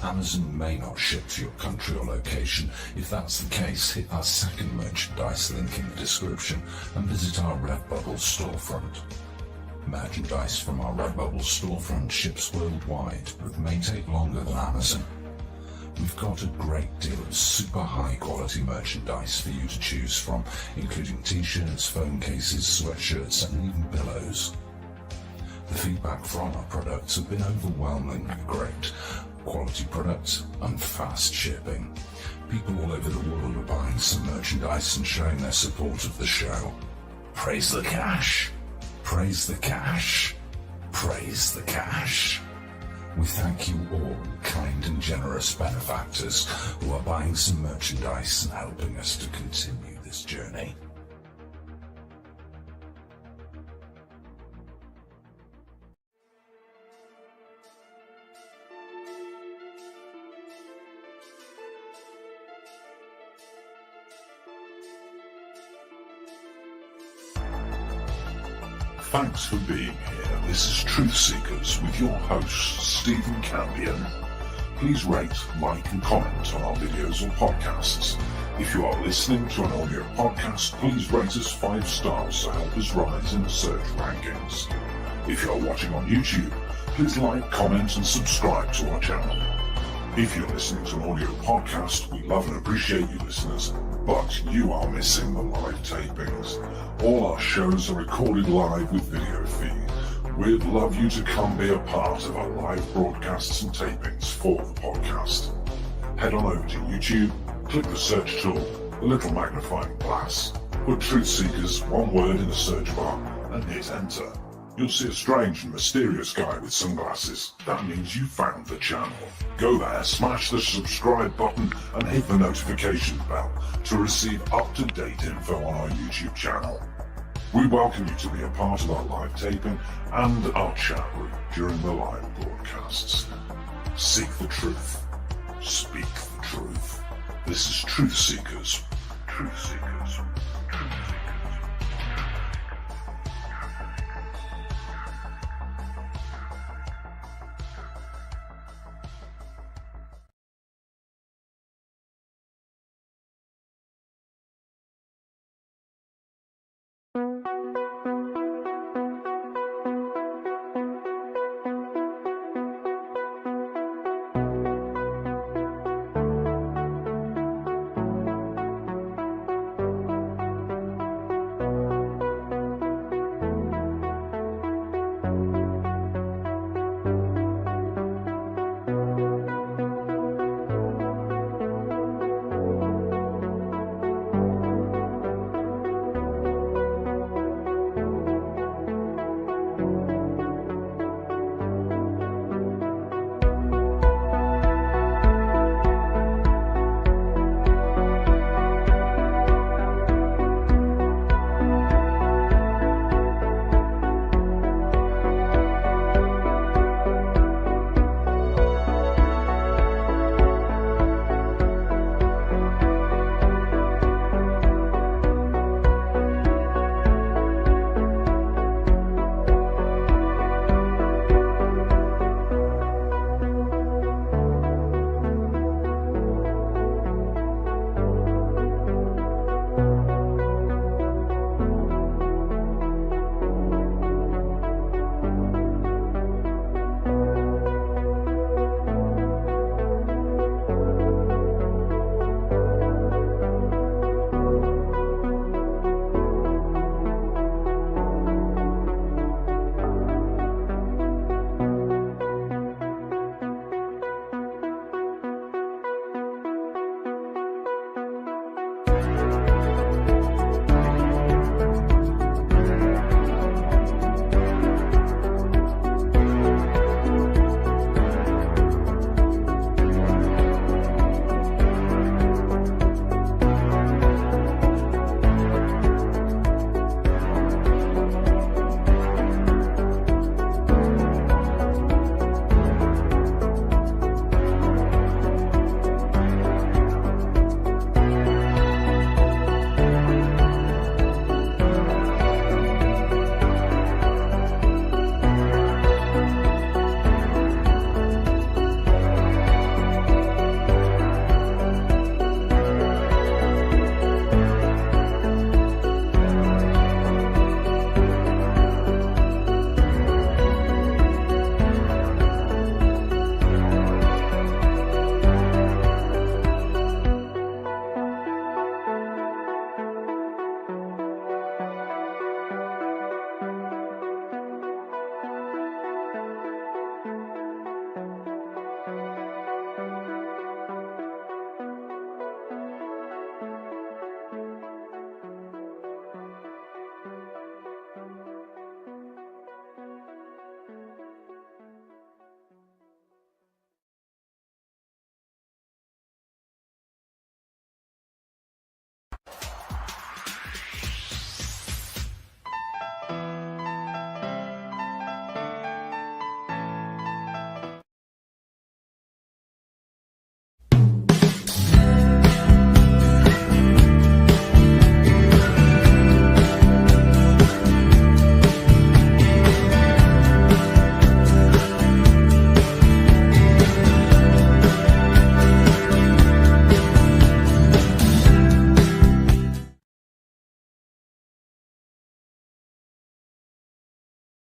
Amazon may not ship to your country or location. If that's the case, hit our second merchandise link in the description and visit our Redbubble storefront. Merchandise from our Redbubble storefront ships worldwide, but may take longer than Amazon. We've got a great deal of super high quality merchandise for you to choose from, including t-shirts, phone cases, sweatshirts, and even pillows. The feedback from our products have been overwhelmingly great. Quality products and fast shipping. People all over the world are buying some merchandise and showing their support of the show. Praise the cash. Praise the cash. Praise the cash. We thank you all, kind and generous benefactors who are buying some merchandise and helping us to continue this journey. Thanks for being here. This is Truth Seekers with your host, Stephen Campion. Please rate, like, and comment on our videos or podcasts. If you are listening to an audio podcast, please rate us 5 stars to help us rise in the search rankings. If you are watching on YouTube, please like, comment, and subscribe to our channel. If you're listening to an audio podcast, we love and appreciate you listeners, but you are missing the live tapings. All our shows are recorded live with video feed. We'd love you to come be a part of our live broadcasts and tapings for the podcast. Head on over to YouTube, click the search tool, the little magnifying glass, put Truth Seekers, one word in the search bar, and hit enter. You'll see a strange and mysterious guy with sunglasses. That means you found the channel. Go there, smash the subscribe button, and hit the notification bell to receive up-to-date info on our YouTube channel. We welcome you to be a part of our live taping and our chat room during the live broadcasts. Seek the truth. Speak the truth. This is Truth Seekers. Truth Seekers.